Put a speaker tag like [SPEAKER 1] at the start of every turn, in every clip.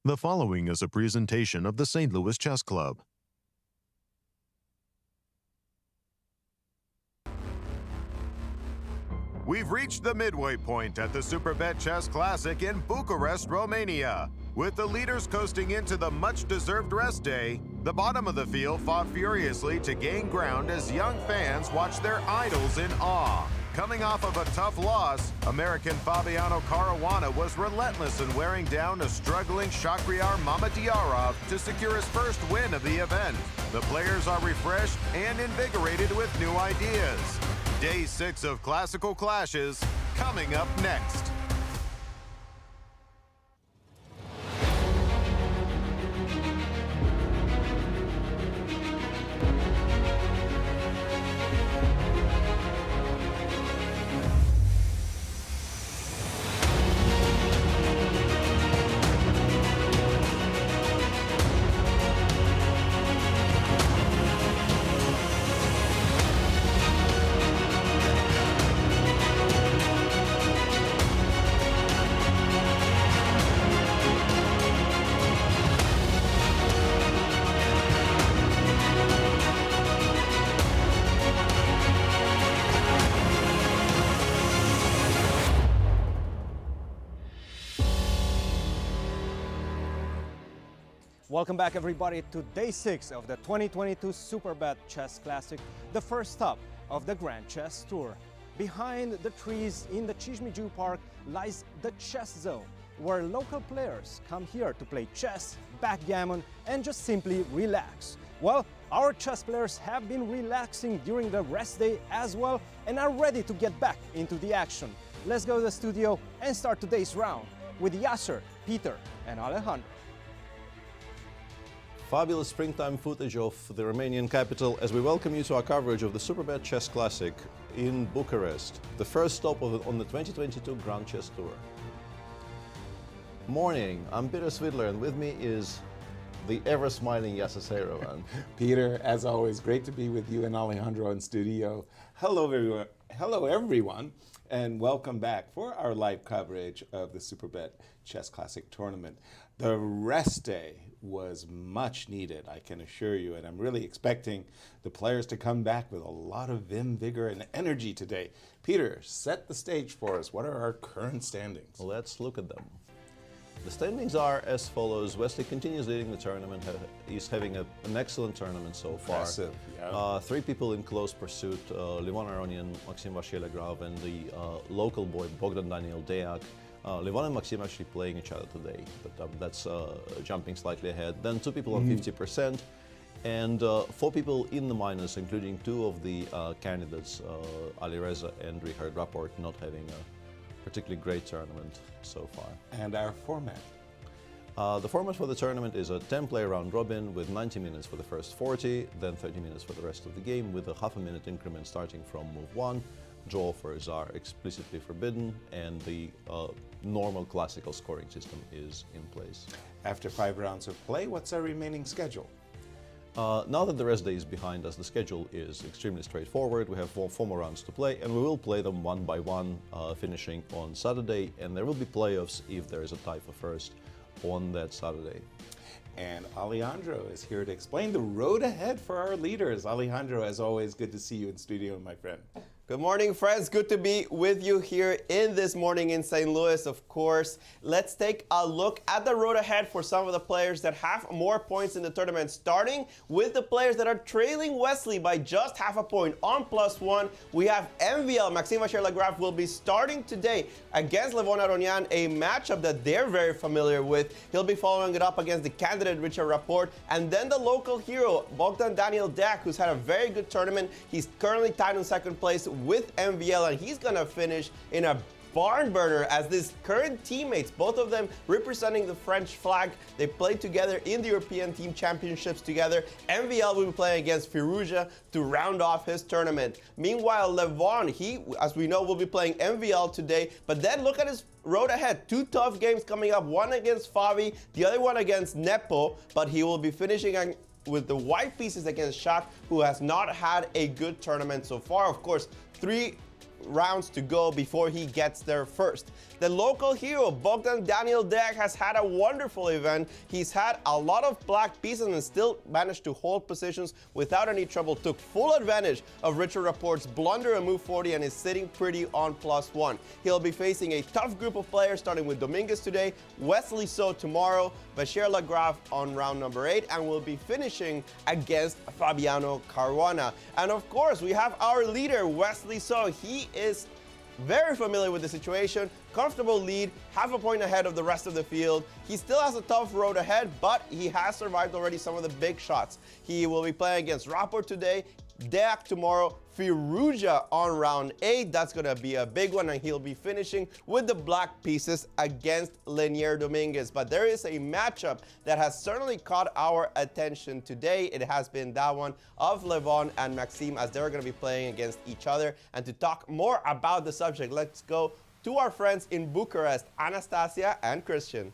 [SPEAKER 1] The following is a presentation of the St. Louis Chess Club.
[SPEAKER 2] We've reached the midway point at the Superbet Chess Classic in Bucharest, Romania. With the leaders coasting into the much-deserved rest day, the bottom of the field fought furiously to gain ground as young fans watched their idols in awe. Coming off of a tough loss, American Fabiano Caruana was relentless in wearing down a struggling Shahryar Mamedyarov to secure his first win of the event. The players are refreshed and invigorated with new ideas. Day 6 of classical clashes coming up next.
[SPEAKER 3] Welcome back, everybody, to Day 6 of the 2022 Superbet Chess Classic, the first stop of the Grand Chess Tour. Behind the trees in the Chizmijiu Park lies the Chess Zone, where local players come here to play chess, backgammon, and just simply relax. Well, our chess players have been relaxing during the rest day as well and are ready to get back into the action. Let's go to the studio and start today's round with Yasser, Peter, and Alejandro.
[SPEAKER 4] Fabulous springtime footage of the Romanian capital as we welcome you to our coverage of the Superbet Chess Classic in Bucharest, the first stop on the 2022 Grand Chess Tour. Morning, I'm Peter Svidler, and with me is the ever-smiling Yasser Seirawan.
[SPEAKER 5] Peter, as always, great to be with you and Alejandro in studio. Hello everyone, and welcome back for our live coverage of the Superbet Chess Classic tournament. The rest day was much needed, I can assure you, and I'm really expecting the players to come back with a lot of vim, vigor, and energy today. Peter, set the stage for us. What are our current standings?
[SPEAKER 4] Let's look at them. The standings are as follows. Wesley continues leading the tournament. He's having an excellent tournament so far.
[SPEAKER 5] Impressive, yeah.
[SPEAKER 4] 3 people in close pursuit, Levon Aronian, Maxim Vasylegrov, and the local boy, Bogdan Daniel Deac. Levon and Maxim actually playing each other today, but that's jumping slightly ahead. Then 2 people on 50%, and 4 people in the minus, including 2 of the candidates, Ali Reza and Richard Rapport, not having a particularly great tournament so far.
[SPEAKER 5] And our format?
[SPEAKER 4] The format for the tournament is a 10-player round robin with 90 minutes for the first 40, then 30 minutes for the rest of the game, with a half-a-minute increment starting from move 1. Draw offers are explicitly forbidden, and the normal classical scoring system is in place.
[SPEAKER 5] After 5 rounds of play, what's our remaining schedule?
[SPEAKER 4] Now that the rest day is behind us, the schedule is extremely straightforward. We have 4 more rounds to play, and we will play them one by one, finishing on Saturday, and there will be playoffs if there is a tie for first on that Saturday.
[SPEAKER 5] And Alejandro is here to explain the road ahead for our leaders. Alejandro, as always, good to see you in studio, my friend.
[SPEAKER 6] Good morning, friends. Good to be with you here in this morning in St. Louis, of course. Let's take a look at the road ahead for some of the players that have more points in the tournament, starting with the players that are trailing Wesley by just half a point. On +1, we have MVL. Maxim Vasylegrov will be starting today against Levon Aronian, a matchup that they're very familiar with. He'll be following it up against the candidate Richard Rapport, and then the local hero, Bogdan Daniel Deac, who's had a very good tournament. He's currently tied in second place with MVL, and he's gonna finish in a barn burner as these current teammates, both of them representing the French flag. They played together in the European Team Championships together. MVL will be playing against Firouzja to round off his tournament. Meanwhile, Levon, he, as we know, will be playing MVL today, but then look at his road ahead. 2 tough games coming up, one against Favi, the other one against Nepo, but he will be finishing with the white pieces against Shak, who has not had a good tournament so far. Of course, 3 rounds to go before he gets there first. The local hero, Bogdan Daniel Deac, has had a wonderful event. He's had a lot of black pieces and still managed to hold positions without any trouble. Took full advantage of Richard Rapport's blunder and move 40 and is sitting pretty on +1. He'll be facing a tough group of players, starting with Dominguez today, Wesley So tomorrow, Bashir Lagrave on round number 8, and will be finishing against Fabiano Caruana. And of course, we have our leader, Wesley So. He is very familiar with the situation, comfortable lead, half a point ahead of the rest of the field. He still has a tough road ahead, but he has survived already some of the big shots. He will be playing against Rapport today, Deac tomorrow, Firouzja on round 8. That's going to be a big one, and he'll be finishing with the black pieces against Lenier Dominguez. But there is a matchup that has certainly caught our attention today. It has been that one of Levon and Maxime, as they're going to be playing against each other. And to talk more about the subject, let's go to our friends in Bucharest, Anastasiya and Cristian.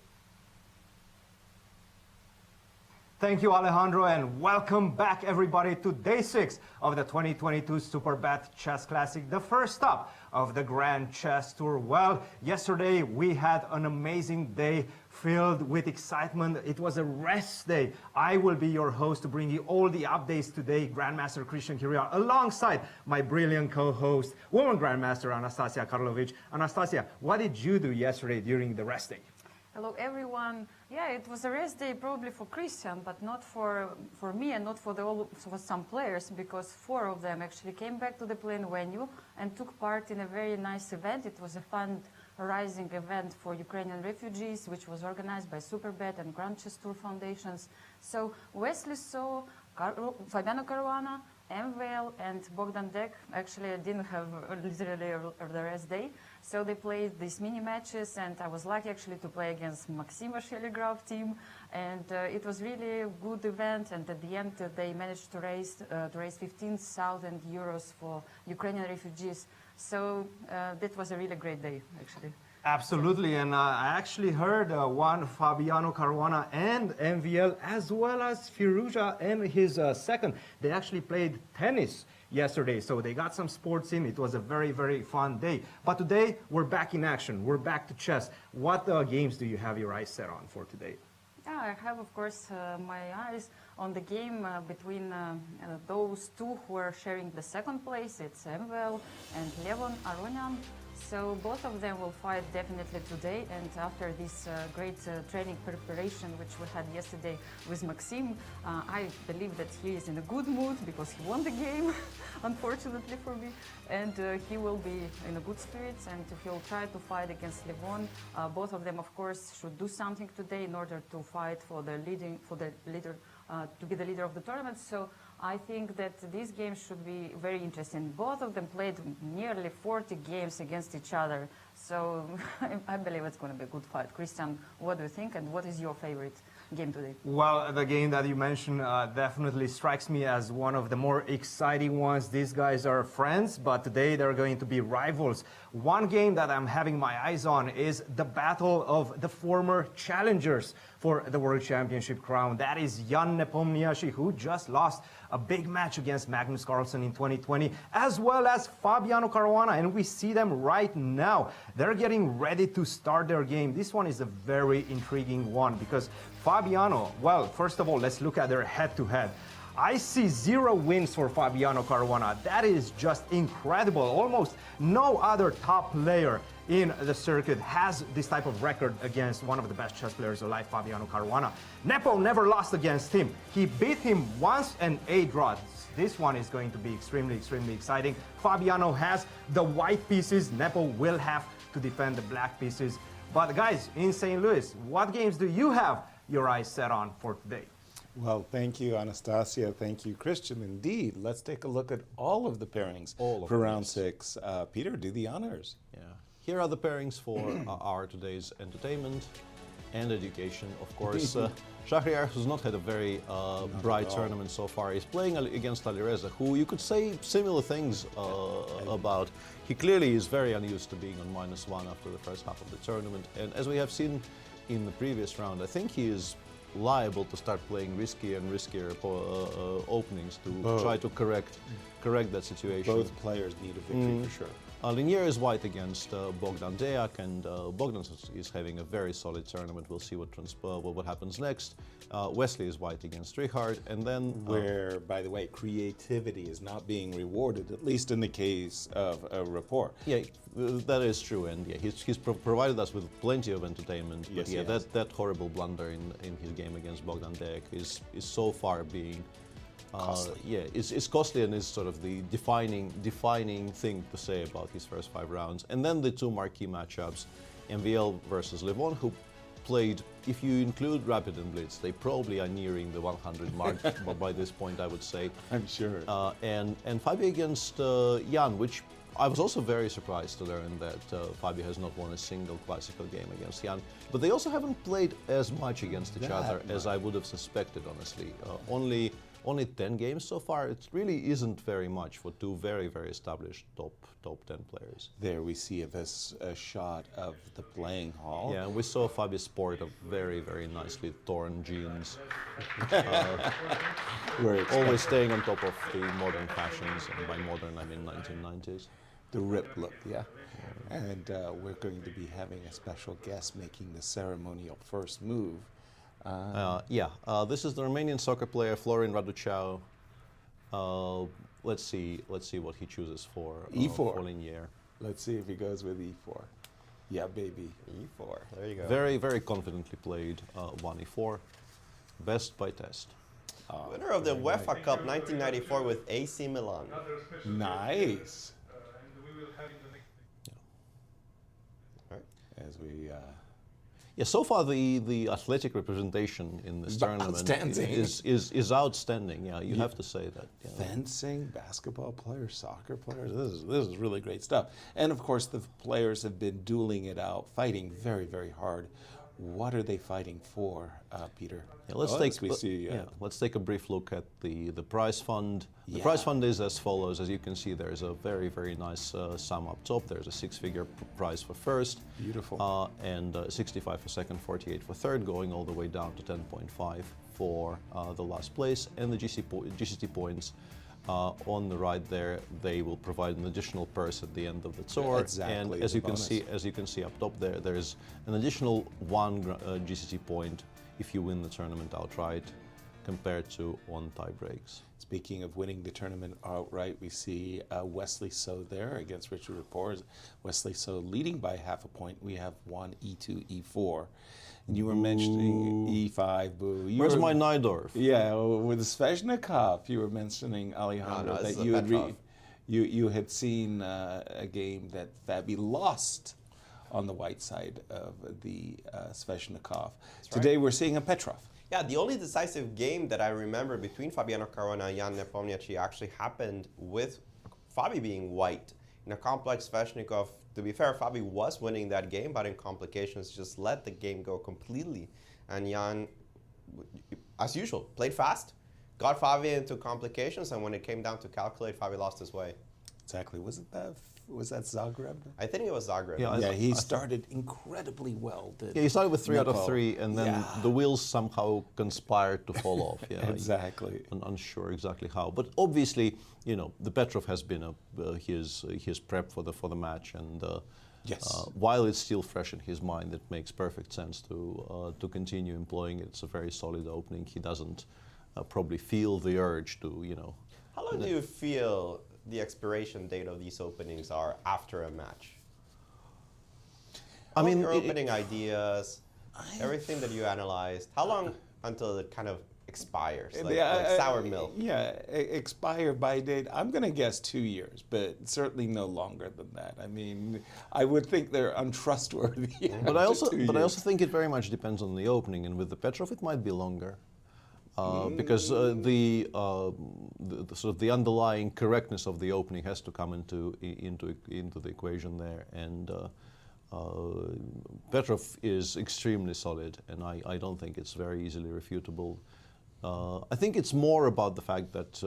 [SPEAKER 3] Thank you, Alejandro, and welcome back, everybody, to day 6 of the 2022 Superbet Chess Classic, the first stop of the Grand Chess Tour. Well, yesterday we had an amazing day filled with excitement. It was a rest day. I will be your host to bring you all the updates today, Grandmaster Cristian Chirila, alongside my brilliant co-host, woman Grandmaster Anastasiya Karlovich. Anastasiya, what did you do yesterday during the rest day?
[SPEAKER 7] Hello everyone. Yeah, it was a rest day probably for Cristian, but not for me and not for some players, because 4 of them actually came back to the playing venue and took part in a very nice event. It was a fundraising event for Ukrainian refugees, which was organized by Superbet and Grand Chess Tour Foundations. So Wesley So, Fabiano Caruana, MVL and Bogdan Deac actually didn't have literally the rest day. So they played these mini matches, and I was lucky actually to play against Maxime Vachier-Lagrave team. And it was really a good event, and at the end they managed to raise 15,000 euros for Ukrainian refugees. So that was a really great day, actually.
[SPEAKER 3] Absolutely, and I actually heard one Fabiano Caruana and MVL, as well as Firouzja and his second. They actually played tennis yesterday, so they got some sports in. It was a very, very fun day. But today, we're back in action. We're back to chess. What games do you have your eyes set on for today?
[SPEAKER 7] Yeah, I have, of course, my eyes on the game between those two who are sharing the second place. It's MVL and Levon Aronian. So both of them will fight definitely today, and after this great training preparation which we had yesterday with Maxime, I believe that he is in a good mood because he won the game, unfortunately for me, and he will be in a good spirits, and he'll try to fight against Levon. Both of them, of course, should do something today in order to fight for the leader, to be the leader of the tournament. So I think that these games should be very interesting. Both of them played nearly 40 games against each other. So I believe it's going to be a good fight. Cristian, what do you think, and what is your favorite game today?
[SPEAKER 3] Well, the game that you mentioned definitely strikes me as one of the more exciting ones. These guys are friends, but today they're going to be rivals. One game that I'm having my eyes on is the battle of the former challengers for the World Championship crown. That is Jan Nepomniachtchi, who just lost a big match against Magnus Carlsen in 2020, as well as Fabiano Caruana, and we see them right now. They're getting ready to start their game. This one is a very intriguing one because Fabiano, well, first of all, let's look at their head-to-head. I see 0 wins for Fabiano Caruana. That is just incredible. Almost no other top player in the circuit has this type of record against one of the best chess players alive, Fabiano Caruana. Nepo never lost against him. He beat him once and 8 draws. This one is going to be extremely, extremely exciting. Fabiano has the white pieces. Nepo will have to defend the black pieces. But guys, in St. Louis, what games do you have your eyes set on for today?
[SPEAKER 5] Well, thank you, Anastasiya. Thank you, Cristian. Indeed, let's take a look at all of the pairings for round 6. Peter, do the honors.
[SPEAKER 4] Yeah. Here are the pairings for our today's entertainment and education. Of course, Shahriar, who's not had a very bright tournament so far, is playing against Alireza, who you could say similar things about. He clearly is very unused to being on -1 after the first half of the tournament. And as we have seen in the previous round, I think he is liable to start playing riskier and riskier openings to try to correct that situation.
[SPEAKER 5] Both players need a victory for sure.
[SPEAKER 4] Linier is white against Bogdan Deac, and Bogdan is having a very solid tournament. We'll see what happens next. Wesley is white against Richard, and then
[SPEAKER 5] Where, by the way, creativity is not being rewarded, at least in the case of Rapport.
[SPEAKER 4] yeah, that is true, and yeah, he's provided us with plenty of entertainment. But
[SPEAKER 5] Yes, he
[SPEAKER 4] yeah,
[SPEAKER 5] has.
[SPEAKER 4] that horrible blunder in his game against Bogdan Deac is so far being.
[SPEAKER 5] Costly.
[SPEAKER 4] Yeah, it's costly and is sort of the defining thing to say about his first 5 rounds. And then the two marquee matchups, MVL versus Levon, who played, if you include Rapid and Blitz, they probably are nearing the 100 mark by this point, I would say.
[SPEAKER 5] I'm sure.
[SPEAKER 4] And Fabi against Jan, which I was also very surprised to learn that Fabi has not won a single classical game against Jan. But they also haven't played as much against each other as I would have suspected, honestly. Only 10 games so far. It really isn't very much for two very, very established top 10 players.
[SPEAKER 5] There we see a shot of the playing hall.
[SPEAKER 4] Yeah, and we saw Fabi sport a very, very nicely torn jeans.
[SPEAKER 5] Where it's
[SPEAKER 4] Always staying on top of the modern fashions, and by modern I mean 1990s.
[SPEAKER 5] the rip look, yeah. And we're going to be having a special guest making the ceremonial first move.
[SPEAKER 4] This is the Romanian soccer player Florin Raduceu. Let's see what he chooses for
[SPEAKER 5] E4.
[SPEAKER 4] For Linier.
[SPEAKER 5] Let's see if he goes with E4. Yeah, baby.
[SPEAKER 6] E4. There you go.
[SPEAKER 4] Very, very confidently played 1e4. Best by test.
[SPEAKER 6] Winner of the UEFA Cup 1994 with AC Milan.
[SPEAKER 5] Nice.
[SPEAKER 6] Right.
[SPEAKER 5] As we
[SPEAKER 4] Yeah, so far the athletic representation in this tournament
[SPEAKER 5] outstanding.
[SPEAKER 4] is outstanding. Yeah, you have to say that. Yeah.
[SPEAKER 5] fencing, basketball players, soccer players. This is really great stuff. And of course, the players have been dueling it out, fighting very, very hard. What are they fighting for, Peter?
[SPEAKER 4] Yeah, let's take a brief look at the prize fund. The
[SPEAKER 5] Yeah.
[SPEAKER 4] prize fund is as follows. As you can see, there is a very, very nice sum up top. There's a 6-figure prize for first.
[SPEAKER 5] Beautiful.
[SPEAKER 4] And 65 for second, 48 for third, going all the way down to 10.5 for the last place. And the GCT points on the right there, they will provide an additional purse at the end of the tour.
[SPEAKER 5] Exactly,
[SPEAKER 4] And
[SPEAKER 5] the
[SPEAKER 4] as you
[SPEAKER 5] bonus.
[SPEAKER 4] can see up top there, there's an additional 1 GCT point if you win the tournament outright, compared to on tie breaks.
[SPEAKER 5] Speaking of winning the tournament outright, we see Wesley So there against Richard Rapport. Wesley So leading by half a point. We have 1 E2, E4. And you were mentioning E5, boo.
[SPEAKER 4] Where's my Najdorf?
[SPEAKER 5] Yeah, with Sveshnikov, you were mentioning, Alejandro,
[SPEAKER 6] this
[SPEAKER 5] that
[SPEAKER 6] is a
[SPEAKER 5] you had,
[SPEAKER 6] Petrov.
[SPEAKER 5] you had seen a game that Fabi lost on the white side of the Sveshnikov. Today we're seeing a Petrov.
[SPEAKER 6] Yeah, the only decisive game that I remember between Fabiano Caruana and Jan Nepomniachtchi actually happened with Fabi being white. In a complex Sveshnikov, to be fair, Fabi was winning that game, but in complications just let the game go completely. And Jan, as usual, played fast, got Fabi into complications, and when it came down to calculate, Fabi lost his way.
[SPEAKER 5] Exactly. Was that Zagreb?
[SPEAKER 6] I think it was Zagreb.
[SPEAKER 4] Yeah,
[SPEAKER 5] He started incredibly well.
[SPEAKER 4] Yeah, he started with 3 out of
[SPEAKER 5] Nepo.
[SPEAKER 4] 3, and then
[SPEAKER 5] Yeah.
[SPEAKER 4] the wheels somehow conspired to fall off. Yeah,
[SPEAKER 5] Exactly.
[SPEAKER 4] I'm unsure exactly how, but obviously, you know, the Petrov has been his prep for the match, and
[SPEAKER 5] Yes.
[SPEAKER 4] while it's still fresh in his mind, it makes perfect sense to continue employing it. It's a very solid opening. He doesn't probably feel the urge to, you know.
[SPEAKER 6] How long do you feel the expiration date of these openings are after a match?
[SPEAKER 4] I mean,
[SPEAKER 6] your opening ideas, everything that you analyzed, how long until it kind of expires, like sour milk?
[SPEAKER 5] Yeah, expire by date. I'm going to guess 2 years, but certainly no longer than that. I mean, I would think they're untrustworthy.
[SPEAKER 4] But I
[SPEAKER 5] after 2 years.
[SPEAKER 4] also think it very much depends on the opening, and with the Petrov, it might be longer. Because the sort of the underlying correctness of the opening has to come into the equation there, and Petrov is extremely solid, and I don't think it's very easily refutable. I think it's more about the fact that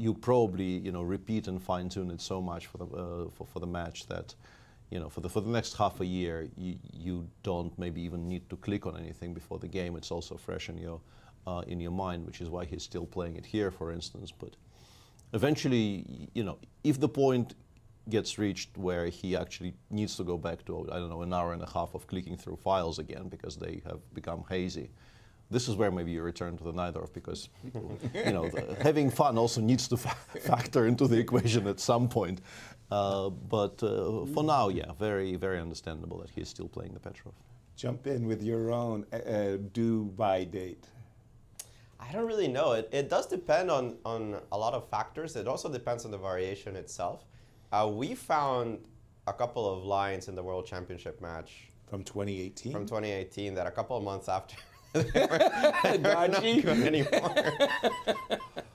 [SPEAKER 4] you probably repeat and fine tune it so much for the match that for the next half a year you don't maybe even need to click on anything before the game. It's also fresh in your mind, which is why he's still playing it here, for instance. But eventually, if the point gets reached where he actually needs to go back to, I don't know, an hour and a half of clicking through files again because they have become hazy. This is where maybe you return to the Najdorf because, you know, having fun also needs to factor into the equation at some point. But for now, yeah, very, very understandable that he's still playing the Petrov.
[SPEAKER 5] Jump in with your own due-by date.
[SPEAKER 6] I don't really know. It does depend on a lot of factors. It also depends on the variation itself. We found a couple of lines in the World Championship match.
[SPEAKER 5] From 2018?
[SPEAKER 6] From 2018 that a couple of months after
[SPEAKER 5] Dodgy?
[SPEAKER 6] not good anymore.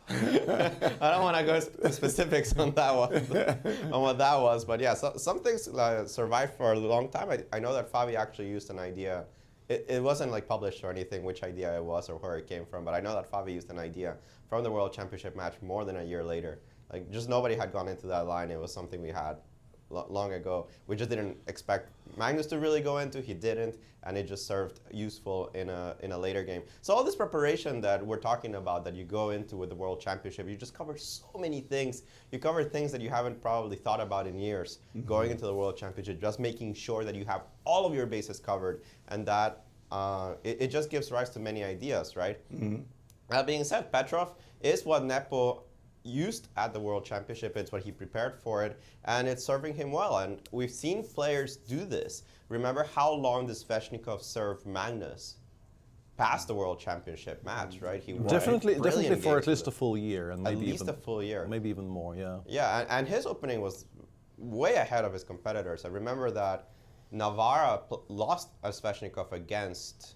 [SPEAKER 6] I don't want to go specifics on that one, on what that was, but yeah, some things survived for a long time. I know that Fabi actually used an idea. It wasn't like published or anything which idea it was or where it came from, but I know that Fabi used an idea from the World Championship match more than a year later. Like just nobody had gone into that line. It was something we had long ago. We just didn't expect Magnus to really go into. He didn't, and it just served useful in a later game. So all this preparation that we're talking about that you go into with the World Championship, you just cover so many things. You cover things that you haven't probably thought about in years. Going into the World Championship, just making sure that you have all of your bases covered, and that it just gives rise to many ideas, right? That being said, Petrov is what Nepo used at the World Championship. It's what he prepared for it, and it's serving him well. And we've seen players do this. Remember how long does Sveshnikov serve Magnus past the World Championship match, right? He won
[SPEAKER 4] Definitely for at least
[SPEAKER 6] with
[SPEAKER 4] a full year, and maybe
[SPEAKER 6] at least
[SPEAKER 4] even
[SPEAKER 6] a full year.
[SPEAKER 4] maybe even more. Yeah.
[SPEAKER 6] Yeah, and his opening was way ahead of his competitors. I remember that Navarra lost Sveshnikov against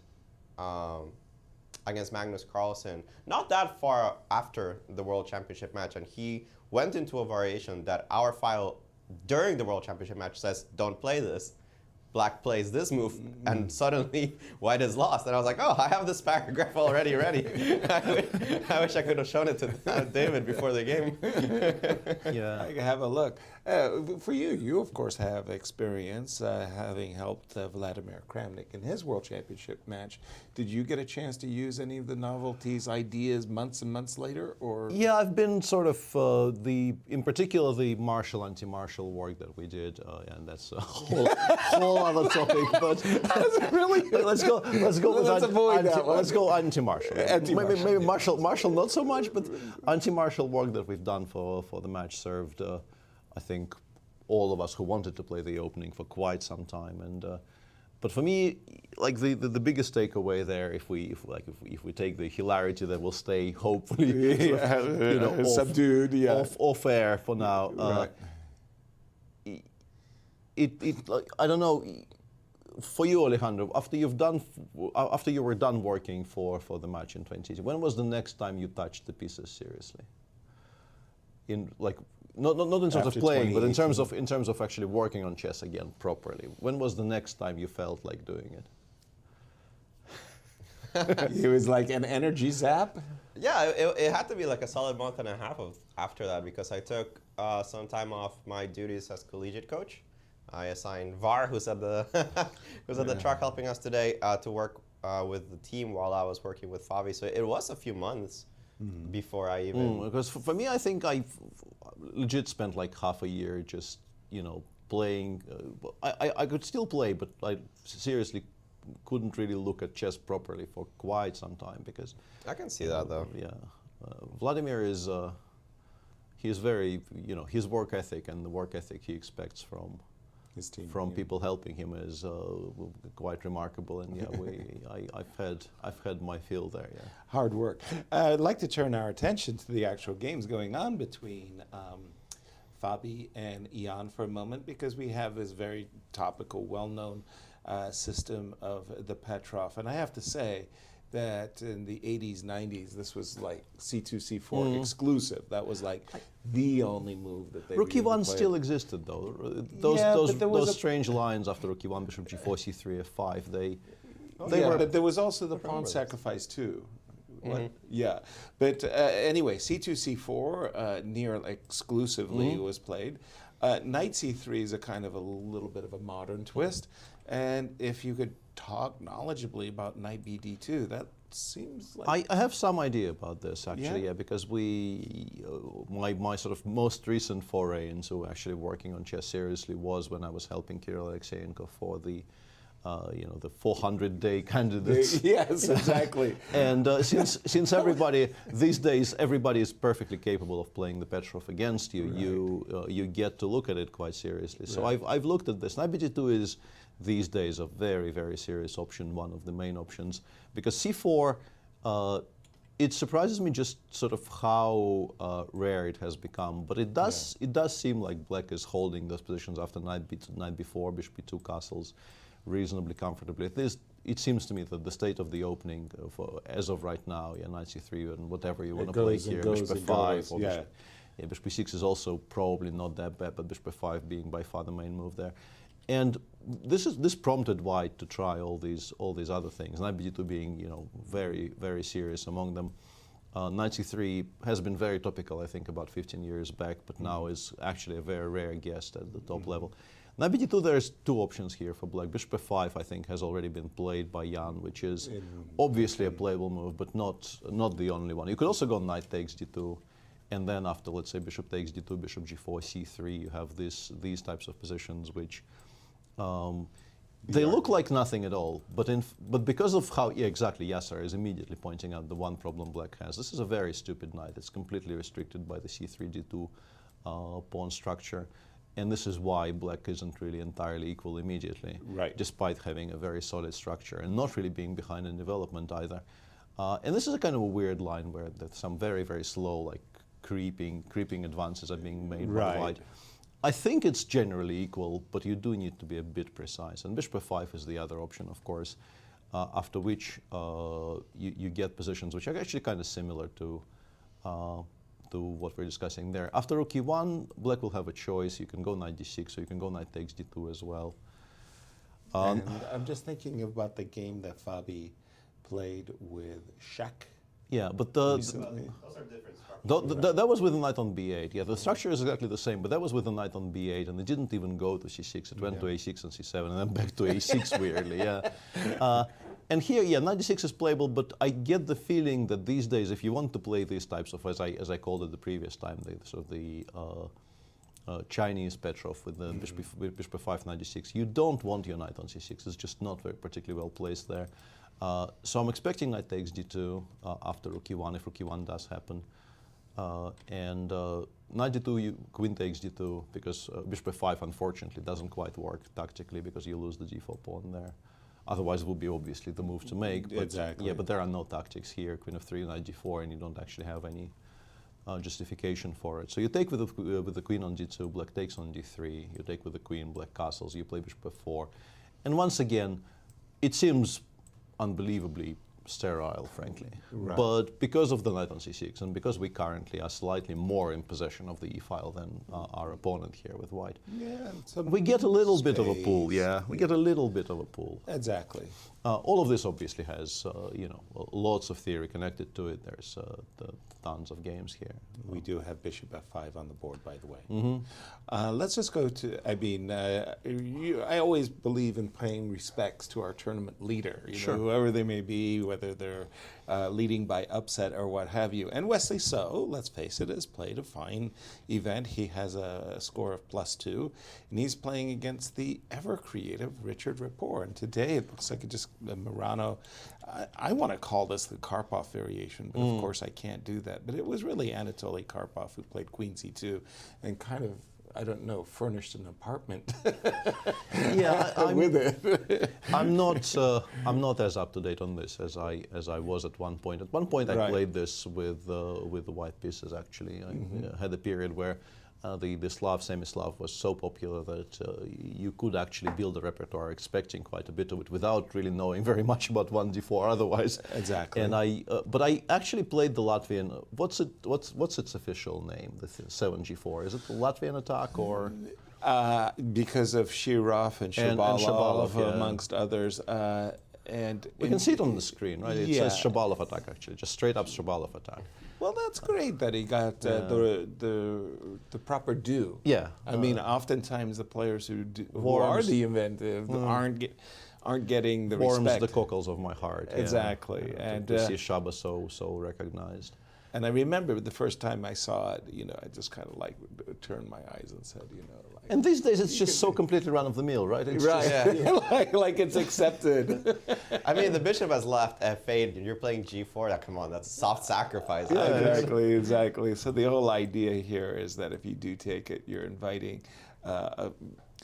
[SPEAKER 6] Magnus Carlsen not that far after the World Championship match, and he went into a variation that our file during the World Championship match says don't play this. Black plays this move, and suddenly White is lost. And I was like, oh, I have this paragraph already ready. I wish I could have shown it to David before the game.
[SPEAKER 4] Yeah.
[SPEAKER 5] I can have a look. For you of course have experience having helped Vladimir Kramnik in his World Championship match. Did you get a chance to use any of the novelties, ideas months and months later, or?
[SPEAKER 4] Yeah, I've been sort of in particular the martial anti-martial work that we did, and that's a whole other topic. But
[SPEAKER 5] Really?
[SPEAKER 4] let's go
[SPEAKER 5] Let's avoid that one.
[SPEAKER 4] Let's go anti-martial.
[SPEAKER 5] Anti-martial.
[SPEAKER 4] Maybe martial not so much, but anti-martial work that we've done for the match served, I think, all of us who wanted to play the opening for quite some time. And but for me, like the biggest takeaway there, if we take the hilarity that will stay, hopefully, sort of,
[SPEAKER 5] subdued,
[SPEAKER 4] off air for now.
[SPEAKER 5] Right.
[SPEAKER 4] I don't know. For you, Alejandro, after you were done working for the match in 2018, when was the next time you touched the pieces seriously? Not in terms of
[SPEAKER 5] After
[SPEAKER 4] playing, but in terms
[SPEAKER 5] 2018.
[SPEAKER 4] of actually working on chess again properly. When was the next time you felt like doing it?
[SPEAKER 5] It was like an energy zap?
[SPEAKER 6] Yeah, it had to be like a solid month and a half after that, because I took some time off my duties as collegiate coach. I assigned VAR, who's at the the track helping us today, to work with the team while I was working with Fabi. So it was a few months before I even.
[SPEAKER 4] Because for me, I think I legit spent like half a year just playing. I could still play, but I seriously couldn't really look at chess properly for quite some time because.
[SPEAKER 6] I can see that though.
[SPEAKER 4] Yeah, Vladimir is. He's very, his work ethic and the work ethic he expects from
[SPEAKER 5] His team,
[SPEAKER 4] people helping him is quite remarkable, and yeah, I've had my fill there. Yeah,
[SPEAKER 5] hard work. I'd like to turn our attention to the actual games going on between Fabi and Ian for a moment, because we have this very topical, well-known system of the Petrov, and I have to say that in the 80s, 90s, this was like C2, C4 exclusive. That was like the only move that they
[SPEAKER 4] Rook
[SPEAKER 5] really
[SPEAKER 4] E1
[SPEAKER 5] played.
[SPEAKER 4] still existed though.
[SPEAKER 5] But there was
[SPEAKER 4] Those strange lines after Rook E1, Bishop G4, C3, F5, they were.
[SPEAKER 5] But there was also the pawn sacrifice too. Yeah, but anyway, C2, C4 near exclusively was played. Knight C3 is a kind of a little bit of a modern twist. And if you could talk knowledgeably about knight bd2, that seems like...
[SPEAKER 4] I have some idea about this, actually, yeah, because my sort of most recent foray into actually working on chess seriously was when I was helping Kirill Alexeyenko for the the 400-day candidates.
[SPEAKER 5] Yes, exactly.
[SPEAKER 4] And since everybody these days everybody is perfectly capable of playing the Petrov against you, you get to look at it quite seriously. So I've looked at this. Knight bd2 is these days a very, very serious option, one of the main options, because c4. It surprises me just sort of how rare it has become, but it does seem like Black is holding those positions after knight b4, bishop b2 castles reasonably comfortably. It seems to me that the state of the opening, as of right now, knight c3 and whatever you want to play here, bishop f5, or bishop b6 is also probably not that bad, but bishop f5 being by far the main move there. And this prompted White to try all these other things. Knight bd2 being very, very serious among them. Knight c3 has been very topical, I think, about 15 years back, but now is actually a very rare guest at the top level. Knight bd2, there's two options here for Black. Bishop f5, I think, has already been played by Jan, which is obviously a playable move, but not the only one. You could also go knight takes d2, and then after, let's say, bishop takes d2, bishop g4, c3, you have these types of positions which they look like nothing at all, but because of how, exactly, Yasser is immediately pointing out the one problem Black has. This is a very stupid knight. It's completely restricted by the c3, d2 pawn structure, and this is why Black isn't really entirely equal immediately, despite having a very solid structure and not really being behind in development either. And this is a kind of a weird line where some very, very slow, like creeping advances are being made by White. I think it's generally equal, but you do need to be a bit precise. And bishop f5 is the other option, of course, after which you get positions which are actually kind of similar to what we're discussing there. After rook e1, Black will have a choice. You can go knight d6, or you can go knight takes d2 as well.
[SPEAKER 5] And I'm just thinking about the game that Fabi played with Shaq.
[SPEAKER 4] Yeah, but
[SPEAKER 6] those are different structures.
[SPEAKER 4] that was with a knight on b8. Yeah, the structure is exactly the same, but that was with a knight on b8, and it didn't even go to c6. It went to a6 and c7, and then back to a6 weirdly. Yeah. And here, knight d6 is playable, but I get the feeling that these days, if you want to play these types of, as I called it the previous time, the Chinese Petrov with the bishop f5, knight d6, you don't want your knight on c6. It's just not very particularly well placed there. So I'm expecting knight takes d2 after rook e1, if rook e1 does happen. And knight d2, queen takes d2, because bishop f5 unfortunately doesn't quite work tactically, because you lose the d4 pawn there. Otherwise it would be obviously the move to make. But
[SPEAKER 5] exactly.
[SPEAKER 4] Yeah, but there are no tactics here. Queen f3, knight g4, and you don't actually have any justification for it. So you take with the queen on d2, Black takes on d3. You take with the queen, Black castles. You play bishop f4, and once again, it seems unbelievably sterile, frankly. But because of the knight on c6, and because we currently are slightly more in possession of the e-file than our opponent here with White, we get a little bit of a pull. Yeah, we get a little bit of a pull.
[SPEAKER 5] Exactly.
[SPEAKER 4] All of this obviously has, lots of theory connected to it. There's tons of games here.
[SPEAKER 5] We do have bishop f5 on the board, by the way. Let's just go to, I always believe in paying respects to our tournament leader, whoever they may be, whether they're leading by upset or what have you. And Wesley So, let's face it, has played a fine event. He has a score of +2, and he's playing against the ever-creative Richard Rapport. And today it looks like it just, Murano, I want to call this the Karpov variation, but of course I can't do that. But it was really Anatoly Karpov who played queen c2 and kind of, I don't know, furnished an apartment with it.
[SPEAKER 4] I'm not as up to date on this as I was at one point. At one point, I played this with the white pieces. Actually, I had a period where the Slav, semi-Slav was so popular that you could actually build a repertoire expecting quite a bit of it without really knowing very much about 1d4 otherwise.
[SPEAKER 5] Exactly.
[SPEAKER 4] And but I actually played the Latvian. What's its official name? The 7g4. Is it the Latvian attack or?
[SPEAKER 5] Because of Shirov and Shabalov, amongst others.
[SPEAKER 4] We can see it on the screen, right? It
[SPEAKER 5] Yeah.
[SPEAKER 4] says Shabalov attack, actually, just straight up Shabalov attack.
[SPEAKER 5] Well, that's great that he got the proper due.
[SPEAKER 4] Yeah.
[SPEAKER 5] I mean, oftentimes the players who are
[SPEAKER 4] Warms.
[SPEAKER 5] the inventive aren't getting the
[SPEAKER 4] Warms
[SPEAKER 5] respect.
[SPEAKER 4] the cockles of my heart. yeah.
[SPEAKER 5] Exactly.
[SPEAKER 4] Yeah,
[SPEAKER 5] And,
[SPEAKER 4] to see Shaba so recognized.
[SPEAKER 5] And I remember the first time I saw it, I just kind of like turned my eyes and said, like,
[SPEAKER 4] And these days it's just so completely run of the mill, right? It's
[SPEAKER 5] right,
[SPEAKER 4] just-
[SPEAKER 5] like it's accepted.
[SPEAKER 6] I mean, the bishop has left F8, and you're playing G4. Come on, that's a soft sacrifice.
[SPEAKER 5] Exactly. So the whole idea here is that if you do take it, you're inviting.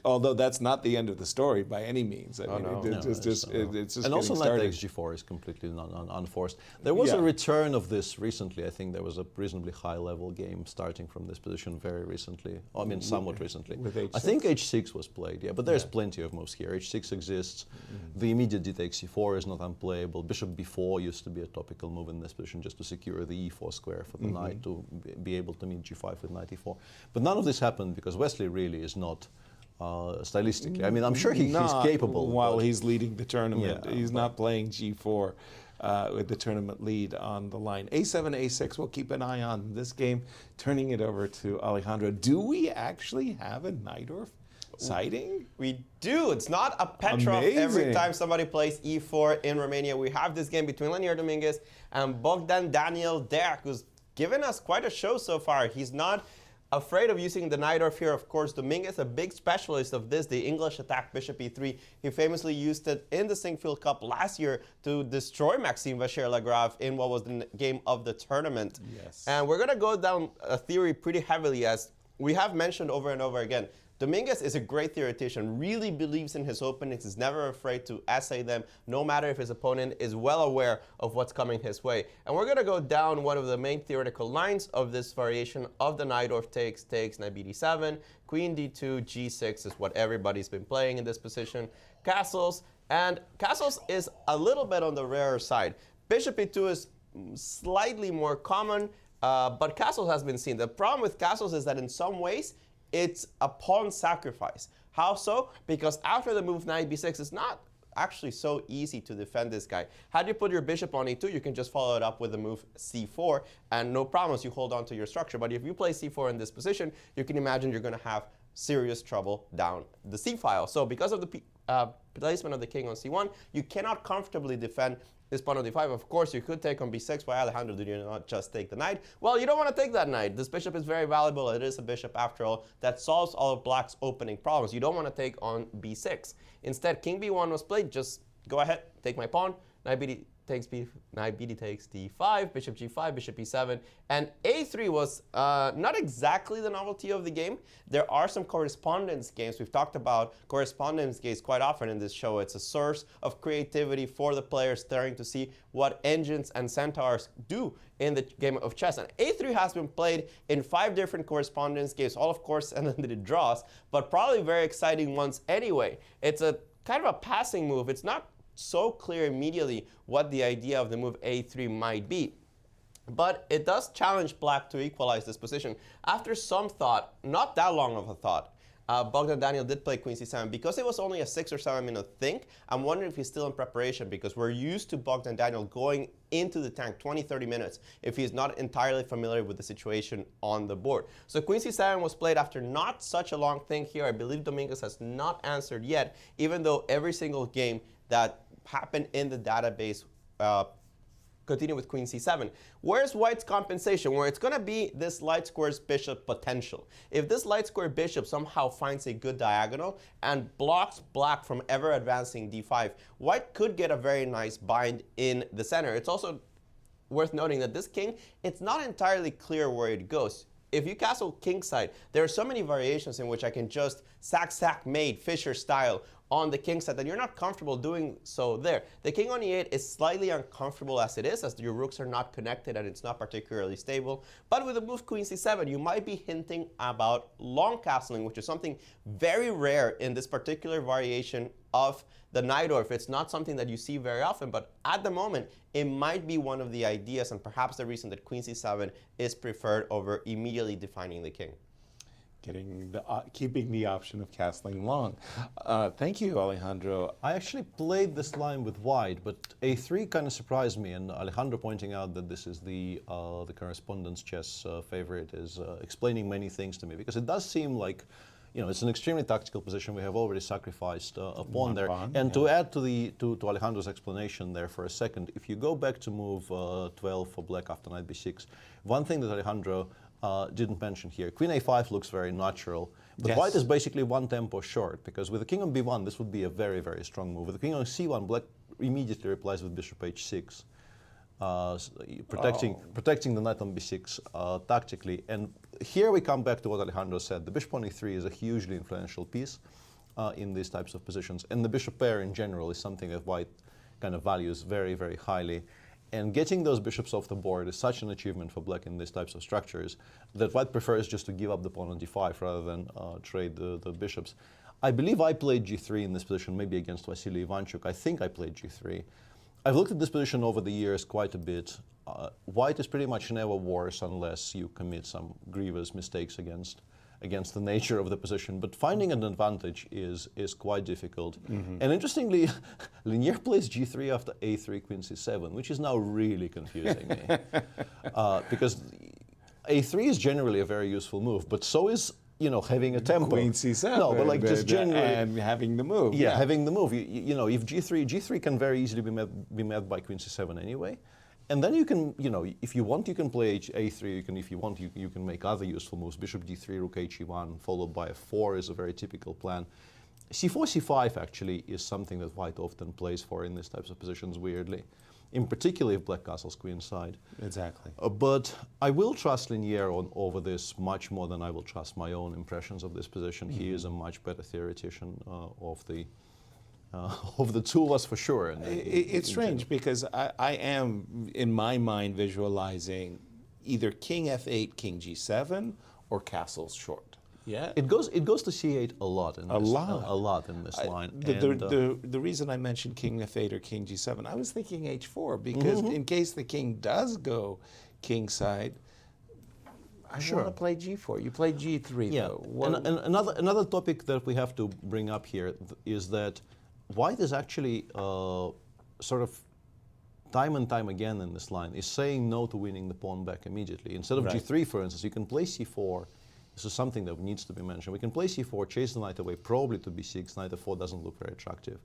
[SPEAKER 5] Although that's not the end of the story by any means. I mean,
[SPEAKER 6] no.
[SPEAKER 5] it's just
[SPEAKER 4] and also
[SPEAKER 5] getting
[SPEAKER 4] knight
[SPEAKER 5] started.
[SPEAKER 4] takes G4 is completely unforced. There was a return of this recently. I think there was a reasonably high-level game starting from this position very recently. I mean, somewhat recently.
[SPEAKER 5] With H6?
[SPEAKER 4] I think H6 was played, yeah, but there's plenty of moves here. H6 exists. The immediate D takes C4 is not unplayable. Bishop B4 used to be a topical move in this position just to secure the E4 square for the knight to be able to meet G5 with knight E4. But none of this happened because Wesley really is not stylistically. I mean, I'm sure he's capable.
[SPEAKER 5] While
[SPEAKER 4] but
[SPEAKER 5] he's leading the tournament,
[SPEAKER 4] Yeah,
[SPEAKER 5] he's not playing G4 with the tournament lead on the line. A7, A6, we'll keep an eye on this game. Turning it over to Alejandro. Do we actually have a Najdorf sighting?
[SPEAKER 6] We do. It's not a Petrov every
[SPEAKER 5] Amazing.
[SPEAKER 6] time somebody plays E4 in Romania. We have this game between Leonid Dominguez and Bogdan Daniel Deac, who's given us quite a show so far. He's not afraid of using the Najdorf here. Of course, Dominguez, a big specialist of this, the English attack bishop e3. He famously used it in the Singfield Cup last year to destroy Maxime Vachier-Lagrave in what was the game of the tournament.
[SPEAKER 5] Yes.
[SPEAKER 6] And we're going to go down a theory pretty heavily, as we have mentioned over and over again. Dominguez is a great theoretician, really believes in his openings, is never afraid to essay them, no matter if his opponent is well aware of what's coming his way. And we're going to go down one of the main theoretical lines of this variation of the Najdorf takes, knight b7, queen d2, g6 is what everybody's been playing in this position, castles, and castles is a little bit on the rarer side. Bishop e2 is slightly more common, but castles has been seen. The problem with castles is that in some ways, it's a pawn sacrifice. How so? Because after the move knight b6, it's not actually so easy to defend this guy. Had you put your bishop on e2, you can just follow it up with the move c4, and no problems, you hold on to your structure. But if you play c4 in this position, you can imagine you're going to have serious trouble down the c-file. So because of the placement of the king on c1, you cannot comfortably defend this pawn on d5. Of course, you could take on b6. Why, Alejandro, did you not just take the knight? Well, you don't want to take that knight. This bishop is very valuable. It is a bishop, after all, that solves all of black's opening problems. You don't want to take on b6. Instead, king b1 was played. Just go ahead, take my pawn. Knight bd takes d5, bishop g5, bishop e7, and a3 was not exactly the novelty of the game. There are some correspondence games. We've talked about correspondence games quite often in this show. It's a source of creativity for the players staring to see what engines and centaurs do in the game of chess. And a3 has been played in 5 different correspondence games, all of course ended in draws, but probably very exciting ones anyway. It's a kind of a passing move. It's not so clear immediately what the idea of the move a3 might be. But it does challenge black to equalize this position. After some thought, not that long of a thought, Bogdan Daniel did play queen c7. Because it was only a 6 or 7 minute think, I'm wondering if he's still in preparation, because we're used to Bogdan Daniel going into the tank 20-30 minutes if he's not entirely familiar with the situation on the board. So queen c7 was played after not such a long think here. I believe Dominguez has not answered yet, even though every single game that happened in the database continue with queen c7. Where's white's compensation? Where it's going to be this light square's bishop potential. If this light square bishop somehow finds a good diagonal and blocks black from ever advancing d5, white could get a very nice bind in the center. It's also worth noting that this king, it's not entirely clear where it goes. If you castle kingside, there are so many variations in which I can just sack mate, Fischer style, on the king side that you're not comfortable doing so there. The king on e8 is slightly uncomfortable as it is, as your rooks are not connected and it's not particularly stable. But with the move queen c7, you might be hinting about long castling, which is something very rare in this particular variation of the Najdorf. It's not something that you see very often, but at the moment, it might be one of the ideas and perhaps the reason that queen c7 is preferred over immediately defining the king.
[SPEAKER 5] keeping the option of castling long. Thank you, Alejandro.
[SPEAKER 4] I actually played this line with white, but a3 kind of surprised me, and Alejandro pointing out that this is the correspondence chess favorite is explaining many things to me, because it does seem like, you know, it's an extremely tactical position. We have already sacrificed a pawn there. And to add to Alejandro's explanation there for a second, if you go back to move 12 for black after knight b6, one thing that Alejandro didn't mention here, queen a5 looks very natural, but white is basically one tempo short, because with the king on b1, this would be a very, very strong move. With the king on c1, black immediately replies with bishop h6, protecting the knight on b6 tactically. And here we come back to what Alejandro said. The bishop on e3 is a hugely influential piece in these types of positions, and the bishop pair in general is something that white kind of values very, very highly. And getting those bishops off the board is such an achievement for black in these types of structures that white prefers just to give up the pawn on d5 rather than trade the bishops. I believe I played g3 in this position, maybe against Vasily Ivanchuk. I think I played g3. I've looked at this position over the years quite a bit. White is pretty much never worse unless you commit some grievous mistakes against the nature of the position. But finding an advantage is quite difficult. And interestingly, Linier plays g3 after a3, queen c7, which is now really confusing me. Because a3 is generally a very useful move, but so is, you know, having a tempo.
[SPEAKER 5] Queen c7.
[SPEAKER 4] No, but like just generally.
[SPEAKER 5] And having the move.
[SPEAKER 4] Yeah, having the move. You know, if g3 can very easily be met by queen c7 anyway. And then you can, you know, if you want, you can play a3. You can, if you want, you can make other useful moves. Bishop d3, rook h1, followed by f4 is a very typical plan. c4, c5 actually is something that white often plays for in these types of positions, weirdly. In particular, if black castles queenside.
[SPEAKER 5] Exactly.
[SPEAKER 4] But I will trust Linier over this much more than I will trust my own impressions of this position. He is a much better theoretician of the two of us for sure.
[SPEAKER 5] It's strange because I am, in my mind, visualizing either king f8, king g7, or castles short. Yeah,
[SPEAKER 4] it goes to c8 a lot in this, a lot in this line.
[SPEAKER 5] The reason I mentioned king f8 or king g7, I was thinking h4 because in case the king does go kingside, I want to play g4. You play g3 though.
[SPEAKER 4] And another topic that we have to bring up here is that white is actually sort of time and time again in this line is saying no to winning the pawn back immediately. Instead of g3, for instance, you can play c4. This is something that needs to be mentioned. We can play c4, chase the knight away, probably to b6. Knight f4 doesn't look very attractive.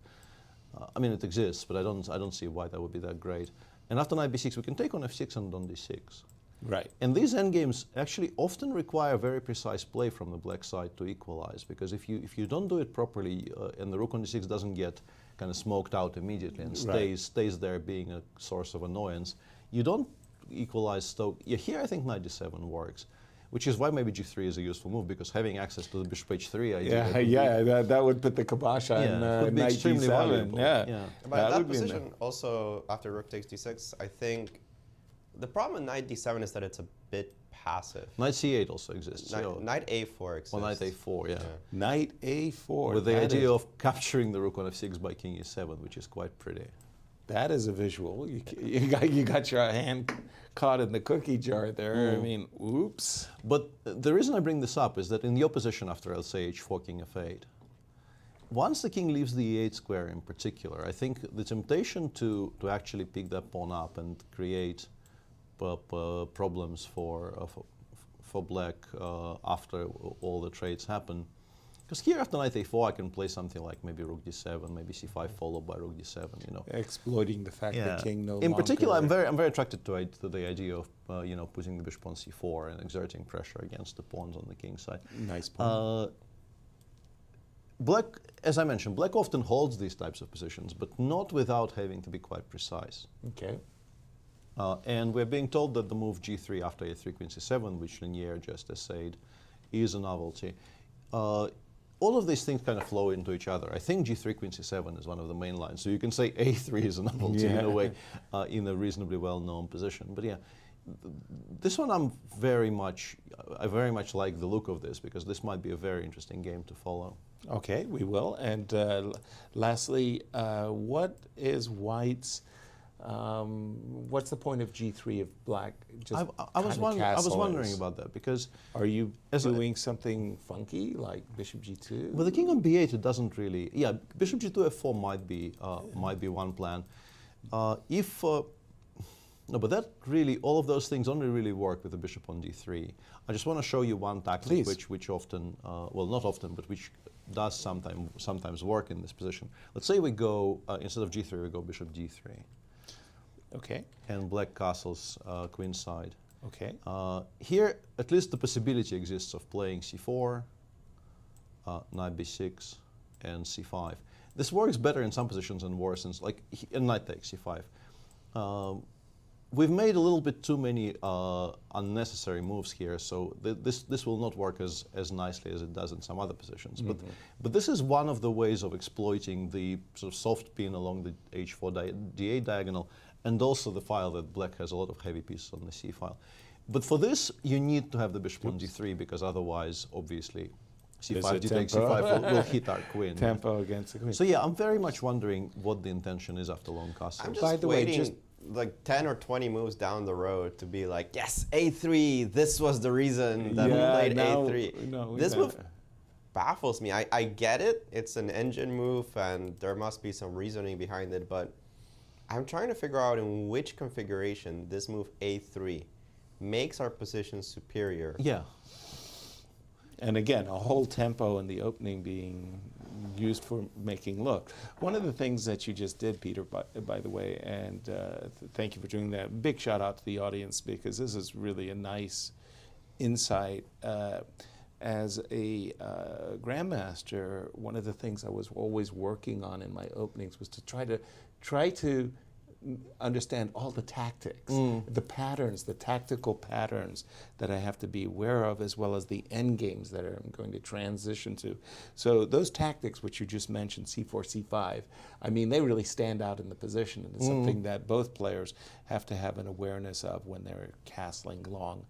[SPEAKER 4] I mean, it exists, but I don't see why that would be that great. And after knight b6, we can take on f6 and on d6.
[SPEAKER 5] Right.
[SPEAKER 4] And these endgames actually often require very precise play from the black side to equalize, because if you don't do it properly and the rook on d6 doesn't get kind of smoked out immediately and stays there being a source of annoyance, you don't equalize. So here I think knight d7 works. Which is why maybe g3 is a useful move, because having access to the bishop h3
[SPEAKER 5] that would put the kibosh on knight d7.
[SPEAKER 6] But that position also, after rook takes d6, I think the problem with knight d7 is that it's a bit passive.
[SPEAKER 4] Knight c8 also exists.
[SPEAKER 6] Knight a4 exists.
[SPEAKER 4] Well, knight a4,
[SPEAKER 5] Knight a4.
[SPEAKER 4] With the idea of capturing the rook on f6 by king e7, which is quite pretty.
[SPEAKER 5] That is a visual. You got your hand caught in the cookie jar there. I mean, oops.
[SPEAKER 4] But the reason I bring this up is that in the opposition after, I'll say, h4, king f8, once the king leaves the e8 square in particular, I think the temptation to actually pick that pawn up and create problems for black after all the trades happen. Because here after knight a4, I can play something like maybe rook d7, maybe c5 followed by rook d7. You know,
[SPEAKER 5] exploiting the fact that king no longer.
[SPEAKER 4] In particular, I'm very attracted to the idea of putting the bishop on c4 and exerting pressure against the pawns on the king side.
[SPEAKER 5] Nice pawn.
[SPEAKER 4] Black, as I mentioned, black often holds these types of positions, but not without having to be quite precise.
[SPEAKER 5] Okay.
[SPEAKER 4] And we're being told that the move g3 after a3 queen c7, which Linier just essayed, is a novelty. All of these things kind of flow into each other. I think g3 queen c7 is one of the main lines. So you can say a3 is a novelty in a way, in a reasonably well-known position. But yeah, this one I very much like the look of this, because this might be a very interesting game to follow.
[SPEAKER 5] Okay, we will. And lastly, what is white's What's the point of G3 if black just
[SPEAKER 4] I was
[SPEAKER 5] castles?
[SPEAKER 4] wondering about that because
[SPEAKER 5] Are you doing something funky like Bishop G2?
[SPEAKER 4] with the king on B8 it doesn't really. Yeah, Bishop G2 F4 might be one plan. No, but that really, all of those things only really work with the bishop on D3. I just want to show you one tactic which often, well, not often, but which does sometimes work in this position. Let's say we go, instead of G3, we go bishop D3.
[SPEAKER 5] Okay.
[SPEAKER 4] And black castles queenside.
[SPEAKER 5] Okay.
[SPEAKER 4] Here, at least the possibility exists of playing C4, knight B6, and C5. This works better in some positions and worse in, like, knight takes C5. We've made a little bit too many unnecessary moves here, so this will not work as nicely as it does in some other positions. But this is one of the ways of exploiting the sort of soft pin along the H4 D8 diagonal, and also the file that black has a lot of heavy pieces on the C file. But for this, you need to have the bishop on D3, because otherwise, obviously, C5, D takes C5 will hit our queen.
[SPEAKER 5] Tempo against the queen.
[SPEAKER 4] So yeah, I'm very much wondering what the intention is after long castles.
[SPEAKER 6] I'm just waiting like 10 or 20 moves down the road to be like, yes, A3, this was the reason that we played A3.
[SPEAKER 5] No,
[SPEAKER 6] this move baffles me. I get it. It's an engine move, and there must be some reasoning behind it, but I'm trying to figure out in which configuration this move A3 makes our position superior.
[SPEAKER 4] Yeah.
[SPEAKER 5] And again, a whole tempo in the opening being used for making look. One of the things that you just did, Peter, by the way, and thank you for doing that. Big shout out to the audience, because this is really a nice insight. As a grandmaster, one of the things I was always working on in my openings was to try to understand all the tactics, the patterns, the tactical patterns that I have to be aware of, as well as the end games that I'm going to transition to. So those tactics, which you just mentioned, C4, C5, I mean, they really stand out in the position, and it's something that both players have to have an awareness of when they're castling long.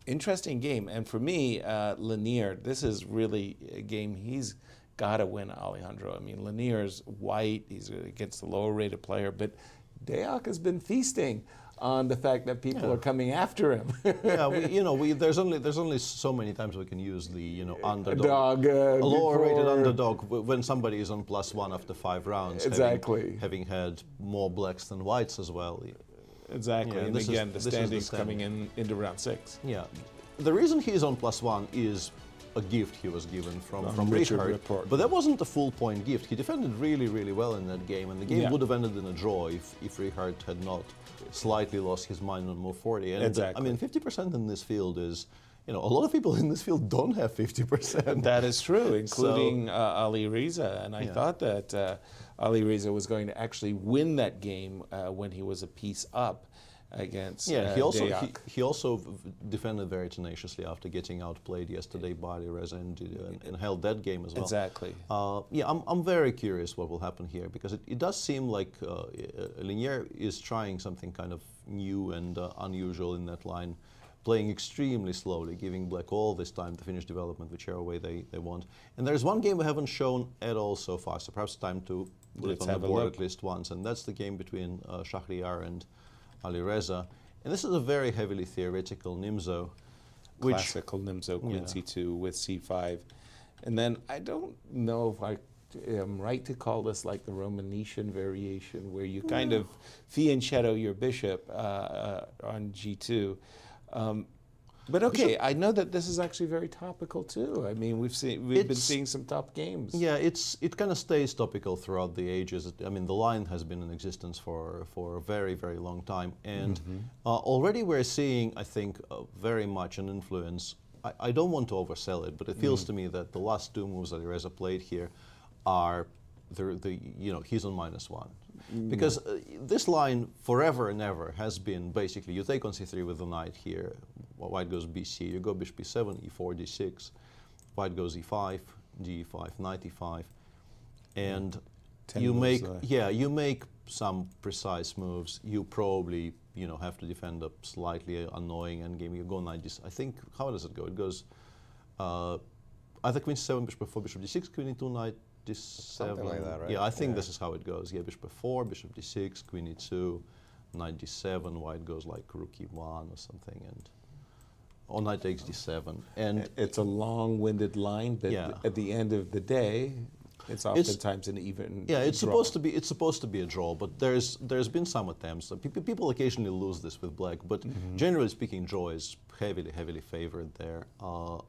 [SPEAKER 5] Interesting game, and for me, Lanier, this is really a game he's got to win, Alejandro. I mean, Lanier's white, he's against the lower rated player, but Deac has been feasting on the fact that people are coming after him.
[SPEAKER 4] There's only so many times we can use the underdog, a lower rated underdog when somebody is on +1 after 5 rounds.
[SPEAKER 5] Exactly.
[SPEAKER 4] Having had more blacks than whites as well.
[SPEAKER 5] Exactly,
[SPEAKER 4] Yeah,
[SPEAKER 5] and again, the standings coming into round 6.
[SPEAKER 4] Yeah, the reason he's on +1 is a gift he was given from Richard,
[SPEAKER 5] Rapport.
[SPEAKER 4] but that wasn't a full point gift. He defended really, really well in that game, and the game would have ended in a draw if Richard had not slightly lost his mind on move 40. And
[SPEAKER 5] exactly.
[SPEAKER 4] I mean, 50% in this field is, a lot of people in this field don't have 50%.
[SPEAKER 5] That is true, including Ali Reza, and I thought that Ali Reza was going to actually win that game when he was a piece up against Deac.
[SPEAKER 4] he also defended very tenaciously after getting outplayed yesterday by Ali Reza and held that game as well.
[SPEAKER 5] Exactly.
[SPEAKER 4] I'm very curious what will happen here, because it does seem like Lanier is trying something kind of new and unusual in that line, playing extremely slowly, giving black all this time to finish development whichever way they want. And there's one game we haven't shown at all so far, so perhaps time to put it on the board at least once, and that's the game between Shahryar and Ali Reza. And this is a very heavily theoretical Nimzo.
[SPEAKER 5] Classical Nimzo, Queen C2 with C5. And then I don't know if I am right to call this like the Romanician variation, where you kind of fianchetto your bishop on G2. But okay, I know that this is actually very topical too. I mean, we've been seeing some top games.
[SPEAKER 4] Yeah, it kind of stays topical throughout the ages. I mean, the line has been in existence for a very, very long time, and already we're seeing, I think, very much an influence. I don't want to oversell it, but it feels to me that the last 2 moves that Reza played here are he's on -1. Because this line forever and ever has been basically you take on C3 with the knight here, white goes BC, you go bishop B7, E4, D6, white goes E5, G5, knight E5, and you make some precise moves. You probably have to defend a slightly annoying endgame. You go knight D6. I think, how does it go? It goes either queen C7, bishop before bishop D6, queen E2, knight d7.
[SPEAKER 6] Something like that, right?
[SPEAKER 4] Yeah, I think this is how it goes. Yeah, bishop f4, bishop d6, queen e2, knight d7. White goes like rook e1 or something, and or knight takes d7. And
[SPEAKER 5] It's a long-winded line, but
[SPEAKER 4] Yeah.
[SPEAKER 5] at the end of the day, it's oftentimes an even
[SPEAKER 4] yeah, it's
[SPEAKER 5] draw.
[SPEAKER 4] supposed to be a draw, but there's been some attempts. People occasionally lose this with black, but generally speaking, draw is heavily favored there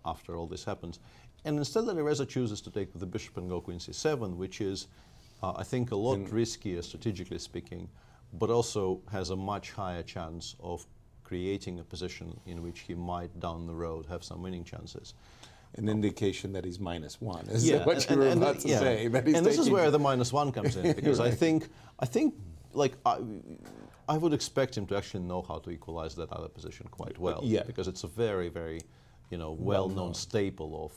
[SPEAKER 4] after all this happens. And instead, Reza chooses to take with the bishop and go queen c7, which is, I think, a lot riskier strategically speaking, but also has a much higher chance of creating a position in which he might down the road have some winning chances.
[SPEAKER 5] An indication that he's -1. Is
[SPEAKER 4] Yeah,
[SPEAKER 5] what you were about to say. That he's
[SPEAKER 4] and this is
[SPEAKER 5] taking-
[SPEAKER 4] where the -1 comes in, because
[SPEAKER 5] Right.
[SPEAKER 4] I think, like I would expect him to actually know how to equalize that other position quite well.
[SPEAKER 5] Yeah.
[SPEAKER 4] Because it's a very, well-known staple of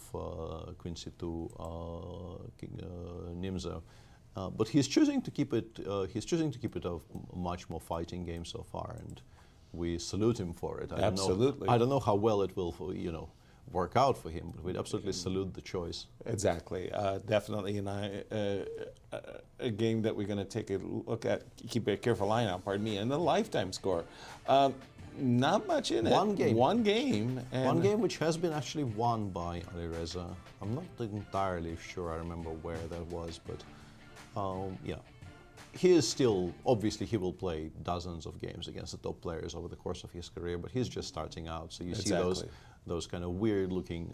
[SPEAKER 4] Queen C2 King Nimzo. But he's choosing to keep it. He's choosing to keep it a much more fighting game so far, and we salute him for it.
[SPEAKER 5] Absolutely.
[SPEAKER 4] I don't know how well it will, work out for him, but we absolutely salute the choice.
[SPEAKER 5] Exactly, definitely, and a game that we're going to take a look at, keep a careful eye on, pardon me, and the lifetime score. Not much in it.
[SPEAKER 4] One game.
[SPEAKER 5] One game. And
[SPEAKER 4] One game which has been actually won by Alireza. I'm not entirely sure I remember where that was, but yeah. He is still, obviously he will play dozens of games against the top players over the course of his career, but he's just starting out. So you see those kind of weird looking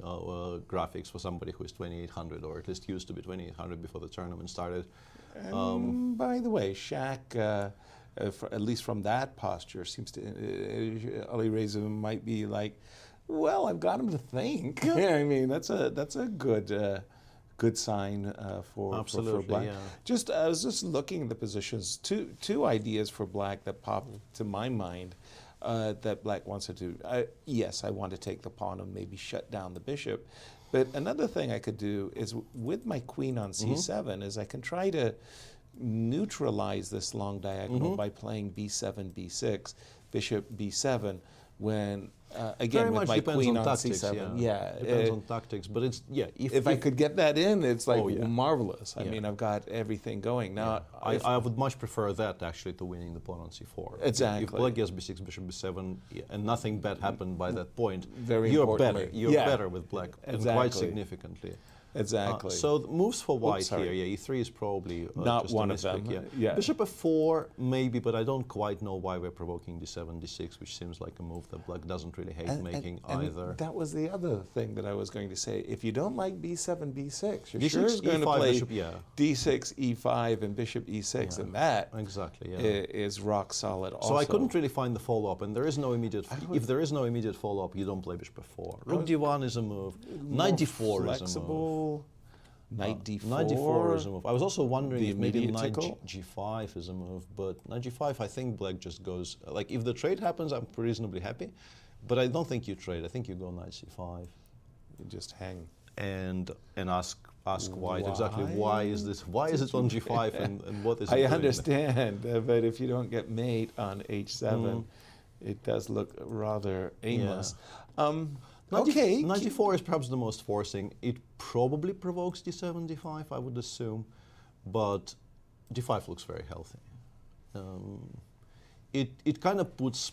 [SPEAKER 4] graphics for somebody who is 2800, or at least used to be 2800 before the tournament started.
[SPEAKER 5] By the way, Shaq, at least from that posture, seems to, Alireza might be like, well, I've got him to think. Yeah. I mean, that's a good sign for black.
[SPEAKER 4] Yeah.
[SPEAKER 5] I was just looking at the positions. Two ideas for black that popped to my mind that black wants to do. Yes, I want to take the pawn and maybe shut down the bishop. But another thing I could do is with my queen on c7 is I can try to neutralize this long diagonal by playing b7, b6, bishop b7 when again
[SPEAKER 4] Very
[SPEAKER 5] with
[SPEAKER 4] much
[SPEAKER 5] my
[SPEAKER 4] depends
[SPEAKER 5] queen
[SPEAKER 4] on
[SPEAKER 5] on
[SPEAKER 4] tactics,
[SPEAKER 5] c7.
[SPEAKER 4] Depends on tactics, but it's
[SPEAKER 5] If I could get that in, it's like
[SPEAKER 4] Oh, yeah.
[SPEAKER 5] marvelous. I
[SPEAKER 4] Yeah.
[SPEAKER 5] mean, I've got everything going now.
[SPEAKER 4] I would much prefer that actually to winning the pawn on c4.
[SPEAKER 5] Exactly.
[SPEAKER 4] If black gets b6, bishop b7, and nothing bad happened by that point,
[SPEAKER 5] Very
[SPEAKER 4] you're
[SPEAKER 5] importantly.
[SPEAKER 4] better. You're
[SPEAKER 5] Yeah.
[SPEAKER 4] better with black, and quite
[SPEAKER 5] Exactly.
[SPEAKER 4] significantly.
[SPEAKER 5] Exactly.
[SPEAKER 4] So the moves for white
[SPEAKER 5] sorry.
[SPEAKER 4] here, e3 is probably
[SPEAKER 5] Not
[SPEAKER 4] just
[SPEAKER 5] one
[SPEAKER 4] a
[SPEAKER 5] of them.
[SPEAKER 4] mispick,
[SPEAKER 5] Yeah.
[SPEAKER 4] Bishop f4 maybe, but I don't quite know why we're provoking d7, d6, which seems like a move that black doesn't really hate making either.
[SPEAKER 5] That was the other thing that I was going to say. If you don't like b7, b6, you're
[SPEAKER 4] D6,
[SPEAKER 5] sure is going to
[SPEAKER 4] E5,
[SPEAKER 5] play
[SPEAKER 4] bishop, yeah.
[SPEAKER 5] d6, e5, and bishop e6, and that
[SPEAKER 4] Exactly, yeah.
[SPEAKER 5] is rock solid. Also,
[SPEAKER 4] So I couldn't really find the follow-up, and there is no immediate. If there is no immediate follow-up, you don't play bishop f4. Rook d1 is a move. Knight d4 is a move.
[SPEAKER 5] flexible. Knight d4.
[SPEAKER 4] Knight d4 is a move. I was also wondering
[SPEAKER 5] The
[SPEAKER 4] if maybe
[SPEAKER 5] immediate
[SPEAKER 4] knight
[SPEAKER 5] tickle?
[SPEAKER 4] g5 is a move, but knight g5, I think black just goes. Like if the trade happens, I'm reasonably happy, but I don't think you trade. I think you go knight c5
[SPEAKER 5] You just hang.
[SPEAKER 4] and ask white exactly why is this? Why is it on g5 and what is it
[SPEAKER 5] I
[SPEAKER 4] doing?
[SPEAKER 5] understand, but if you don't get mate on h7, it does look rather aimless. Okay.
[SPEAKER 4] Knight d4 is perhaps the most forcing. It probably provokes d7, d5, I would assume, but d5 looks very healthy. It kind of puts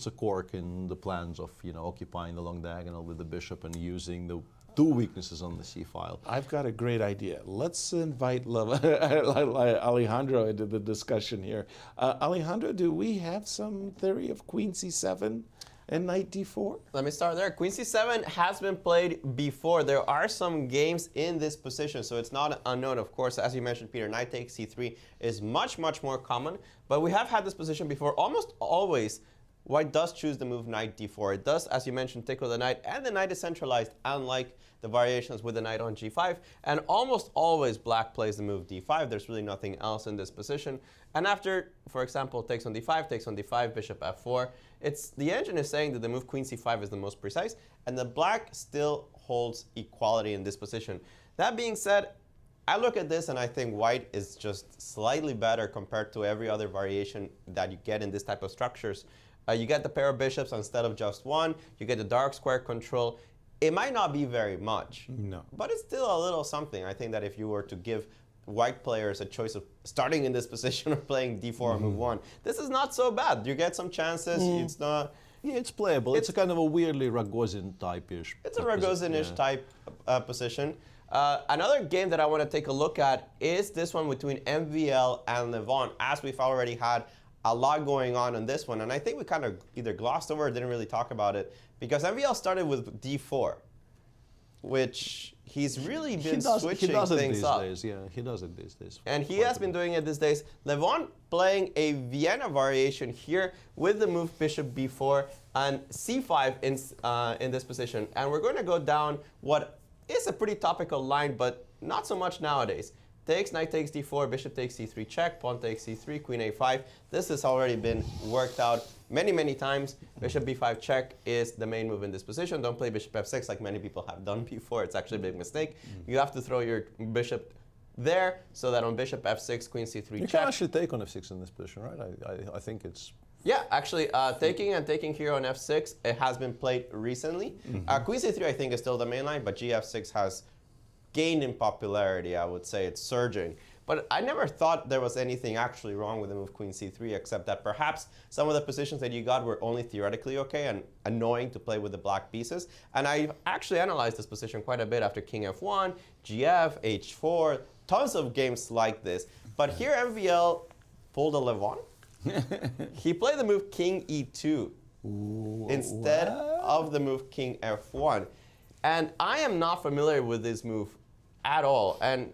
[SPEAKER 4] a cork in the plans of occupying the long diagonal with the bishop and using the two weaknesses on the c file.
[SPEAKER 5] I've got a great idea. Let's invite Alejandro into the discussion here. Alejandro, do we have some theory of queen c7 and knight d4?
[SPEAKER 6] Let me start there. Queen c7 has been played before. There are some games in this position, so it's not unknown. Of course, as you mentioned, Peter, knight takes c3 is much more common, but we have had this position before. Almost always, white does choose the move knight d4. It does, as you mentioned, tickle the knight, and the knight is centralized, unlike the variations with the knight on g5. And almost always black plays the move d5. There's really nothing else in this position. And after, for example, takes on d5, bishop f4, the engine is saying that the move queen c5 is the most precise, and the black still holds equality in this position. That being said, I look at this and I think white is just slightly better compared to every other variation that you get in this type of structures. You get the pair of bishops instead of just one. You get the dark square control. It might not be very much,
[SPEAKER 5] No.
[SPEAKER 6] but it's still a little something. I think that if you were to give white players a choice of starting in this position or playing d4 or move 1, this is not so bad. You get some chances. It's not.
[SPEAKER 4] Yeah, it's playable. It's a kind of a weirdly Rogozin type-ish.
[SPEAKER 6] It's a Rogozin-ish type position. Another game that I want to take a look at is this one between MVL and Levon, as we've already had a lot going on this one. And I think we kind of either glossed over or didn't really talk about it, because MVL started with d4, which he's really been switching things up.
[SPEAKER 4] Yeah, he does it these days.
[SPEAKER 6] And he has been doing it these days. Levon playing a Vienna variation here with the move bishop b4 and c5 in this position. And we're going to go down what is a pretty topical line, but not so much nowadays. Takes, knight takes d4, bishop takes c3 check, pawn takes c3, queen a5. This has already been worked out many, many times. Bishop b5 check is the main move in this position. Don't play bishop f6 like many people have done before. It's actually a big mistake. You have to throw your bishop there so that on bishop f6, queen c3 check.
[SPEAKER 4] You can actually take on f6 in this position, right? I think it's...
[SPEAKER 6] Yeah, actually, taking here on f6, it has been played recently. Queen c3, I think, is still the main line, but gf6 has gained in popularity, I would say. It's surging. But I never thought there was anything actually wrong with the move queen c3, except that perhaps some of the positions that you got were only theoretically okay and annoying to play with the black pieces. And I actually analyzed this position quite a bit after king f1, gf, h4, tons of games like this. But here MVL pulled a Levon. He played the move king e2 instead of the move king f1. And I am not familiar with this move at all. And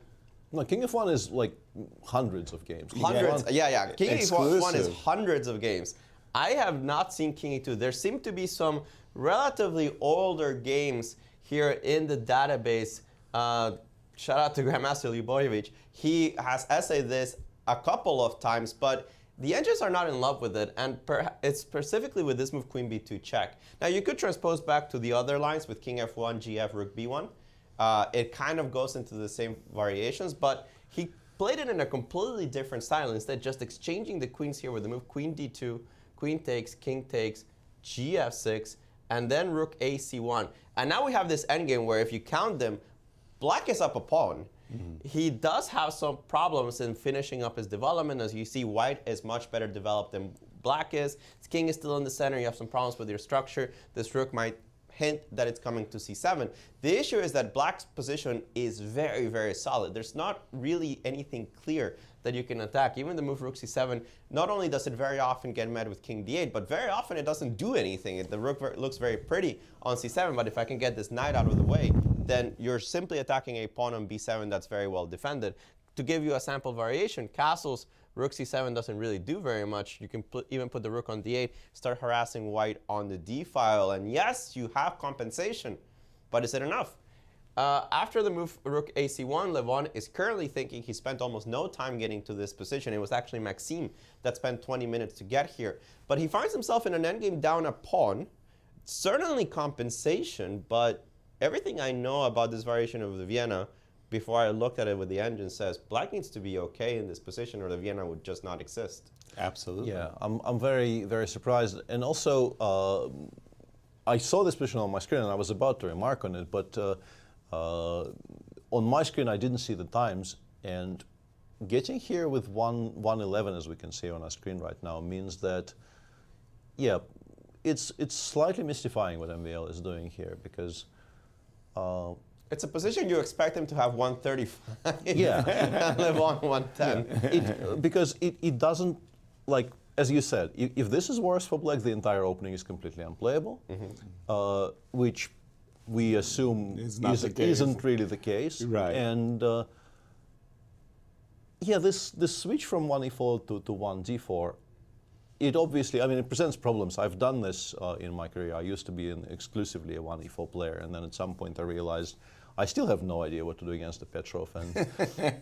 [SPEAKER 4] no, king f1 is like hundreds of games.
[SPEAKER 6] Hundreds, yeah. King
[SPEAKER 5] Exclusive.
[SPEAKER 6] e1 is hundreds of games. I have not seen king e2. There seem to be some relatively older games here in the database. Shout out to Grandmaster Lyubojevic. He has essayed this a couple of times, but the engines are not in love with it, and it's specifically with this move queen b2 check. Now you could transpose back to the other lines with king f1, gf, rook b1. It kind of goes into the same variations, but he played it in a completely different style, instead just exchanging the queens here with the move queen d2, queen takes, king takes, gf6, and then rook a c1. And now we have this endgame where if you count them, black is up a pawn. He does have some problems in finishing up his development. As you see, white is much better developed than black is. His king is still in the center. You have some problems with your structure. This rook might hint that it's coming to c7. The issue is that black's position is very, very solid. There's not really anything clear that you can attack. Even the move rook c7, not only does it very often get met with king d8, but very often it doesn't do anything. The rook looks very pretty on c7, but if I can get this knight out of the way, then you're simply attacking a pawn on b7 that's very well defended. To give you a sample variation, castles, rook c7 doesn't really do very much. You can even put the rook on d8, start harassing white on the d file, and yes, you have compensation, but is it enough? After the move rook ac1, Levon is currently thinking he spent almost no time getting to this position. It was actually Maxime that spent 20 minutes to get here. But he finds himself in an endgame down a pawn. Certainly compensation, but everything I know about this variation of the Vienna before I looked at it with the engine says black needs to be okay in this position or the Vienna would just not exist.
[SPEAKER 5] Absolutely.
[SPEAKER 4] Yeah, I'm very, very surprised. And also, I saw this position on my screen and I was about to remark on it, but on my screen I didn't see the times. And getting here with 111, as we can see on our screen right now, means that, yeah, it's slightly mystifying what MVL is doing here, because
[SPEAKER 6] it's a position you expect him to have 135
[SPEAKER 4] yeah.
[SPEAKER 6] and Levon 110.
[SPEAKER 4] Because it doesn't, like, as you said, if this is worse for black, the entire opening is completely unplayable, which we assume isn't really the case.
[SPEAKER 5] Right.
[SPEAKER 4] And yeah, this switch from 1e4 to 1d4, it obviously, I mean, it presents problems. I've done this in my career. I used to be exclusively a 1e4 player, and then at some point I realized I still have no idea what to do against the Petrov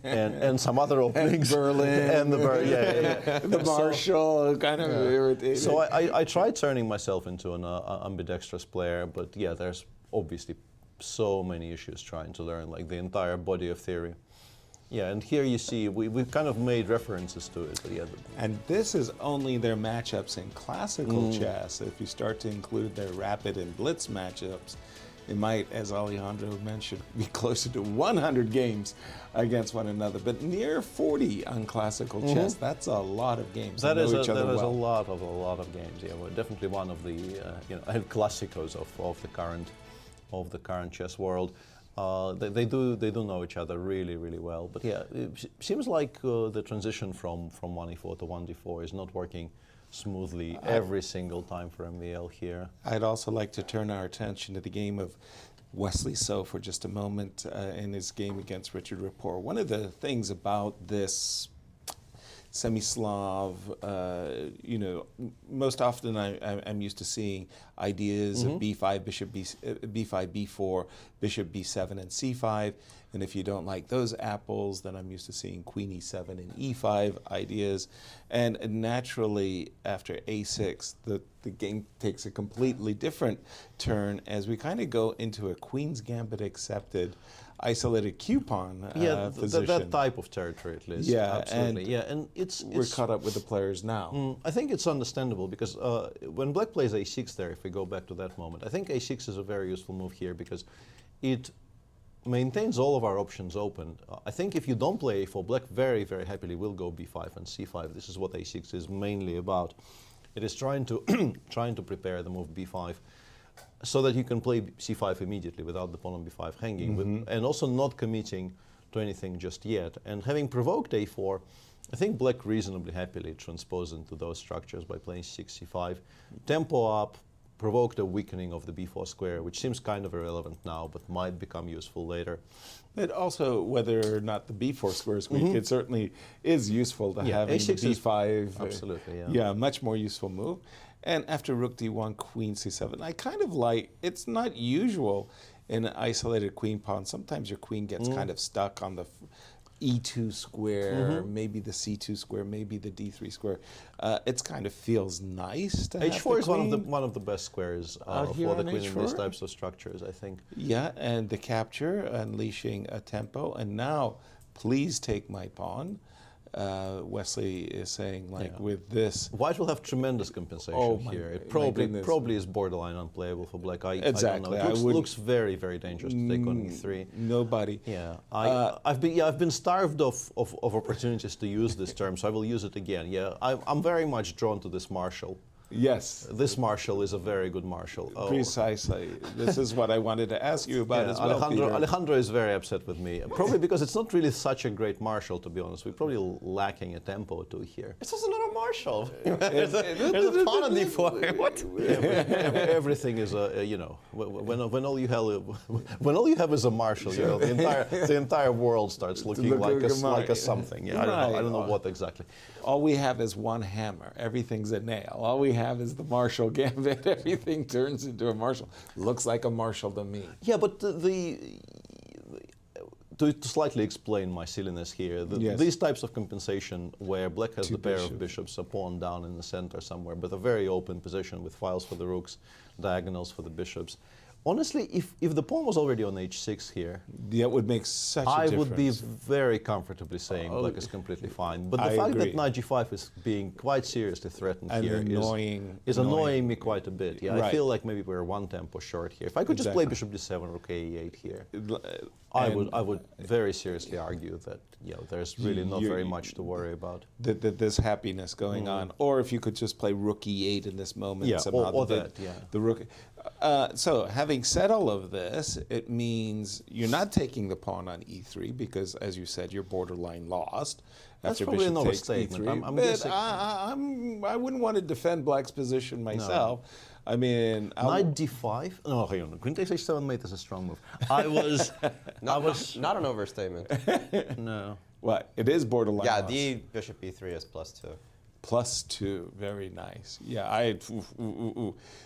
[SPEAKER 4] and some other openings.
[SPEAKER 5] Berlin.
[SPEAKER 4] And
[SPEAKER 5] the Marshall, kind of irritating.
[SPEAKER 4] So I tried turning myself into an ambidextrous player, but yeah, there's obviously so many issues trying to learn, like the entire body of theory. Yeah, and here you see, we've kind of made references to it. But yeah,
[SPEAKER 5] and this is only their matchups in classical chess. If you start to include their rapid and blitz matchups, It might, as Alejandro mentioned, be closer to 100 games against one another, but near 40 on classical chess. That's a lot of games.
[SPEAKER 4] That is
[SPEAKER 5] each other
[SPEAKER 4] a
[SPEAKER 5] well.
[SPEAKER 4] lot of games. Yeah, we're definitely one of the El Clásicos of the current chess world. They do know each other really well. But yeah, it seems like the transition from 1e4 to 1d4 is not working smoothly every single time for MVL here.
[SPEAKER 5] I'd also like to turn our attention to the game of Wesley So for just a moment in his game against Richard Rapport. One of the things about this semi-Slav, most often I'm used to seeing ideas of b5, bishop b5, b4, bishop b7, and c5. And if you don't like those apples, then I'm used to seeing queen e7 and e5 ideas. And naturally, after a6, the game takes a completely different turn as we kind of go into a queen's gambit accepted isolated q-pawn position.
[SPEAKER 4] That type of territory at least.
[SPEAKER 5] Yeah,
[SPEAKER 4] absolutely. And
[SPEAKER 5] we're caught up with the players now.
[SPEAKER 4] I think it's understandable because when black plays a6 there, if we go back to that moment, I think a6 is a very useful move here because it maintains all of our options open. I think if you don't play a4, black very happily will go b5 and c5. This is what a6 is mainly about. It is trying to prepare the move b5 so that you can play c5 immediately without the pawn on b5 hanging, and also not committing to anything just yet. And having provoked a4, I think black reasonably happily transposed into those structures by playing c5. Tempo up, provoked a weakening of the b4 square, which seems kind of irrelevant now, but might become useful later.
[SPEAKER 5] But also, whether or not the b4 square is weak, it certainly is useful to having the b5.
[SPEAKER 4] Absolutely,
[SPEAKER 5] yeah, much more useful move. And after rook d1, queen c7, I kind of like, it's not usual in an isolated queen pawn. Sometimes your queen gets kind of stuck on the e2 square, maybe the c2 square, maybe the d3 square. It kind of feels nice to have
[SPEAKER 4] h4 is
[SPEAKER 5] queen.
[SPEAKER 4] one of the best squares for the queen in these types of structures, I think.
[SPEAKER 5] Yeah, and the capture, unleashing a tempo, and now please take my pawn. Wesley is saying, with this,
[SPEAKER 4] white will have tremendous compensation here. It probably is borderline unplayable for black.
[SPEAKER 5] Exactly.
[SPEAKER 4] I don't know. It looks very dangerous to take on e3.
[SPEAKER 5] Nobody.
[SPEAKER 4] Yeah. I've been starved of opportunities to use this term, so I will use it again. Yeah. I'm very much drawn to this marshal.
[SPEAKER 5] Yes.
[SPEAKER 4] This marshal is a very good marshal.
[SPEAKER 5] Precisely. This is what I wanted to ask you about as well,
[SPEAKER 4] Alejandro is very upset with me. Probably because it's not really such a great marshal, to be honest. We're probably lacking a tempo or two here.
[SPEAKER 6] It's also not a marshal. There's a pawn on d4. What?
[SPEAKER 4] Everything is when all you have is a marshal, the entire world starts looking like a something. Yeah, I don't know what exactly.
[SPEAKER 5] All we have is one hammer. Everything's a nail. All we have is the marshal gambit. Everything turns into a marshal. Looks like a marshal to me.
[SPEAKER 4] Yeah, but to slightly explain my silliness here, these types of compensation where black has the pair of bishops, a pawn down in the center somewhere, but a very open position with files for the rooks, diagonals for the bishops. Honestly, if the pawn was already on h6 here,
[SPEAKER 5] that would make such a difference.
[SPEAKER 4] I would be very comfortably saying black is completely fine. But the fact that knight g5 is being quite seriously threatened here is annoying me quite a bit. Yeah, I feel like maybe we're one tempo short here. If I could just play bishop d7 or k8 here, I would very seriously argue that there's really not very much to worry about.
[SPEAKER 5] There's happiness going on. Or if you could just play rook e8 in this moment somehow.
[SPEAKER 4] Or
[SPEAKER 5] the rook. So having said all of this, it means you're not taking the pawn on e3 because, as you said, you're borderline lost.
[SPEAKER 4] That's probably an overstatement.
[SPEAKER 5] I wouldn't want to defend black's position myself. No. I mean,
[SPEAKER 4] knight d5. No, hang on. Queen takes h7 mate is a strong move. I was
[SPEAKER 6] not an overstatement.
[SPEAKER 4] No.
[SPEAKER 5] What? It is borderline.
[SPEAKER 6] Yeah,
[SPEAKER 5] lost.
[SPEAKER 6] the bishop e3 is +2.
[SPEAKER 5] +2, very nice. Yeah,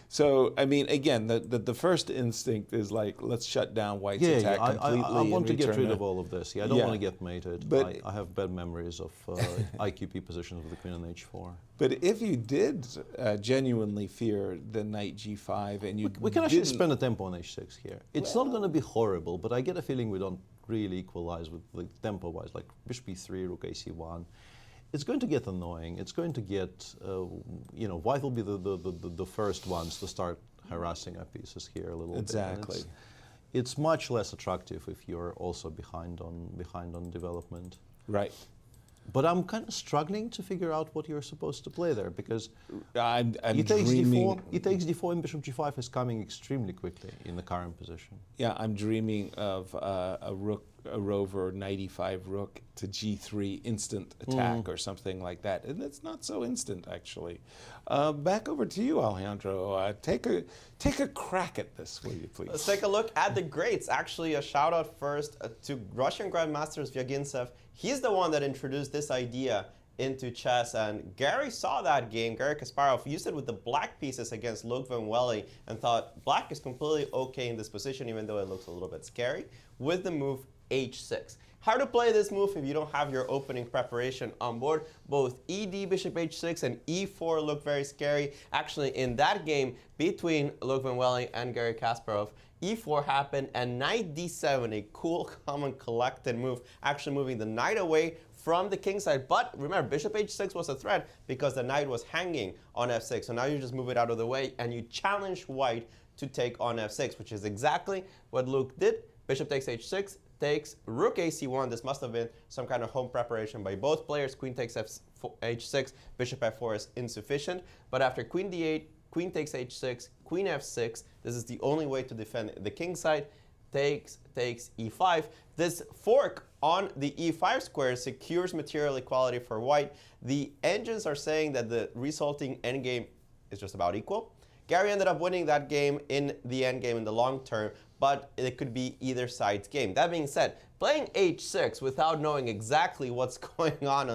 [SPEAKER 5] So, I mean, again, the first instinct is like, let's shut down white's attack completely.
[SPEAKER 4] I want to get rid of all of this. Yeah, I don't want to get mated. But I have bad memories of IQP positions with the queen on h4.
[SPEAKER 5] But if you did genuinely fear the knight g5 and you
[SPEAKER 4] we can actually spend a tempo on h6 here. It's not going to be horrible, but I get a feeling we don't really equalize with tempo-wise, like bishop e3, rook ac1. It's going to get annoying. It's going to get, white will be the first ones to start harassing our pieces here a little
[SPEAKER 5] Exactly.
[SPEAKER 4] bit. And it's much less attractive if you're also behind on development.
[SPEAKER 5] Right.
[SPEAKER 4] But I'm kind of struggling to figure out what you're supposed to play there, because
[SPEAKER 5] I'm
[SPEAKER 4] it takes
[SPEAKER 5] dreaming.
[SPEAKER 4] d4, it takes d4 and bishop g5 is coming extremely quickly in the current position.
[SPEAKER 5] Yeah, I'm dreaming of a rover knight e5 rook to g3 instant attack or something like that, and it's not so instant actually. Back over to you, Alejandro. Take a crack at this, will you please?
[SPEAKER 6] Let's take a look at the greats. Actually, a shout out first to Russian Grandmasters Vyagintsev. He's the one that introduced this idea into chess, and Gary saw that game. Gary Kasparov used it with the black pieces against Luke Van Welly and thought black is completely okay in this position, even though it looks a little bit scary, with the move h6. How to play this move if you don't have your opening preparation on board. Both ed, bishop h6, and e4 look very scary. Actually, in that game between Luke Van Welly and Gary Kasparov, e4 happened, and knight d7, a cool, common, collected move, actually moving the knight away from the king side. But remember, bishop h6 was a threat because the knight was hanging on f6. So now you just move it out of the way, and you challenge white to take on f6, which is exactly what Luke did. Bishop takes h6, takes rook ac1. This must have been some kind of home preparation by both players. Queen takes h6, bishop f4 is insufficient. But after queen d8, queen takes h6, queen f6, this is the only way to defend the king side, takes e5. This fork on the e5 square secures material equality for white. The engines are saying that the resulting endgame is just about equal. Gary ended up winning that game in the endgame in the long term, but it could be either side's game. That being said, playing h6 without knowing exactly what's going on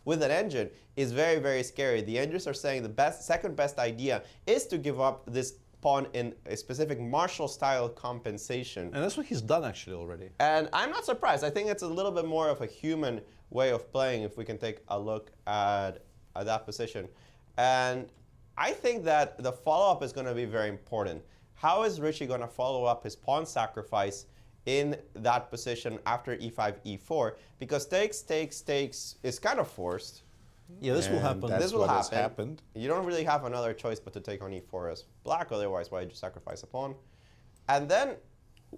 [SPEAKER 6] with an engine is very, very scary. The engines are saying the second best idea is to give up this pawn in a specific Marshall-style compensation.
[SPEAKER 4] And that's what he's done actually already.
[SPEAKER 6] And I'm not surprised. I think it's a little bit more of a human way of playing if we can take a look at that position. And I think that the follow-up is going to be very important. How is Richie going to follow up his pawn sacrifice in that position after e5, e4? Because takes is kind of forced.
[SPEAKER 4] Yeah, this will happen.
[SPEAKER 6] This will
[SPEAKER 5] has
[SPEAKER 6] happen.
[SPEAKER 5] happened.
[SPEAKER 6] You don't really have another choice but to take on e4 as black, otherwise why did you sacrifice a pawn? And then,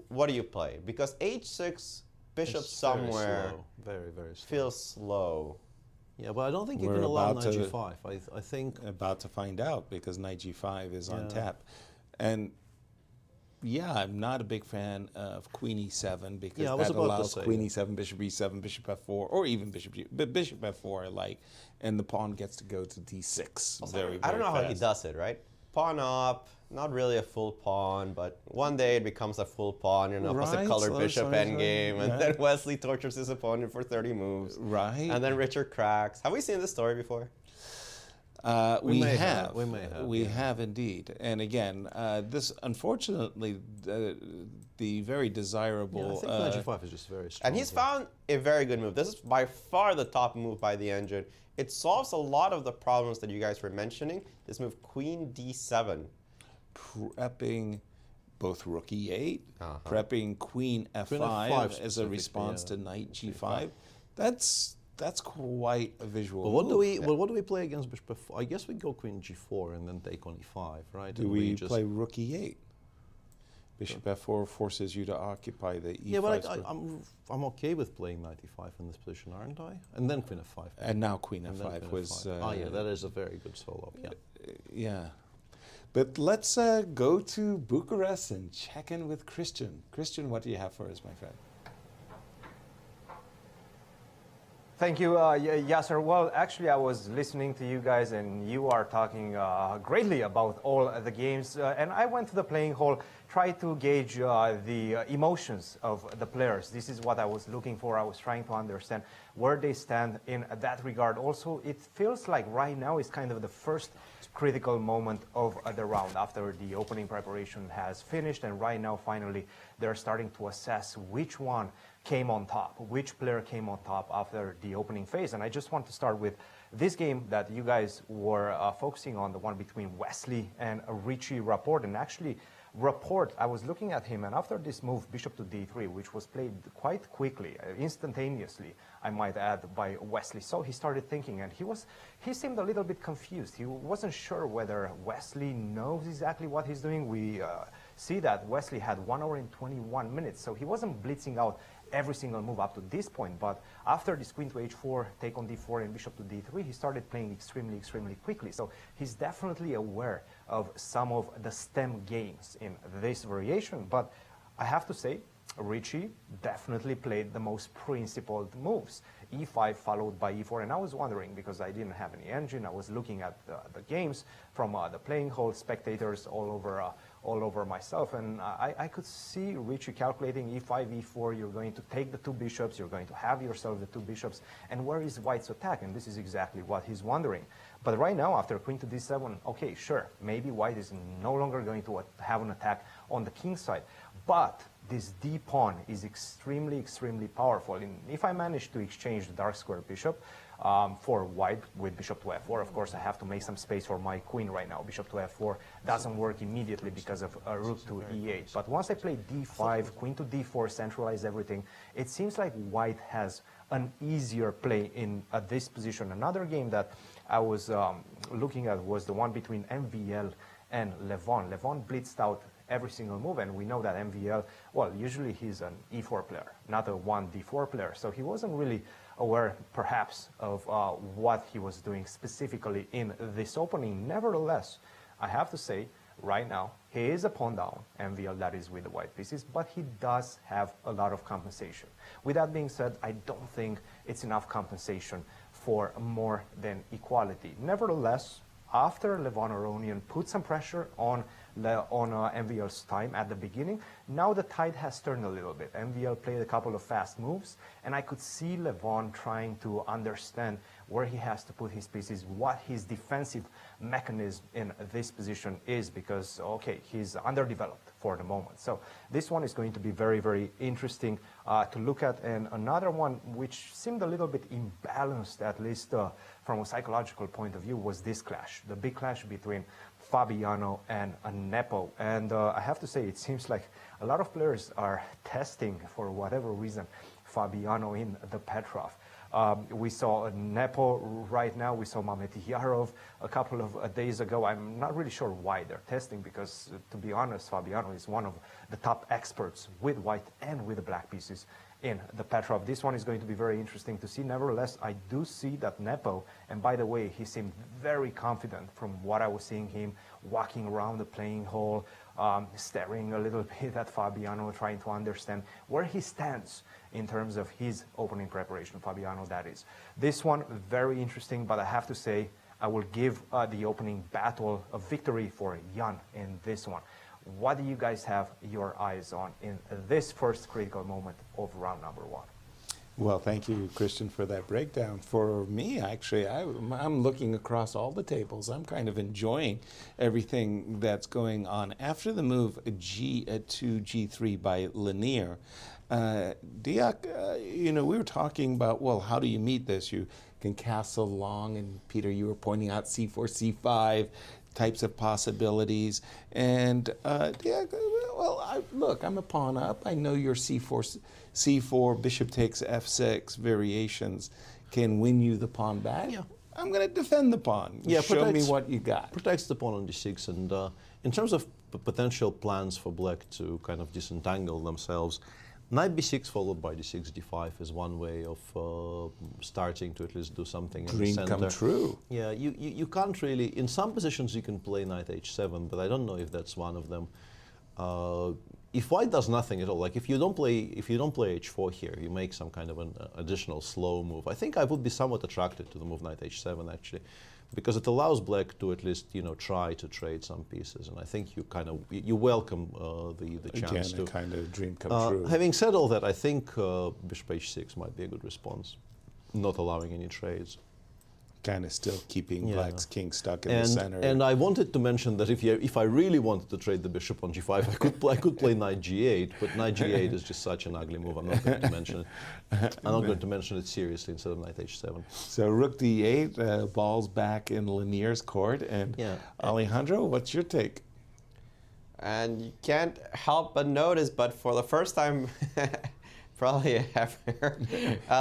[SPEAKER 6] what do you play? Because h6, bishop
[SPEAKER 4] It's
[SPEAKER 6] somewhere,
[SPEAKER 4] very, very slow.
[SPEAKER 6] feels slow.
[SPEAKER 4] Yeah, but I don't think you
[SPEAKER 5] We're
[SPEAKER 4] can allow
[SPEAKER 5] about
[SPEAKER 4] knight
[SPEAKER 5] to-
[SPEAKER 4] g5. I think
[SPEAKER 5] About to find out, because knight g5 is on
[SPEAKER 4] Yeah.
[SPEAKER 5] tap. And yeah, I'm not a big fan of queen e7 because
[SPEAKER 4] Yeah, I was
[SPEAKER 5] that
[SPEAKER 4] about to
[SPEAKER 5] allows
[SPEAKER 4] say,
[SPEAKER 5] queen
[SPEAKER 4] yeah.
[SPEAKER 5] e7, bishop e7, bishop f4, or even bishop f4 I like, and the pawn gets to go to d6 very,
[SPEAKER 6] I don't know how he
[SPEAKER 5] fast.
[SPEAKER 6] does it, right? Pawn up, not really a full pawn, but one day it becomes a full pawn in an opposite
[SPEAKER 5] Right,
[SPEAKER 6] color
[SPEAKER 5] so-
[SPEAKER 6] bishop
[SPEAKER 5] so-
[SPEAKER 6] endgame, and
[SPEAKER 5] yeah.
[SPEAKER 6] then Wesley tortures his opponent for 30 moves.
[SPEAKER 5] Right.
[SPEAKER 6] And then Richard cracks. Have we seen this story before?
[SPEAKER 5] We
[SPEAKER 4] may
[SPEAKER 5] have.
[SPEAKER 4] have, we may have,
[SPEAKER 5] We
[SPEAKER 4] yeah.
[SPEAKER 5] have indeed. And again, this, unfortunately, the very desirable...
[SPEAKER 4] I think knight g5 is just very strong.
[SPEAKER 6] And he's
[SPEAKER 4] here.
[SPEAKER 6] found a very good move. This is by far the top move by the engine. It solves a lot of the problems that you guys were mentioning. This move, queen d7.
[SPEAKER 5] prepping both rook e8, prepping queen f5,
[SPEAKER 4] F5
[SPEAKER 5] as a
[SPEAKER 4] specifically,
[SPEAKER 5] response
[SPEAKER 4] yeah.
[SPEAKER 5] to knight g5. That's quite a visual
[SPEAKER 4] But what do
[SPEAKER 5] move.
[SPEAKER 4] we? Well, what do we play against bishop f4? I guess we go queen g4 and then take on e5, right?
[SPEAKER 5] Do
[SPEAKER 4] And
[SPEAKER 5] we
[SPEAKER 4] just,
[SPEAKER 5] play rook e8? Bishop f4 forces you to occupy the e5
[SPEAKER 4] Yeah, but
[SPEAKER 5] square.
[SPEAKER 4] I'm okay with playing knight e5 in this position, aren't I? And then queen f5.
[SPEAKER 5] And now queen
[SPEAKER 4] And then
[SPEAKER 5] f5
[SPEAKER 4] queen
[SPEAKER 5] was...
[SPEAKER 4] f5. Yeah, that is a very good solo. Yeah.
[SPEAKER 5] Yeah. But let's go to Bucharest and check in with Cristian. Cristian, what do you have for us, my friend?
[SPEAKER 3] Thank you, Yasser. Well, actually, I was listening to you guys, and you are talking greatly about all the games. And I went to the playing hall, tried to gauge the emotions of the players. This is what I was looking for. I was trying to understand where they stand in that regard. Also, it feels like right now is kind of the first critical moment of the round after the opening preparation has finished. And right now, finally, they're starting to assess which one came on top, which player came on top after the opening phase. And I just want to start with this game that you guys were focusing on, the one between Wesley and Richie Rapport. And actually, Rapport, I was looking at him, and after this move, bishop to d3, which was played quite quickly, instantaneously, I might add, by Wesley. So he started thinking, and he seemed a little bit confused. He wasn't sure whether Wesley knows exactly what he's doing. We see that Wesley had 1 hour and 21 minutes, so he wasn't blitzing out every single move up to this point. But after this queen to h4, take on d4, and bishop to d3, he started playing extremely, extremely quickly. So he's definitely aware of some of the stem games in this variation. But I have to say, Richie definitely played the most principled moves. e5 followed by e4, and I was wondering, because I didn't have any engine, I was looking at the games from the playing hall, spectators all over myself, and I could see Richie calculating e5, e4, you're going to take the 2 bishops, you're going to have yourself the 2 bishops, and where is white's attack? And this is exactly what he's wondering. But right now, after queen to d7, okay, sure, maybe white is no longer going to have an attack on the king side, but this d pawn is extremely, extremely powerful. And if I manage to exchange the dark square bishop for white with bishop to f4, of course I have to make some space for my queen right now. Bishop to f4 doesn't work immediately because of rook to e8. But once I play d5, queen to d4, centralize everything, it seems like white has an easier play in this position. Another game that I was looking at was the one between MVL and Levon. Levon blitzed out every single move, and we know that MVL, well, usually he's an e4 player, not a 1d4 player, so he wasn't really aware, perhaps, of what he was doing specifically in this opening. Nevertheless, I have to say, right now, he is a pawn down, MVL, that is with the white pieces, but he does have a lot of compensation. With that being said, I don't think it's enough compensation for more than equality. Nevertheless, after Levon Aronian put some pressure on MVL's time at the beginning, now the tide has turned a little bit. MVL played a couple of fast moves, and I could see Levon trying to understand where he has to put his pieces, what his defensive mechanism in this position is, because, okay, he's underdeveloped for the moment. So this one is going to be very, very interesting to look at. And another one which seemed a little bit imbalanced, at least from a psychological point of view, was this clash, the big clash between Fabiano and Nepo. And I have to say, it seems like a lot of players are testing, for whatever reason, Fabiano in the Petrov. We saw Nepo right now, we saw Mamedyarov a couple of days ago. I'm not really sure why they're testing, because to be honest, Fabiano is one of the top experts with white and with the black pieces in the Petrov. This one is going to be very interesting to see. Nevertheless, I do see that Nepo, and by the way, he seemed very confident from what I was seeing him walking around the playing hall, staring a little bit at Fabiano, trying to understand where he stands in terms of his opening preparation, Fabiano, that is. This one, very interesting, but I have to say, I will give the opening battle a victory for Jan in this one. What do you guys have your eyes on in this first critical moment of round number 1?
[SPEAKER 5] Well, thank you, Cristian, for that breakdown. For me, actually, I'm looking across all the tables. I'm kind of enjoying everything that's going on. After the move G2, G3 by Lanier, Deac, you know, we were talking about, well, how do you meet this? You can castle long, and Peter, you were pointing out C4, C5 types of possibilities. And Deac, well, look, I'm a pawn up. I know your C4, bishop takes F6 variations can win you the pawn back. Yeah. I'm going to defend the pawn. Yeah, show me what you got.
[SPEAKER 4] Protects the pawn on d6, and in terms of potential plans for black to kind of disentangle themselves, knight b6 followed by d6, d5 is one way of starting to at least do something in the center.
[SPEAKER 5] Dream come true.
[SPEAKER 4] Yeah, you can't really, in some positions you can play knight h7, but I don't know if that's one of them. If white does nothing at all, like if you don't play h4 here, you make some kind of an additional slow move. I think I would be somewhat attracted to the move knight h7 actually, because it allows black to at least try to trade some pieces, and I think you welcome the chance to
[SPEAKER 5] kind of dream come true.
[SPEAKER 4] Having said all that, I think bishop h6 might be a good response, not allowing any trades.
[SPEAKER 5] Kind of still keeping black's king stuck in the center.
[SPEAKER 4] And I wanted to mention that if I really wanted to trade the bishop on g5, I could play knight g8, but knight g8 is just such an ugly move. I'm not going to mention it. I'm not going to mention it seriously instead of knight h7.
[SPEAKER 5] So rook d8, balls back in Lanier's court. And Alejandro, what's your take?
[SPEAKER 6] And you can't help but notice, but for the first time probably ever,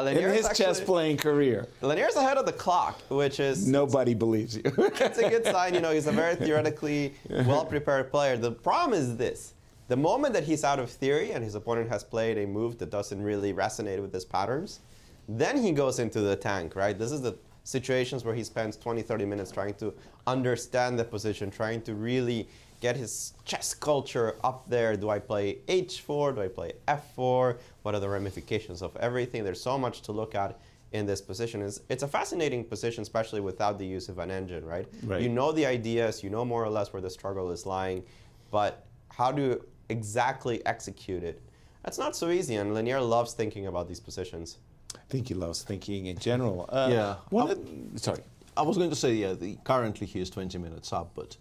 [SPEAKER 5] in his chess playing career,
[SPEAKER 6] Lanier's ahead of the clock, which is...
[SPEAKER 5] Nobody believes you.
[SPEAKER 6] It's a good sign. You know, he's a very theoretically well-prepared player. The problem is this. The moment that he's out of theory and his opponent has played a move that doesn't really resonate with his patterns, then he goes into the tank, right? This is the situations where he spends 20, 30 minutes trying to understand the position, trying to really get his chess culture up there. Do I play h4? Do I play f4? What are the ramifications of everything? There's so much to look at in this position. It's a fascinating position, especially without the use of an engine, right? You know the ideas, you know more or less where the struggle is lying, but how do you exactly execute it? That's not so easy, and Lanier loves thinking about these positions.
[SPEAKER 5] I think he loves thinking in general. Sorry.
[SPEAKER 4] I was going to say, yeah, currently he is 20 minutes up, but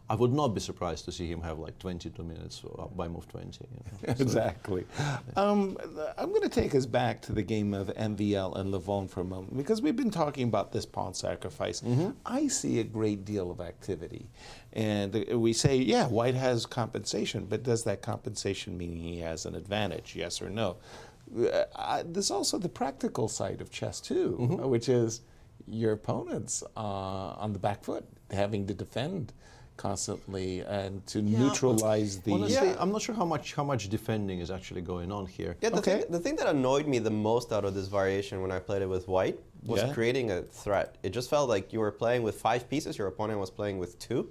[SPEAKER 4] I would not be surprised to see him have like 22 minutes up by move 20. You know, so.
[SPEAKER 5] Exactly. I'm going to take us back to the game of MVL and Levon for a moment, because we've been talking about this pawn sacrifice. I see a great deal of activity. And we say, yeah, white has compensation, but does that compensation mean he has an advantage, yes or no? There's also the practical side of chess too, which is your opponents on the back foot, having to defend constantly and to neutralize the...
[SPEAKER 4] Honestly, I'm not sure how much defending is actually going on here.
[SPEAKER 6] Yeah, the thing that annoyed me the most out of this variation when I played it with white was creating a threat. It just felt like you were playing with 5 pieces, your opponent was playing with 2,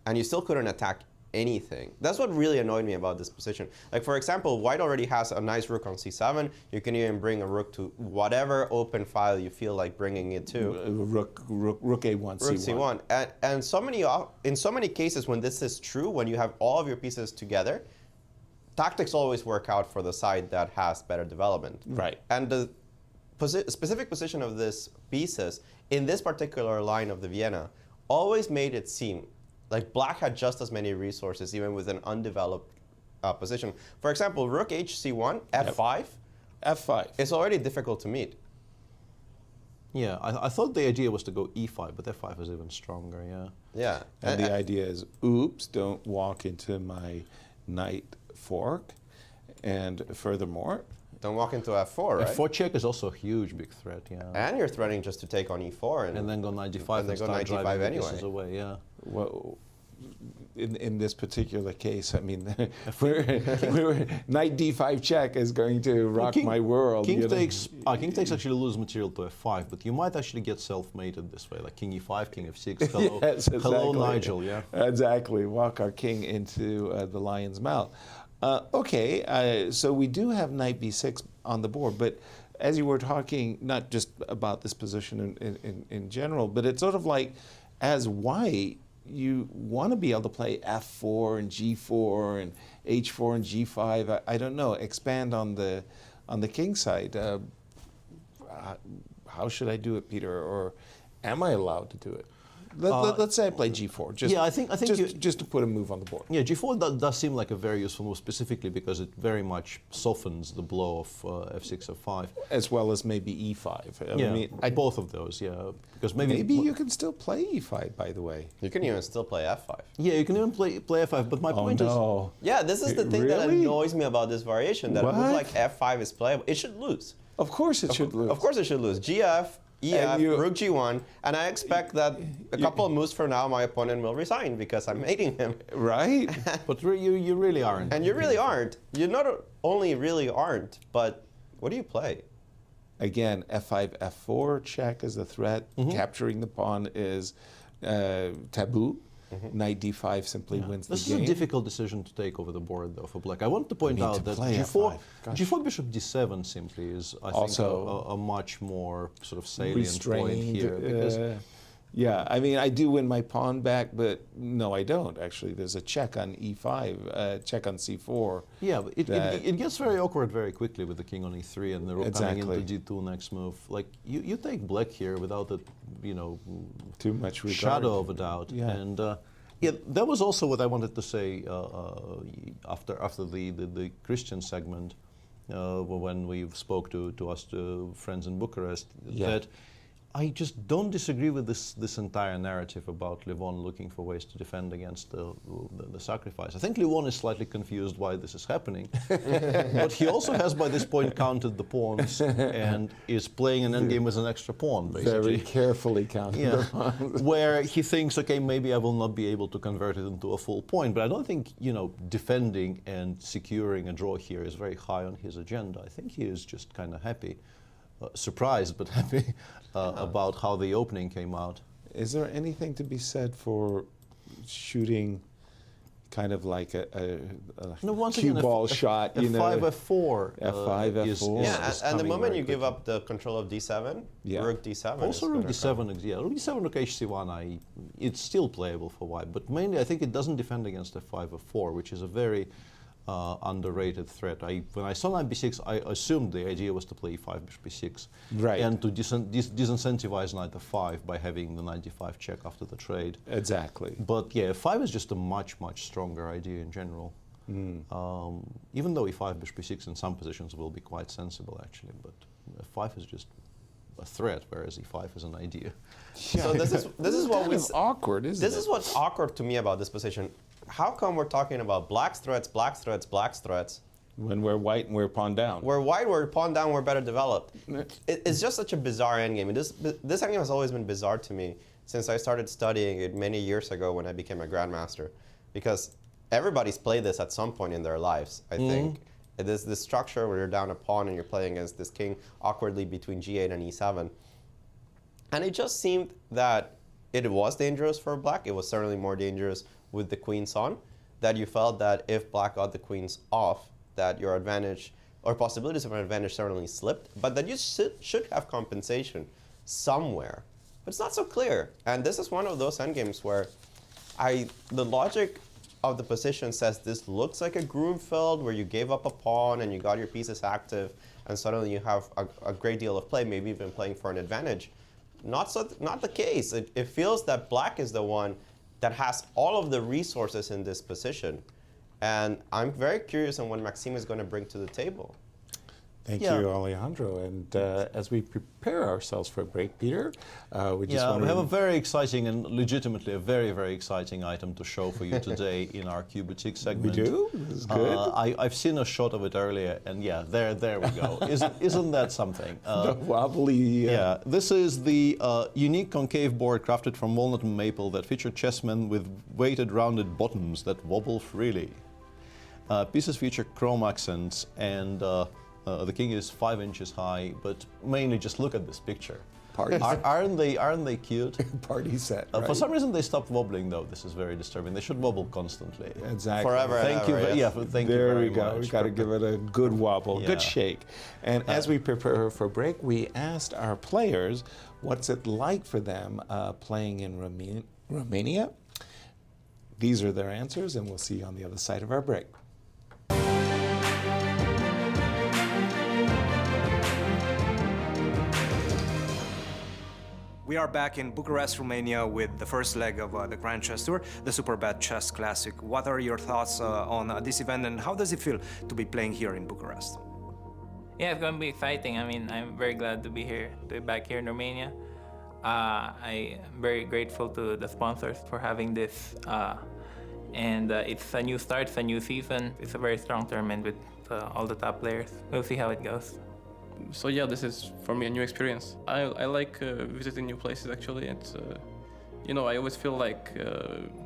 [SPEAKER 6] and you still couldn't attack anything. That's what really annoyed me about this position. Like, for example, white already has a nice rook on c7. You can even bring a rook to whatever open file you feel like bringing it to.
[SPEAKER 5] Rook a1,
[SPEAKER 6] c1. And in so many cases when this is true, when you have all of your pieces together, tactics always work out for the side that has better development.
[SPEAKER 5] Right.
[SPEAKER 6] And the specific position of these pieces in this particular line of the Vienna always made it seem like black had just as many resources, even with an undeveloped position. For example, rook hc1, f5.
[SPEAKER 5] f5.
[SPEAKER 6] It's already difficult to meet.
[SPEAKER 4] Yeah, I thought the idea was to go e5, but f5 is even stronger, yeah.
[SPEAKER 6] Yeah.
[SPEAKER 5] And the idea is, oops, don't walk into my knight fork. And furthermore...
[SPEAKER 6] Don't walk into f4, right?
[SPEAKER 4] F4 check is also a huge, big threat, yeah.
[SPEAKER 6] And you're threatening just to take on e4.
[SPEAKER 4] And then go knight d5 and
[SPEAKER 6] go
[SPEAKER 4] start
[SPEAKER 6] knight d5 anyway.
[SPEAKER 4] Away, yeah.
[SPEAKER 5] Well, in this particular case, I mean, knight d5 check is going to rock my world.
[SPEAKER 4] King takes actually lose material to f5, but you might actually get self-mated this way, like king e5, king f6. Hello,
[SPEAKER 5] yes, exactly.
[SPEAKER 4] Hello, Nigel. Yeah.
[SPEAKER 5] Exactly. Walk our king into the lion's mouth. So we do have knight b6 on the board, but as you were talking, not just about this position in general, but it's sort of like, as white, you want to be able to play f4 and g4 and h4 and g5. I don't know. Expand on the king side. How should I do it, Peter? Or am I allowed to do it? Let's say I play g4. Just to put a move on the board.
[SPEAKER 4] Yeah, g4 does seem like a very useful move, specifically because it very much softens the blow of f6, f5.
[SPEAKER 5] As well as maybe e5.
[SPEAKER 4] Yeah, I mean, both of those, yeah. Because maybe
[SPEAKER 5] you can still play e5, by the way.
[SPEAKER 6] You can even still play f5.
[SPEAKER 4] Yeah, you can even play f5, but my point is...
[SPEAKER 6] Yeah, this is the thing that annoys me about this variation, that a move like f5 is playable. It should lose.
[SPEAKER 5] Of course it should lose.
[SPEAKER 6] Of course it should lose. gf, ef, rook g1, and I expect that a couple of moves from now my opponent will resign because I'm mating him.
[SPEAKER 5] Right?
[SPEAKER 4] But you really aren't.
[SPEAKER 6] And you really aren't. You not only really aren't, but what do you play?
[SPEAKER 5] Again, f5, f4 check is a threat. Capturing the pawn is taboo. Knight d5 simply wins the game.
[SPEAKER 4] This is a difficult decision to take over the board, though, for black. I want to point out that g4 bishop d7 simply is, I think, a much more sort of salient point here. Because
[SPEAKER 5] yeah, I mean, I do win my pawn back, but no, I don't, actually. There's a check on e5, check on c4.
[SPEAKER 4] Yeah, but it gets very awkward very quickly with the king on e3 and the rook coming into g2 next move. Like, you take black here without a,
[SPEAKER 5] too much regard.
[SPEAKER 4] Shadow of a doubt.
[SPEAKER 5] Yeah.
[SPEAKER 4] And yeah, that was also what I wanted to say after the Christian segment, when we spoke to us friends in Bucharest, that I just don't disagree with this entire narrative about Levon looking for ways to defend against the sacrifice. I think Levon is slightly confused why this is happening, but he also has by this point counted the pawns and is playing an endgame as an extra pawn, basically.
[SPEAKER 5] Very carefully counted the pawns.
[SPEAKER 4] Where he thinks, okay, maybe I will not be able to convert it into a full point, but I don't think, defending and securing a draw here is very high on his agenda. I think he is just kind of happy. Surprised but happy about how the opening came out.
[SPEAKER 5] Is there anything to be said for shooting kind of like a cue ball shot?
[SPEAKER 4] F5, F4.
[SPEAKER 5] F5, F4.
[SPEAKER 6] Yeah, and the moment you give up the control of D7, Rook D7.
[SPEAKER 4] Also Rook D7, Rook D7, Rook HC1, it's still playable for white, but mainly I think it doesn't defend against F5, F4, which is a very underrated threat. When I saw knight b6, I assumed the idea was to play e5, bishop b6,
[SPEAKER 5] right,
[SPEAKER 4] and to disincentivize knight f5 by having the knight d5 check after the trade.
[SPEAKER 5] Exactly.
[SPEAKER 4] But yeah, f5 is just a much stronger idea in general. Even though e5, bishop b6 in some positions will be quite sensible actually, but f5 is just a threat, whereas e5 is an idea.
[SPEAKER 6] Yeah. So this is what
[SPEAKER 5] was awkward, isn't it?
[SPEAKER 6] This is what's awkward to me about this position. How come we're talking about black's threats, black's threats, black's threats?
[SPEAKER 5] When we're white and we're pawn down.
[SPEAKER 6] We're white, we're pawn down, we're better developed. It's just such a bizarre endgame. This endgame has always been bizarre to me since I started studying it many years ago when I became a grandmaster. Because everybody's played this at some point in their lives, I think. It is this structure where you're down a pawn and you're playing against this king awkwardly between g8 and e7. And it just seemed that it was dangerous for black. It was certainly more dangerous with the queens on, that you felt that if black got the queens off, that your advantage, or possibilities of an advantage certainly slipped, but that you should have compensation somewhere. But it's not so clear. And this is one of those endgames where the logic of the position says this looks like a Grunfeld where you gave up a pawn and you got your pieces active and suddenly you have a great deal of play, maybe even playing for an advantage. Not the case. It feels that black is the one that has all of the resources in this position. And I'm very curious on what Maxime is going to bring to the table.
[SPEAKER 5] Thank you, Alejandro. And as we prepare ourselves for a break, Peter, we have
[SPEAKER 4] a very exciting and legitimately a very exciting item to show for you today in our Q Boutique segment.
[SPEAKER 5] We do? This is good.
[SPEAKER 4] I've seen a shot of it earlier, and yeah, there we go. Isn't that something?
[SPEAKER 5] The wobbly.
[SPEAKER 4] Yeah, this is the unique concave board crafted from walnut and maple that featured chessmen with weighted rounded bottoms that wobble freely. Pieces feature chrome accents and the king is 5 inches high, but mainly just look at this picture. Aren't they cute?
[SPEAKER 5] Party set. Right?
[SPEAKER 4] For some reason they stopped wobbling though. This is very disturbing. They should wobble constantly.
[SPEAKER 5] Exactly.
[SPEAKER 6] Forever.
[SPEAKER 4] Thank you.
[SPEAKER 6] Yes.
[SPEAKER 4] Yeah, thank you very much.
[SPEAKER 5] There we go. We got to give it a good wobble, good shake. And as we prepare for break, we asked our players what's it like for them playing in Romania. These are their answers, and we'll see you on the other side of our break.
[SPEAKER 3] We are back in Bucharest, Romania with the first leg of the Grand Chess Tour, the Superbet Chess Classic. What are your thoughts on this event and how does it feel to be playing here in Bucharest?
[SPEAKER 8] Yeah, it's going to be exciting. I mean, I'm very glad to be here, to be back here in Romania. I am very grateful to the sponsors for having this. And it's a new start, it's a new season. It's a very strong tournament with all the top players. We'll see how it goes.
[SPEAKER 9] So yeah, this is for me a new experience. I like visiting new places actually. It's, I always feel like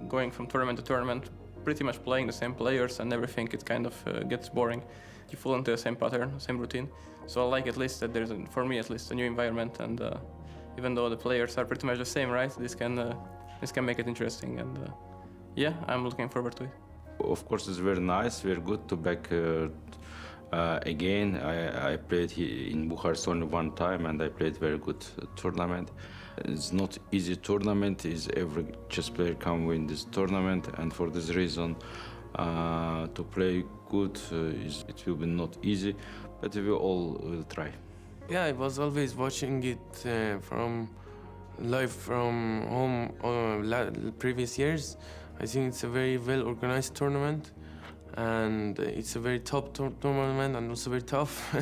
[SPEAKER 9] going from tournament to tournament, pretty much playing the same players and everything, it kind of gets boring. You fall into the same pattern, same routine. So I like at least that there's, for me at least, a new environment, and even though the players are pretty much the same, right? This can make it interesting, and yeah, I'm looking forward to it.
[SPEAKER 10] Of course, it's very nice, very good to back again. I played here in Bucharest only one time, and I played very good tournament. It's not easy tournament. Is every chess player can win this tournament, and for this reason, to play good, it will be not easy, but we all will try.
[SPEAKER 11] Yeah, I was always watching it from live from home previous years. I think it's a very well organized tournament, and it's a very top tournament and also very tough.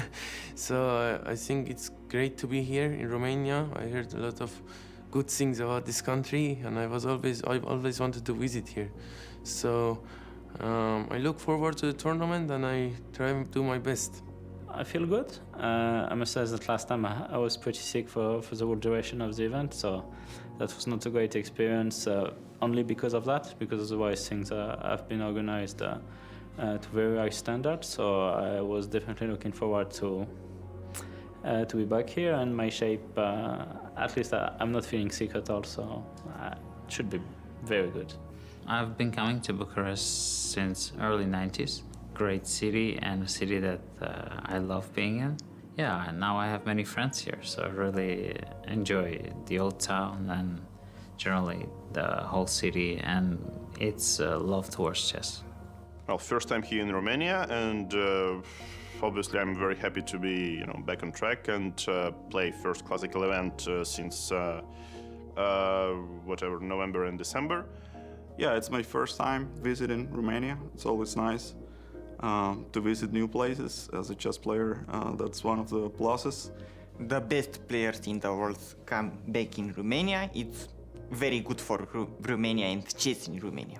[SPEAKER 11] So I think it's great to be here in Romania. I heard a lot of good things about this country, and I've always wanted to visit here. So I look forward to the tournament, and I try to do my best.
[SPEAKER 12] I feel good. I must say that last time I was pretty sick for the whole duration of the event, so that was not a great experience only because of that, because otherwise things have been organized to very high standards, so I was definitely looking forward to be back here, and my shape, at least I'm not feeling sick at all, so it should be very good.
[SPEAKER 13] I've been coming to Bucharest since early 90s. Great city, and a city that I love being in. Yeah, and now I have many friends here, so I really enjoy the old town and generally the whole city and its love towards chess.
[SPEAKER 14] Well, first time here in Romania, and obviously I'm very happy to be, back on track and play first classical event since November and December.
[SPEAKER 15] Yeah, it's my first time visiting Romania. It's always nice to visit new places as a chess player. That's one of the pluses.
[SPEAKER 16] The best players in the world come back in Romania. It's very good for Romania and chess in Romania.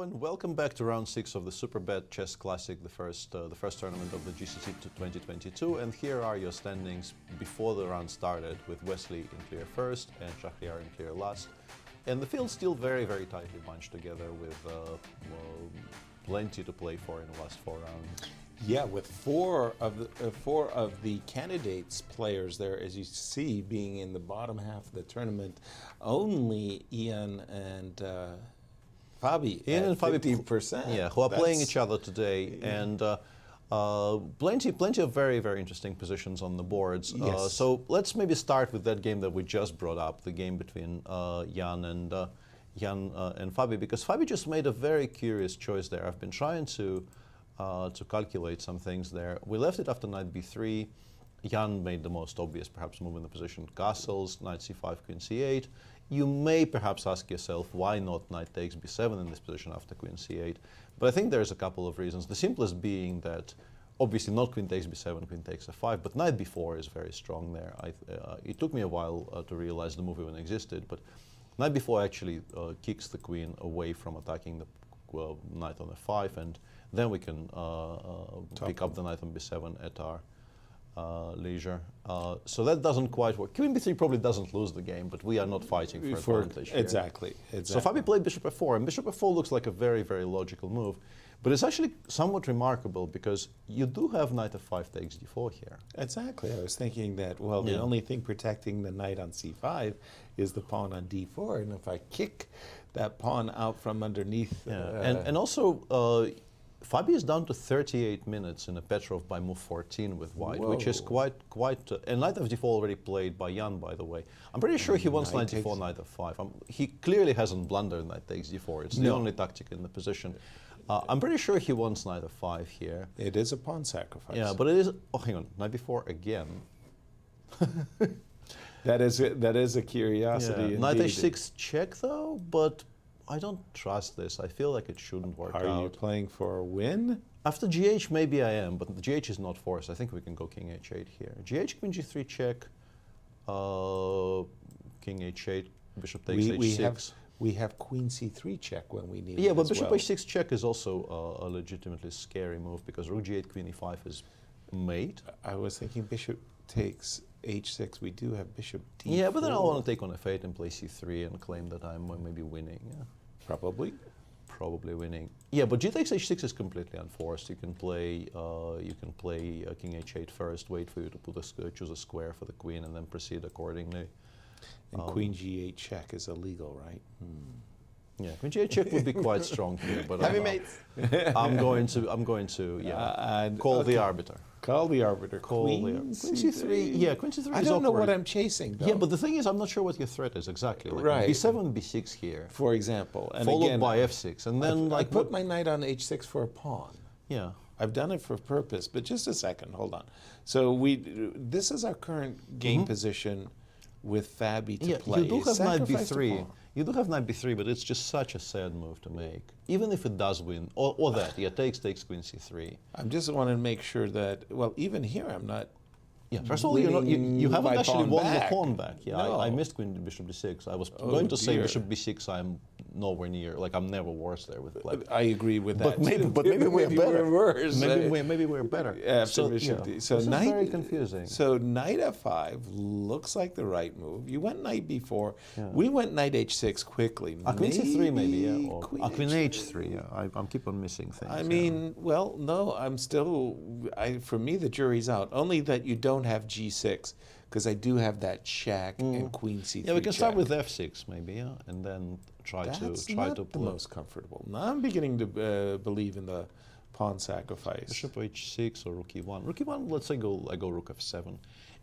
[SPEAKER 4] Hello and welcome back to round 6 of the Superbet Chess Classic, the first tournament of the GCC 2022. And here are your standings before the round started, with Wesley in clear first and Shahriar in clear last. And the field's still very, very tightly bunched together, with plenty to play for in the last 4 rounds.
[SPEAKER 5] Yeah, with four of the candidates players there, as you see, being in the bottom half of the tournament, only Ian and Fabi.
[SPEAKER 4] Ian and Fabi,
[SPEAKER 5] 50%.
[SPEAKER 4] Yeah, who are playing each other today, and plenty of very, very interesting positions on the boards.
[SPEAKER 5] Yes.
[SPEAKER 4] So let's maybe start with that game that we just brought up, the game between Jan and Fabi, because Fabi just made a very curious choice there. I've been trying to calculate some things there. We left it after knight b3. Jan made the most obvious, perhaps, move in the position. Castles, knight c5, queen c8. You may perhaps ask yourself, why not knight takes b7 in this position after queen c8? But I think there's a couple of reasons. The simplest being that, obviously, not queen takes b7, queen takes f5, but knight b4 is very strong there. It took me a while to realize the move even existed, but knight b4 actually kicks the queen away from attacking the knight on f5, and then we can pick up the knight on b7 at our leisure. So that doesn't quite work. Queen b3 probably doesn't lose the game, but we are not fighting for advantage here.
[SPEAKER 5] Exactly.
[SPEAKER 4] So Fabi played bishop f4, and bishop f4 looks like a very, very logical move. But it's actually somewhat remarkable, because you do have knight f5 takes d4 here.
[SPEAKER 5] Exactly. I was thinking that, well, the only thing protecting the knight on c5 is the pawn on d4, and if I kick that pawn out from underneath...
[SPEAKER 4] and also, Fabi is down to 38 minutes in a Petrov by move 14 with white, which is quite and knight f4 already played by Jan, by the way. I'm pretty sure he wants knight d4, knight f5. He clearly hasn't blundered knight takes d4. It's the only tactic in the position. I'm pretty sure he wants knight f5 here.
[SPEAKER 5] It is a pawn sacrifice.
[SPEAKER 4] Yeah, but it is... Oh, hang on. Knight b4 again.
[SPEAKER 5] That is a curiosity.
[SPEAKER 4] Yeah. Knight h6 check, though, but I don't trust this. I feel like it shouldn't work out.
[SPEAKER 5] Are you playing for a win?
[SPEAKER 4] After gh, maybe I am, but the gh is not forced. I think we can go king h8 here. Gh, queen g3 check, king h8, bishop takes h6.
[SPEAKER 5] We have queen c3 check when we need it.
[SPEAKER 4] Yeah, but bishop h6 check is also a legitimately scary move, because rook g8, queen e5 is mate.
[SPEAKER 5] I was thinking bishop takes h6. We do have bishop d4.
[SPEAKER 4] Yeah, but then I'll want to take on f8 and play c3 and claim that I'm maybe winning. Yeah.
[SPEAKER 5] Probably
[SPEAKER 4] winning. Yeah, but g takes h6 is completely unforced. You can play king h8 first, wait for you to choose a square for the queen, and then proceed accordingly.
[SPEAKER 5] And queen g8 check is illegal, right?
[SPEAKER 4] Yeah, queen g8 check would be quite strong here, but I'm going to call the arbiter.
[SPEAKER 5] Call the arbiter.
[SPEAKER 4] Queen c3. Yeah, queen c3
[SPEAKER 5] I don't know what I'm chasing, though.
[SPEAKER 4] Yeah, but the thing is, I'm not sure what your threat is exactly. Like
[SPEAKER 5] right.
[SPEAKER 4] b7, b6 here,
[SPEAKER 5] for example, and
[SPEAKER 4] followed
[SPEAKER 5] again,
[SPEAKER 4] by f6, and then
[SPEAKER 5] I put my knight on h6 for a pawn.
[SPEAKER 4] Yeah,
[SPEAKER 5] I've done it for purpose. But just a second, hold on. So this is our current game position with Fabi to play.
[SPEAKER 4] You do have knight b3. You do have knight b3, but it's just such a sad move to make. Even if it does win, or that, takes queen c3.
[SPEAKER 5] I just want to make sure that, well, even here I'm not.
[SPEAKER 4] Yeah, first of all, you haven't actually won the pawn back. Yeah,
[SPEAKER 5] no.
[SPEAKER 4] I missed queen bishop d6. I was going to say bishop b6. I'm nowhere near. Like, I'm never worse there with black.
[SPEAKER 5] I agree with that.
[SPEAKER 4] But maybe we're better.
[SPEAKER 5] Worse.
[SPEAKER 4] Maybe we're better.
[SPEAKER 5] So this is
[SPEAKER 4] very confusing.
[SPEAKER 5] So knight f5 looks like the right move. You went knight b4. Yeah. We went knight h6 quickly.
[SPEAKER 4] Queen c3 maybe, yeah. Or queen h3. Yeah, I keep on missing things.
[SPEAKER 5] I mean, well, no, I'm still. For me, the jury's out. Only that you don't have g6, because I do have that check and queen c3.
[SPEAKER 4] Yeah, we can start with f6 maybe, and then try to
[SPEAKER 5] the most comfortable. Now I'm beginning to believe in the pawn sacrifice.
[SPEAKER 4] Bishop h6 or rook e1. Rook e1, let's say I go rook f7.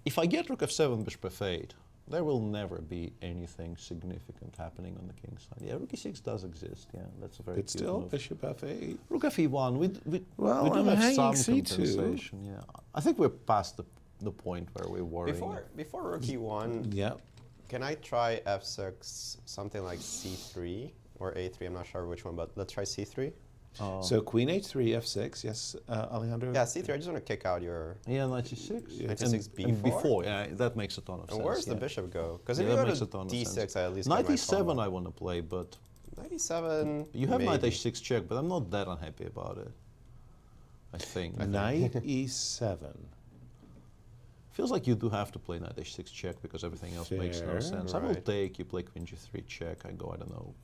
[SPEAKER 4] If I get rook f7, bishop f8, there will never be anything significant happening on the king's side. Yeah, rook e6 does exist. Yeah, that's a very
[SPEAKER 5] It's still move. Bishop f8.
[SPEAKER 4] Rook fe1. We do have some compensation. Yeah, I think we're past the point where we're worrying.
[SPEAKER 6] Before rook e1, can I try f6, something like c3 or a3? I'm not sure which one, but let's try c3.
[SPEAKER 5] So queen h3, f6, yes, Alejandro?
[SPEAKER 6] Yeah, c3, I just want to kick out your...
[SPEAKER 4] Yeah, knight c6.
[SPEAKER 6] Knight c6, b4?
[SPEAKER 4] And b4, yeah, that makes a ton of sense.
[SPEAKER 6] And where's the bishop go? Because if you go to d6, I at least
[SPEAKER 4] knight e7 I want to play, but
[SPEAKER 6] 97.
[SPEAKER 4] You have
[SPEAKER 6] maybe.
[SPEAKER 4] knight h6 check, but I'm not that unhappy about it. I think.
[SPEAKER 5] Knight e7.
[SPEAKER 4] Feels like you do have to play knight h6 check because everything else makes no
[SPEAKER 5] Fair,
[SPEAKER 4] sense. I will
[SPEAKER 5] right.
[SPEAKER 4] take, you play queen g3 check, I go, I don't know,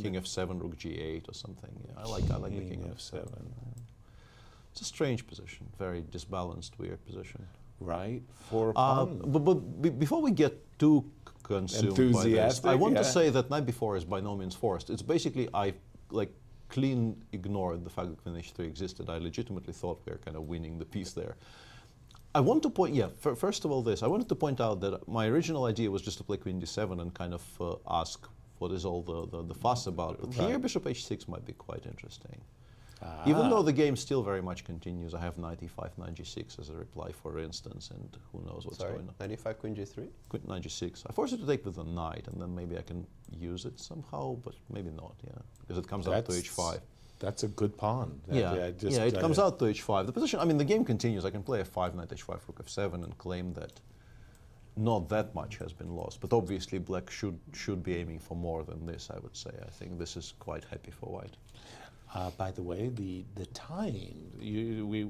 [SPEAKER 4] king f7, rook g8 or something. Yeah, I like the king f7. It's a strange position, very disbalanced, weird position.
[SPEAKER 5] Right, for a pawn.
[SPEAKER 4] But before we get too consumed by this,
[SPEAKER 5] Enthusiastic,
[SPEAKER 4] I want
[SPEAKER 5] yeah.
[SPEAKER 4] to say that knight b4 is by no means forced. It's basically, I clean ignored the fact that queen h3 existed. I legitimately thought we were kind of winning the piece there. I want to point, first of all this, I wanted to point out that my original idea was just to play queen d7 and kind of ask what is all the fuss about. But here bishop h6 might be quite interesting. Even though the game still very much continues, I have knight e5, knight g6 as a reply, for instance, and who knows what's going on.
[SPEAKER 6] Knight e5, queen g3?
[SPEAKER 4] Knight g6. I force it to take with a knight, and then maybe I can use it somehow, but maybe not, because it comes out to h5.
[SPEAKER 5] That's a good pawn.
[SPEAKER 4] It comes out to h5. The position, I mean, the game continues. I can play f5, knight h5, rook f7, and claim that not that much has been lost. But obviously, black should be aiming for more than this, I would say. I think this is quite happy for white.
[SPEAKER 5] By the way, the time, we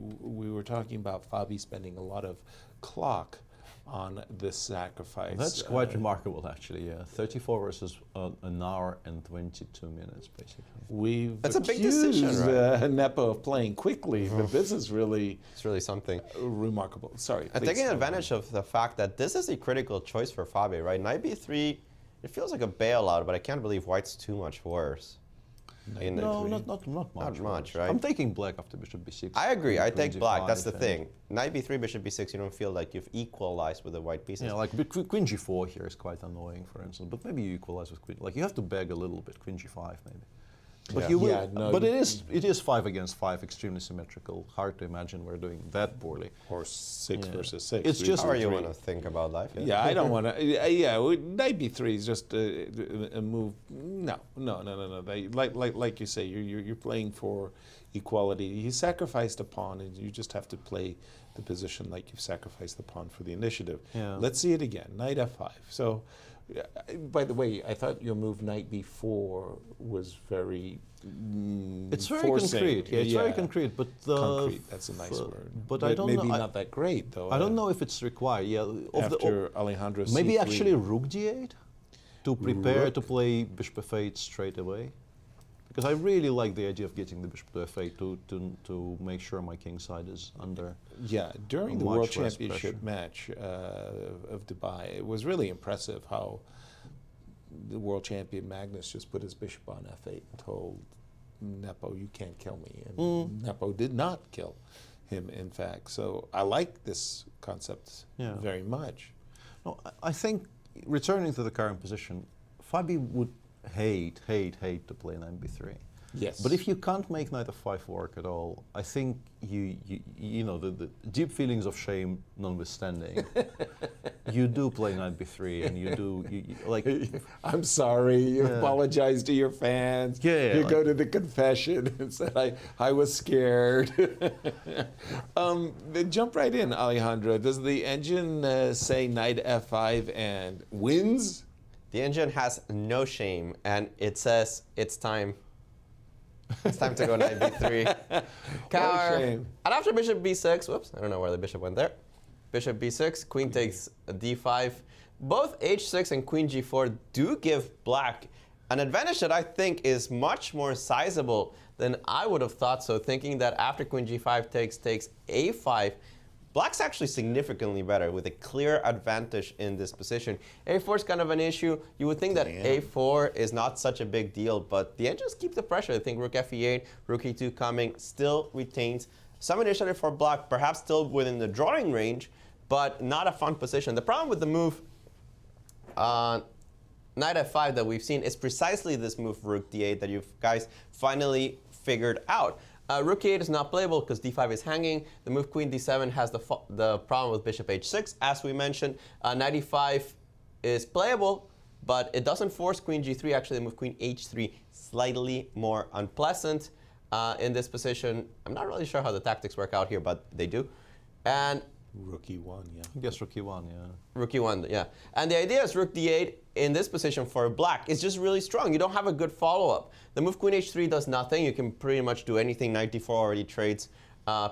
[SPEAKER 5] were talking about Fabi spending a lot of clock on this sacrifice.
[SPEAKER 4] That's quite remarkable, actually, 34 versus an hour and 22 minutes, basically.
[SPEAKER 6] That's a big decision, right?
[SPEAKER 5] Nepo of playing quickly, but this is really...
[SPEAKER 6] It's really something.
[SPEAKER 5] Remarkable. Sorry.
[SPEAKER 6] And taking advantage of the fact that this is a critical choice for Fabi, right? Knight b3, it feels like a bailout, but I can't believe white's too much worse.
[SPEAKER 4] No, not much.
[SPEAKER 6] Not much, right?
[SPEAKER 4] I'm taking black after bishop b6.
[SPEAKER 6] I agree. I take black. That's the thing. Knight b3, bishop b6, you don't feel like you've equalized with the white pieces.
[SPEAKER 4] Yeah, like queen g4 here is quite annoying, for instance. But maybe you equalize with queen. Like you have to beg a little bit. Queen g5, maybe. But you will. But it is 5 against 5, extremely symmetrical. Hard to imagine we're doing that poorly.
[SPEAKER 5] Or 6 versus 6.
[SPEAKER 4] It's just
[SPEAKER 6] how you want to think about life.
[SPEAKER 5] Yeah, I don't want to. Knight b3 is just a move. No. Like you say, you're playing for equality. You sacrificed a pawn, and you just have to play the position like you've sacrificed the pawn for the initiative.
[SPEAKER 4] Yeah.
[SPEAKER 5] Let's see it again. Knight f5. So. By the way, I thought your move knight b4 was very
[SPEAKER 4] it's very
[SPEAKER 5] forcing.
[SPEAKER 4] Concrete. Yeah, it's very concrete. But
[SPEAKER 5] concrete, that's a nice word.
[SPEAKER 4] But I don't
[SPEAKER 5] maybe
[SPEAKER 4] know.
[SPEAKER 5] Not that great though.
[SPEAKER 4] I don't know if it's required. Yeah,
[SPEAKER 5] after Alejandro
[SPEAKER 4] maybe
[SPEAKER 5] C3.
[SPEAKER 4] actually rook d8 to prepare to play bishop f8 straight away. Because I really like the idea of getting the bishop to f8 to make sure my king side is under.
[SPEAKER 5] Yeah, during the World Championship match of Dubai, it was really impressive how the world champion Magnus just put his bishop on f8 and told Nepo, "You can't kill me," and Nepo did not kill him. In fact, so I like this concept very much.
[SPEAKER 4] No, I think returning to the current position, Fabi would hate to play knight b3.
[SPEAKER 5] Yes.
[SPEAKER 4] But if you can't make knight f5 work at all, I think you know the deep feelings of shame notwithstanding, you do play knight b3 and you like.
[SPEAKER 5] I'm sorry. You apologize to your fans. You go to the confession and said I was scared. Jump right in, Alejandro. Does the engine say knight f5 and wins?
[SPEAKER 6] The engine has no shame, and it says it's time. It's time to go knight b3. Cower. And after bishop b6, whoops, I don't know where the bishop went there. Bishop b6, queen takes d5. Both h6 and queen g4 do give black an advantage that I think is much more sizable than I would have thought. So thinking that after queen g5 takes a5, black's actually significantly better with a clear advantage in this position. a4 is kind of an issue. You would think that a4 is not such a big deal, but the engines keep the pressure. I think rook f8, rook e2 coming still retains some initiative for black, perhaps still within the drawing range, but not a fun position. The problem with the move knight f5 that we've seen is precisely this move rook d8 that you guys finally figured out. Rook e8 is not playable because d5 is hanging. The move queen d7 has the problem with bishop h6, as we mentioned. Knight e5 is playable, but it doesn't force queen g3. Actually, the move queen h3 slightly more unpleasant in this position. I'm not really sure how the tactics work out here, but they do. And
[SPEAKER 5] Rook E1, yeah.
[SPEAKER 4] I guess Rook E1, yeah.
[SPEAKER 6] Rook E1, yeah. And the idea is Rook D8 in this position for black is just really strong. You don't have a good follow-up. The move Queen H3 does nothing. You can pretty much do anything. Knight D4 already trades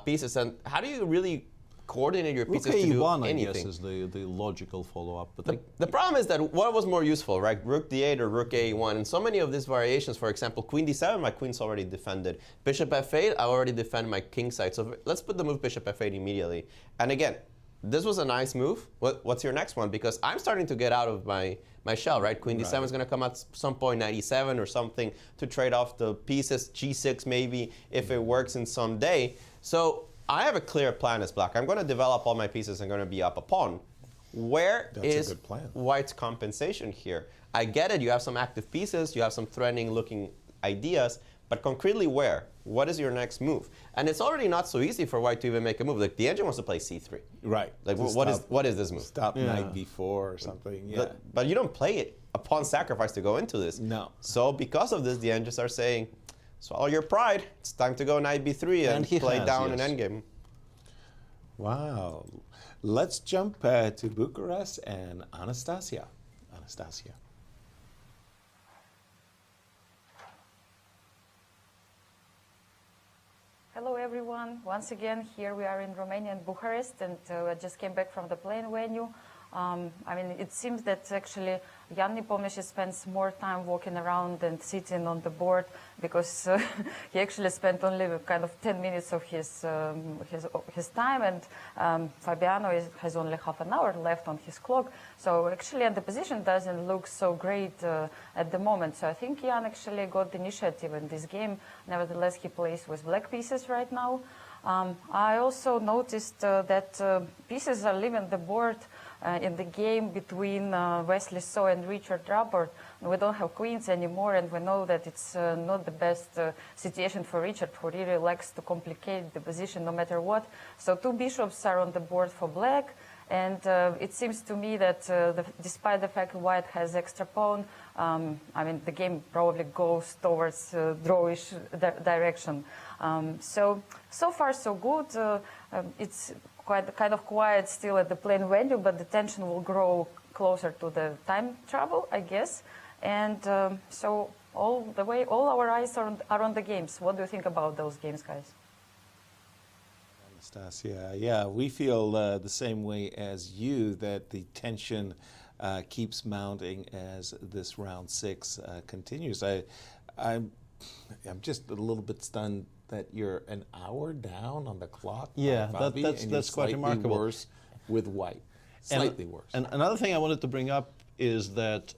[SPEAKER 6] pieces. And how do you really coordinate your pieces
[SPEAKER 4] Rook
[SPEAKER 6] to do
[SPEAKER 4] A1,
[SPEAKER 6] anything?
[SPEAKER 4] I guess, is the logical follow-up. But
[SPEAKER 6] The problem is that what was more useful, right? Rook D8 or Rook A1. And so many of these variations, for example, Queen D7, my queen's already defended. Bishop F8, I already defend my king side. So let's put the move Bishop F8 immediately. And again, this was a nice move. What's your next one? Because I'm starting to get out of my shell, right? Queen D7 is going to come at some point, Knight E7 or something to trade off the pieces, G6 maybe, if it works in some day. So I have a clear plan as black. I'm going to develop all my pieces and going to be up a pawn. Where is white's compensation here? I get it, you have some active pieces, you have some threatening looking ideas, but concretely where? What is your next move? And it's already not so easy for white to even make a move. Like the engine wants to play C3.
[SPEAKER 5] Right.
[SPEAKER 6] Like what is this move?
[SPEAKER 5] Stop Knight B4 or something, yeah.
[SPEAKER 6] But you don't play it a pawn sacrifice to go into this.
[SPEAKER 5] No.
[SPEAKER 6] So because of this, the engines are saying, swallow your pride. It's time to go Knight B3 and play down an endgame.
[SPEAKER 5] Wow. Let's jump to Bucharest and Anastasiya.
[SPEAKER 7] Hello everyone. Once again, here we are in Romania and Bucharest, and I just came back from the playing venue. I mean, it seems that actually Jan Nepomniachtchi spends more time walking around and sitting on the board because he actually spent only kind of 10 minutes of his time, and Fabiano has only half an hour left on his clock. So actually, and the position doesn't look so great at the moment. So I think Jan actually got the initiative in this game. Nevertheless, he plays with black pieces right now. I also noticed that pieces are leaving the board in the game between Wesley So and Richard Rapport. We don't have queens anymore, and we know that it's not the best situation for Richard, who really likes to complicate the position no matter what. So two bishops are on the board for black, and it seems to me that despite the fact white has extra pawn, I mean, the game probably goes towards drawish direction. So far so good. It's kind of quiet still at the playing venue, but the tension will grow closer to the time travel, I guess. And so all our eyes are on the games. What do you think about those games, guys?
[SPEAKER 5] Anastasiya, yeah, we feel the same way as you, that the tension keeps mounting as this round 6 continues. I'm just a little bit stunned that you're an hour down on the clock.
[SPEAKER 4] Yeah, that's quite remarkable.
[SPEAKER 5] Worse with white, slightly worse.
[SPEAKER 4] And another thing I wanted to bring up is that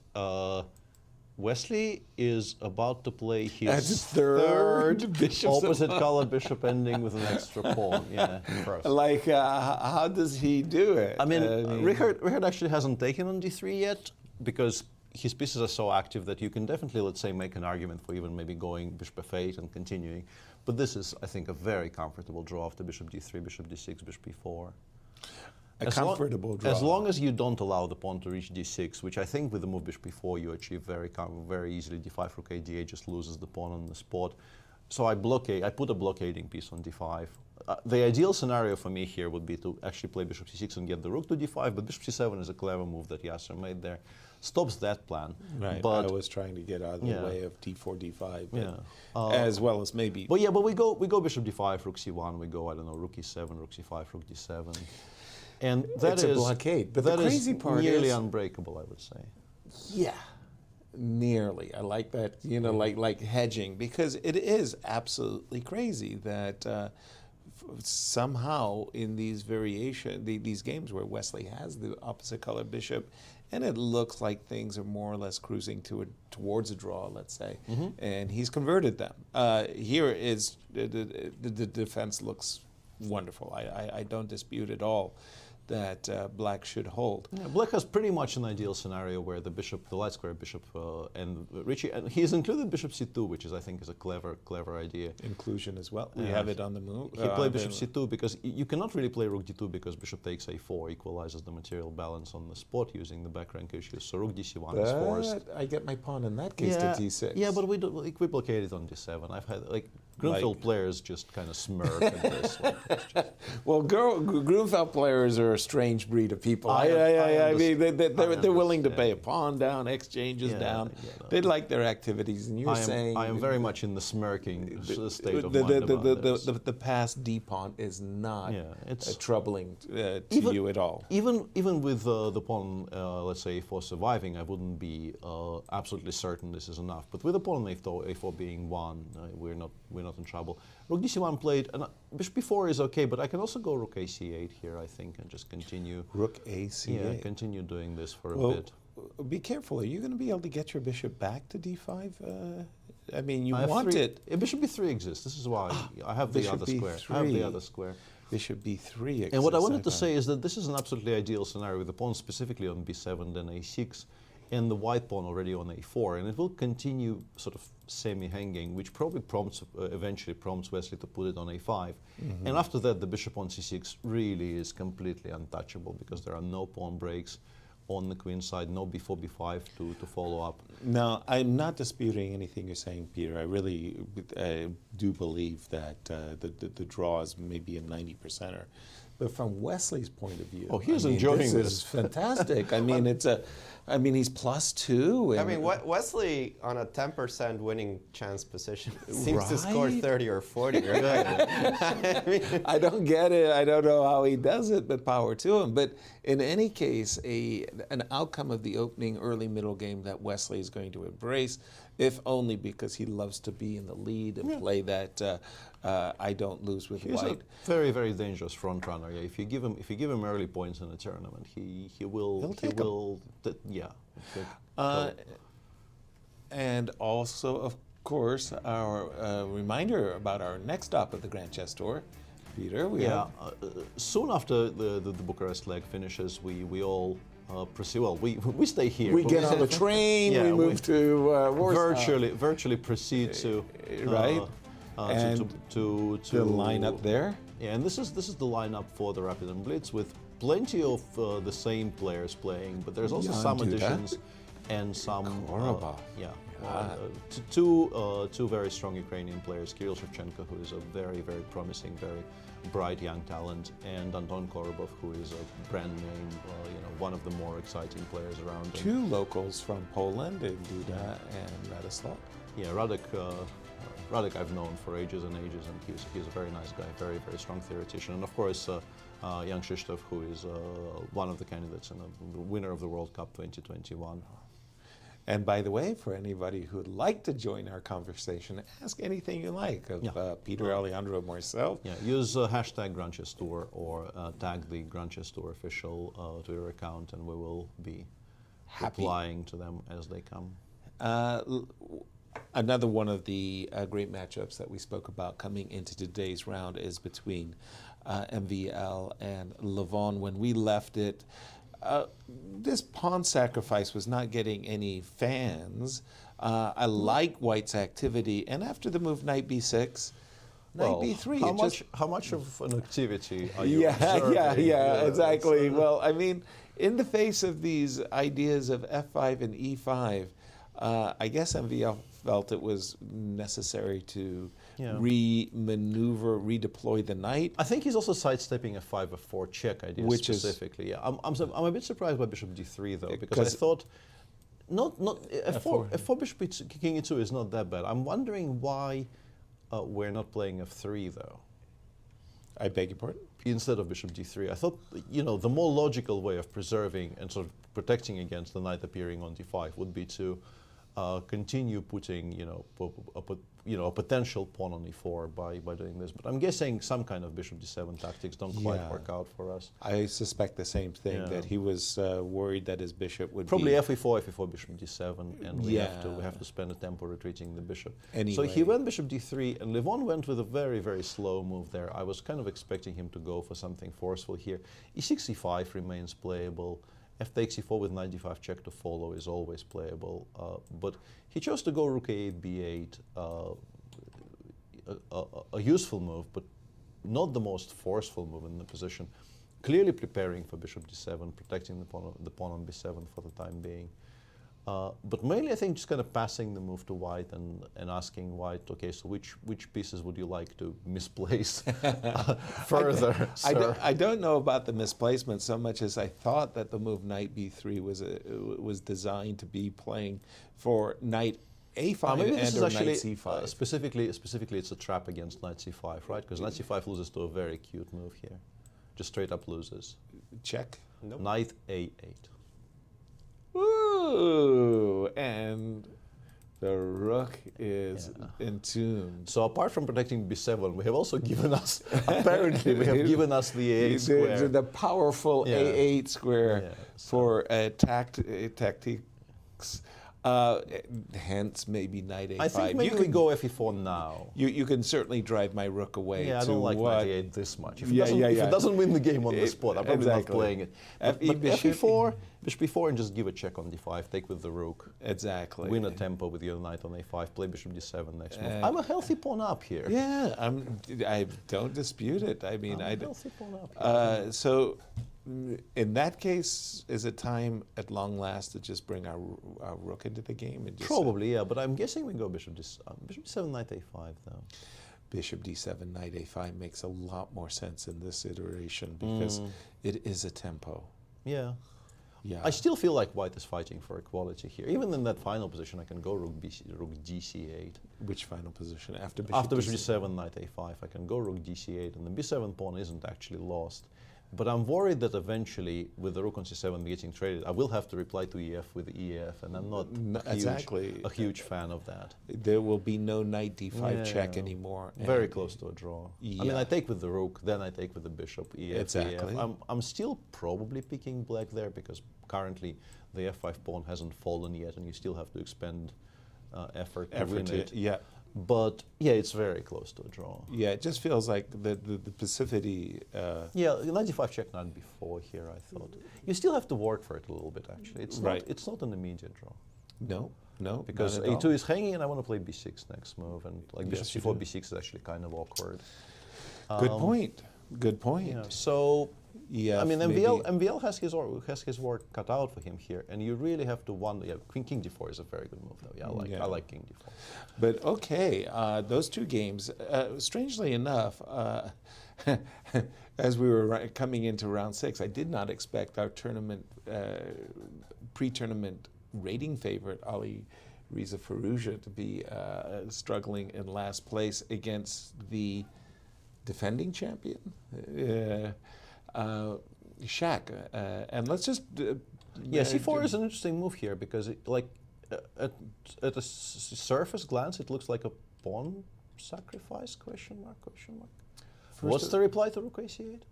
[SPEAKER 4] Wesley is about to play his third opposite colored bishop ending with an extra pawn. Yeah,
[SPEAKER 5] like how does he do it?
[SPEAKER 4] I mean, Richard actually hasn't taken on d3 yet because his pieces are so active that you can definitely, let's say, make an argument for even maybe going bishop f8 and continuing. But this is, I think, a very comfortable draw after bishop d3, bishop d6, bishop e4.
[SPEAKER 5] Comfortable draw.
[SPEAKER 4] As long as you don't allow the pawn to reach d6, which I think with the move bishop e4 you achieve very easily. d5, rook a, d8 just loses the pawn on the spot. So I put a blockading piece on d5. The ideal scenario for me here would be to actually play bishop c6 and get the rook to d5, but bishop c7 is a clever move that Yasser made there. Stops that plan.
[SPEAKER 5] Right,
[SPEAKER 4] but
[SPEAKER 5] I was trying to get out of the way of d4, d5,
[SPEAKER 4] yeah.
[SPEAKER 5] As well as maybe...
[SPEAKER 4] But yeah, but we go bishop d5, rook c1, we go, I don't know, rook e7, rook c5, rook d7. And that
[SPEAKER 5] is a blockade, but
[SPEAKER 4] that
[SPEAKER 5] the crazy part
[SPEAKER 4] nearly
[SPEAKER 5] is
[SPEAKER 4] unbreakable, I would say.
[SPEAKER 5] Yeah, nearly. I like that, you know, like hedging, because it is absolutely crazy that somehow in these these games where Wesley has the opposite color bishop, and it looks like things are more or less cruising towards a draw, let's say, and he's converted them. Here is the defense looks wonderful. I don't dispute at all that black should hold.
[SPEAKER 4] Yeah, black has pretty much an ideal scenario where the bishop, the light square bishop, and Richie, and he's included bishop c2, which I think is a clever idea.
[SPEAKER 5] Inclusion as well. We have it on the move.
[SPEAKER 4] He played bishop c2 because you cannot really play rook d2 because bishop takes a4 equalizes the material balance on the spot using the back rank issues. So rook dc1 is forced.
[SPEAKER 5] I get my pawn in that case to d6.
[SPEAKER 4] Yeah, but we blockade it on d7. I've had Grunfeld players just kind of smirk at this.
[SPEAKER 5] Well, Grunfeld players are a strange breed of people. I mean, they're willing to pay a pawn down, exchanges down. They like their activities, and you're saying
[SPEAKER 4] I am very much in the smirking state of
[SPEAKER 5] mind
[SPEAKER 4] about this.
[SPEAKER 5] The past d-pawn is not troubling to you at all.
[SPEAKER 4] Even with the pawn, let's say, for surviving, I wouldn't be absolutely certain this is enough. But with the pawn on a4 being won, we're not in trouble. Rook d1 played, and bishop b4 is okay, but I can also go rook ac8 here, I think, and just continue.
[SPEAKER 5] Rook ac8.
[SPEAKER 4] Yeah, continue doing this for a bit.
[SPEAKER 5] Be careful. Are you going to be able to get your bishop back to d5? I mean, you want it.
[SPEAKER 4] Bishop b3 exists. This is why I have the other square. I have the other square.
[SPEAKER 5] Bishop b3 exists.
[SPEAKER 4] And what I wanted to say is that this is an absolutely ideal scenario with the pawn specifically on b7, then a6, and the white pawn already on a4, and it will continue sort of semi-hanging, which probably eventually prompts Wesley to put it on a5. And after that, the bishop on c6 really is completely untouchable because there are no pawn breaks on the queen side, no b4, b5 to follow up.
[SPEAKER 5] Now, I'm not disputing anything you're saying, Peter. I really do believe that the draw is maybe a 90%er. But from Wesley's point of view,
[SPEAKER 4] he's enjoying this.
[SPEAKER 5] This is fantastic. I mean, he's +2.
[SPEAKER 6] I mean, Wesley on a 10% winning chance position seems to score 30 or 40. Right?
[SPEAKER 5] I mean, I don't get it. I don't know how he does it, but power to him. But in any case, an outcome of the opening early middle game that Wesley is going to embrace, if only because he loves to be in the lead and play that I don't lose with
[SPEAKER 4] He's
[SPEAKER 5] white.
[SPEAKER 4] a very, very dangerous front runner. Yeah, if you give him early points in a tournament, he will.
[SPEAKER 5] And also, of course, our reminder about our next stop at the Grand Chess Tour, Peter.
[SPEAKER 4] Soon after the Bucharest leg finishes, we all proceed. Well, we stay here.
[SPEAKER 5] We get on the train. We move to Warsaw.
[SPEAKER 4] Virtually proceed to
[SPEAKER 5] to the lineup there.
[SPEAKER 4] Yeah, and this is the lineup for the Rapid and Blitz with plenty of the same players playing, but there's also some additions and some two very strong Ukrainian players, Kirill Shevchenko, who is a very, very promising, very bright young talent, and Anton Korobov, who is a brand name, one of the more exciting players around.
[SPEAKER 5] Two locals from Poland, Duda and Radoslav.
[SPEAKER 4] Yeah, Radek I've known for ages and ages, and he's a very nice guy, very, very strong theoretician. And of course, young Krzysztof, who is one of the candidates and the winner of the World Cup 2021.
[SPEAKER 5] And by the way, for anybody who'd like to join our conversation, ask anything you like of Peter, Alejandro, myself.
[SPEAKER 4] Yeah, use hashtag Grand Chess Tour or tag the Grand Chess Tour official Twitter account, and we will be replying to them as they come.
[SPEAKER 5] Another one of the great matchups that we spoke about coming into today's round is between MVL and Levon. When we left it, this pawn sacrifice was not getting any fans. I like White's activity, and after the move knight b6, knight b3.
[SPEAKER 4] How much of an activity are you observing?
[SPEAKER 5] Yeah, exactly. Well, I mean, in the face of these ideas of f5 and e5, I guess MVL felt it was necessary to re-maneuver, redeploy the knight.
[SPEAKER 4] I think he's also sidestepping a 5 f4 check idea specifically. I'm a bit surprised by bishop d3 though, because I thought f4 bishop king e2 is not that bad. I'm wondering why we're not playing f3 though.
[SPEAKER 5] I beg your pardon?
[SPEAKER 4] Instead of bishop d3. I thought, the more logical way of preserving and sort of protecting against the knight appearing on d5 would be to continue putting, a potential pawn on e4 by doing this. But I'm guessing some kind of bishop d7 tactics don't quite work out for us.
[SPEAKER 5] I suspect the same thing, that he was worried that his bishop would
[SPEAKER 4] probably fe4, bishop d7, and we have to spend a tempo retreating the bishop.
[SPEAKER 5] Anyway.
[SPEAKER 4] So he went bishop d3, and Levon went with a very, very slow move there. I was kind of expecting him to go for something forceful here. e6, e5 remains playable. F takes e4 with knight d5 check to follow is always playable, but he chose to go rook a8, b8, a useful move, but not the most forceful move in the position. Clearly preparing for bishop d7, protecting the pawn on b7 for the time being. But mainly, I think just kind of passing the move to white and asking white, okay, so which pieces would you like to misplace further?
[SPEAKER 5] I don't know about the misplacement so much as I thought that the move knight b3 was designed to be playing for knight a5
[SPEAKER 4] maybe
[SPEAKER 5] and
[SPEAKER 4] this is
[SPEAKER 5] or
[SPEAKER 4] actually
[SPEAKER 5] knight c5.
[SPEAKER 4] Specifically, it's a trap against knight c5, right? Because knight c5 loses to a very cute move here, just straight up loses.
[SPEAKER 5] Check.
[SPEAKER 4] Nope. Knight a8.
[SPEAKER 5] Ooh, and the rook is entombed.
[SPEAKER 4] So apart from protecting b7, we have also given us, apparently, we have given us the a8 square.
[SPEAKER 5] The powerful a8 square for tactics. Hence, maybe knight a5.
[SPEAKER 4] I think maybe we go fe4 now.
[SPEAKER 5] You can certainly drive my rook away.
[SPEAKER 4] Yeah, I don't like knight a8 this much. If it doesn't win the game on the spot, I'm probably not playing it. But fe4, bishop b4, and just give a check on d5, take with the rook.
[SPEAKER 5] Exactly.
[SPEAKER 4] Win a tempo with your knight on a5, play bishop d7 next move. I'm a healthy pawn up here.
[SPEAKER 5] Yeah, I don't dispute it. I mean,
[SPEAKER 4] I'm a healthy pawn up here.
[SPEAKER 5] So, in that case, is it time at long last to just bring our rook into the game? And just
[SPEAKER 4] Probably, yeah, but I'm guessing we go bishop d7, knight a5, though.
[SPEAKER 5] Bishop d7, knight a5 makes a lot more sense in this iteration because it is a tempo.
[SPEAKER 4] Yeah.
[SPEAKER 5] Yeah.
[SPEAKER 4] I still feel like white is fighting for equality here. Even in that final position, I can go rook dc8.
[SPEAKER 5] Which final position? After bishop
[SPEAKER 4] d7, knight a5, I can go rook dc8, and the b7 pawn isn't actually lost. But I'm worried that eventually, with the rook on c7 getting traded, I will have to reply to ef with ef, and I'm not a huge fan of that.
[SPEAKER 5] There will be no knight d5 check anymore.
[SPEAKER 4] Very close to a draw. I mean, I take with the rook, then I take with the bishop, ef,
[SPEAKER 5] exactly.
[SPEAKER 4] ef. I'm still probably picking black there, because currently the f5 pawn hasn't fallen yet, and you still have to expend effort to win it.
[SPEAKER 5] Yeah.
[SPEAKER 4] But yeah, it's very close to a draw.
[SPEAKER 5] Yeah, it just feels like the passivity.
[SPEAKER 4] Yeah, knight d5 check knight b4 here, I thought. You still have to work for it a little bit, actually. It's not an immediate draw.
[SPEAKER 5] No,
[SPEAKER 4] because a2 is hanging, and I want to play b6 next move, and like bishop c4, b6 is actually kind of awkward.
[SPEAKER 5] Good point. Good point.
[SPEAKER 4] Yeah, so
[SPEAKER 5] yeah,
[SPEAKER 4] I mean, MVL has his work cut out for him here, and you really have to wonder. Yeah, king d4 is a very good move, though. Yeah, I like king d4.
[SPEAKER 5] But okay, those two games. Strangely enough, as we were coming into round 6, I did not expect our tournament pre-tournament rating favorite Alireza Firouzja to be struggling in last place against the defending champion. Shaq, and let's just
[SPEAKER 4] c4 is an interesting move here because at a surface glance it looks like a pawn sacrifice, question mark. What's the reply to rook a8?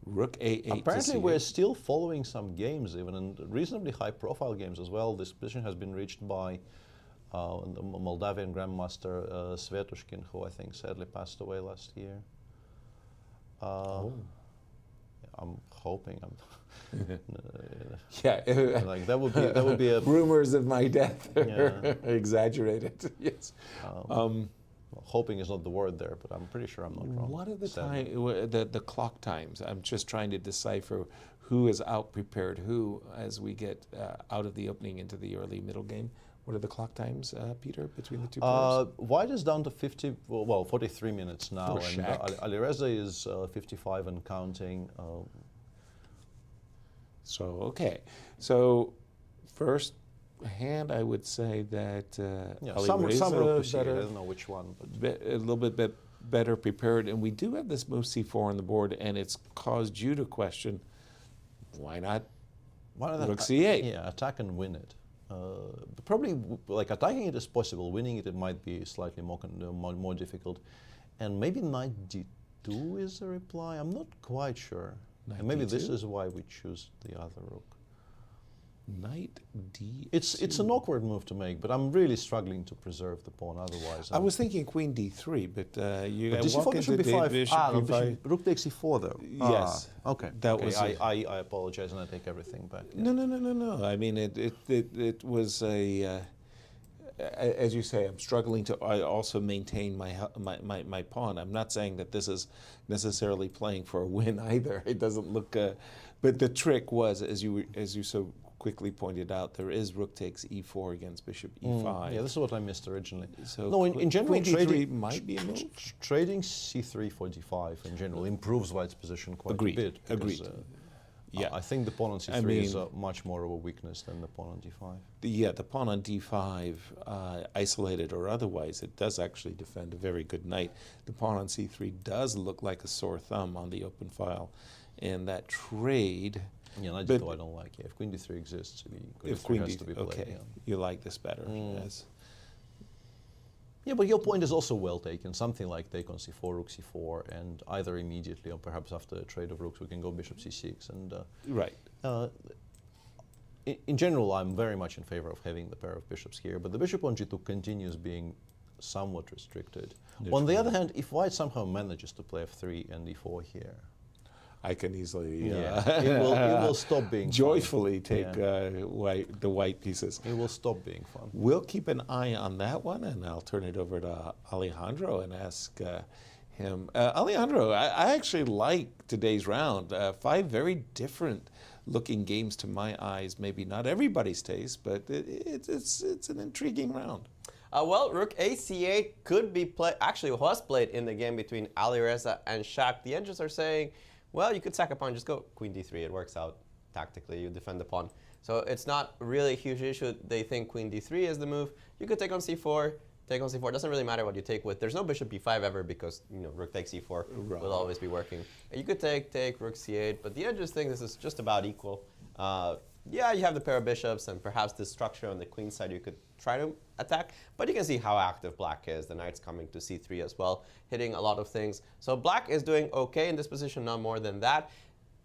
[SPEAKER 5] Rook a8.
[SPEAKER 4] Apparently we're still following some games, even in reasonably high profile games as well. This position has been reached by the Moldavian grandmaster Svetushkin, who I think sadly passed away last year. I'm hoping. Like that would be a
[SPEAKER 5] rumors of my death are exaggerated. Yes.
[SPEAKER 4] Hoping is not the word there, but I'm pretty sure I'm not wrong.
[SPEAKER 5] What are the clock times? I'm just trying to decipher who is out prepared who as we get out of the opening into the early middle game. What are the clock times, Peter, between the two players?
[SPEAKER 4] White is down to 43 minutes now, and Alireza is 55 and counting.
[SPEAKER 5] So first hand, I would say that
[SPEAKER 4] some rook to c8, I
[SPEAKER 5] better,
[SPEAKER 4] don't know which one, but
[SPEAKER 5] a little bit better prepared, and we do have this move c4 on the board, and it's caused you to question why not rook c8?
[SPEAKER 4] Yeah, attack and win it. Probably, like attacking it is possible. Winning it might be slightly more difficult, and maybe knight d2 is a reply. I'm not quite sure. And maybe
[SPEAKER 5] D2?
[SPEAKER 4] this is why we choose the other rook.
[SPEAKER 5] Knight d2.
[SPEAKER 4] It's an awkward move to make, but I'm really struggling to preserve the pawn. Otherwise,
[SPEAKER 5] I was thinking queen d3, but you
[SPEAKER 4] walk into
[SPEAKER 5] b5.
[SPEAKER 4] Rook takes c4 though.
[SPEAKER 5] Yes.
[SPEAKER 4] Okay.
[SPEAKER 5] That was.
[SPEAKER 4] I apologize, and I take everything back. Yeah.
[SPEAKER 5] No. I mean, it was a. As you say, I'm struggling to also maintain my pawn. I'm not saying that this is necessarily playing for a win either. It doesn't look. But the trick was, as you so quickly pointed out, there is rook takes e4 against bishop e5.
[SPEAKER 4] Yeah, this is what I missed originally.
[SPEAKER 5] So
[SPEAKER 4] no, in general,
[SPEAKER 5] queen d3
[SPEAKER 4] trading
[SPEAKER 5] might be a move.
[SPEAKER 4] Trading c3 for d5 in general improves white's position quite
[SPEAKER 5] Agreed.
[SPEAKER 4] a bit. Because,
[SPEAKER 5] Agreed. Yeah,
[SPEAKER 4] I think the pawn on c3 is much more of a weakness than the pawn on d5.
[SPEAKER 5] Yeah, the pawn on d5, isolated or otherwise, it does actually defend a very good knight. The pawn on c3 does look like a sore thumb on the open file. And that trade...
[SPEAKER 4] Yeah, knight d2 I don't like. Yeah, if queen d3 exists, queen d3 has to be played.
[SPEAKER 5] Okay,
[SPEAKER 4] yeah.
[SPEAKER 5] you like this better. Yes.
[SPEAKER 4] Yeah, but your point is also well taken. Something like take on c4, rook c4, and either immediately or perhaps after a trade of rooks, we can go bishop c6. And
[SPEAKER 5] right.
[SPEAKER 4] In general, I'm very much in favor of having the pair of bishops here, but the bishop on g2 continues being somewhat restricted. On the other hand, if white somehow manages to play f3 and e4 here,
[SPEAKER 5] I can easily
[SPEAKER 4] it will stop being
[SPEAKER 5] joyfully
[SPEAKER 4] fun.
[SPEAKER 5] take the white pieces.
[SPEAKER 4] It will stop being fun.
[SPEAKER 5] We'll keep an eye on that one, and I'll turn it over to Alejandro and ask him. Alejandro, I actually like today's round. 5 very different looking games to my eyes. Maybe not everybody's taste, but it's an intriguing round.
[SPEAKER 6] Well, rook ac8 could be played, actually was played in the game between Alireza and Shak. The edges are saying, well, you could sack a pawn, just go queen d3. It works out tactically. You defend the pawn. So it's not really a huge issue. They think queen d3 is the move. You could take on c4. Take on c4. It doesn't really matter what you take with. There's no bishop b5 ever because rook takes c4 will always be working. You could take rook c8, but the edges think this is just about equal. Yeah, you have the pair of bishops and perhaps this structure on the queen side you could try to attack, but you can see how active black is. The knight's coming to c3 as well, hitting a lot of things. So black is doing okay in this position, not more than that.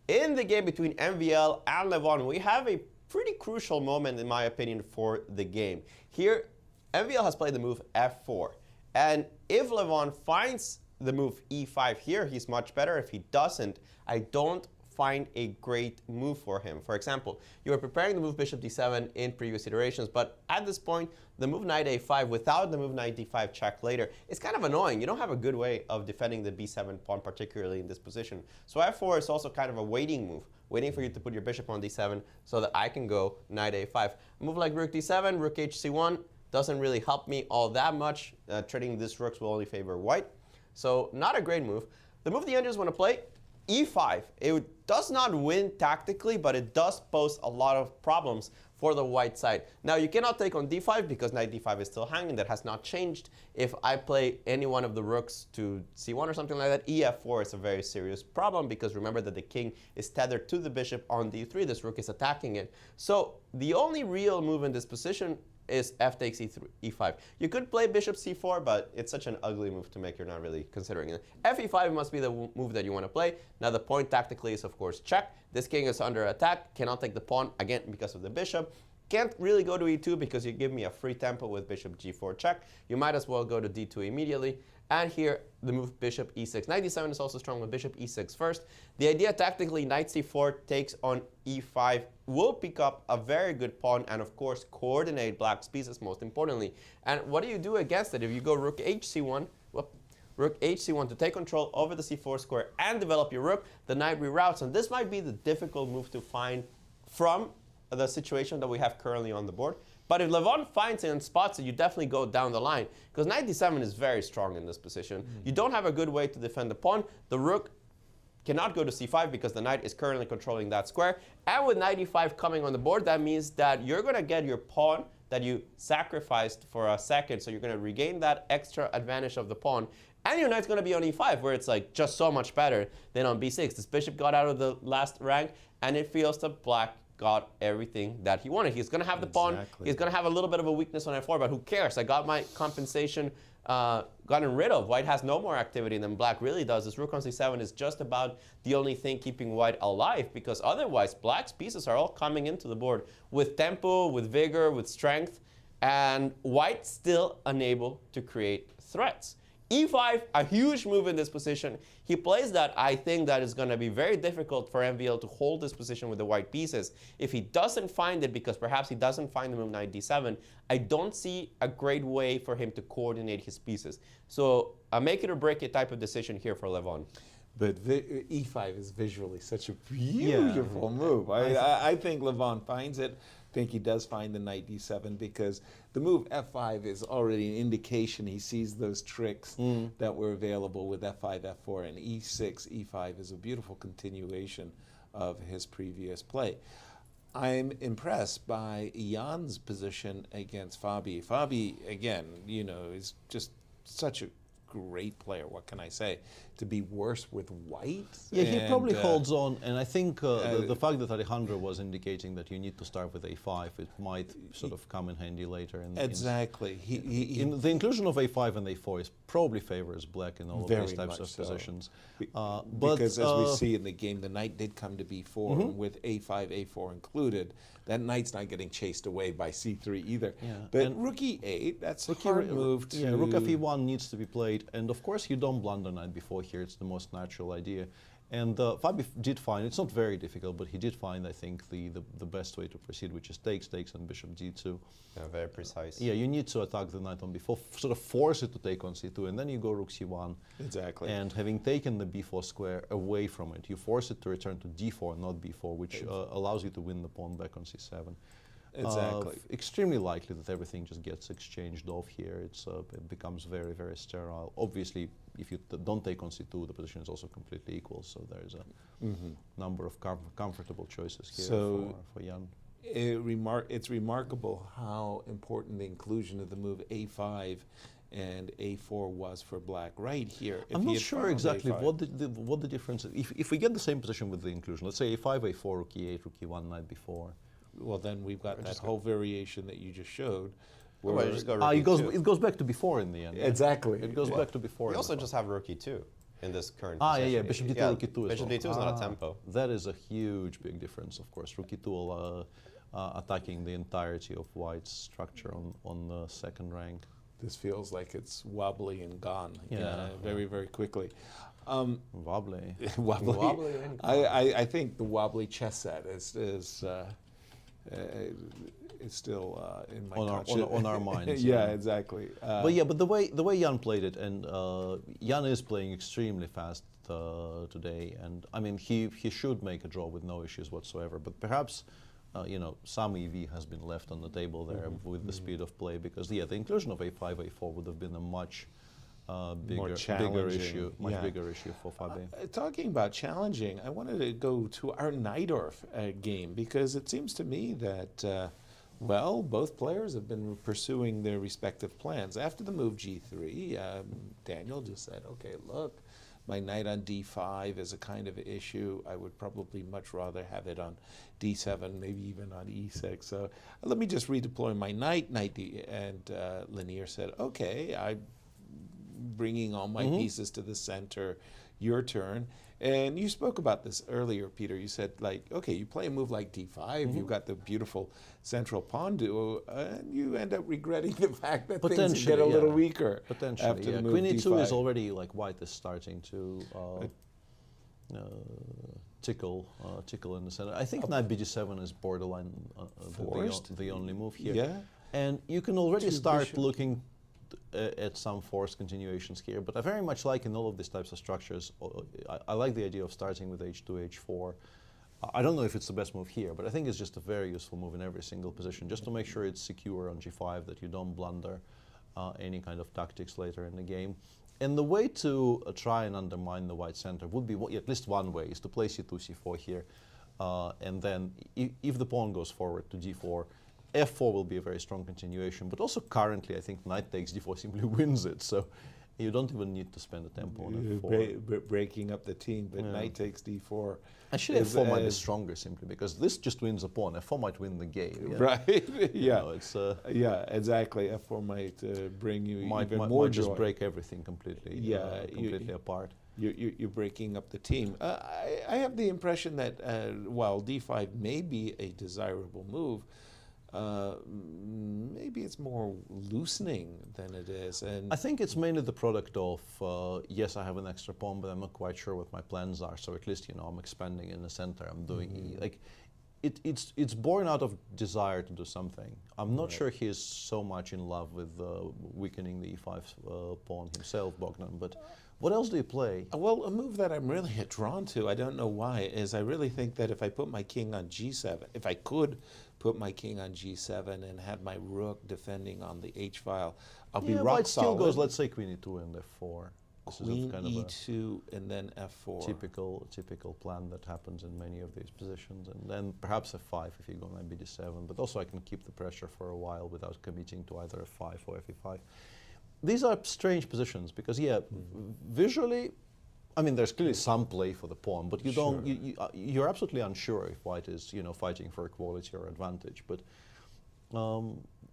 [SPEAKER 6] In the game between MVL and Levon, we have a pretty crucial moment, in my opinion, for the game. Here, MVL has played the move f4, and if Levon finds the move e5 here, he's much better. If he doesn't, I don't find a great move for him. For example, you were preparing the move bishop d7 in previous iterations, but at this point, the move knight a5 without the move knight d5 check later is kind of annoying. You don't have a good way of defending the b7 pawn, particularly in this position. So f4 is also kind of a waiting move, waiting for you to put your bishop on d7 so that I can go knight a5. A move like rook d7, rook hc1 doesn't really help me all that much. Trading these rooks will only favor white. So not a great move. The move the edges want to play, e5. It does not win tactically, but it does pose a lot of problems for the white side. Now, you cannot take on d5 because knight d5 is still hanging. That has not changed. If I play any one of the rooks to c1 or something like that, ef4 is a very serious problem because remember that the king is tethered to the bishop on d3. This rook is attacking it. So the only real move in this position is f takes e5. You could play bishop c4, but it's such an ugly move to make you're not really considering it. fe5 must be the move that you want to play. Now the point tactically is of course check. This king is under attack, cannot take the pawn, again because of the bishop. Can't really go to e2 because you give me a free tempo with bishop g4 check. You might as well go to d2 immediately. And here, the move bishop e6. Knight d7 is also strong with bishop e6 first. The idea tactically, knight c4 takes on e5 will pick up a very good pawn and, of course, coordinate black's pieces most importantly. And what do you do against it? If you go rook hc1, rook hc1 to take control over the c4 square and develop your rook, the knight reroutes. And this might be the difficult move to find from the situation that we have currently on the board. But if Levon finds it and spots it, you definitely go down the line. Because knight d7 is very strong in this position. You don't have a good way to defend the pawn. The rook cannot go to c5 because the knight is currently controlling that square. And with knight e5 coming on the board, that means that you're going to get your pawn that you sacrificed for a second. So you're going to regain that extra advantage of the pawn. And your knight's going to be on e5, where it's like just so much better than on b6. This bishop got out of the last rank, and it feels that black got everything that he wanted. He's going to have the pawn. He's going to have a little bit of a weakness on f4, but who cares? I got my compensation gotten rid of. White has no more activity than black really does. This rook on c7 is just about the only thing keeping white alive, because otherwise black's pieces are all coming into the board with tempo, with vigor, with strength, and white still unable to create threats. e5, a huge move in this position. He plays that. I think that is going to be very difficult for MVL to hold this position with the white pieces. If he doesn't find it, because perhaps he doesn't find the move knight d7, I don't see a great way for him to coordinate his pieces. So a make it or break it type of decision here for Levon.
[SPEAKER 5] But e5 is visually such a beautiful move. I think Levon finds it. I think he does find the knight d7 because the move f5 is already an indication he sees those tricks that were available with f5, f4, and e6, e5 is a beautiful continuation of his previous play. I'm impressed by Jan's position against Fabi. Fabi, again, you know, is just such a great player. What can I say? To be worse with white?
[SPEAKER 4] Yeah, he probably holds on, and I think the fact that Alejandro was indicating that you need to start with a5, it might sort of come in handy later.
[SPEAKER 5] Exactly.
[SPEAKER 4] The inclusion of a5 and a4 is probably favors black in all of these types of positions.
[SPEAKER 5] Because as we see in the game, the knight did come to b4 with a5, a4 included. That knight's not getting chased away by c3 either.
[SPEAKER 4] Yeah.
[SPEAKER 5] But rook e8, that's a hard move to...
[SPEAKER 4] Yeah, rook fe1 needs to be played. And of course, you don't blunder knight before here. It's the most natural idea. And Fabi did find, it's not very difficult, but he did find, I think, the best way to proceed, which is takes, and bishop d2.
[SPEAKER 6] Yeah, very precise.
[SPEAKER 4] Yeah, you need to attack the knight on b4, sort of force it to take on c2, and then you go rook c1.
[SPEAKER 5] Exactly.
[SPEAKER 4] And having taken the b4 square away from it, you force it to return to d4, not b4, which allows you to win the pawn back on c7.
[SPEAKER 5] Exactly.
[SPEAKER 4] Extremely likely that everything just gets exchanged off here. It becomes very, very sterile. Obviously, if you don't take on c2, the position is also completely equal. So there's a number of comfortable choices here for Jan.
[SPEAKER 5] It's remarkable how important the inclusion of the move a5 and a4 was for black right here.
[SPEAKER 4] I'm not sure exactly what the difference is. If we get the same position with the inclusion, let's say a5, a4, rook e8, rook e1, knight b4.
[SPEAKER 5] Well, then we've got that whole variation that you just showed.
[SPEAKER 6] Where just go
[SPEAKER 4] it goes back to before in the end.
[SPEAKER 5] Exactly.
[SPEAKER 4] It goes back to before.
[SPEAKER 6] We also just have rook e2 in this current
[SPEAKER 4] position.
[SPEAKER 6] Yeah,
[SPEAKER 4] bishop d2, rook e2
[SPEAKER 6] Bishop d2 is not a tempo.
[SPEAKER 4] That is a huge, big difference, of course. Rook e2 attacking the entirety of white's structure on the second rank.
[SPEAKER 5] This feels like it's wobbly and gone very, very quickly.
[SPEAKER 4] Wobbly.
[SPEAKER 5] Wobbly. I think the wobbly chess set is still in my
[SPEAKER 4] on our minds.
[SPEAKER 5] Yeah, exactly.
[SPEAKER 4] But the way Jan played it, and Jan is playing extremely fast today, and I mean he should make a draw with no issues whatsoever. But perhaps some EV has been left on the table there with the speed of play, because the inclusion of a5, a4 would have been a much bigger issue for Fabi.
[SPEAKER 5] Talking about challenging, I wanted to go to our Najdorf game, because it seems to me that, both players have been pursuing their respective plans. After the move g3, Daniel just said, okay, look, my knight on d5 is a kind of issue. I would probably much rather have it on d7, maybe even on e6. So let me just redeploy my knight d, and Lanier said, okay, I'm bringing all my pieces to the center, your turn. And you spoke about this earlier, Peter. You said, like, okay, you play a move like d5, you've got the beautiful central pawn duo, and you end up regretting the fact that things get a little weaker.
[SPEAKER 4] Potentially,
[SPEAKER 5] after the move
[SPEAKER 4] Queen
[SPEAKER 5] d5.
[SPEAKER 4] e2 is already, like, white is starting to tickle in the center. I think knight bd7 is borderline the only move here.
[SPEAKER 5] Yeah.
[SPEAKER 4] And you can already start looking at some forced continuations here, but I very much like in all of these types of structures, I like the idea of starting with h2, h4. I don't know if it's the best move here, but I think it's just a very useful move in every single position, just to make sure it's secure on g5, that you don't blunder any kind of tactics later in the game. And the way to try and undermine the white center would be, at least one way, is to play c2, c4 here, and then if the pawn goes forward to d4, f4 will be a very strong continuation, but also currently I think knight takes d4 simply wins it, so you don't even need to spend a tempo on f4.
[SPEAKER 5] Breaking up the team, but knight takes d4.
[SPEAKER 4] Actually, f4 might be stronger simply because this just wins a pawn. f4 might win the game. Yeah?
[SPEAKER 5] Right, yeah.
[SPEAKER 4] Yeah,
[SPEAKER 5] exactly. f4 might bring you even more
[SPEAKER 4] might
[SPEAKER 5] joy.
[SPEAKER 4] just break everything completely, completely apart.
[SPEAKER 5] You're breaking up the team. I have the impression that while d5 may be a desirable move, maybe it's more loosening than it is. And
[SPEAKER 4] I think it's mainly the product of, yes, I have an extra pawn, but I'm not quite sure what my plans are. So at least, I'm expanding in the center. I'm doing, it's born out of desire to do something. I'm not sure he's so much in love with weakening the e5 pawn himself, Bogdan, but What else do you play?
[SPEAKER 5] Well, a move that I'm really drawn to, I don't know why, is I really think that if I put my king on g7, if I could put my king on g7 and have my rook defending on the h file, I'll be rock
[SPEAKER 4] White still
[SPEAKER 5] solid.
[SPEAKER 4] goes, let's say, queen e2 and f4. This
[SPEAKER 5] Queen
[SPEAKER 4] is kind of
[SPEAKER 5] e2 and then f4.
[SPEAKER 4] typical plan that happens in many of these positions. And then perhaps f5 if you go on bd7. But also I can keep the pressure for a while without committing to either f5 or fe5. These are strange positions because, visually, I mean, there's clearly some play for the pawn, but you don't. You're absolutely unsure if white is, fighting for equality or advantage. But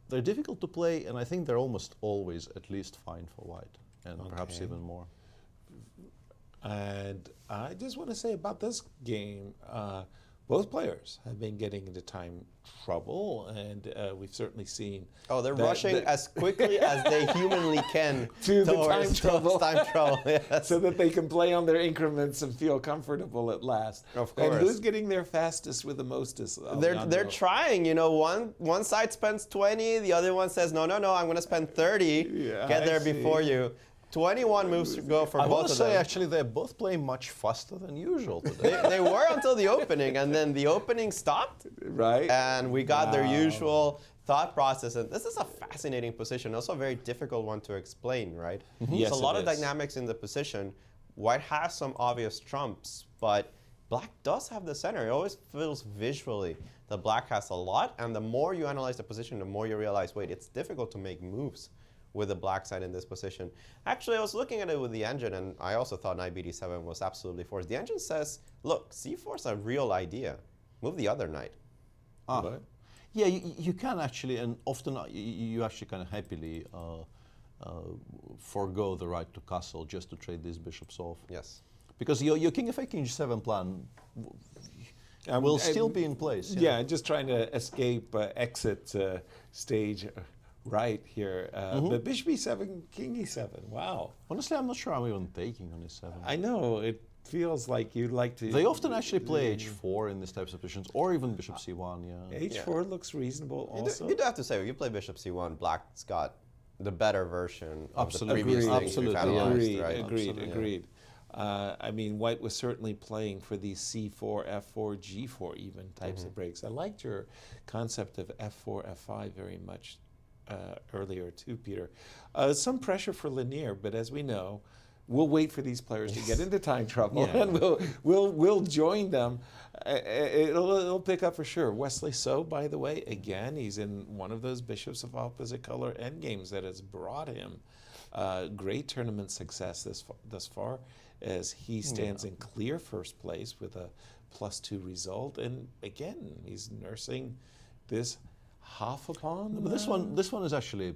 [SPEAKER 4] they're difficult to play, and I think they're almost always at least fine for white, and perhaps even more.
[SPEAKER 5] And I just want to say about this game, both players have been getting into time trouble, and we've certainly seen.
[SPEAKER 6] Oh, they're rushing as quickly as they humanly can
[SPEAKER 5] to the time
[SPEAKER 6] trouble. Yes.
[SPEAKER 5] So that they can play on their increments and feel comfortable at last.
[SPEAKER 6] Of course.
[SPEAKER 5] And who's getting there fastest with the mostest?
[SPEAKER 6] They're trying. One side spends 20, the other one says no, I'm going to spend 30. Get there before you. 21 moves to go for both of them.
[SPEAKER 4] I want to say, actually, they're both playing much faster than usual today.
[SPEAKER 6] They were until the opening, and then the opening stopped.
[SPEAKER 5] Right.
[SPEAKER 6] And we got their usual thought process. And this is a fascinating position, also a very difficult one to explain, right?
[SPEAKER 5] Yes,
[SPEAKER 6] There's a lot of dynamics in the position. White has some obvious trumps, but black does have the center. It always feels visually that black has a lot, and the more you analyze the position, the more you realize, wait, it's difficult to make moves with the black side in this position. Actually, I was looking at it with the engine, and I also thought knight bd7 was absolutely forced. The engine says, look, c4 is a real idea. Move the other knight.
[SPEAKER 4] Yeah, you can actually, and often you actually kind of happily forego the right to castle just to trade these bishops off.
[SPEAKER 6] Yes.
[SPEAKER 4] Because your king f8, king g7 plan will still be in place.
[SPEAKER 5] Yeah, just trying to escape exit stage right here. But bishop e7, king e7, wow.
[SPEAKER 4] Honestly, I'm not sure I'm even taking on e7.
[SPEAKER 5] I know, it feels like you'd like to.
[SPEAKER 4] They often actually play h4 in these types of positions, or even bishop c1,
[SPEAKER 5] h4 looks reasonable also.
[SPEAKER 6] You do have to say, if you play bishop c1, black's got the better version of the previous things we've analyzed, right?
[SPEAKER 5] Agreed. I mean, white was certainly playing for these c4, f4, g4 even types of breaks. I liked your concept of f4, f5 very much earlier too, Peter. Some pressure for Lanier, but as we know, we'll wait for these players to get into time trouble, and we'll join them. It'll pick up for sure. Wesley So, by the way, again, he's in one of those bishops of opposite color endgames that has brought him great tournament success thus far, as he stands in clear first place with a +2 result, and again, he's nursing this half a pawn.
[SPEAKER 4] But this one is actually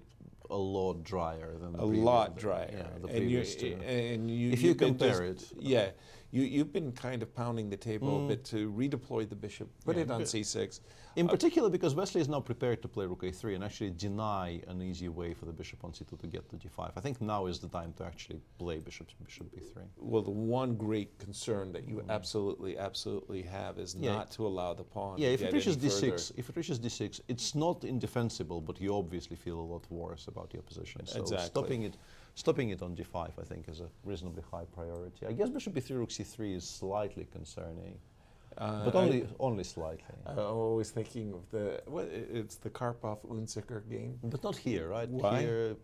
[SPEAKER 4] a lot drier than the
[SPEAKER 5] previous. A lot drier.
[SPEAKER 4] Yeah, the previous two.
[SPEAKER 5] And
[SPEAKER 4] if you compare it.
[SPEAKER 5] Yeah, you've been kind of pounding the table a bit to redeploy the bishop, put it on c6.
[SPEAKER 4] In particular because Wesley is now prepared to play rook a3 and actually deny an easy way for the bishop on c2 to get to g5. I think now is the time to actually play bishop b3.
[SPEAKER 5] Well, the one great concern that you absolutely have is not to allow the pawn to
[SPEAKER 4] if
[SPEAKER 5] get
[SPEAKER 4] it reaches
[SPEAKER 5] any further.
[SPEAKER 4] d6, if it reaches d6, it's not indefensible, but you obviously feel a lot worse about your position. So stopping it on g5, I think, is a reasonably high priority. I guess bishop b3, rook c3 is slightly concerning. But only slightly.
[SPEAKER 5] I'm always thinking of it's the Karpov-Unzicker game.
[SPEAKER 4] But not here, right?
[SPEAKER 5] Why?
[SPEAKER 4] Here,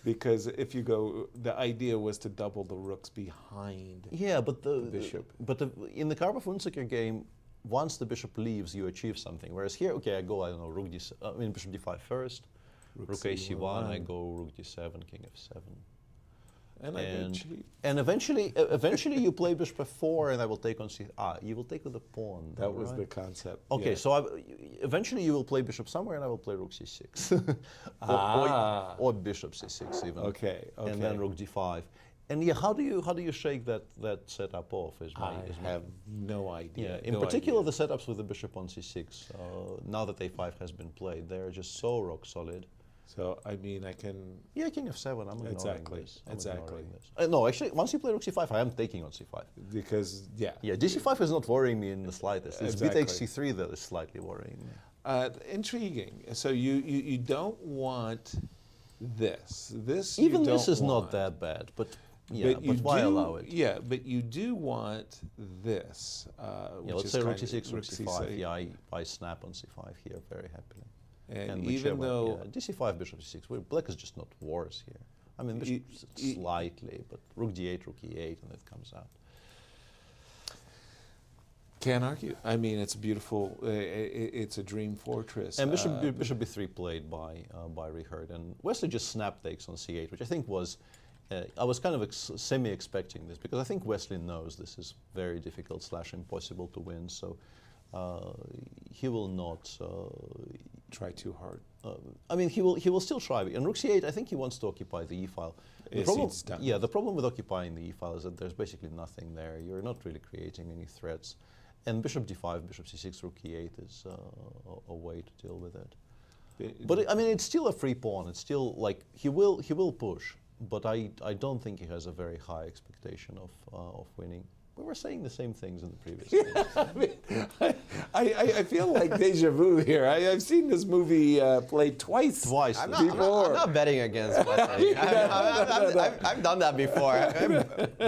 [SPEAKER 5] because if you go, the idea was to double the rooks behind the bishop.
[SPEAKER 4] But in the Karpov-Unzicker game, once the bishop leaves, you achieve something. Whereas here, I go, I don't know, bishop d5 first, rook a1, I go rook d7, king f7. And eventually you play bishop f4, and I will take on c. You will take with the pawn.
[SPEAKER 5] That was the concept.
[SPEAKER 4] Okay, so eventually you will play bishop somewhere, and I will play rook c6, or bishop c6 even.
[SPEAKER 5] Okay.
[SPEAKER 4] And then rook d5. And how do you shake that setup off?
[SPEAKER 5] I have no idea.
[SPEAKER 4] In particular, the setups with the bishop on c6. Now that a5 has been played, they're just so rock solid.
[SPEAKER 5] So, I mean, I can...
[SPEAKER 4] Yeah, king f7, I'm ignoring this.
[SPEAKER 5] Exactly.
[SPEAKER 4] No, actually, once you play rook c5, I am taking on c5.
[SPEAKER 5] Because,
[SPEAKER 4] Yeah, dc5 is not worrying me in the slightest. It's b takes c3 that is slightly worrying me.
[SPEAKER 5] Intriguing. So you don't want this.
[SPEAKER 4] Even this is not that bad, but Yeah, but why allow it?
[SPEAKER 5] Yeah, but you do want this.
[SPEAKER 4] Yeah, let's say rook c6, rook c5. Yeah, I snap on c5 here very happily.
[SPEAKER 5] And even though
[SPEAKER 4] dc5, bishop c6, black is just not worse here. I mean, bishop slightly, but rook d8, rook e8, and it comes out.
[SPEAKER 5] Can't argue. I mean, it's beautiful. It's a dream fortress.
[SPEAKER 4] And bishop b3 played by Richard, and Wesley just snap takes on c8, which I think was. I was kind of semi-expecting this because I think Wesley knows this is very difficult / impossible to win. So he will not
[SPEAKER 5] try too hard.
[SPEAKER 4] I mean, he will still try. And rook c8, I think he wants to occupy the e file. The problem with occupying the e file is that there's basically nothing there. You're not really creating any threats. And bishop d5, bishop c6, rook e8 is a way to deal with it. But I mean, it's still a free pawn. It's still like he will push. But I don't think he has a very high expectation of winning. We were saying the same things in the previous game.
[SPEAKER 5] I feel like deja vu here. I've seen this movie played twice before.
[SPEAKER 6] I'm not betting against Wesley. I've done that before.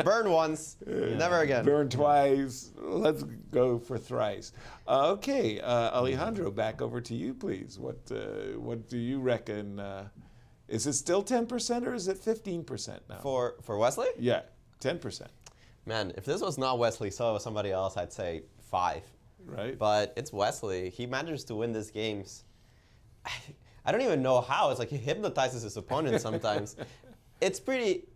[SPEAKER 6] Burn once, never again.
[SPEAKER 5] Burn twice. Let's go for thrice. Okay, Alejandro, back over to you, please. What do you reckon? Is it still 10% or is it 15% now?
[SPEAKER 6] For Wesley?
[SPEAKER 5] Yeah, 10%.
[SPEAKER 6] Man, if this was not Wesley, so it was somebody else, I'd say 5.
[SPEAKER 5] Right.
[SPEAKER 6] But it's Wesley. He manages to win these games. I don't even know how. It's like he hypnotizes his opponent sometimes. It's pretty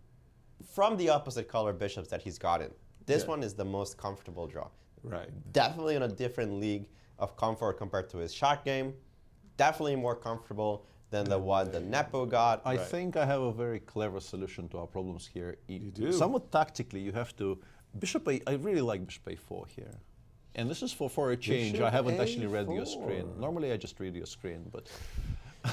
[SPEAKER 6] from the opposite color bishops that he's gotten. This one is the most comfortable draw.
[SPEAKER 5] Right.
[SPEAKER 6] Definitely in a different league of comfort compared to his shot game. Definitely more comfortable than the one that Nepo got.
[SPEAKER 4] I think I have a very clever solution to our problems here.
[SPEAKER 5] You do?
[SPEAKER 4] Somewhat tactically, you have to... Bishop A, I really like bishop a4 here. And this is for a change.
[SPEAKER 5] Bishop
[SPEAKER 4] I haven't actually read
[SPEAKER 5] A4.
[SPEAKER 4] your screen. Normally I just read your screen, but...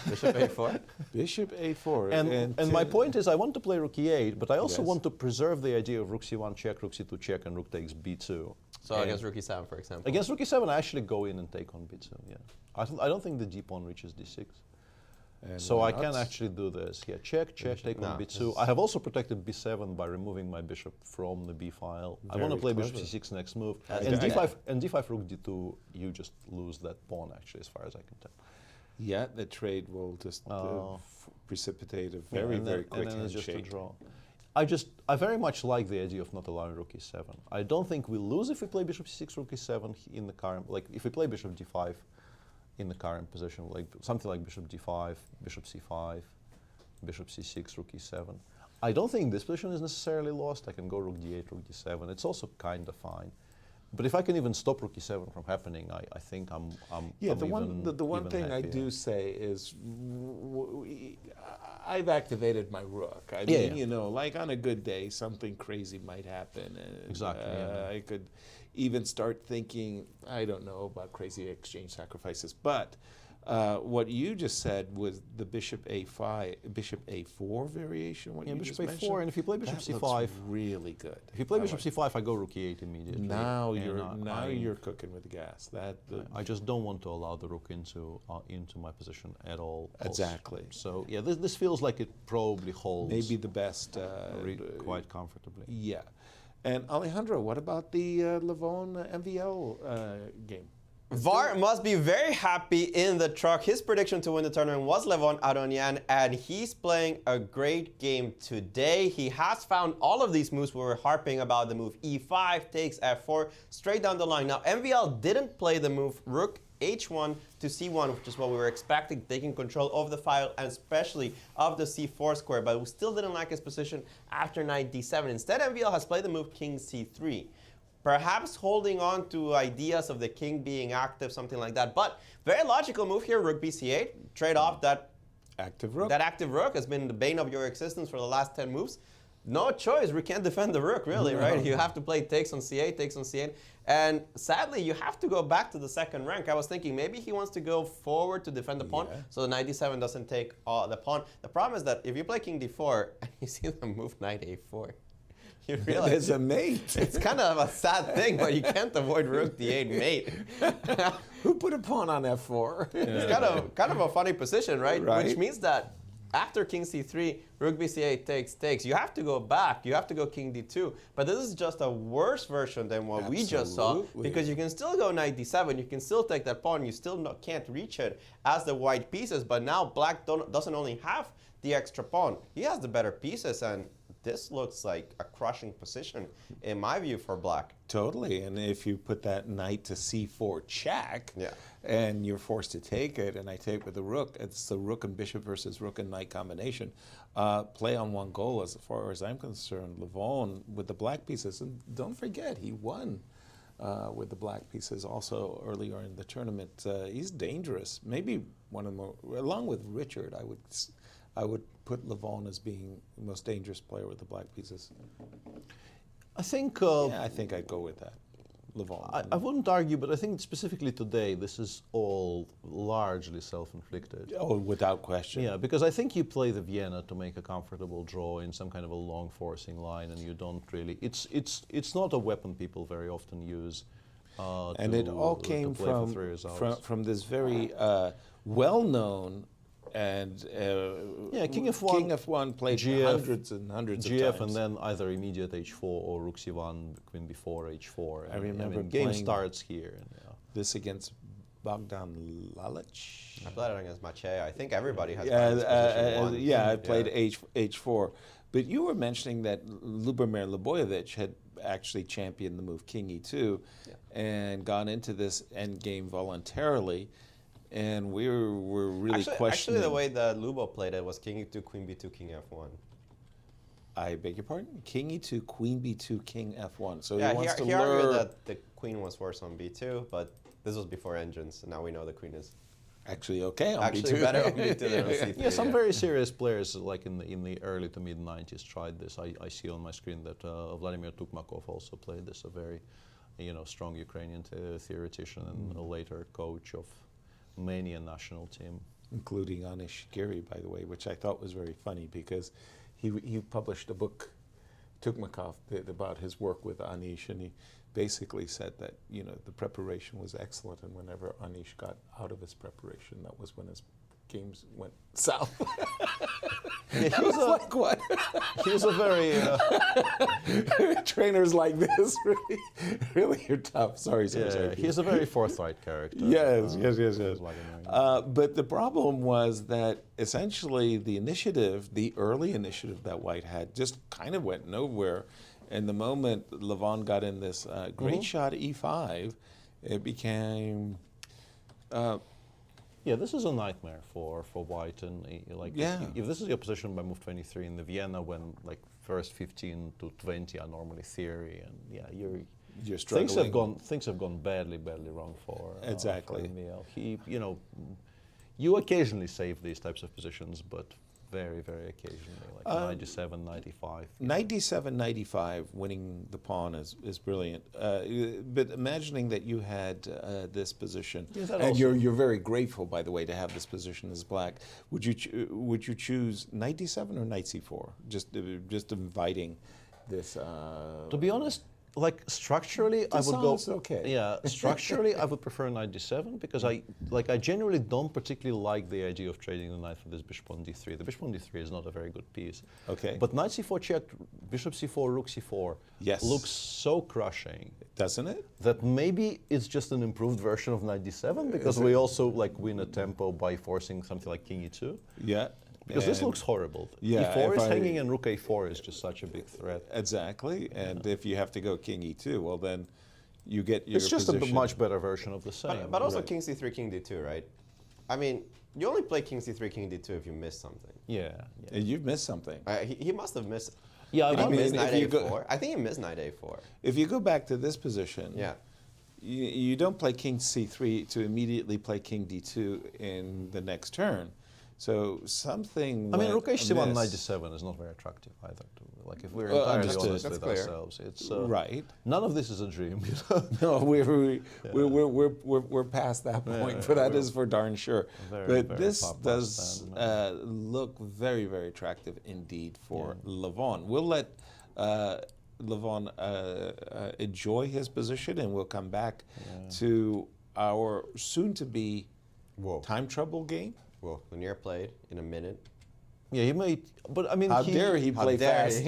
[SPEAKER 6] Bishop a4?
[SPEAKER 5] Bishop a4.
[SPEAKER 4] And my point is I want to play rook e8, but I also want to preserve the idea of rook c1 check, rook c2 check, and rook takes b2.
[SPEAKER 6] So against rook e7, for example?
[SPEAKER 4] Against rook e7, I actually go in and take on b2, yeah. I don't think the d pawn reaches d6.
[SPEAKER 5] And
[SPEAKER 4] so I can actually do this. Yeah, check, take on b2. I have also protected b7 by removing my bishop from the b file. I want to play bishop c6 next move. And d5 rook d2, you just lose that pawn, actually, as far as I can tell.
[SPEAKER 5] Yeah, the trade will just precipitate a very quick
[SPEAKER 4] and then it's just a
[SPEAKER 5] handshake.
[SPEAKER 4] draw. I very much like the idea of not allowing rook e7. I don't think we lose if we play bishop c6, rook e7 in the current, like if we play bishop d5 in the current position, like something like bishop d5, bishop c5, bishop c6, rook e7. I don't think this position is necessarily lost. I can go rook d8, rook d7. It's also kind of fine. But if I can even stop rook e7 from happening, I think I'm
[SPEAKER 5] the one thing
[SPEAKER 4] happier.
[SPEAKER 5] I do say is I've activated my rook. I mean, you know, like on a good day, something crazy might happen. And,
[SPEAKER 4] exactly.
[SPEAKER 5] I could even start thinking, I don't know about crazy exchange sacrifices. But what you just said was the bishop a5, bishop a4 variation. What you
[SPEAKER 4] bishop
[SPEAKER 5] just
[SPEAKER 4] a4,
[SPEAKER 5] mentioned?
[SPEAKER 4] and if you play bishop
[SPEAKER 5] that
[SPEAKER 4] c5,
[SPEAKER 5] looks really good.
[SPEAKER 4] If you play bishop c5, I go rook e8 immediately.
[SPEAKER 5] Now you're cooking with gas.
[SPEAKER 4] I just don't want to allow the rook into my position at all.
[SPEAKER 5] Exactly.
[SPEAKER 4] So yeah, this feels like it probably holds.
[SPEAKER 5] Maybe the best.
[SPEAKER 4] Quite comfortably.
[SPEAKER 5] Yeah. And Alejandro, what about the Levon MVL game?
[SPEAKER 6] VAR must be very happy in the truck. His prediction to win the tournament was Levon Aronian, and he's playing a great game today. He has found all of these moves we were harping about, the move e5, takes f4, straight down the line. Now, MVL didn't play the move rook h1 to c1, which is what we were expecting, taking control of the file and especially of the c4 square, but we still didn't like his position after knight d7. Instead, MVL has played the move king c3. Perhaps holding on to ideas of the king being active, something like that. But very logical move here, rook bc8, trade off that
[SPEAKER 5] active rook.
[SPEAKER 6] That active rook has been the bane of your existence for the last 10 moves. No choice, we can't defend the rook, really, right? You have to play takes on c8, takes on c8. And sadly, you have to go back to the second rank. I was thinking maybe he wants to go forward to defend the pawn, so the knight d7 doesn't take the pawn. The problem is that if you play king d4 and you see them move knight a4, you realize
[SPEAKER 5] it's a mate.
[SPEAKER 6] It's kind of a sad thing, but you can't avoid rook d8 mate.
[SPEAKER 5] Who put a pawn on f4?
[SPEAKER 6] It's kind of a funny position, right? Which means that after king c3, rook bc8 takes. You have to go back. You have to go king d2. But this is just a worse version than what we just saw, because you can still go knight d7. You can still take that pawn. You still can't reach it as the white pieces. But now black doesn't only have the extra pawn. He has the better pieces, and this looks like a crushing position, in my view, for black.
[SPEAKER 5] Totally, and if you put that knight to c4 check, and you're forced to take it, and I take with the rook, it's the rook and bishop versus rook and knight combination. Play on one goal, as far as I'm concerned. Levon with the black pieces, and don't forget, he won with the black pieces also earlier in the tournament. He's dangerous. Maybe one of the more, along with Richard, I would put Levon as being the most dangerous player with the black pieces.
[SPEAKER 4] I think...
[SPEAKER 5] I think I'd go with that, Levon.
[SPEAKER 4] I wouldn't argue, but I think specifically today, this is all largely self-inflicted.
[SPEAKER 5] Oh, without question.
[SPEAKER 4] Yeah, because I think you play the Vienna to make a comfortable draw in some kind of a long forcing line, and you don't really... It's not a weapon people very often use.
[SPEAKER 5] And it all came from this very well-known and
[SPEAKER 4] King
[SPEAKER 5] F1 played
[SPEAKER 4] GF,
[SPEAKER 5] hundreds and hundreds of
[SPEAKER 4] GF,
[SPEAKER 5] times.
[SPEAKER 4] and then either immediate h4 or rook c1, queen b4, h4.
[SPEAKER 5] I remember
[SPEAKER 4] game starts here.
[SPEAKER 5] This against Bogdan Lalic.
[SPEAKER 6] I played it against Maciej. I think everybody has.
[SPEAKER 5] I played h4. But you were mentioning that Lubomir Lebojevic had actually championed the move king e2 and gone into this endgame voluntarily. And we were really questioning.
[SPEAKER 6] Actually, the way that Lubo played it was king e2, queen b2, king f1.
[SPEAKER 5] I beg your pardon? King e2, queen b2, king f1. So
[SPEAKER 6] yeah,
[SPEAKER 5] he wants to
[SPEAKER 6] he
[SPEAKER 5] lure...
[SPEAKER 6] argued that the queen was worse on b2, but this was before engines, and now we know the queen is
[SPEAKER 5] actually okay on
[SPEAKER 6] actually
[SPEAKER 5] b2.
[SPEAKER 6] better on b2 than on c3.
[SPEAKER 4] Yeah, some very serious players, like in the early to mid 90s, tried this. I see on my screen that Vladimir Tukmakov also played this, a very, strong Ukrainian theoretician and a later coach of many a national team,
[SPEAKER 5] including Anish Giri, by the way, which I thought was very funny because he published a book, Tukmakov, about his work with Anish, and he basically said that the preparation was excellent, and whenever Anish got out of his preparation, that was when his games went south.
[SPEAKER 4] He was like, what? He was a very...
[SPEAKER 5] Trainers like this really are tough. Sorry.
[SPEAKER 4] He's a very forthright character.
[SPEAKER 5] Yes. But the problem was that essentially the initiative, the early initiative that White had, just kind of went nowhere. And the moment Levon got in this great shot e5, it became...
[SPEAKER 4] this is a nightmare for White, and if this is your position by move 23 in the Vienna, when first 15 to 20 are normally theory, and
[SPEAKER 5] you're struggling.
[SPEAKER 4] Things have gone badly wrong for
[SPEAKER 5] exactly.
[SPEAKER 4] For Emil. He, you occasionally save these types of positions, but very occasionally, like 97, 95.
[SPEAKER 5] 97, 95, winning the pawn is brilliant. But imagining that you had this position, and you're very grateful, by the way, to have this position as black. Would you choose knight d7 or knight c4? Just inviting this.
[SPEAKER 4] To be honest, structurally, I would go.
[SPEAKER 5] Okay.
[SPEAKER 4] Yeah, structurally, I would prefer knight d7 because I genuinely don't particularly like the idea of trading the knight for this bishop on d3. The bishop on d3 is not a very good piece.
[SPEAKER 5] Okay.
[SPEAKER 4] But knight c4 check, bishop c4, rook c4 looks so crushing,
[SPEAKER 5] doesn't it?
[SPEAKER 4] That maybe it's just an improved version of knight d7 because we also win a tempo by forcing something like king e2.
[SPEAKER 5] Yeah.
[SPEAKER 4] Because this looks horrible.
[SPEAKER 5] Yeah,
[SPEAKER 4] e4 is hanging and rook a4 is just such a big threat.
[SPEAKER 5] Exactly, and if you have to go king e2, well then you get your
[SPEAKER 4] It's just
[SPEAKER 5] position.
[SPEAKER 4] a much better version of the same.
[SPEAKER 6] But also king c3, king d2, right? I mean, you only play king c3, king d2 if you miss something.
[SPEAKER 4] Yeah.
[SPEAKER 5] You've missed something.
[SPEAKER 6] He must have missed.
[SPEAKER 4] Yeah,
[SPEAKER 6] I mean, knight a4. I think he missed knight a4.
[SPEAKER 5] If you go back to this position, you don't play king c3 to immediately play king d2 in the next turn. So something.
[SPEAKER 4] I mean, rook h1, knight d7 is not very attractive either. If we're entirely honest with ourselves, it's
[SPEAKER 5] right.
[SPEAKER 4] None of this is a dream.
[SPEAKER 5] No, we're past that point. But that is for darn sure. But this does look very attractive indeed for Levon. We'll let Levon enjoy his position, and we'll come back to our soon-to-be time trouble game.
[SPEAKER 6] Well, Lanier played in a minute.
[SPEAKER 4] Yeah, he made, but I mean,
[SPEAKER 5] how dare he play fast?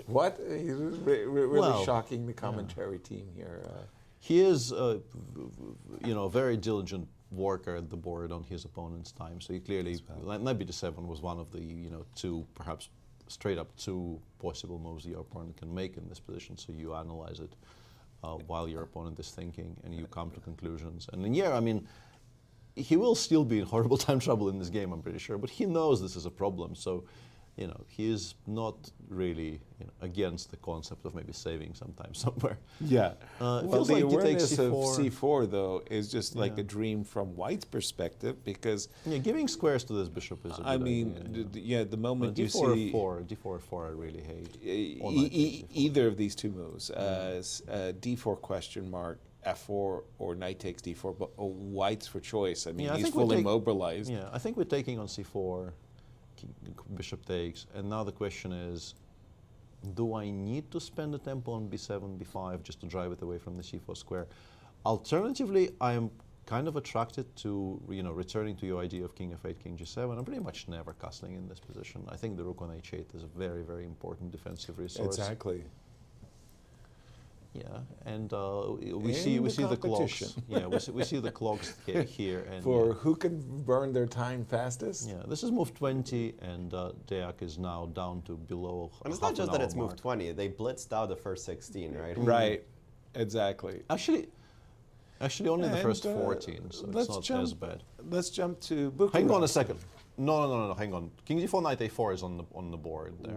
[SPEAKER 5] What? Really
[SPEAKER 4] Well,
[SPEAKER 5] shocking, the commentary team here.
[SPEAKER 4] He is, you know, a very diligent worker at the board on his opponent's time. So he clearly, knight b7 was one of the, you know, two, perhaps straight up two possible moves your opponent can make in this position. So you analyze it while your opponent is thinking, and you come to conclusions. And then, yeah, I mean, he will still be in horrible time trouble in this game, I'm pretty sure, but he knows this is a problem. So, you know, he is not really, you know, against the concept of maybe saving sometime somewhere.
[SPEAKER 5] Yeah. Well, the
[SPEAKER 4] like
[SPEAKER 5] awareness of
[SPEAKER 4] c4,
[SPEAKER 5] c4, though, is just like a dream from White's perspective, because...
[SPEAKER 4] Yeah, giving squares to this bishop is a good idea.
[SPEAKER 5] The moment you
[SPEAKER 4] d4
[SPEAKER 5] see...
[SPEAKER 4] d4 4 I really hate.
[SPEAKER 5] Either of these two moves, d4 question mark, f4 or knight takes d4, but White's for choice. I mean, he's fully mobilized.
[SPEAKER 4] Yeah, I think we're taking on c4, bishop takes, and now the question is, do I need to spend the tempo on b7, b5 just to drive it away from the c4 square? Alternatively, I am kind of attracted to, you know, returning to your idea of king f8, king g7. I'm pretty much never castling in this position. I think the rook on h8 is a very, very important defensive resource.
[SPEAKER 5] Exactly.
[SPEAKER 4] Yeah, and we see the clocks. Yeah, we see the clocks here. And
[SPEAKER 5] for who can burn their time fastest?
[SPEAKER 4] Yeah, this is move 20, and Deac is now down to below.
[SPEAKER 6] And it's not just that it's move 20; they blitzed out the first 16, right?
[SPEAKER 5] Right, exactly.
[SPEAKER 4] Actually, only the first 14, so it's not as bad.
[SPEAKER 5] Let's jump to Bucharest.
[SPEAKER 4] Hang on a second. No, hang on. King d4, knight a4 is on the board there.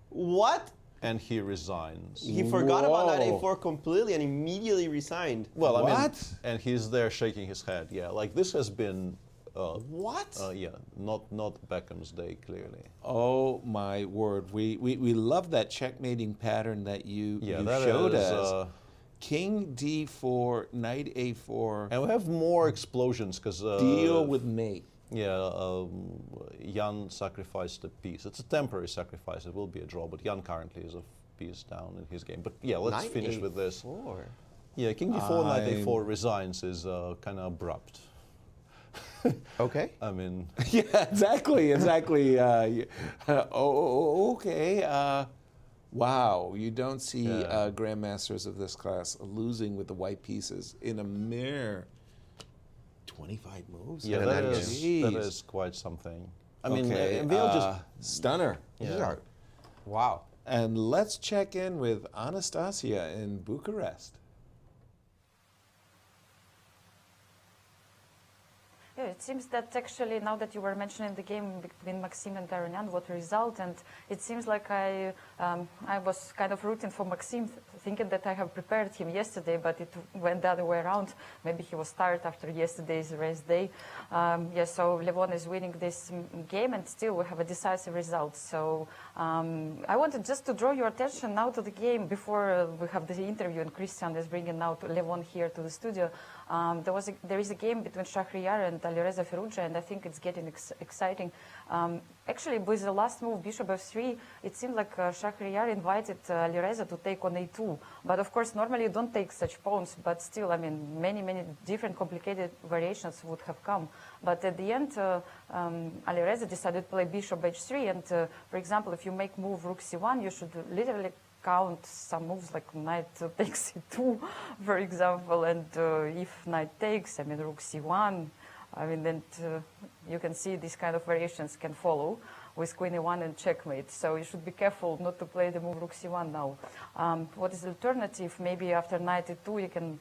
[SPEAKER 6] What?
[SPEAKER 4] And he resigns.
[SPEAKER 6] He forgot about knight a4 completely and immediately resigned.
[SPEAKER 4] Well, I mean, and he's there shaking his head. Yeah, like this has been. Yeah, not Beckham's day, clearly.
[SPEAKER 5] Oh my word! We love that checkmating pattern that you showed us. King d4, knight a4.
[SPEAKER 4] And we have more explosions because
[SPEAKER 5] deal with mate.
[SPEAKER 4] Yeah, Jan sacrificed a piece. It's a temporary sacrifice. It will be a draw, but Jan currently is a piece down in his game. But yeah, let's finish with this. Yeah, King d4, knight a4 resigns is kind of abrupt.
[SPEAKER 6] Okay.
[SPEAKER 4] I mean...
[SPEAKER 5] yeah, exactly. Okay. Wow, you don't see grandmasters of this class losing with the white pieces in a mere 25 moves.
[SPEAKER 4] Yeah, that is quite something. I mean, just
[SPEAKER 5] stunner.
[SPEAKER 6] Yeah. Wow.
[SPEAKER 5] And let's check in with Anastasiya in Bucharest.
[SPEAKER 7] Yeah, it seems that actually, now that you were mentioning the game between Maxim and Aronian, what result, and it seems like I was kind of rooting for Maxim, thinking that I have prepared him yesterday, but it went the other way around. Maybe he was tired after yesterday's race day. So Levon is winning this game, and still we have a decisive result. So I wanted just to draw your attention now to the game before we have the interview, and Cristian is bringing now Levon here to the studio. There is a game between Shahryar and Alireza Firouzja, and I think it's getting exciting. Actually, with the last move, bishop f3, it seemed like Shahryar invited Alireza to take on a2. But of course, normally you don't take such pawns, but still, I mean, many different complicated variations would have come. But at the end, Alireza decided to play bishop h3, and for example, if you make move rook c1, you should literally count some moves like knight takes c2, for example, and if knight takes, I mean, rook c1, I mean, then you can see these kind of variations can follow with queen e1 and checkmate. So you should be careful not to play the move rook c1 now. What is the alternative? Maybe after knight e2 you can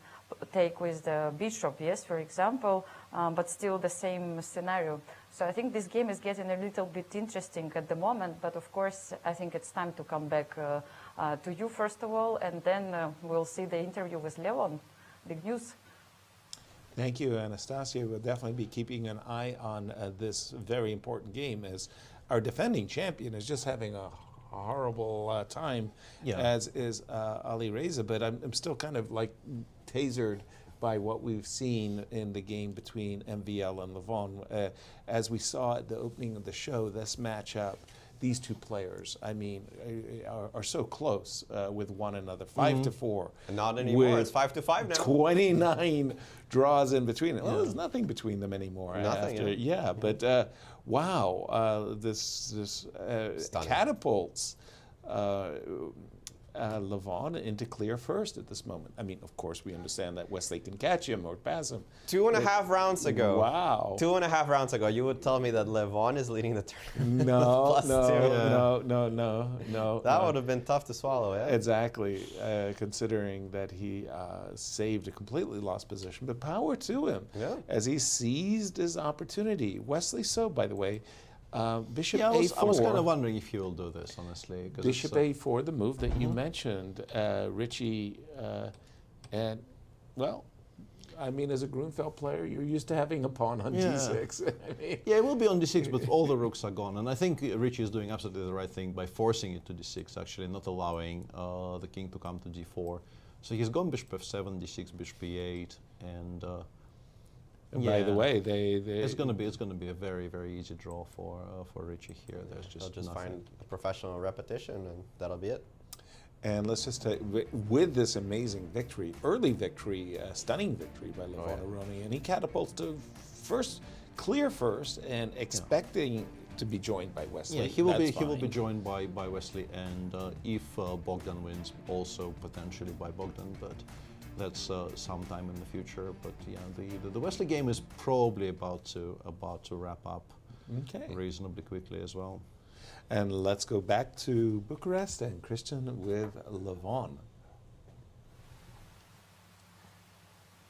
[SPEAKER 7] take with the bishop, yes, for example, but still the same scenario. So I think this game is getting a little bit interesting at the moment, but of course I think it's time to come back to you first of all, and then we'll see the interview with Levon. Big news.
[SPEAKER 5] Thank you, Anastasia. We'll definitely be keeping an eye on this very important game, as our defending champion is just having a horrible time, as is Alireza. But I'm still kind of like tasered by what we've seen in the game between MVL and Levon. As we saw at the opening of the show, this matchup these two players, I mean, are so close with one another, 5-4.
[SPEAKER 6] And not anymore. It's 5-5 now.
[SPEAKER 5] 29 draws in between. Well, there's nothing between them anymore.
[SPEAKER 6] Nothing.
[SPEAKER 5] Yeah, but wow, this catapults Levon into clear first at this moment. I mean, of course, we understand that Wesley can catch him or pass him.
[SPEAKER 6] 2.5 rounds ago.
[SPEAKER 5] Wow.
[SPEAKER 6] 2.5 rounds ago, you would tell me that Levon is leading the tournament.
[SPEAKER 5] No.
[SPEAKER 6] That would have been tough to swallow, yeah?
[SPEAKER 5] Exactly, considering that he saved a completely lost position. But power to him as he seized his opportunity. Wesley So, by the way, Bishop A4.
[SPEAKER 4] I was kind of wondering if he will do this, honestly.
[SPEAKER 5] Bishop A4, the move that you mentioned, Richie, and, well, I mean, as a Grunfeld player, you're used to having a pawn on D6. I mean,
[SPEAKER 4] yeah, it will be on D6, but all the rooks are gone. And I think Richie is doing absolutely the right thing by forcing it to D6, actually, not allowing the king to come to D4. So he's gone Bishop F7, D6, Bishop E8, and
[SPEAKER 5] by the way,
[SPEAKER 4] it's going to be a very, very easy draw for Richie here. There's just
[SPEAKER 6] They'll just
[SPEAKER 4] nothing.
[SPEAKER 6] find a professional repetition, and that'll be it.
[SPEAKER 5] And let's just with this amazing victory, early victory, stunning victory by Levon Aronian, he catapults to clear first, and expecting to be joined by Wesley.
[SPEAKER 4] Yeah, he will be joined by Wesley, and if Bogdan wins, also potentially by Bogdan, but that's sometime in the future. But yeah, the Wesley game is probably about to wrap up reasonably quickly as well.
[SPEAKER 5] And let's go back to Bucharest and Cristian with Levon.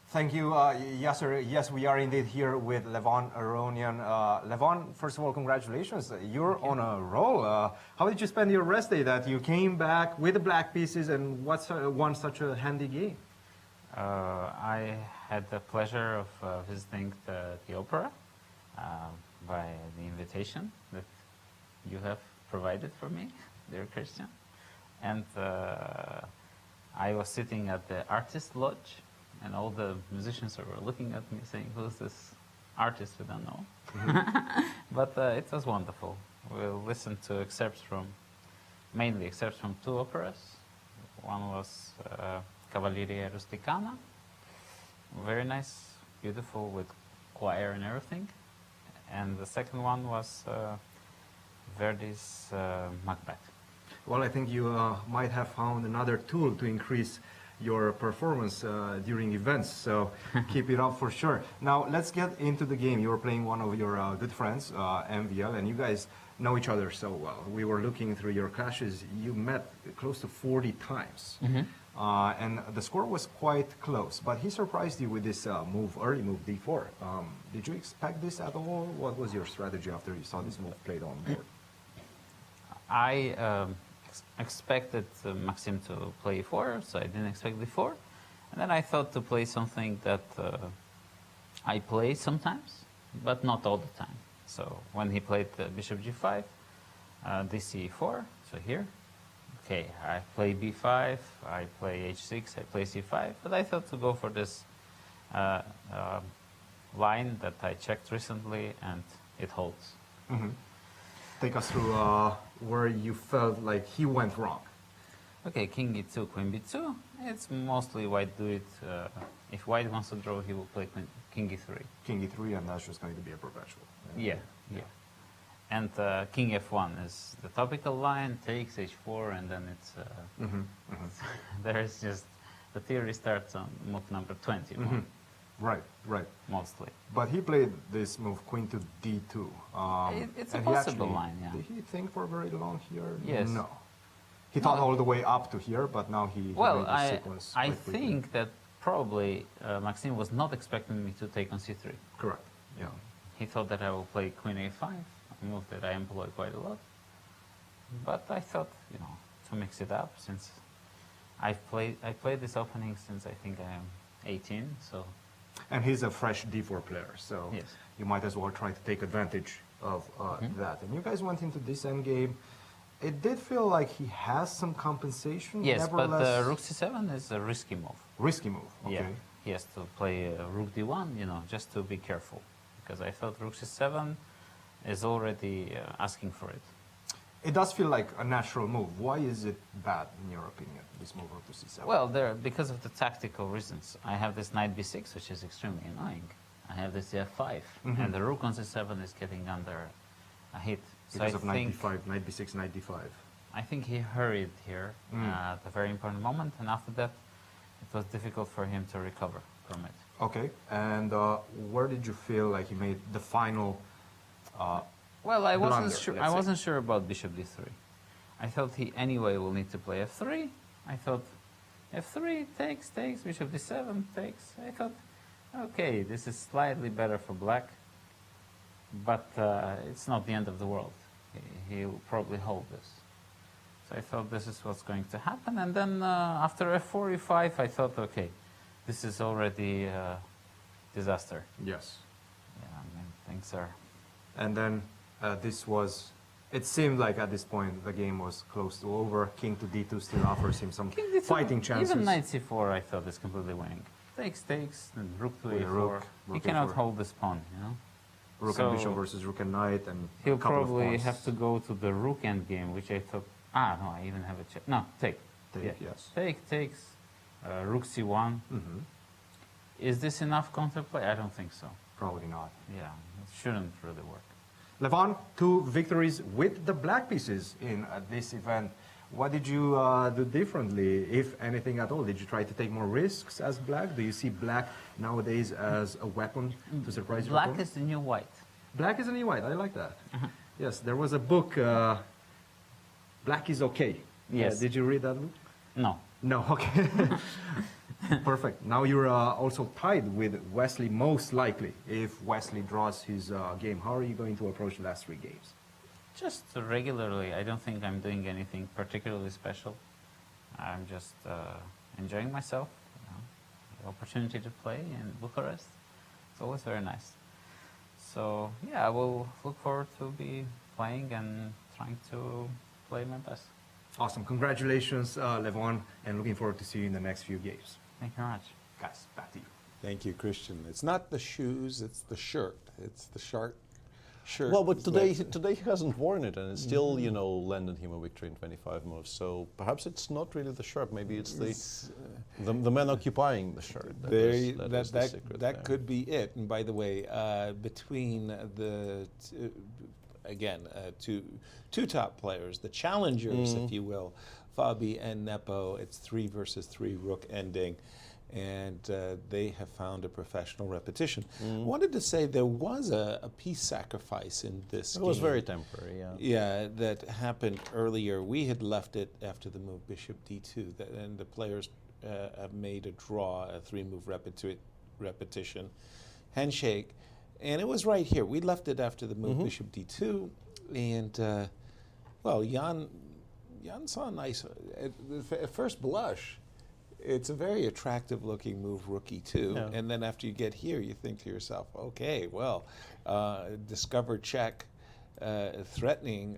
[SPEAKER 3] Thank you, Yasser. Yes, we are indeed here with Levon Aronian. Levon, first of all, congratulations. You're on a roll. How did you spend your rest day that you came back with the black pieces and won such a handy game?
[SPEAKER 13] I had the pleasure of visiting the opera by the invitation that you have provided for me, dear Cristian. And I was sitting at the artist lodge, and all the musicians were looking at me saying, who's this artist we don't know? But it was wonderful. We listened to mainly excerpts from two operas. One was Cavalleria Rusticana, very nice, beautiful, with choir and everything. And the second one was Verdi's Macbeth.
[SPEAKER 3] Well, I think you might have found another tool to increase your performance during events, so keep it up for sure. Now, let's get into the game. You were playing one of your good friends, MVL, and you guys know each other so well. We were looking through your clashes. You met close to 40 times. And the score was quite close, but he surprised you with this early move, D4. Did you expect this at all? What was your strategy after you saw this move played on board?
[SPEAKER 13] I expected Maxim to play E4, so I didn't expect D4. And then I thought to play something that I play sometimes, but not all the time. So when he played Bishop G5, DC4, so here. Okay, I play B5, I play H6, I play C5, but I thought to go for this line that I checked recently, and it holds.
[SPEAKER 3] Take us through where you felt like he went wrong.
[SPEAKER 13] Okay, King E2, Queen B2. It's mostly white do it. If white wants to draw, he will play King E3.
[SPEAKER 3] King E3, and that's just going to be a perpetual.
[SPEAKER 13] Yeah. And King F1 is the topical line, takes H4, and then it's... there is just... The theory starts on move number 20.
[SPEAKER 3] Right.
[SPEAKER 13] Mostly.
[SPEAKER 3] But he played this move, Queen to D2.
[SPEAKER 13] It's a possible line, yeah.
[SPEAKER 3] Did he think for very long here?
[SPEAKER 13] Yes.
[SPEAKER 3] No. He thought all the way up to here, but now he
[SPEAKER 13] well,
[SPEAKER 3] made the sequence.
[SPEAKER 13] I think that probably Maxim was not expecting me to take on C3.
[SPEAKER 3] Correct, yeah.
[SPEAKER 13] He thought that I will play Queen A5, a move that I employ quite a lot. But I thought, to mix it up, since I played this opening since I think I am 18, so...
[SPEAKER 3] And he's a fresh D4 player, so
[SPEAKER 13] yes.
[SPEAKER 3] You might as well try to take advantage of that. And you guys went into this endgame. It did feel like he has some compensation.
[SPEAKER 13] Yes, but Rook C7 is a risky move.
[SPEAKER 3] Risky move, okay.
[SPEAKER 13] Yeah, he has to play Rook D1, just to be careful. Because I thought Rook C7 is already asking for it.
[SPEAKER 3] It does feel like a natural move. Why is it bad, in your opinion, this move rook to c7?
[SPEAKER 13] Well, because of the tactical reasons. I have this knight b6, which is extremely annoying. I have this f5, and the rook on c7 is getting under a hit.
[SPEAKER 3] Because of knight d5, knight b6, knight d5.
[SPEAKER 13] I think he hurried here at a very important moment, and after that, it was difficult for him to recover from it.
[SPEAKER 3] Okay, and where did you feel like he made the final
[SPEAKER 13] Well, I wasn't
[SPEAKER 3] blunder,
[SPEAKER 13] sure.
[SPEAKER 3] let's
[SPEAKER 13] I
[SPEAKER 3] say?
[SPEAKER 13] wasn't sure about bishop d3. I thought he anyway will need to play f3. I thought f3 takes, bishop d7 takes. I thought, okay, this is slightly better for black, but it's not the end of the world. He'll probably hold this. So I thought this is what's going to happen. And then after f4, e5, I thought, okay, this is already a disaster.
[SPEAKER 3] Yes.
[SPEAKER 13] Yeah, I mean, things are...
[SPEAKER 3] And then this was, it seemed like at this point the game was close to over. King to d2 still offers him some fighting chances.
[SPEAKER 13] Even knight c4 I thought is completely winning. Takes, then rook to
[SPEAKER 3] With
[SPEAKER 13] a4.
[SPEAKER 3] rook
[SPEAKER 13] He cannot
[SPEAKER 3] a4.
[SPEAKER 13] hold this pawn, you know?
[SPEAKER 3] Rook and bishop versus rook and knight, and
[SPEAKER 13] he'll
[SPEAKER 3] a couple of
[SPEAKER 13] probably
[SPEAKER 3] pawns.
[SPEAKER 13] have to go to the rook endgame, which I thought, no, I even have a check. No, take.
[SPEAKER 3] Take, yes.
[SPEAKER 13] Take, takes, rook c1. Is this enough counterplay? I don't think so.
[SPEAKER 3] Probably not.
[SPEAKER 13] Yeah, it shouldn't really work.
[SPEAKER 3] Levon, 2 victories with the black pieces in this event. What did you do differently, if anything at all? Did you try to take more risks as black? Do you see black nowadays as a weapon to surprise your
[SPEAKER 13] Black
[SPEAKER 3] opponent?
[SPEAKER 13] is the new white.
[SPEAKER 3] Black is the new white. I like that. Yes, there was a book, Black is Okay.
[SPEAKER 13] Yes.
[SPEAKER 3] Did you read that book?
[SPEAKER 13] No.
[SPEAKER 3] No, okay. Perfect. Now you're also tied with Wesley, most likely, if Wesley draws his game. How are you going to approach the last 3 games?
[SPEAKER 13] Just regularly. I don't think I'm doing anything particularly special. I'm just enjoying myself. You know, the opportunity to play in Bucharest. It's always very nice. So yeah, I will look forward to be playing and trying to play my best.
[SPEAKER 3] Awesome. Congratulations, Levon, and looking forward to see you in the next few games.
[SPEAKER 13] Thank you very much.
[SPEAKER 3] Guys, back to you.
[SPEAKER 5] Thank you, Cristian. It's not the shoes, it's the shirt. It's the shirt.
[SPEAKER 4] Well, but today he hasn't worn it, and it still, you know, landed him a victory in 25 moves. So perhaps it's not really the shirt. Maybe it's the man occupying the shirt.
[SPEAKER 5] That could be it. And by the way, between the two top players, the challengers, if you will, Fabi and Nepo, it's 3 versus 3 rook ending. And they have found a professional repetition. Wanted to say there was a piece sacrifice in this game.
[SPEAKER 4] It was very temporary, yeah.
[SPEAKER 5] Yeah, that happened earlier. We had left it after the move bishop d2, and the players have made a draw, a 3-move repetition, handshake, and it was right here. We left it after the move bishop d2, and well, Jan saw a nice, at first blush, it's a very attractive looking move, rook e2, and then after you get here, you think to yourself, okay, well, discover check, threatening,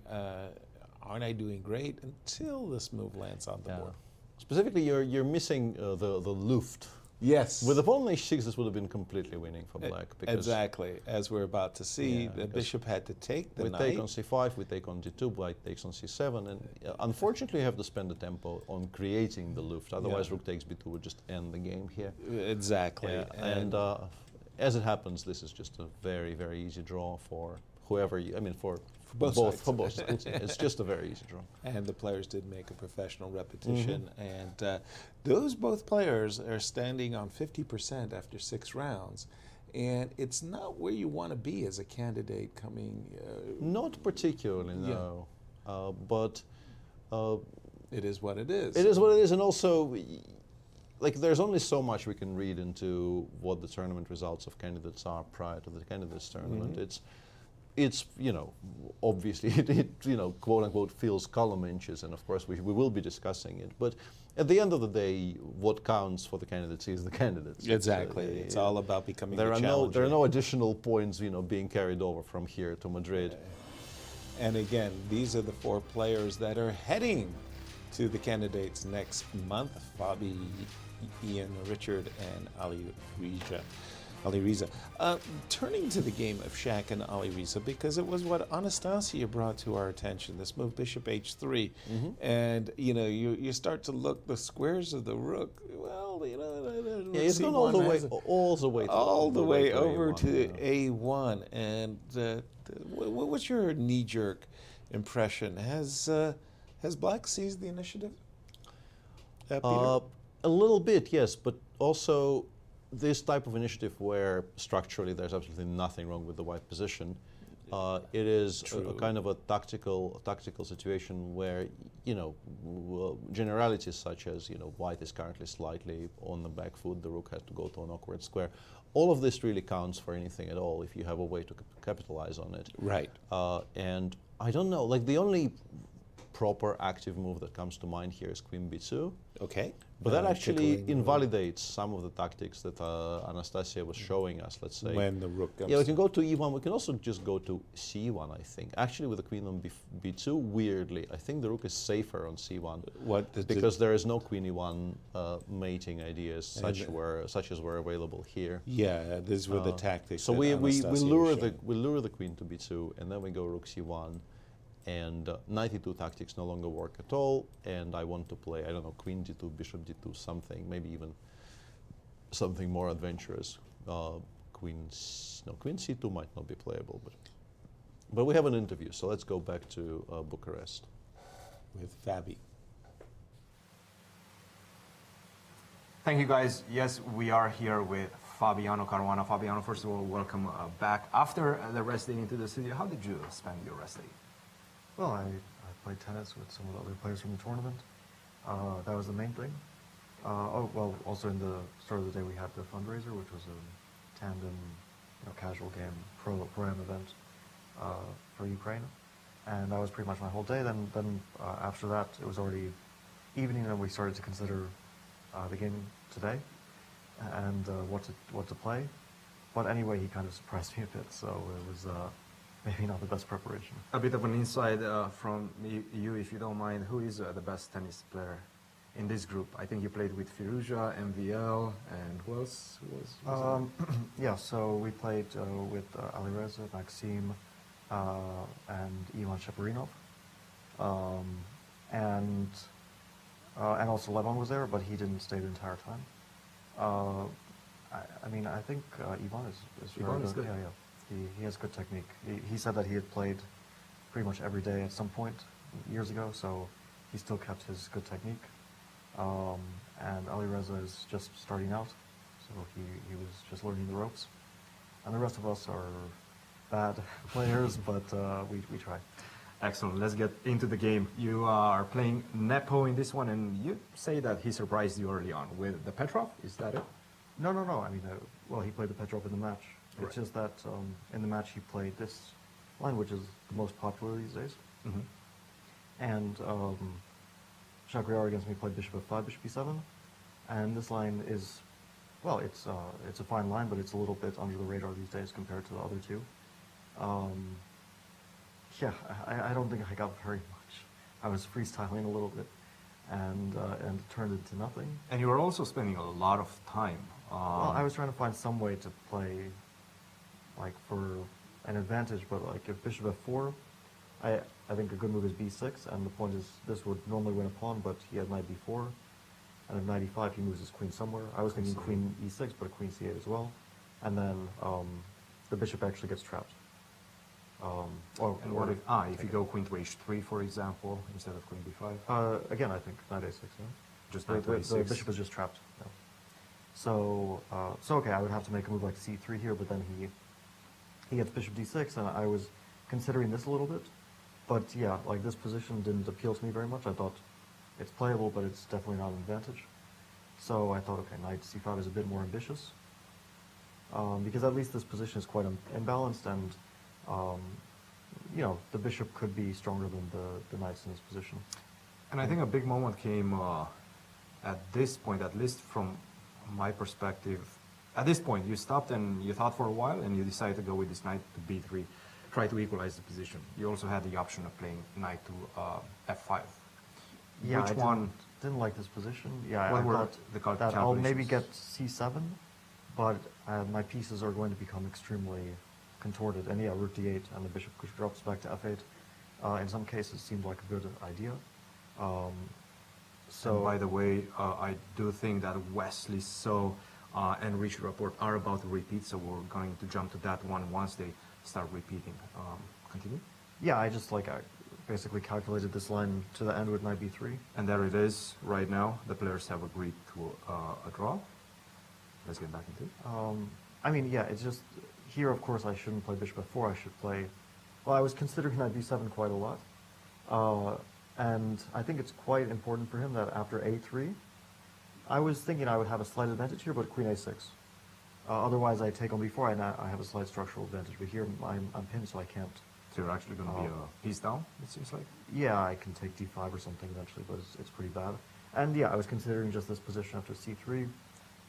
[SPEAKER 5] aren't I doing great? Until this move lands on the board.
[SPEAKER 4] Specifically, you're missing the Luft.
[SPEAKER 5] Yes.
[SPEAKER 4] With the pawn on h6, this would have been completely winning for black. Because
[SPEAKER 5] exactly, as we're about to see, the bishop had to take the knight.
[SPEAKER 4] We take on c5, we take on d2, black takes on c7, and unfortunately you have to spend the tempo on creating the Luft, otherwise rook takes b2 would just end the game here.
[SPEAKER 5] Exactly.
[SPEAKER 4] Yeah. And as it happens, this is just a very, very easy draw for whoever, for both sides. It's just a very easy draw.
[SPEAKER 5] And the players did make a professional repetition, and those both players are standing on 50% after 6 rounds. And it's not where you want to be as a candidate coming.
[SPEAKER 4] Not particularly, no. But
[SPEAKER 5] it is what it is.
[SPEAKER 4] It is what it is, and also, like, there's only so much we can read into what the tournament results of candidates are prior to the candidates tournament. It's obviously it quote unquote feels column inches, and of course we will be discussing it. But at the end of the day, what counts for the candidates is the candidates.
[SPEAKER 5] Exactly. It's all about becoming the challenger.
[SPEAKER 4] There are no additional points being carried over from here to Madrid.
[SPEAKER 5] And again, these are the 4 players that are heading to the candidates next month: Fabi, Ian, Richard, and Firouzja. Alireza. Turning to the game of Shaq and Alireza, because it was what Anastasiya brought to our attention, this move bishop h3. And, you know, you start to look the squares of the rook. Well, you know,
[SPEAKER 4] yeah, it's gone all the way over to
[SPEAKER 5] a1. And what's your knee-jerk impression? Has Black seized the initiative? Peter?
[SPEAKER 4] A little bit, yes, but also this type of initiative where structurally there's absolutely nothing wrong with the white position. It is a kind of a tactical situation where, you know, generalities such as, you know, white is currently slightly on the back foot, the rook has to go to an awkward square. All of this really counts for anything at all if you have a way to capitalize on it.
[SPEAKER 5] Right.
[SPEAKER 4] And I don't know, like the only proper active move that comes to mind here is queen b2.
[SPEAKER 5] Okay.
[SPEAKER 4] But that actually invalidates some of the tactics that Anastasiya was showing us, let's say.
[SPEAKER 5] When the rook comes.
[SPEAKER 4] Yeah, we can go to e1. We can also just go to c1, I think. Actually, with the queen on b2, weirdly, I think the rook is safer on c1. Because there is no queen e1 mating ideas such as were available here.
[SPEAKER 5] Yeah, these were the tactics.
[SPEAKER 4] So we lure the queen to b2, and then we go rook c1. And knight e2 tactics no longer work at all, and I want to play, I don't know, queen d2, bishop d2, something, maybe even something more adventurous. Queen c2 might not be playable, but we have an interview, so let's go back to Bucharest.
[SPEAKER 5] With Fabi.
[SPEAKER 17] Thank you, guys. Yes, we are here with Fabiano Caruana. Fabiano, first of all, welcome back. After the rest day into the studio, how did you spend your rest day?
[SPEAKER 18] Well, I played tennis with some of the other players from the tournament. That was the main thing. Also in the start of the day we had the fundraiser, which was a tandem, casual game pro-am event for Ukraine, and that was pretty much my whole day. Then after that, it was already evening, and we started to consider the game today and what to play. But anyway, he kind of surprised me a bit, so it was. Maybe not the best preparation.
[SPEAKER 17] A bit of an insight from you, if you don't mind. Who is the best tennis player in this group? I think you played with Firouzja, MVL, and who else was
[SPEAKER 18] yeah, so we played with Alireza, Maxime, and Ivan Shaporinov. And also Levon was there, but he didn't stay the entire time. I think Ivan is very good. Yeah. He has good technique. He said that he had played pretty much every day at some point years ago, so he still kept his good technique. And Alireza is just starting out, so he was just learning the ropes. And the rest of us are bad players, but we try.
[SPEAKER 17] Excellent. Let's get into the game. You are playing Nepo in this one, and you say that he surprised you early on with the Petrov. Is that it?
[SPEAKER 18] No. He played the Petrov in the match. It's just that in the match he played this line, which is the most popular these days. And Shakriar against me played bishop f5, bishop b7. And this line is, well, it's a fine line, but it's a little bit under the radar these days compared to the other two. Yeah, I don't think I got very much. I was freestyling a little bit and turned into nothing.
[SPEAKER 17] And you were also spending a lot of time.
[SPEAKER 18] Well, I was trying to find some way to play like for an advantage, but like if bishop f4, I think a good move is b6, and the point is this would normally win a pawn, but he had knight b4, and if knight e5 he moves his queen somewhere. I was thinking queen e6, but queen c8 as well, and then the bishop actually gets trapped.
[SPEAKER 17] If you go queen to h3, for example, instead of queen b5?
[SPEAKER 18] Again, I think knight a6, yeah?
[SPEAKER 17] Just knight
[SPEAKER 18] the bishop is just trapped. Yeah. So okay, I would have to make a move like c3 here, but then he gets bishop d6, and I was considering this a little bit. But yeah, like this position didn't appeal to me very much. I thought it's playable, but it's definitely not an advantage. So I thought, okay, knight c5 is a bit more ambitious. Because at least this position is quite imbalanced, and the bishop could be stronger than the knights in this position.
[SPEAKER 17] And I think a big moment came at this point, at least from my perspective. At this point, you stopped and you thought for a while, and you decided to go with this knight to b3, try to equalize the position. You also had the option of playing knight to f5.
[SPEAKER 18] Yeah,
[SPEAKER 17] Which
[SPEAKER 18] I didn't like this position. Yeah,
[SPEAKER 17] what
[SPEAKER 18] I
[SPEAKER 17] were
[SPEAKER 18] thought
[SPEAKER 17] the
[SPEAKER 18] that I'll maybe get c7,
[SPEAKER 17] but my pieces are going to become extremely contorted. And yeah, rook d8 and the bishop drops back to f8. In some cases, seemed like a good idea. So,
[SPEAKER 11] and by the way, I do think that Wesley So and Richard Rapport are about to repeat, so we're going to jump to that one once they start repeating. Continue?
[SPEAKER 17] Yeah, I basically calculated this line to the end with knight b3.
[SPEAKER 11] And there it is right now. The players have agreed to a draw. Let's get back into it.
[SPEAKER 17] I mean, yeah, it's just, here of course I shouldn't play bishop f4, I should play, well, I was considering knight b7 quite a lot. And I think it's quite important for him that after a3, I was thinking I would have a slight advantage here, but queen a6. Otherwise I take on b4, I have a slight structural advantage, but here I'm pinned, so I can't.
[SPEAKER 11] So you're actually going to be a piece down, it seems like?
[SPEAKER 17] Yeah, I can take d5 or something eventually, but it's pretty bad. And yeah, I was considering just this position after c3.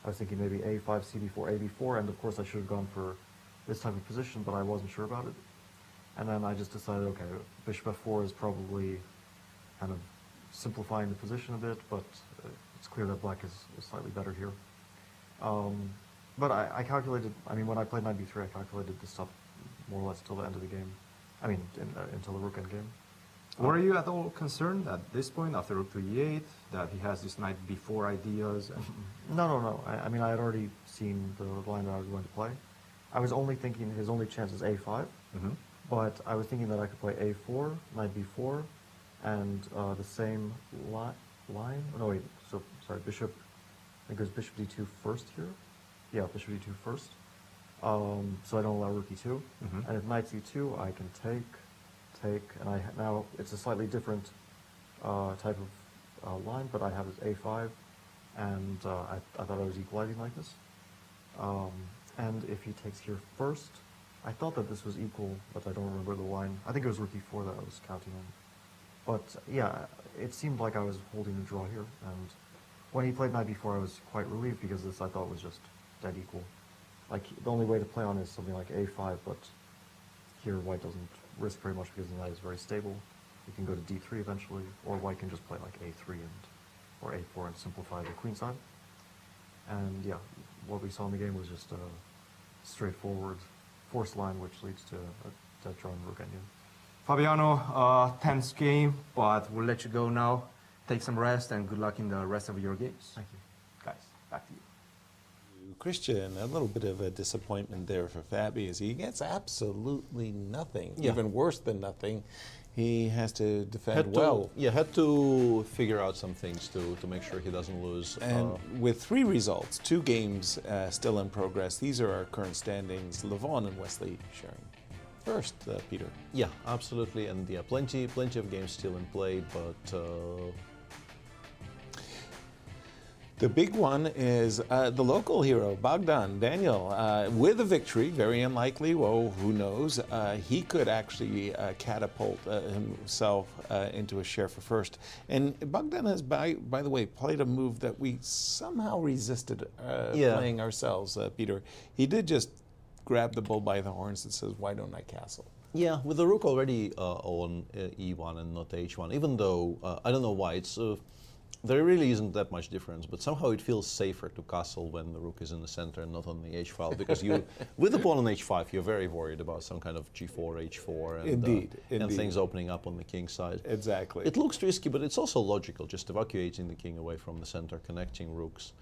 [SPEAKER 17] I was thinking maybe a5, cd4, ab4, and of course I should have gone for this type of position, but I wasn't sure about it. And then I just decided, okay, bishop f4 is probably kind of simplifying the position a bit, but it's clear that black is slightly better here. But I calculated, I mean, when I played knight b3, I calculated this stuff more or less till the end of the game. I mean, until the rook endgame.
[SPEAKER 11] Were you at all concerned at this point, after rook to e8, that he has this knight b4 ideas?
[SPEAKER 17] No. I mean, I had already seen the line that I was going to play. I was only thinking his only chance is a5, but I was thinking that I could play a4, knight b4, and the same line. Oh, no, wait, so, sorry, bishop, I think it goes bishop d2 first here. Yeah, bishop d2 first. So I don't allow rook e2. And if knight c2, I can take, and now it's a slightly different type of line, but I have this a5, and I thought I was equalizing like this. And if he takes here first, I thought that this was equal, but I don't remember the line. I think it was rook e4 that I was counting on. But yeah, it seemed like I was holding a draw here, and when he played knight b4, I was quite relieved because this I thought was just dead equal. Like, the only way to play on is something like a5, but here white doesn't risk very much because the knight is very stable. You can go to d3 eventually, or white can just play like a3 or a4 and simplify the queen side. And yeah, what we saw in the game was just a straightforward forced line, which leads to a dead draw in rook endgame.
[SPEAKER 11] Fabiano, tense game, but we'll let you go now. Take some rest and good luck in the rest of your games.
[SPEAKER 17] Thank you.
[SPEAKER 11] Guys, back to you.
[SPEAKER 5] Christian, a little bit of a disappointment there for Fabi as he gets absolutely nothing, even worse than nothing. He has to defend well.
[SPEAKER 4] Had to figure out some things to make sure he doesn't lose.
[SPEAKER 5] And with 3 results, 2 games still in progress, these are our current standings. Levon and Wesley sharing first, Peter.
[SPEAKER 4] Yeah, absolutely, and yeah, plenty of games still in play, but
[SPEAKER 5] the big one is the local hero, Bogdan, Daniel, with a victory, very unlikely, well, who knows. He could actually catapult himself into a share for first. And Bogdan has, by the way, played a move that we somehow resisted playing ourselves, Peter. He did just grab the bull by the horns and says, why don't I castle?
[SPEAKER 4] Yeah, with the rook already on e1 and not h1, even though, I don't know why, it's there really isn't that much difference, but somehow it feels safer to castle when the rook is in the center and not on the h file, because you, with the pawn on h5, you're very worried about some kind of g4, h4, and,
[SPEAKER 5] Indeed.
[SPEAKER 4] and things opening up on the king side.
[SPEAKER 5] Exactly.
[SPEAKER 4] It looks risky, but it's also logical, just evacuating the king away from the center, connecting rooks,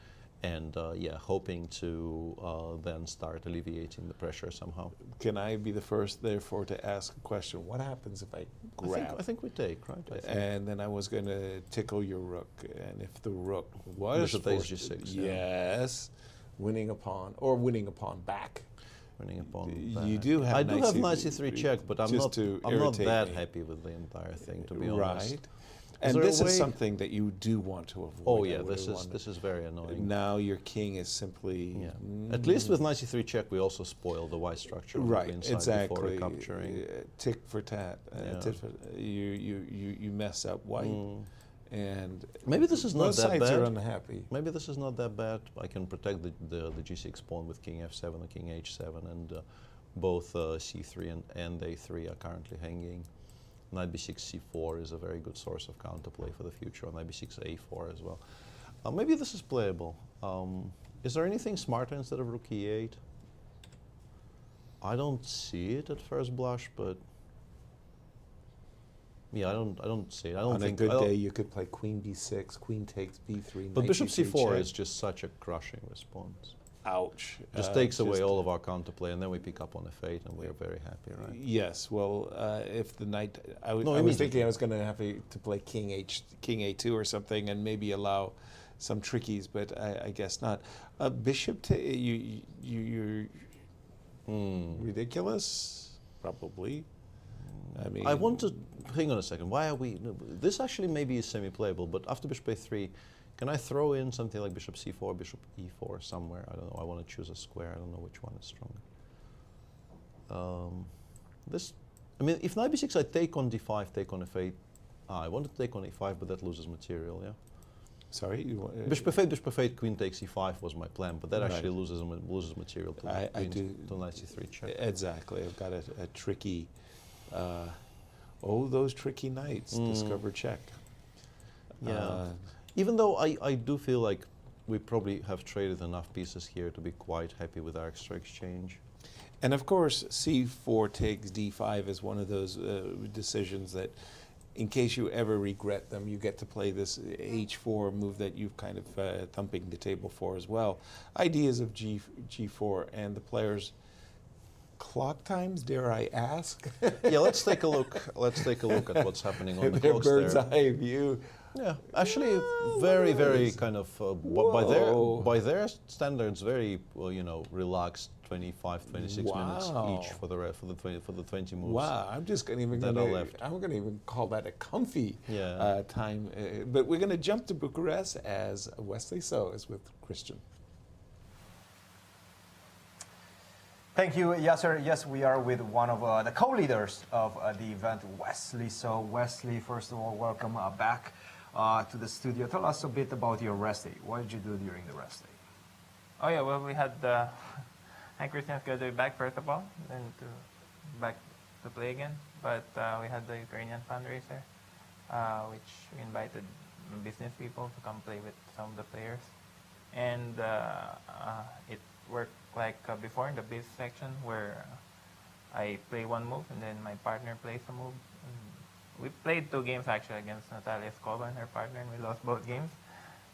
[SPEAKER 4] and yeah, hoping to then start alleviating the pressure somehow.
[SPEAKER 5] Can I be the first, therefore, to ask a question? What happens if I grab?
[SPEAKER 4] I think we take, right?
[SPEAKER 5] And then I was going to tickle your rook, and if the rook was
[SPEAKER 4] bishop takes g6,
[SPEAKER 5] yes, winning a pawn, or winning a pawn back.
[SPEAKER 4] Winning a pawn back.
[SPEAKER 5] You do have
[SPEAKER 4] I do have knight c3 check, but I'm not that
[SPEAKER 5] me.
[SPEAKER 4] happy with the entire thing, to be honest.
[SPEAKER 5] Right. And this is something that you do want to avoid.
[SPEAKER 4] Oh yeah, this is very annoying.
[SPEAKER 5] Now your king is simply...
[SPEAKER 4] At least with knight c3 check, we also spoil the white structure.
[SPEAKER 5] Right,
[SPEAKER 4] exactly. Before recapturing.
[SPEAKER 5] Tick for tat. You mess up white. And
[SPEAKER 4] maybe this is not that bad.
[SPEAKER 5] Both sides are unhappy.
[SPEAKER 4] Maybe this is not that bad. I can protect the g6 pawn with king f7 and king h7, and both c3 and a3 are currently hanging. Knight b6, c4 is a very good source of counterplay for the future, or knight b6, a4 as well. Maybe this is playable. Is there anything smarter instead of rook e8? I don't see it at first blush, but yeah, I don't see it. I don't think
[SPEAKER 5] on a good day you could play queen b6, queen takes b3.
[SPEAKER 4] But
[SPEAKER 5] knight
[SPEAKER 4] bishop
[SPEAKER 5] c3
[SPEAKER 4] c4
[SPEAKER 5] check.
[SPEAKER 4] is just such a crushing response.
[SPEAKER 5] Ouch.
[SPEAKER 4] Just takes away all of our counterplay, and then we pick up on f8, and we are very happy, right?
[SPEAKER 5] Yes. Well, if the knight, I was
[SPEAKER 4] immediately.
[SPEAKER 5] thinking I was going to have to play king a2 or something, and maybe allow some trickies, but I guess not. Bishop to you're ridiculous, probably. I mean,
[SPEAKER 4] I want to hang on a second. Why are we? No, this actually maybe is semi-playable, but after bishop a3, can I throw in something like bishop c4, bishop e4 somewhere? I don't know. I want to choose a square. I don't know which one is stronger. I mean, if knight b6, I take on d5, take on f8. I wanted to take on e5, but that loses material. Yeah.
[SPEAKER 5] Sorry.
[SPEAKER 4] Bishop f8, queen takes e5 was my plan, but that actually
[SPEAKER 5] Right.
[SPEAKER 4] loses material to
[SPEAKER 5] I do
[SPEAKER 4] to knight c3 check.
[SPEAKER 5] Exactly. I've got a tricky. Those tricky knights. Discover check.
[SPEAKER 4] Yeah. Even though I do feel like we probably have traded enough pieces here to be quite happy with our extra exchange.
[SPEAKER 5] And of course, c4 takes d5 is one of those decisions that, in case you ever regret them, you get to play this h4 move that you've kind of thumping the table for as well. Ideas of g4 and the players' clock times, dare I ask?
[SPEAKER 4] Yeah, let's take a look. Let's take a look at what's happening on the
[SPEAKER 5] Their
[SPEAKER 4] clocks
[SPEAKER 5] bird's
[SPEAKER 4] there.
[SPEAKER 5] eye view.
[SPEAKER 4] Yeah, actually, very kind of by their standards, very relaxed. 25, 26 minutes each for the 20 moves.
[SPEAKER 5] Wow, I'm just going to even call that a comfy time. But we're going to jump to Bucharest as Wesley So is with Cristian.
[SPEAKER 3] Thank you, Yasser. Yes, we are with one of the co-leaders of the event, Wesley. So, Wesley, first of all, welcome back to the studio. Tell us a bit about your rest day. What did you do during the rest day?
[SPEAKER 8] Oh yeah, well we had hi Cristian, it's good to be back first of all, then back to play again. But we had the Ukrainian fundraiser, which we invited business people to come play with some of the players, and it worked like before in the biz section where I play one move and then my partner plays a move. We played 2 games actually against Natalia Skova and her partner, and we lost both games.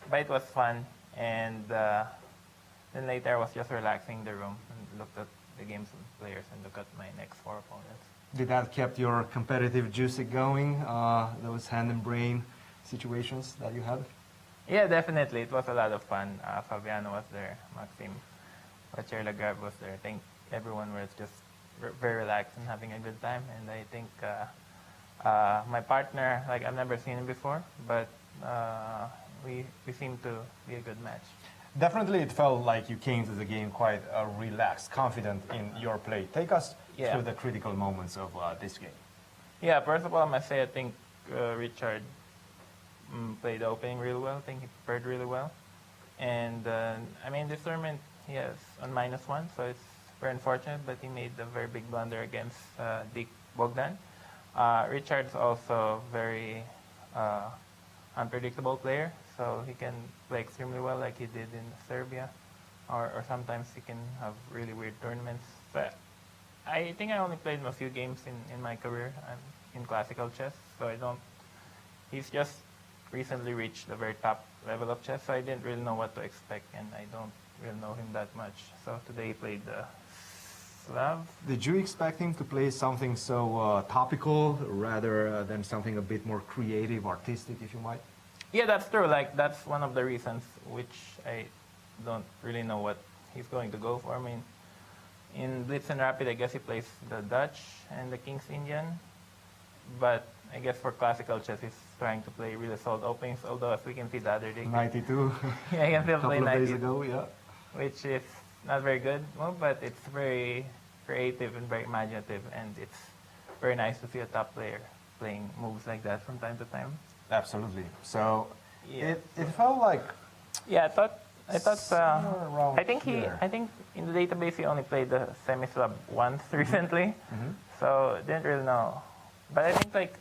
[SPEAKER 8] But it was fun, and then later I was just relaxing in the room and looked at the games and players and looked at my next 4 opponents.
[SPEAKER 3] Did that kept your competitive juice going, those hand and brain situations that you had?
[SPEAKER 8] Yeah, definitely. It was a lot of fun. Fabiano was there, Maxim Vacherlagrab was there. I think everyone was just very relaxed and having a good time, and I think my partner, like I've never seen him before, but we seemed to be a good match.
[SPEAKER 3] Definitely, it felt like you came to the game quite relaxed, confident in your play. Take us through the critical moments of this game.
[SPEAKER 8] Yeah, first of all, I must say I think Richard played the opening really well. I think he prepared really well. And I mean, this tournament he has on -1, so it's very unfortunate, but he made a very big blunder against Deac Bogdan. Richard's also very unpredictable player, so he can play extremely well like he did in Serbia, or sometimes he can have really weird tournaments. But I think I only played him a few games in my career in classical chess, so he's just recently reached the very top level of chess, so I didn't really know what to expect, and I don't really know him that much. So today he played the Slav.
[SPEAKER 3] Did you expect him to play something so topical rather than something a bit more creative, artistic, if you might?
[SPEAKER 8] Yeah, that's true. Like, that's one of the reasons which I don't really know what he's going to go for. I mean, in Blitz and Rapid, I guess he plays the Dutch and the King's Indian, but I guess for classical chess, he's trying to play really solid openings, although as we can see the other day.
[SPEAKER 3] 92.
[SPEAKER 8] Yeah, he can still play 92.
[SPEAKER 3] Days ago, yeah.
[SPEAKER 8] Which is not very good, well, but it's very creative and very imaginative, and it's very nice to see a top player playing moves like that from time to time.
[SPEAKER 3] Absolutely. So
[SPEAKER 8] yeah.
[SPEAKER 3] it felt like.
[SPEAKER 8] Yeah, I thought.
[SPEAKER 3] I
[SPEAKER 8] think in the database he only played the semi-slab once recently, so didn't really know. But I think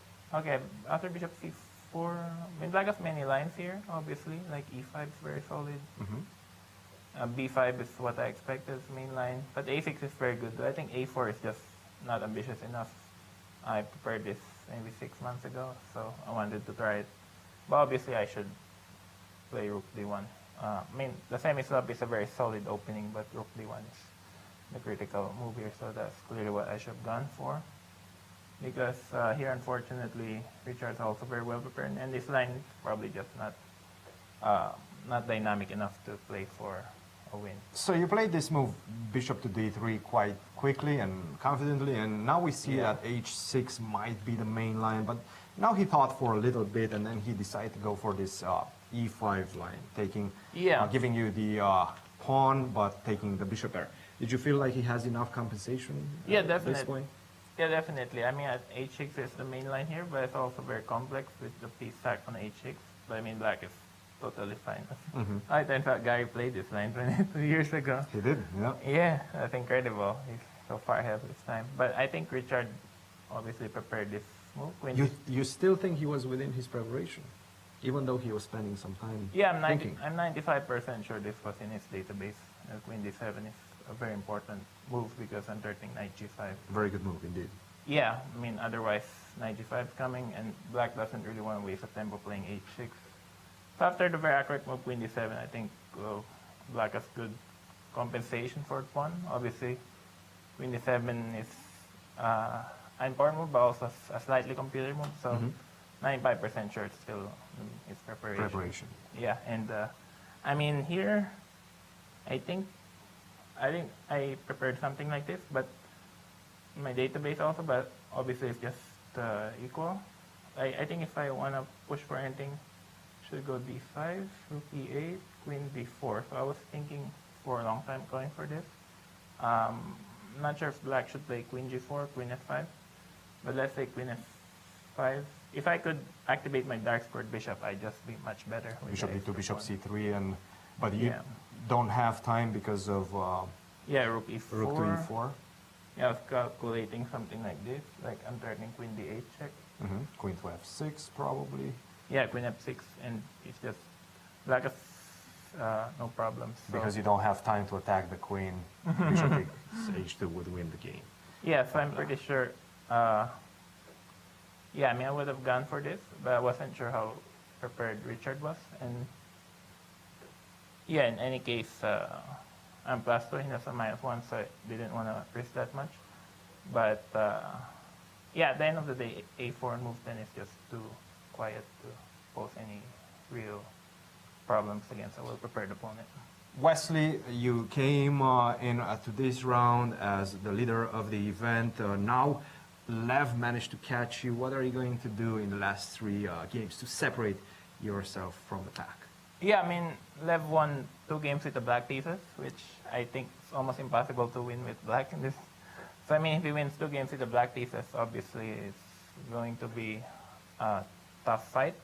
[SPEAKER 8] after Bishop C4, I mean, Black has many lines here, obviously. Like E5 is very solid. B5 is what I expected as main line, but A6 is very good. I think A4 is just not ambitious enough. I prepared this maybe 6 months ago, so I wanted to try it. But obviously I should play Rook D1. I mean, the semi-sub is a very solid opening, but Rook D1 is the critical move here, so that's clearly what I should have gone for. Because here, unfortunately, Richard's also very well prepared, and this line is probably just not dynamic enough to play for a win.
[SPEAKER 17] So you played this move, bishop to d3, quite quickly and confidently, and now we see that h6 might be the main line, but now he thought for a little bit, and then he decided to go for this e5 line, taking, giving you the pawn, but taking the bishop there. Did you feel like he has enough compensation at this point?
[SPEAKER 8] Yeah, definitely. I mean, h6 is the main line here, but it's also very complex with the piece sack on h6. But I mean, black is totally fine. In fact, Gary played this line 22 years ago.
[SPEAKER 17] He did, yeah.
[SPEAKER 8] Yeah, that's incredible. He's so far ahead of his time. But I think Richard obviously prepared this move.
[SPEAKER 17] You still think he was within his preparation, even though he was spending some time thinking?
[SPEAKER 8] I'm 95% sure this was in his database. Queen d7 is a very important move because I'm threatening knight g5.
[SPEAKER 17] Very good move indeed.
[SPEAKER 8] Yeah, I mean, otherwise knight g5 is coming, and black doesn't really want to waste a tempo playing h6. So after the very accurate move, queen d7, I think black has good compensation for the pawn. Obviously, queen d7 is an important move, but also a slightly computer move. So 95% sure it's still it's preparation. Yeah, and I mean here, I think I prepared something like this, but my database also, but obviously it's just equal. I think if I want to push for anything, should go d5, rook e8, queen d4. So I was thinking for a long time going for this. Not sure if black should play queen g4, queen f5, but let's say queen f5. If I could activate my dark squared bishop, I'd just be much better.
[SPEAKER 17] Bishop e2, bishop c3, but you don't have time because of
[SPEAKER 8] rook e4.
[SPEAKER 17] Rook to e4.
[SPEAKER 8] Yeah, I was calculating something like this, like I'm threatening queen d8 check.
[SPEAKER 17] Queen to f6 probably.
[SPEAKER 8] Yeah, queen f6, and it's just black has no problems. So.
[SPEAKER 17] Because you don't have time to attack the queen. Bishop h2 would win the game.
[SPEAKER 8] Yeah, so I'm pretty sure. I mean, I would have gone for this, but I wasn't sure how prepared Richard was. And yeah, in any case, I'm +2, he has a -1, so I didn't want to risk that much. But at the end of the day, a4 move then is just too quiet to pose any real problems against a well-prepared opponent.
[SPEAKER 17] Wesley, you came in to this round as the leader of the event. Now, Lev managed to catch you. What are you going to do in the last 3 games to separate yourself from the pack?
[SPEAKER 8] Yeah, I mean, Lev won 2 games with the black pieces, which I think is almost impossible to win with black in this. So, I mean, if he wins 2 games with the black pieces, obviously it's going to be a tough fight.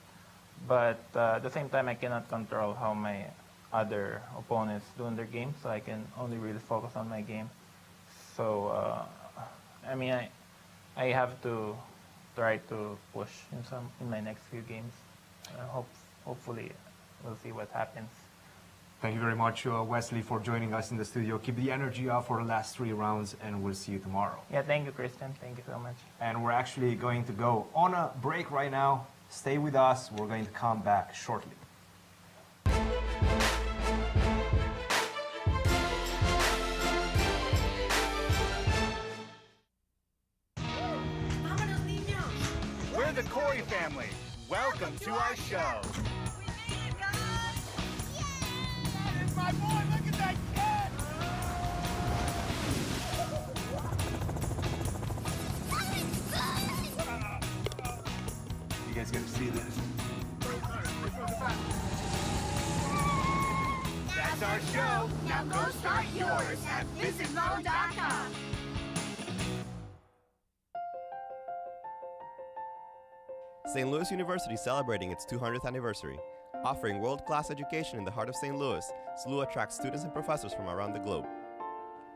[SPEAKER 8] But at the same time, I cannot control how my other opponents do in their game, so I can only really focus on my game. So, I mean, I have to try to push in my next few games. Hopefully, we'll see what happens.
[SPEAKER 17] Thank you very much, Wesley, for joining us in the studio. Keep the energy up for the last 3 rounds, and we'll see you tomorrow.
[SPEAKER 8] Yeah, thank you, Cristian. Thank you so much.
[SPEAKER 17] And we're actually going to go on a break right now. Stay with us. We're going to come back shortly.
[SPEAKER 19] We're the Corey family. Welcome to our show. My boy, look at that kid!
[SPEAKER 17] You guys gotta see this.
[SPEAKER 19] That's our show. Now go start yours at visitmo.com.
[SPEAKER 6] St. Louis University is celebrating its 200th anniversary. Offering world-class education in the heart of St. Louis, SLU attracts students and professors from around the globe.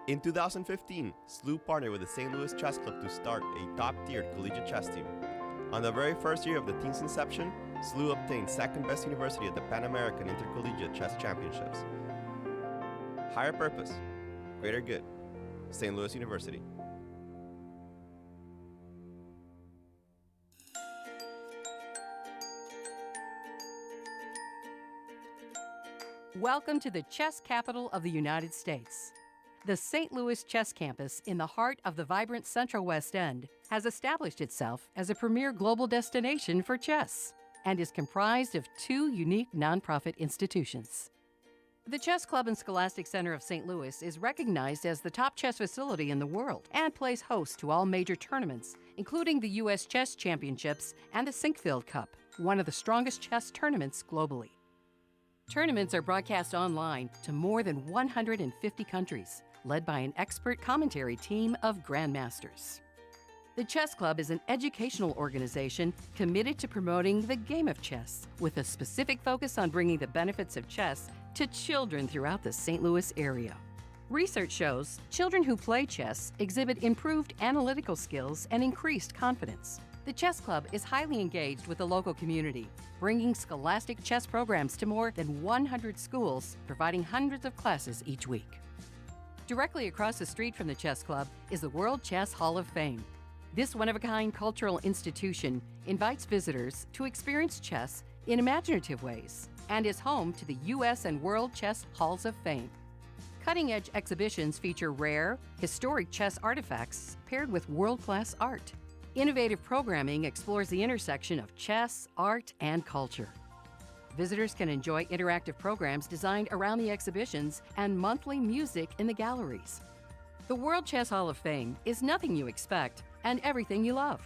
[SPEAKER 6] In 2015, SLU partnered with the St. Louis Chess Club to start a top-tiered collegiate chess team. On the very first year of the team's inception, SLU obtained second-best university at the Pan American Intercollegiate Chess Championships. higher purpose, greater good. St. Louis University.
[SPEAKER 20] Welcome to the chess capital of the United States. The St. Louis Chess Campus in the heart of the vibrant Central West End has established itself as a premier global destination for chess and is comprised of two unique nonprofit institutions. The Chess Club and Scholastic Center of St. Louis is recognized as the top chess facility in the world and plays host to all major tournaments, including the U.S. Chess Championships and the Sinkfield Cup, one of the strongest chess tournaments globally. Tournaments are broadcast online to more than 150 countries, led by an expert commentary team of grandmasters. The Chess Club is an educational organization committed to promoting the game of chess, with a specific focus on bringing the benefits of chess to children throughout the St. Louis area. Research shows children who play chess exhibit improved analytical skills and increased confidence. The Chess Club is highly engaged with the local community, bringing scholastic chess programs to more than 100 schools, providing hundreds of classes each week. Directly across the street from the Chess Club is the World Chess Hall of Fame. This one-of-a-kind cultural institution invites visitors to experience chess in imaginative ways and is home to the U.S. and World Chess Halls of Fame. Cutting-edge exhibitions feature rare, historic chess artifacts paired with world-class art. Innovative programming explores the intersection of chess, art, and culture. Visitors can enjoy interactive programs designed around the exhibitions and monthly music in the galleries. The World Chess Hall of Fame is nothing you expect and everything you love.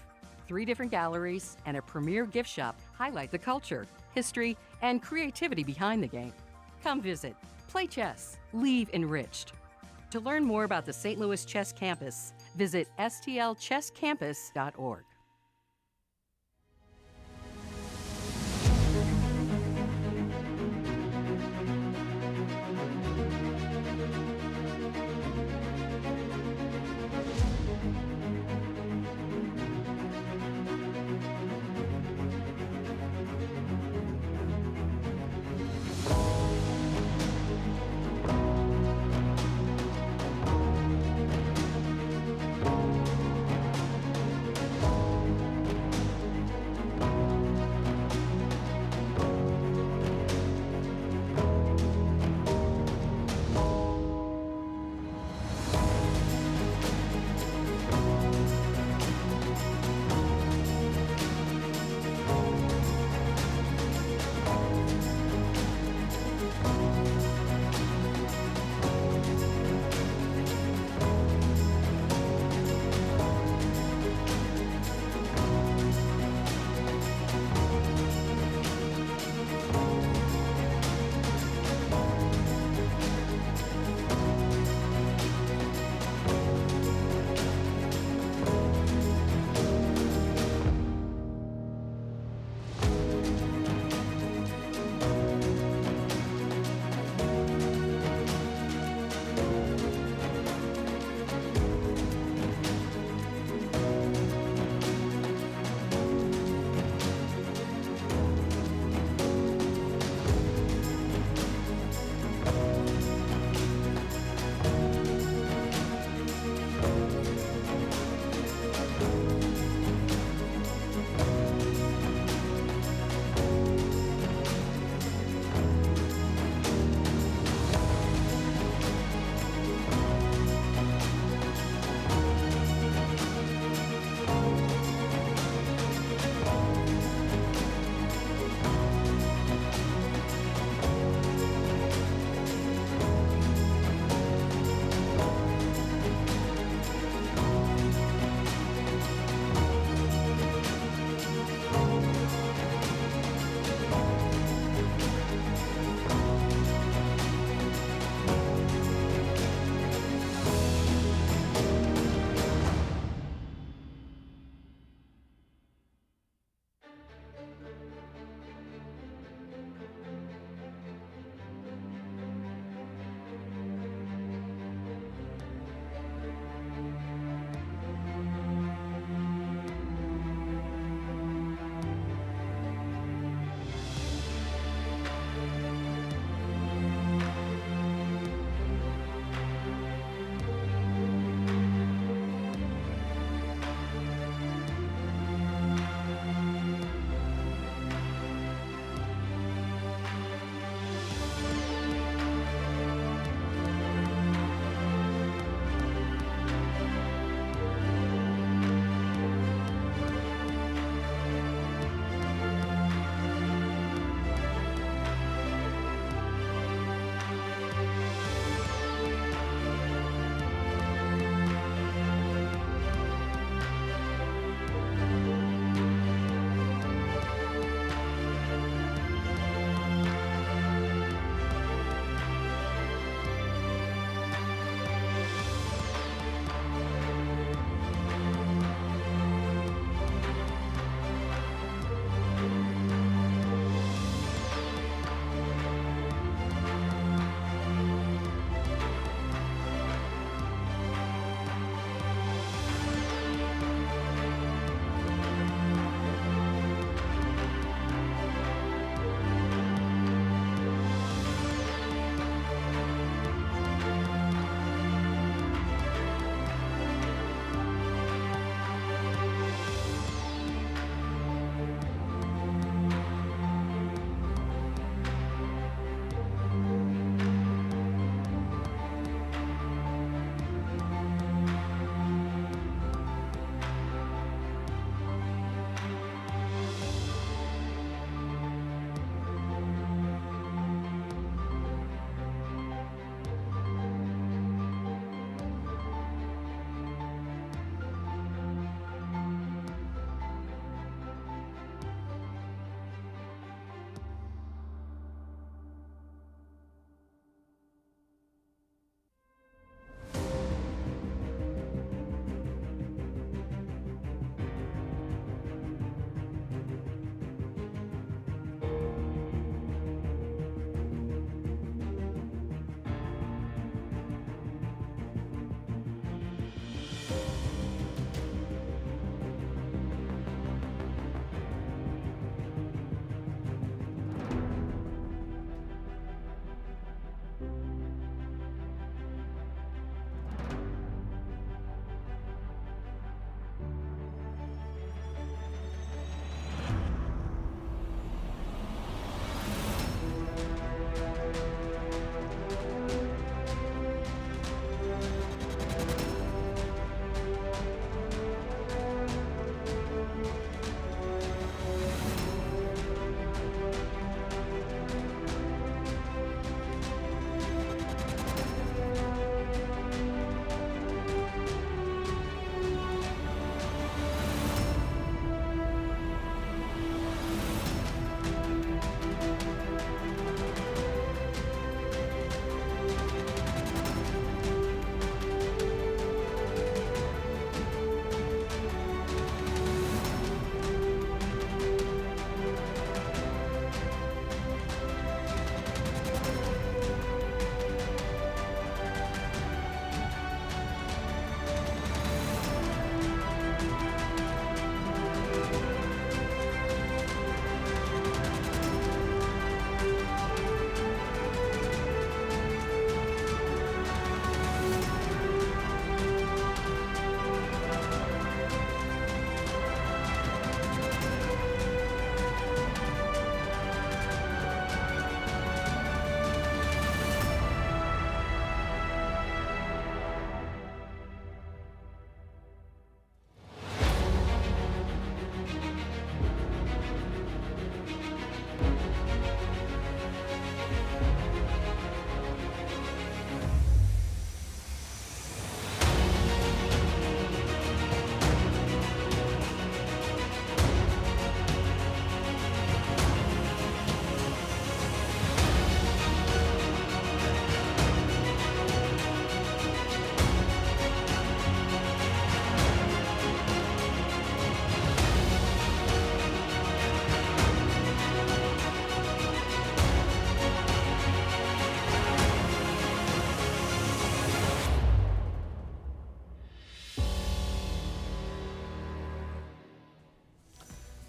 [SPEAKER 20] 3 different galleries and a premier gift shop highlight the culture, history, and creativity behind the game. Come visit, play chess, leave enriched. To learn more about the St. Louis Chess Campus, visit stlchesscampus.org.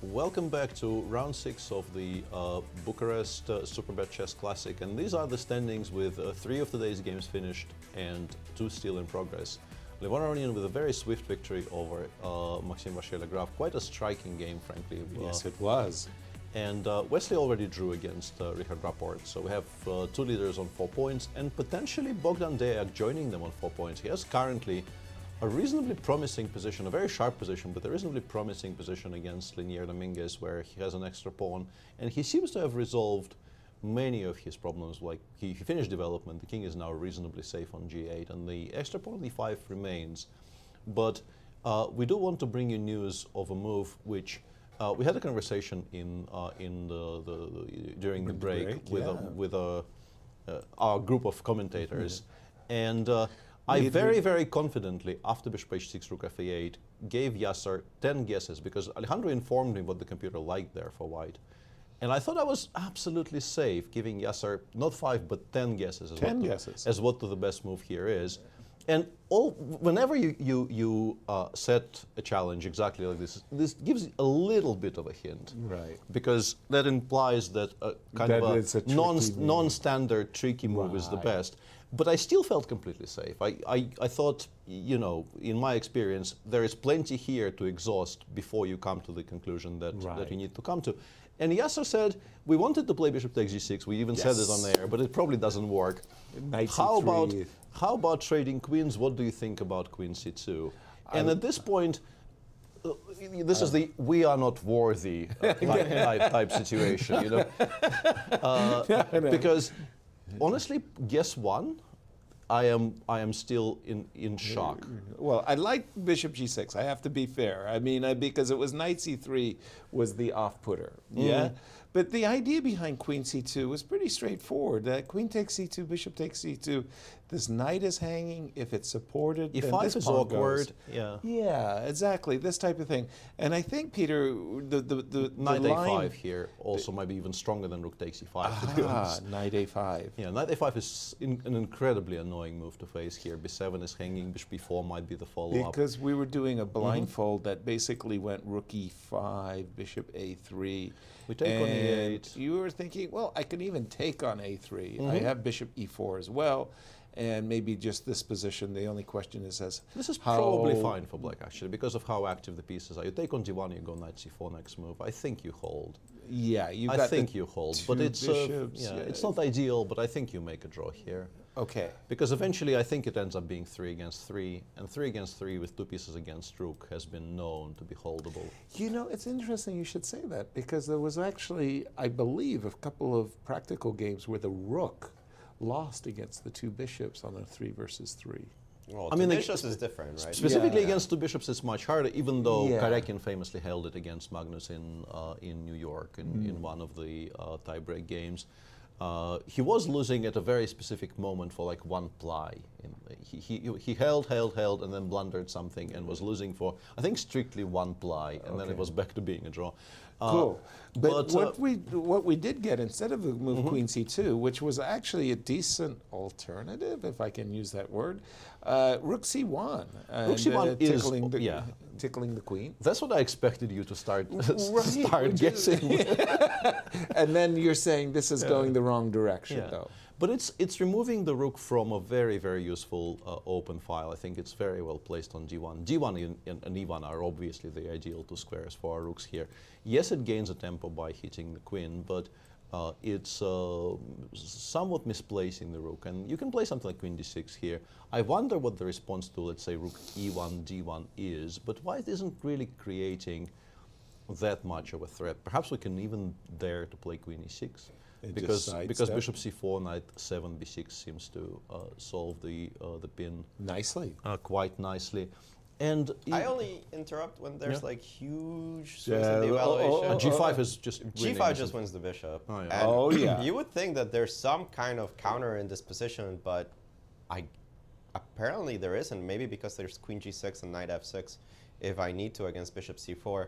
[SPEAKER 4] Welcome back to round 6 of the Bucharest Superbet Chess Classic, and these are the standings with 3 of today's games finished and 2 still in progress. Levon Aronian with a very swift victory over Maxim Vachier-Lagrave. Quite a striking game, frankly.
[SPEAKER 5] Yes, it was.
[SPEAKER 4] And Wesley already drew against Richard Rapport, so we have 2 leaders on 4 points, and potentially Bogdan Deac joining them on 4 points. He has currently a reasonably promising position, a very sharp position, but a reasonably promising position against Linear Dominguez, where he has an extra pawn, and he seems to have resolved many of his problems. Like he finished development, the king is now reasonably safe on g8, and the extra pawn on d5 remains. But we do want to bring you news of a move which we had a conversation during the break with our group of commentators, and I very confidently, after bishop h6, rook f8, gave Yasser 10 guesses, because Alejandro informed me what the computer liked there for white. And I thought I was absolutely safe giving Yasser not 5 but 10 guesses as what the best move here is. And whenever you set a challenge exactly like this gives a little bit of a hint.
[SPEAKER 5] Right.
[SPEAKER 4] Because that implies that a non-standard tricky move is the best. But I still felt completely safe. I thought, you know, in my experience, there is plenty here to exhaust before you come to the conclusion that you need to come to. And Yasser said, we wanted to play bishop takes g6. We even said it on air, but it probably doesn't work. How about trading queens? What do you think about queen c2? And at this point, this is the we are not worthy type situation, you know? Because honestly, guess one, I am still in shock.
[SPEAKER 5] Well, I like bishop g6. I have to be fair. I mean, because it was knight c3 was the off-putter. Yeah. But the idea behind queen c2 was pretty straightforward. Queen takes c2, bishop takes c2. This knight is hanging. If it's supported, then
[SPEAKER 4] e5
[SPEAKER 5] this
[SPEAKER 4] is
[SPEAKER 5] pawn
[SPEAKER 4] awkward.
[SPEAKER 5] goes.
[SPEAKER 4] Yeah.
[SPEAKER 5] Yeah, exactly. This type of thing. And I think, Peter, the
[SPEAKER 4] knight
[SPEAKER 5] line
[SPEAKER 4] a5 here also might be even stronger than rook takes e5. To be honest.
[SPEAKER 5] Knight a5.
[SPEAKER 4] Yeah, knight a5 is an incredibly annoying move to face here. b7 is hanging. Bishop b4 might be the follow-up.
[SPEAKER 5] Because we were doing a blindfold that basically went rook e5, bishop a3.
[SPEAKER 4] We take on e8.
[SPEAKER 5] You were thinking, well, I can even take on a3. I have bishop e4 as well. And maybe just this position, the only question is
[SPEAKER 4] this is probably fine for black, actually, because of how active the pieces are. You take on d1, you go knight c4 next move. I think you hold.
[SPEAKER 5] Yeah,
[SPEAKER 4] I think you hold, but it's it's not ideal. But I think you make a draw here.
[SPEAKER 5] Okay.
[SPEAKER 4] Because eventually, I think it ends up being 3 against 3, and 3 against 3 with 2 pieces against rook has been known to be holdable.
[SPEAKER 5] You know, it's interesting you should say that, because there was actually, I believe, a couple of practical games where the rook lost against the 2 bishops on a 3 versus 3.
[SPEAKER 6] Well, I mean, bishops is different, right?
[SPEAKER 4] Specifically against 2 bishops, it's much harder, even though Karakin famously held it against Magnus in New York in one of the tie-break games. He was losing at a very specific moment for like 1 ply. He held, and then blundered something and was losing for, I think, strictly 1 ply, and then it was back to being a draw.
[SPEAKER 5] Cool. But what we did get, instead of the move queen c2, which was actually a decent alternative, if I can use that word, rook c1.
[SPEAKER 4] Rook c1 is
[SPEAKER 5] tickling the queen.
[SPEAKER 4] That's what I expected you to start guessing.
[SPEAKER 5] And then you're saying this is going the wrong direction, though.
[SPEAKER 4] But it's removing the rook from a very, very useful open file. I think it's very well placed on d1. d1 and e1 are obviously the ideal 2 squares for our rooks here. Yes, it gains a tempo by hitting the queen, but it's somewhat misplacing the rook. And you can play something like queen d6 here. I wonder what the response to, let's say, rook e1, d1 is, but white isn't really creating that much of a threat. Perhaps we can even dare to play queen e6. Because bishop c4, knight 7, b6 seems to solve the pin
[SPEAKER 5] nicely,
[SPEAKER 4] quite nicely. And
[SPEAKER 6] I only interrupt when there's like huge swings in the evaluation.
[SPEAKER 4] G5 is just
[SPEAKER 6] G5 just wins the bishop. You would think that there's some kind of counter in this position, but apparently there isn't. Maybe because there's queen g6 and knight f6 if I need to against bishop c4.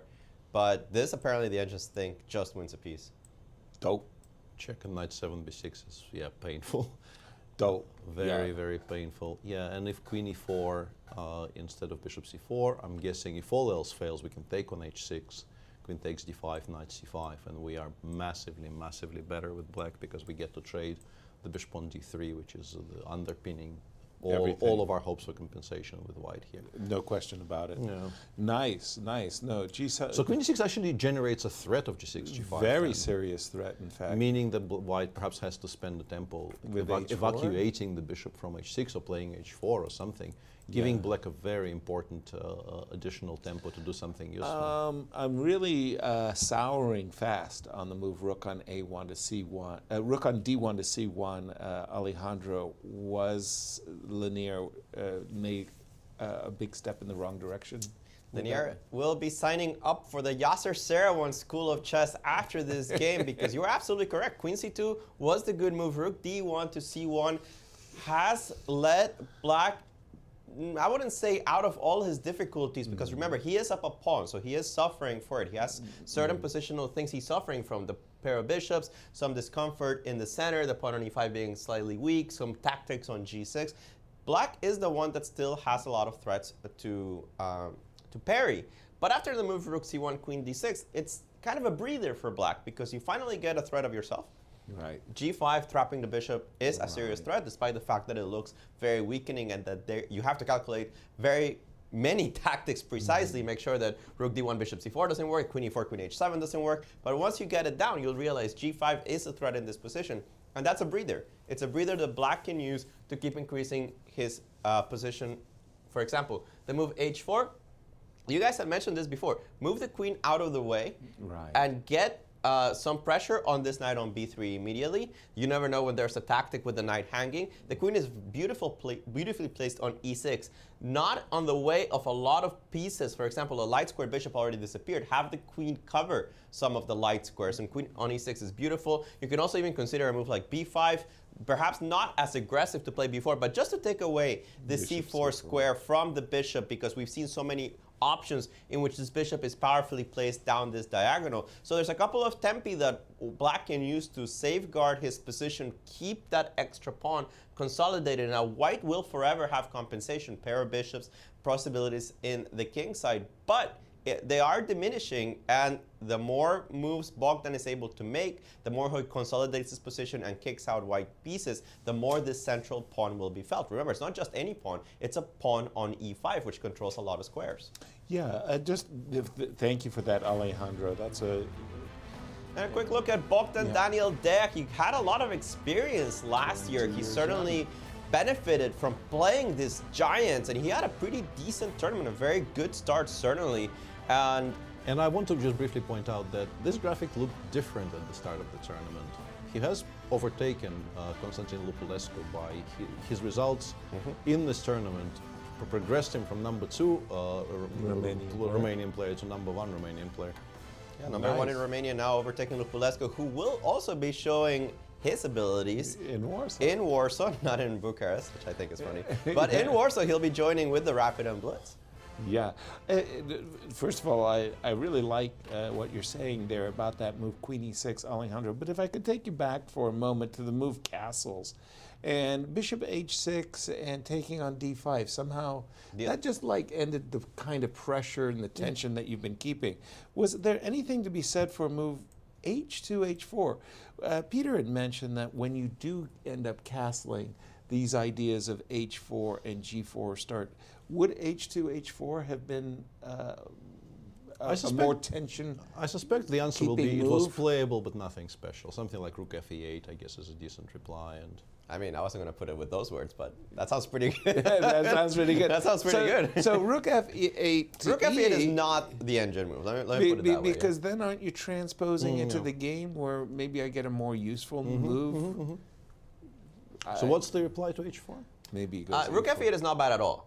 [SPEAKER 6] But this apparently the edges think just wins a piece.
[SPEAKER 5] Dope.
[SPEAKER 4] Check and knight 7 b6 is painful.
[SPEAKER 5] Dope.
[SPEAKER 4] Very painful. Yeah, and if queen e4 instead of bishop c4, I'm guessing if all else fails, we can take on h6. queen takes d5, knight c5, and we are massively better with black because we get to trade the bishop on d3, which is the underpinning all of our hopes for compensation with white here.
[SPEAKER 5] No question about it.
[SPEAKER 4] Yeah.
[SPEAKER 5] Nice. No, g7.
[SPEAKER 4] So queen d6 actually generates a threat of g6, g5.
[SPEAKER 5] Very serious threat, in fact.
[SPEAKER 4] Meaning that white perhaps has to spend the tempo
[SPEAKER 5] With
[SPEAKER 4] evacuating the bishop from h6 or playing h4 or something, giving black a very important additional tempo to do something useful.
[SPEAKER 5] I'm really souring fast on the move rook on a1 to c1. Rook on d1 to c1. Alejandro was linear, made a big step in the wrong direction.
[SPEAKER 6] Linear will be signing up for the Yasser Seirawan School of Chess after this game because you're absolutely correct. Queen c2 was the good move. Rook d1 to c1 has led black, I wouldn't say out of all his difficulties, because remember, he is up a pawn, so he is suffering for it. He has certain positional things he's suffering from. The pair of bishops, some discomfort in the center, the pawn on e5 being slightly weak, some tactics on g6. Black is the one that still has a lot of threats to parry. But after the move rook c1, queen d6, it's kind of a breather for black because you finally get a threat of yourself.
[SPEAKER 5] Right.
[SPEAKER 6] g5 trapping the bishop is a serious threat, despite the fact that it looks very weakening and that you have to calculate very many tactics precisely, make sure that rook d1, bishop c4 doesn't work, queen e4, queen h7 doesn't work. But once you get it down, you'll realize g5 is a threat in this position, and that's a breather. It's a breather that black can use to keep increasing his position. For example, the move h4, you guys have mentioned this before, move the queen out of the way and get some pressure on this knight on b3 immediately. You never know when there's a tactic with the knight hanging. The queen is beautifully placed on e6, not on the way of a lot of pieces. For example, a light square bishop already disappeared. Have the queen cover some of the light squares, and queen on e6 is beautiful. You can also even consider a move like b5, perhaps not as aggressive to play b4, but just to take away the c4 square from the bishop, because we've seen so many options in which this bishop is powerfully placed down this diagonal. So there's a couple of tempi that black can use to safeguard his position, keep that extra pawn consolidated. Now white will forever have compensation, pair of bishops, possibilities in the king side, but they are diminishing, and the more moves Bogdan is able to make, the more he consolidates his position and kicks out white pieces, the more this central pawn will be felt. Remember, it's not just any pawn, it's a pawn on e5, which controls a lot of squares.
[SPEAKER 5] Yeah, thank you for that, Alejandro. That's a...
[SPEAKER 6] And a quick look at Bogdan Daniel Deac. He had a lot of experience last year. He certainly benefited from playing these giants, and he had a pretty decent tournament, a very good start, certainly.
[SPEAKER 4] And I want to just briefly point out that this graphic looked different at the start of the tournament. He has overtaken Constantin Lupulescu by his results in this tournament, progressed him from number 2 Romanian player to number 1 Romanian player.
[SPEAKER 6] Yeah, number 1 in Romania now overtaking Lupulescu, who will also be showing his abilities
[SPEAKER 5] in Warsaw.
[SPEAKER 6] In Warsaw, not in Bucharest, which I think is funny. But in Warsaw, he'll be joining with the Rapid and Blitz.
[SPEAKER 5] Yeah. First of all, I really like what you're saying there about that move Queen e6, Alejandro. But if I could take you back for a moment to the move castles and bishop h6 and taking on d5, somehow that just like ended the kind of pressure and the tension that you've been keeping. Was there anything to be said for a move h2, h4? Peter had mentioned that when you do end up castling, these ideas of h4 and g4 start. Would h2, h4 have been more tension?
[SPEAKER 4] I suspect the answer will be it was playable, but nothing special. Something like rook f8, I guess, is a decent reply. And
[SPEAKER 6] I mean, I wasn't going to put it with those words, but that sounds pretty good.
[SPEAKER 5] That sounds pretty good.
[SPEAKER 6] That sounds pretty good.
[SPEAKER 5] So rook f8.
[SPEAKER 6] Rook f8 is not the engine move. Let me put it that way.
[SPEAKER 5] Because then aren't you transposing into the game where maybe I get a more useful move?
[SPEAKER 4] So what's the reply to h4?
[SPEAKER 5] Maybe
[SPEAKER 6] rook f8 is not bad at all.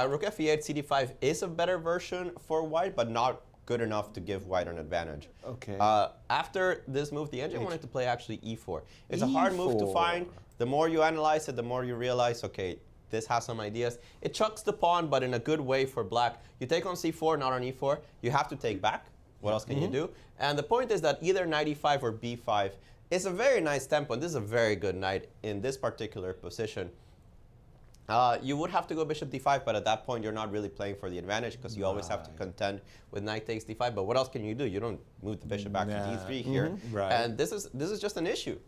[SPEAKER 6] Rook f8, cd5 is a better version for white, but not good enough to give white an advantage.
[SPEAKER 5] Okay.
[SPEAKER 6] After this move, the engine wanted to play actually e4. It's a hard move to find. The more you analyze it, the more you realize, okay, this has some ideas. It chucks the pawn, but in a good way for black. You take on c4, not on e4. You have to take back. What else can you do? And the point is that either knight e5 or b5 is a very nice tempo, and this is a very good knight in this particular position. You would have to go bishop d5, but at that point you're not really playing for the advantage because you always have to contend with knight takes d5. But what else can you do? You don't move the bishop back to d3 here.
[SPEAKER 5] Right.
[SPEAKER 6] And this is just an issue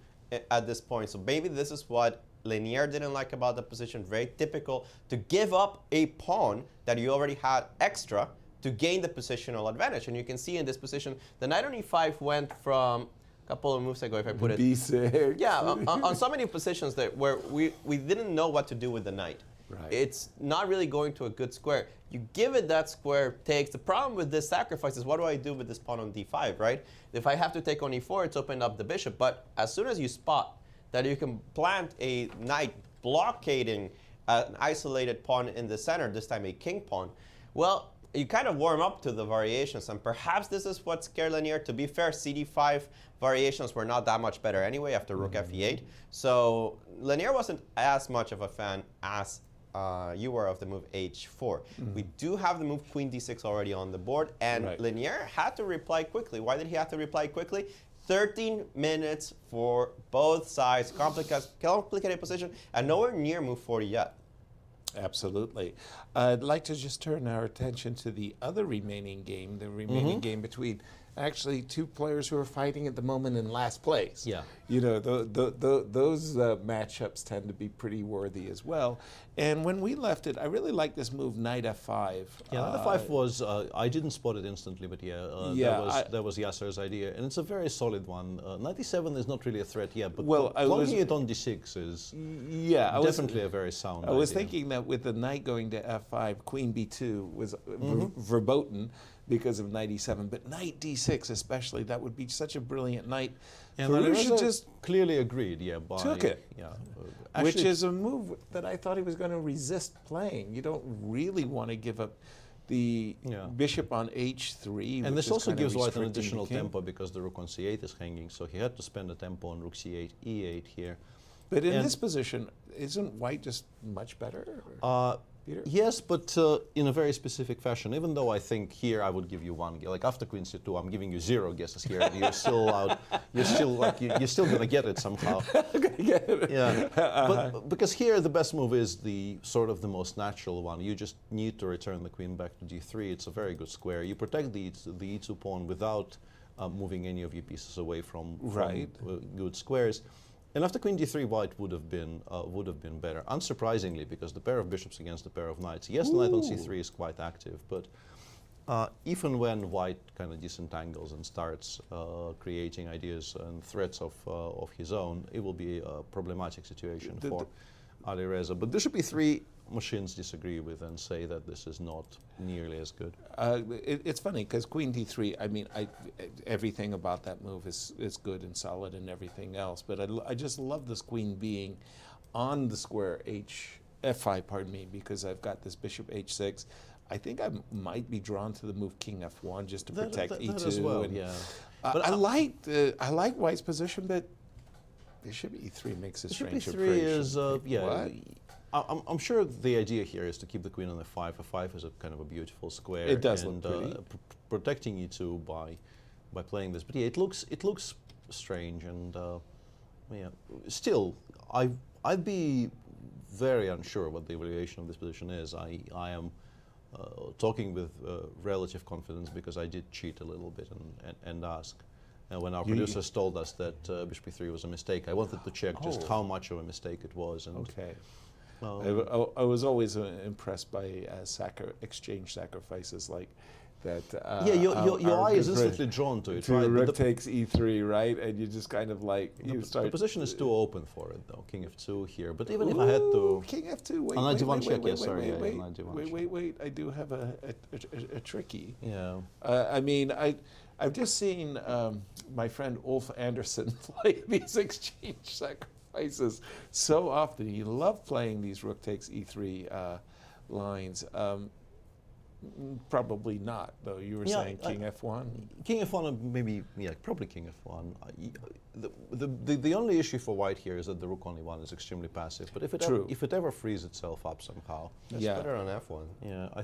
[SPEAKER 6] at this point. So maybe this is what Lanier didn't like about the position. Very typical to give up a pawn that you already had extra to gain the positional advantage. And you can see in this position, the knight on e5 went from a couple of moves ago, if I put it.
[SPEAKER 5] b6.
[SPEAKER 6] Yeah, on so many positions that where we didn't know what to do with the knight.
[SPEAKER 5] Right.
[SPEAKER 6] It's not really going to a good square. You give it that square takes. The problem with this sacrifice is what do I do with this pawn on d5, right? If I have to take on e4, it's opened up the bishop. But as soon as you spot that you can plant a knight blockading an isolated pawn in the center, this time a king pawn, well, you kind of warm up to the variations, and perhaps this is what scared Lanier. To be fair, CD5 variations were not that much better anyway after rook f8. So Lanier wasn't as much of a fan as you were of the move h4. We do have the move queen d6 already on the board, and Lanier had to reply quickly. Why did he have to reply quickly? 13 minutes for both sides, complicated position, and nowhere near move 40 yet.
[SPEAKER 5] Absolutely. I'd like to just turn our attention to the other remaining game, the remaining game between actually two players who are fighting at the moment in last place.
[SPEAKER 4] Yeah.
[SPEAKER 5] You know, those matchups tend to be pretty worthy as well. And when we left it, I really like this move, knight f5.
[SPEAKER 4] Yeah, knight f5 was, I didn't spot it instantly, but that was Yasser's idea. And it's a very solid one. Knight e7 is not really a threat yet, but blocking it on d6 is definitely a very sound idea.
[SPEAKER 5] I was thinking that with the knight going to f5, queen b2 was verboten because of knight e7, but knight d6 especially, that would be such a brilliant knight.
[SPEAKER 4] And Firouzja just clearly agreed,
[SPEAKER 5] took it.
[SPEAKER 4] Yeah,
[SPEAKER 5] which is a move that I thought he was going to resist playing. You don't really want to give up the bishop on h3.
[SPEAKER 4] And this also gives white an additional tempo because the rook on c8 is hanging, so he had to spend a tempo on rook c8, e8 here.
[SPEAKER 5] But in this position, isn't white just much better? Peter?
[SPEAKER 4] Yes, but in a very specific fashion. Even though I think here I would give you one, like after queen c2, I'm giving you 0 guesses here. And you're still out. You're still gonna get it somehow. Yeah, but because here the best move is the sort of the most natural one. You just need to return the queen back to d3. It's a very good square. You protect the e2 pawn without moving any of your pieces away from good squares. And after queen d3, white would have been better, unsurprisingly, because the pair of bishops against the pair of knights. Yes, knight on c3 is quite active, but even when white kind of disentangles and starts creating ideas and threats of his own, it will be a problematic situation for Alireza. But bishop e3, machines disagree with and say that this is not nearly as good.
[SPEAKER 5] It's funny because queen d3, I mean, everything about that move is good and solid and everything else, but I just love this queen being on the square f5, pardon me, because I've got this bishop h6. I think I might be drawn to the move king f1 just to protect e2.
[SPEAKER 4] That as well, yeah.
[SPEAKER 5] But I like white's position, but bishop e3 makes a strange
[SPEAKER 4] bishop
[SPEAKER 5] impression.
[SPEAKER 4] is, I'm sure the idea here is to keep the queen on f5. f5 is a kind of a beautiful square.
[SPEAKER 5] It does look pretty.
[SPEAKER 4] Protecting e2 by playing this. But yeah, it looks strange, and yeah. Still, I'd be very unsure what the evaluation of this position is. I am talking with relative confidence because I did cheat a little bit and ask. When our producers told us that bishop e3 was a mistake, I wanted to check just how much of a mistake it was. And
[SPEAKER 5] I was always impressed by exchange sacrifices like that.
[SPEAKER 4] Your eye is instantly drawn to it, right?
[SPEAKER 5] Rook takes e3, right? And you just kind of like,
[SPEAKER 4] the position is too open for it, though. King f2 here. But even if I had to...
[SPEAKER 5] King f2, wait, wait. I do have a tricky.
[SPEAKER 4] Yeah.
[SPEAKER 5] I mean, I've just seen my friend Ulf Anderson play these exchange sacrifices so often. He loved playing these rook takes e3 lines. Probably not, though. You were saying king f1?
[SPEAKER 4] King f1, maybe, probably king f1. The only issue for white here is that the rook on e1 is extremely passive. But if it ever frees itself up somehow...
[SPEAKER 6] It's better on f1.
[SPEAKER 4] Yeah, I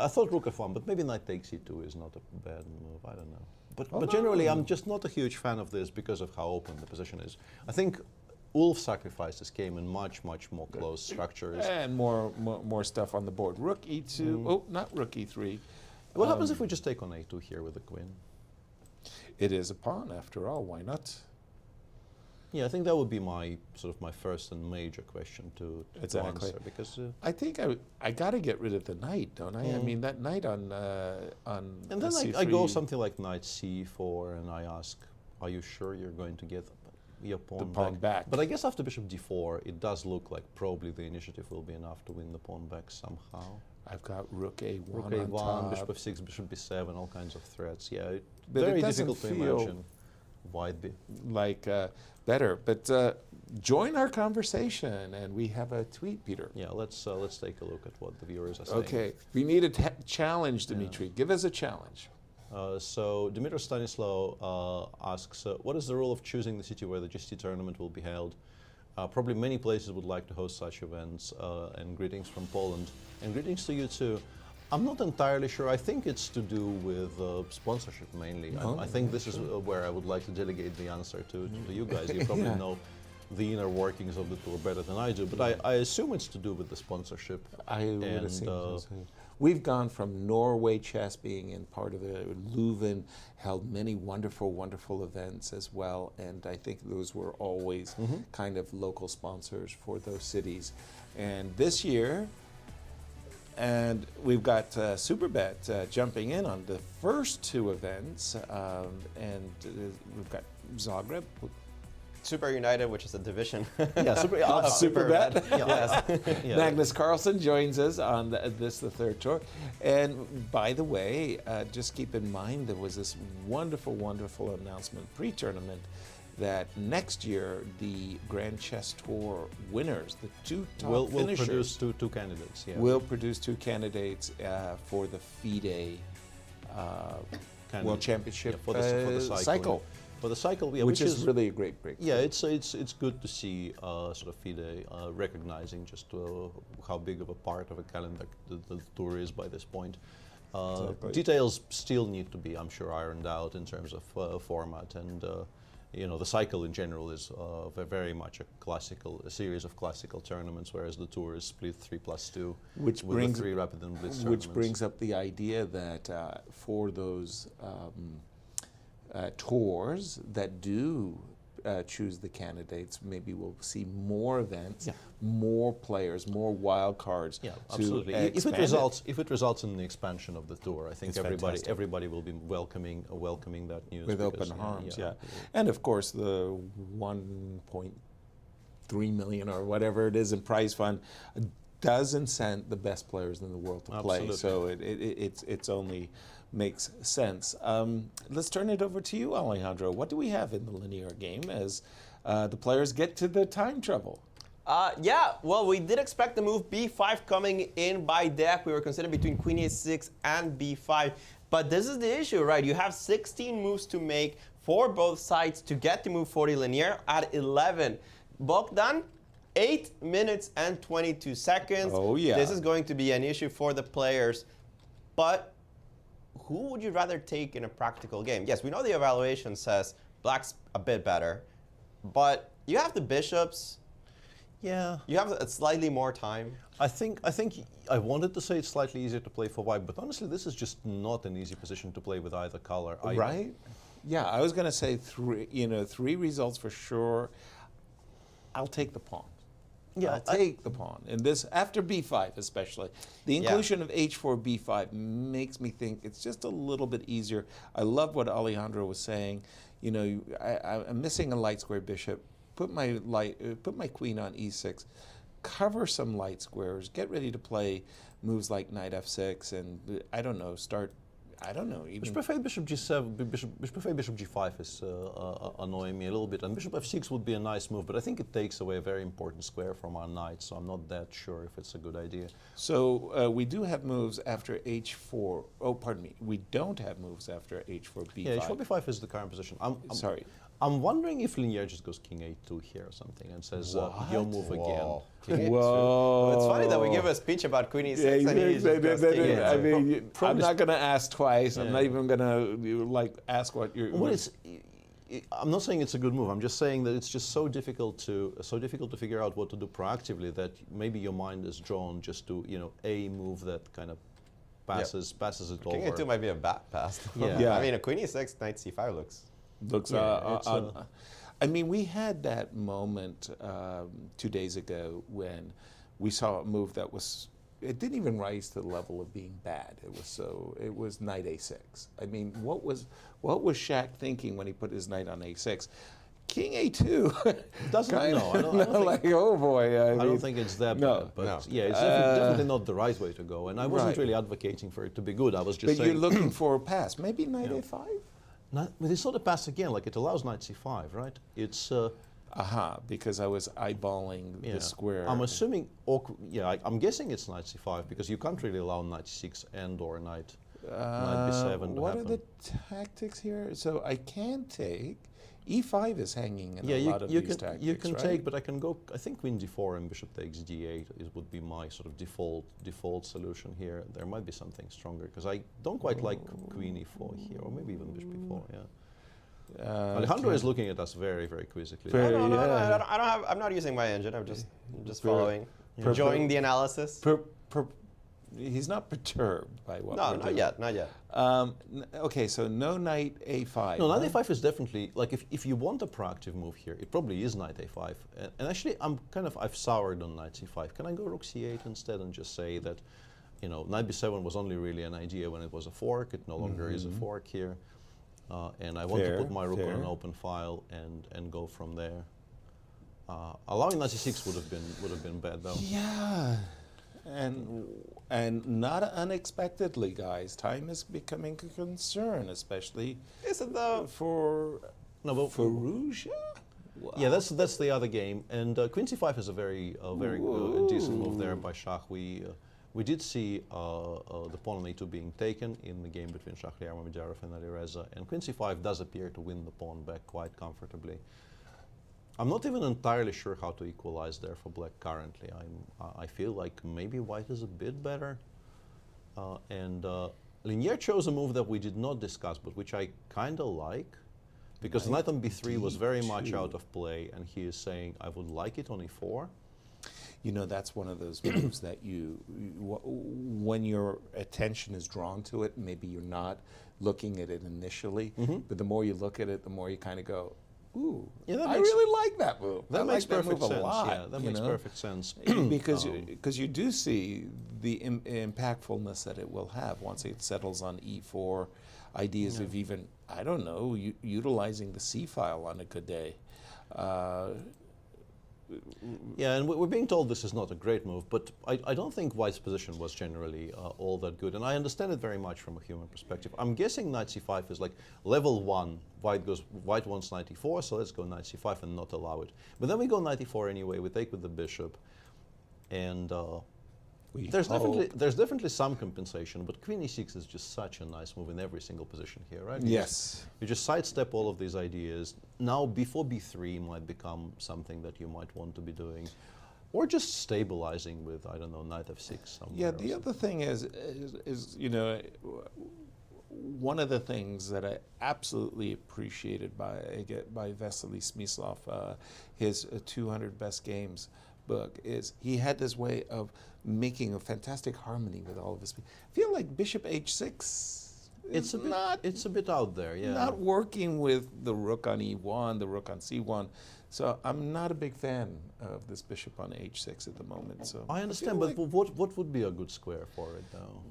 [SPEAKER 4] thought rook f1, but maybe knight takes e2 is not a bad move. I don't know. But generally, I'm just not a huge fan of this because of how open the position is. I think Ulf sacrifices came in much more close structures.
[SPEAKER 5] And more stuff on the board. Rook e2. Oh, not rook e3.
[SPEAKER 4] What happens if we just take on a2 here with the queen?
[SPEAKER 5] It is a pawn after all. Why not?
[SPEAKER 4] Yeah, I think that would be my first and major question to
[SPEAKER 5] Exactly.
[SPEAKER 4] answer, because
[SPEAKER 5] I think I got to get rid of the knight, don't I? I mean, that knight on
[SPEAKER 4] and then
[SPEAKER 5] C3.
[SPEAKER 4] I go something like knight c4, and I ask, are you sure you're going to get your pawn
[SPEAKER 5] back?
[SPEAKER 4] But I guess after bishop d4, it does look like probably the initiative will be enough to win the pawn back somehow.
[SPEAKER 5] I've got rook a1
[SPEAKER 4] Rook
[SPEAKER 5] on
[SPEAKER 4] a1,
[SPEAKER 5] top.
[SPEAKER 4] bishop f6, bishop b7, all kinds of threats. Yeah,
[SPEAKER 5] But
[SPEAKER 4] very
[SPEAKER 5] it doesn't
[SPEAKER 4] difficult to
[SPEAKER 5] feel
[SPEAKER 4] imagine why it'd be
[SPEAKER 5] like better. But join our conversation, and we have a tweet, Peter.
[SPEAKER 4] Yeah, let's take a look at what the viewers are saying.
[SPEAKER 5] Okay, we need a challenge, Dmitry. Give us a challenge.
[SPEAKER 4] So Dmitry Stanislaw asks, what is the rule of choosing the city where the GST tournament will be held? Probably many places would like to host such events, and greetings from Poland. And greetings to you too. I'm not entirely sure. I think it's to do with sponsorship mainly. I think this is where I would like to delegate the answer to you guys. You probably know the inner workings of the tour better than I do, but I assume it's to do with the sponsorship.
[SPEAKER 5] I would assume so. We've gone from Norway Chess being in part of the Leuven, held many wonderful events as well, and I think those were always kind of local sponsors for those cities. And this year, and we've got Superbet jumping in on the first two events, and we've got Zagreb.
[SPEAKER 6] Super United, which is a division.
[SPEAKER 5] Yeah, Superbet.
[SPEAKER 6] Yes.
[SPEAKER 5] Magnus Carlsen joins us on the third tour. And by the way, just keep in mind there was this wonderful announcement pre-tournament that next year the Grand Chess Tour winners, the two top finishers,
[SPEAKER 4] will produce two candidates. Yeah.
[SPEAKER 5] Will produce two candidates for the FIDE World Championship
[SPEAKER 4] for the cycle. For the cycle, yeah,
[SPEAKER 5] which is really a great break.
[SPEAKER 4] Yeah, it's good to see sort of FIDE recognizing just how big of a part of a calendar the tour is by this point.
[SPEAKER 5] Exactly.
[SPEAKER 4] Details still need to be, I'm sure, ironed out in terms of format, and the cycle in general is very much a series of classical tournaments, whereas the tour is split 3+2,
[SPEAKER 5] which
[SPEAKER 4] with
[SPEAKER 5] brings
[SPEAKER 4] 3 rapid and blitz
[SPEAKER 5] which
[SPEAKER 4] tournaments.
[SPEAKER 5] brings up the idea that for those tours that do choose the candidates, maybe we'll see more events, more players, more wild cards.
[SPEAKER 4] Yeah, absolutely. If it results in the expansion of the tour, I think everybody will be welcoming that news
[SPEAKER 5] with open arms. Yeah, and of course the 1.3 million or whatever it is in prize fund does incent the best players in the world to play. So it's only makes sense. Let's turn it over to you, Alejandro. What do we have in the linear game as the players get to the time trouble?
[SPEAKER 6] Well, we did expect the move b5 coming in by Deac. We were considering between queen a6 and b5. But this is the issue, right? You have 16 moves to make for both sides to get to move 40 linear at 11. Bogdan, 8 minutes and 22 seconds.
[SPEAKER 5] Oh, yeah.
[SPEAKER 6] This is going to be an issue for the players. But who would you rather take in a practical game? Yes, we know the evaluation says black's a bit better, but you have the bishops.
[SPEAKER 4] Yeah.
[SPEAKER 6] You have slightly more time.
[SPEAKER 4] I think I wanted to say it's slightly easier to play for white, but honestly, this is just not an easy position to play with either color.
[SPEAKER 5] Right? Yeah, I was going to say three results for sure. I'll take the pawn. Yeah, I'll take the pawn. And this, after b5 especially, the inclusion of h4, b5 makes me think it's just a little bit easier. I love what Alejandro was saying. I'm missing a light square bishop. Put my queen on e6. Cover some light squares. Get ready to play moves like knight f6, and even
[SPEAKER 4] Bishop f8, bishop g7, bishop g5 is annoying me a little bit, and bishop f6 would be a nice move, but I think it takes away a very important square from our knight, so I'm not that sure if it's a good idea.
[SPEAKER 5] So we do have moves after h4. Oh, pardon me. We don't have moves after h4, b5.
[SPEAKER 4] Yeah, h4, b5 is the current position.
[SPEAKER 5] Sorry.
[SPEAKER 4] I'm wondering if Linear just goes king a2 here or something and says, your move again.
[SPEAKER 5] Whoa.
[SPEAKER 6] It's funny that we give a speech about queen e6 and he just goes king a2.
[SPEAKER 5] I mean, I'm not going to ask twice. I'm not even going to ask what you're...
[SPEAKER 4] I'm not saying it's a good move. I'm just saying that it's just so difficult to figure out what to do proactively that maybe your mind is drawn just to a move that kind of passes it over.
[SPEAKER 6] King A2 might be a bat pass.
[SPEAKER 4] Yeah.
[SPEAKER 6] I mean, a Queen E6, Knight C5 looks.
[SPEAKER 5] I mean, we had that moment 2 days ago when we saw a move that was. It didn't even rise to the level of being bad. It was Knight A6. I mean, what was Shaq thinking when he put his knight on A6? King A2
[SPEAKER 4] doesn't. I don't think,
[SPEAKER 5] like, oh boy.
[SPEAKER 4] I don't think it's that bad. But yeah, it's definitely not the right way to go. And I wasn't really advocating for it to be good. I was just saying.
[SPEAKER 5] But you're looking for a pass. Maybe Knight A5.
[SPEAKER 4] But it's not a pass again. Like it allows Knight C5, right? It's.
[SPEAKER 5] Because I was eyeballing the square.
[SPEAKER 4] I'm assuming, I'm guessing it's Knight C5 because you can't really allow Knight C6 and/or Knight B7 to
[SPEAKER 5] What
[SPEAKER 4] happen.
[SPEAKER 5] are the tactics here? So I can take. E5 is hanging in a lot of these tactics,
[SPEAKER 4] you can
[SPEAKER 5] right?
[SPEAKER 4] take, but I can go. I think Queen D4 and Bishop takes D8 would be my sort of default solution here. There might be something stronger because I don't quite like Queen E4 here, or maybe even Bishop E4. Yeah. Alejandro is looking at us very, very quizzically.
[SPEAKER 6] I'm not using my engine. I'm just following, enjoying the analysis.
[SPEAKER 5] He's not perturbed by what.
[SPEAKER 6] No, not yet.
[SPEAKER 5] Okay, so no Knight A5.
[SPEAKER 4] No, Knight A5 is definitely like if you want a proactive move here, it probably is Knight A5. And actually, I've soured on Knight C5. Can I go Rook C8 instead and just say that, Knight B7 was only really an idea when it was a fork. It no longer is a fork here. And I want to put my rook on an open file and go from there. Allowing Knight C6 would have been bad though.
[SPEAKER 5] Yeah, and not unexpectedly, guys. Time is becoming a concern, especially
[SPEAKER 6] is it though
[SPEAKER 5] for Firouzja? Wow.
[SPEAKER 4] Yeah, that's the other game. And Queen C5 is a very decent move there by Shah. We did see the pawn on E2 being taken in the game between Shahriar Mamedyarov and Alireza, and Queen C5 does appear to win the pawn back quite comfortably. I'm not even entirely sure how to equalize there for black currently. I feel like maybe white is a bit better. Linier chose a move that we did not discuss, but which I kind of like, because knight on B3 was very much out of play, and he is saying, I would like it on E4.
[SPEAKER 5] That's one of those moves that when your attention is drawn to it, maybe you're not looking at it initially, but the more you look at it, the more you kind of go, ooh, I really like that move.
[SPEAKER 4] That makes perfect
[SPEAKER 5] move
[SPEAKER 4] sense.
[SPEAKER 5] a lot.
[SPEAKER 4] Yeah, that makes perfect sense.
[SPEAKER 5] Because you do see the impactfulness that it will have once it settles on E4. Ideas of even, I don't know, utilizing the C file on a good day.
[SPEAKER 4] Yeah, and we're being told this is not a great move, but I don't think white's position was generally all that good, and I understand it very much from a human perspective. I'm guessing knight c5 is like level 1. White wants knight e4, so let's go knight c5 and not allow it. But then we go knight e4 anyway. We take with the bishop, and there's definitely some compensation. But queen e6 is just such a nice move in every single position here, right?
[SPEAKER 5] Yes.
[SPEAKER 4] You just sidestep all of these ideas. Now, before b3 might become something that you might want to be doing, or just stabilizing with, I don't know, knight f6 somewhere.
[SPEAKER 5] Yeah, the other thing is you know, one of the things that I absolutely appreciated by Vasily Smyslov, his 200 Best Games book, is he had this way of making a fantastic harmony with all of his. I feel like bishop h6.
[SPEAKER 4] It's a bit out there, yeah.
[SPEAKER 5] Not working with the rook on e1, the rook on c1. So I'm not a big fan of this bishop on h6 at the moment. So
[SPEAKER 4] I understand, but what would be a good square for it now?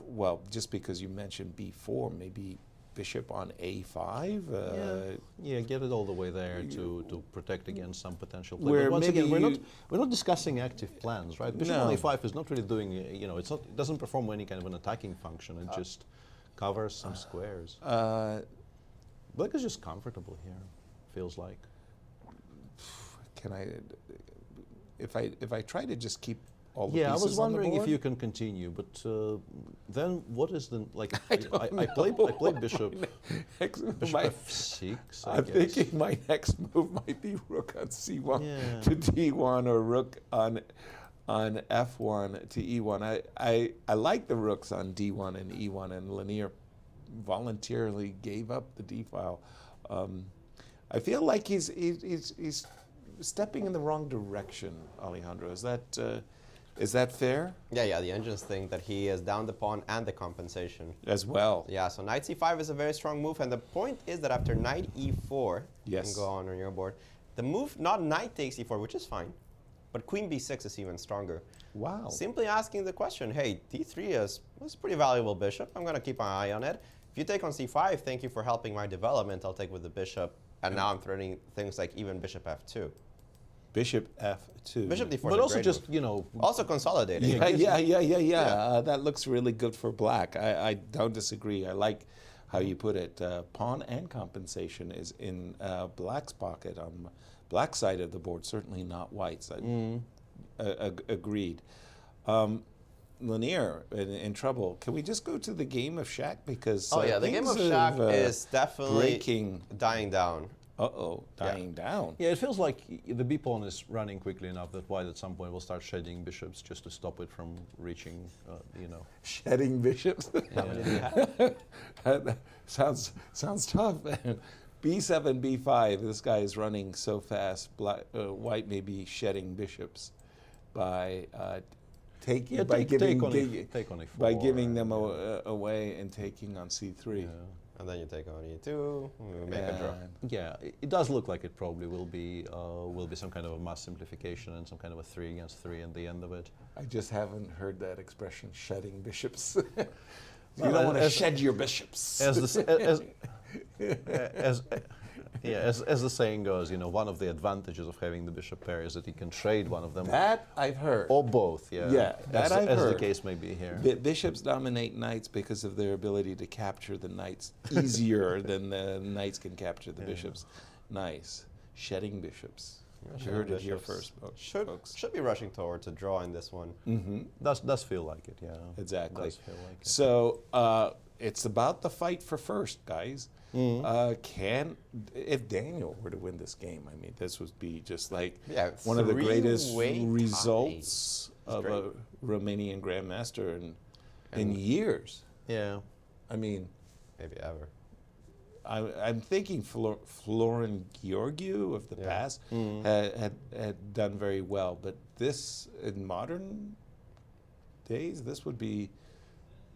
[SPEAKER 5] Well, just because you mentioned b4, maybe bishop on a5.
[SPEAKER 4] Yeah, get it all the way there to protect against some potential play. But once again, we're not discussing active plans, right? Bishop on a5 is not really doing, you know, it doesn't perform any kind of an attacking function. It just covers some squares. Black is just comfortable here, feels like.
[SPEAKER 5] Can I, if I try to just keep all the
[SPEAKER 4] pieces
[SPEAKER 5] pieces
[SPEAKER 4] I was wondering
[SPEAKER 5] on the
[SPEAKER 4] if you can continue, but then what is the, like, I play bishop
[SPEAKER 5] f6,
[SPEAKER 4] I'm
[SPEAKER 5] thinking my next move might be rook on c1 to d1, or rook on f1 to e1. I like the rooks on d1 and e1, and Lanier voluntarily gave up the d file. I feel like he's stepping in the wrong direction, Alejandro. Is that fair?
[SPEAKER 6] Yeah, the engines think that he is down the pawn and the compensation.
[SPEAKER 5] As well.
[SPEAKER 6] Yeah, so knight c5 is a very strong move, and the point is that after knight e4, you can go on your board, the move, not knight takes e4, which is fine, but queen b6 is even stronger.
[SPEAKER 5] Wow.
[SPEAKER 6] Simply asking the question, hey, d3 is a pretty valuable bishop, I'm going to keep my eye on it. If you take on c5, thank you for helping my development, I'll take with the bishop, and now I'm threatening things like even bishop f2.
[SPEAKER 5] Bishop f2.
[SPEAKER 6] Bishop d4
[SPEAKER 4] But also just, you know...
[SPEAKER 6] Also consolidating.
[SPEAKER 5] Yeah. That looks really good for black. I don't disagree. I like how you put it. Pawn and compensation is in black's pocket on black side of the board, certainly not white's. Agreed. Lanier, in trouble. Can we just go to the game of Shaq? Because
[SPEAKER 6] the game of Shaq is definitely dying down.
[SPEAKER 5] Dying down.
[SPEAKER 4] Yeah, it feels like the b pawn is running quickly enough that white at some point will start shedding bishops just to stop it from reaching,
[SPEAKER 5] Shedding bishops? sounds tough. b7, b5. This guy is running so fast. White may be shedding bishops by giving them away and taking on c3.
[SPEAKER 6] Yeah. And then you take on e2, make a draw.
[SPEAKER 4] Yeah, it does look like it probably will be some kind of a mass simplification and some kind of a 3 against 3 at the end of it.
[SPEAKER 5] I just haven't heard that expression, shedding bishops. You don't want to shed your bishops.
[SPEAKER 4] As the saying goes, one of the advantages of having the bishop pair is that you can trade one of them.
[SPEAKER 5] That I've heard.
[SPEAKER 4] Or both,
[SPEAKER 5] Yeah, that I've heard.
[SPEAKER 4] As the case may be here.
[SPEAKER 5] Bishops dominate knights because of their ability to capture the knights easier than the knights can capture the bishops. Nice. Shedding bishops. You heard it here first, folks.
[SPEAKER 6] Should be rushing towards a draw in this one.
[SPEAKER 4] Does feel like it, yeah.
[SPEAKER 5] Exactly.
[SPEAKER 4] Does feel like it.
[SPEAKER 5] So it's about the fight for first, guys. If Daniel were to win this game, I mean, this would be just like one of the greatest results of a Romanian grandmaster in years.
[SPEAKER 4] Yeah.
[SPEAKER 5] I mean,
[SPEAKER 6] maybe ever.
[SPEAKER 5] I'm thinking Florin Gheorghiu of the past had done very well, but this in modern days, this would be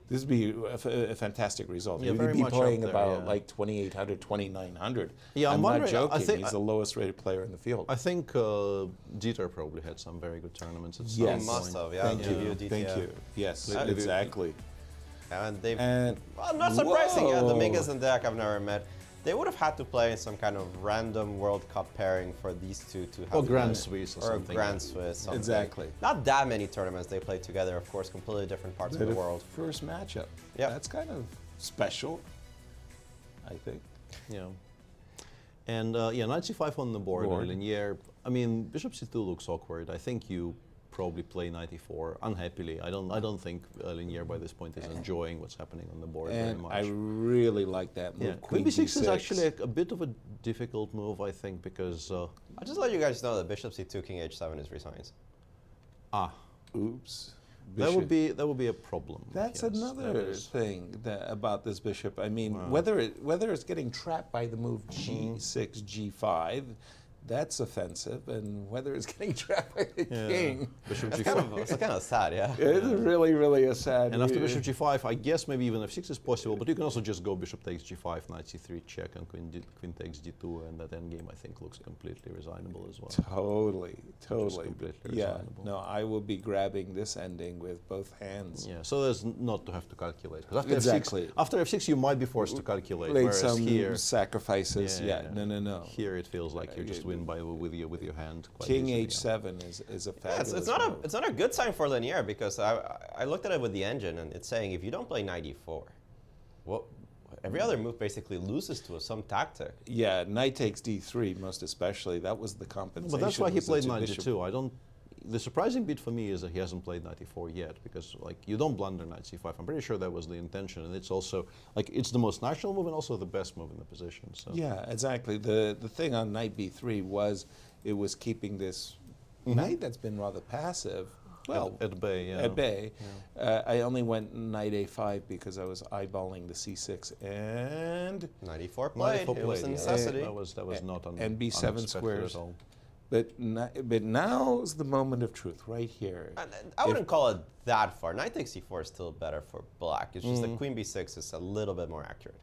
[SPEAKER 5] a fantastic result.
[SPEAKER 4] Yeah,
[SPEAKER 5] We'd be playing
[SPEAKER 4] there,
[SPEAKER 5] about like 2,800, 2,900.
[SPEAKER 4] Yeah,
[SPEAKER 5] I'm not
[SPEAKER 4] wondering,
[SPEAKER 5] joking. He's the lowest rated player in the field.
[SPEAKER 4] I think Dieter probably had some very good tournaments at some
[SPEAKER 5] Yes.
[SPEAKER 4] point.
[SPEAKER 6] Must have, yeah.
[SPEAKER 5] Thank you. Yes, exactly.
[SPEAKER 6] And not surprising, Dominguez and Deac I've never met. They would have had to play in some kind of random World Cup pairing for these two to have.
[SPEAKER 4] Or Grand Swiss or something.
[SPEAKER 6] Grand Swiss, something.
[SPEAKER 5] Exactly.
[SPEAKER 6] Not that many tournaments they played together, of course, completely different parts of the world.
[SPEAKER 5] First matchup.
[SPEAKER 6] Yeah.
[SPEAKER 5] That's kind of special, I think.
[SPEAKER 4] Yeah. And knight c5 on the board. Linier. I mean, bishop c2 looks awkward. I think you probably play knight e4 unhappily. I don't think Linier by this point is enjoying what's happening on the board very much.
[SPEAKER 5] I really like that move.
[SPEAKER 4] Queen b6 is actually a bit of a difficult move, I think, because...
[SPEAKER 6] I'll just let you guys know that bishop c2, king h7 is resigns.
[SPEAKER 5] Oops.
[SPEAKER 4] That would be a problem.
[SPEAKER 5] That's another thing about this bishop. I mean, whether it's getting trapped by the move g6, g5, that's offensive, and whether it's getting trapped by the king.
[SPEAKER 4] Bishop
[SPEAKER 6] g5. It's kind of sad, yeah.
[SPEAKER 5] It's really, really a sad.
[SPEAKER 4] And after bishop g5, I guess maybe even f6 is possible, but you can also just go bishop takes g5, knight c3 check, and queen takes d2, and that endgame I think looks completely resignable as well.
[SPEAKER 5] Totally.
[SPEAKER 4] Completely resignable.
[SPEAKER 5] No, I will be grabbing this ending with both hands.
[SPEAKER 4] Yeah, so there's not to have to calculate.
[SPEAKER 5] Exactly.
[SPEAKER 4] After f6, you might be forced to calculate. Whereas
[SPEAKER 5] some
[SPEAKER 4] here,
[SPEAKER 5] sacrifices. No.
[SPEAKER 4] Here it feels like you just win with your hand.
[SPEAKER 5] King h7 is a fabulous move.
[SPEAKER 6] It's not a good sign for Linier because I looked at it with the engine and it's saying if you don't play knight e4, well, every other move basically loses to some tactic.
[SPEAKER 5] Yeah, knight takes d3 most especially. That was the compensation.
[SPEAKER 4] But that's why he played knight d2. The surprising bit for me is that he hasn't played knight e4 yet, because you don't blunder knight c5. I'm pretty sure that was the intention, and it's also it's the most natural move and also the best move in the position. So.
[SPEAKER 5] Yeah, exactly. The thing on knight b3 was it was keeping this knight that's been rather passive Well,
[SPEAKER 4] at bay, yeah.
[SPEAKER 5] At bay. Yeah. I only went knight a5 because I was eyeballing the c6 and
[SPEAKER 6] 94 played. It was a necessity.
[SPEAKER 4] That was not
[SPEAKER 5] and b7 squares.
[SPEAKER 4] At all.
[SPEAKER 5] But now's the moment of truth, right here.
[SPEAKER 6] I wouldn't call it that far. Knight takes c4 is still better for black. It's just that queen b6 is a little bit more accurate.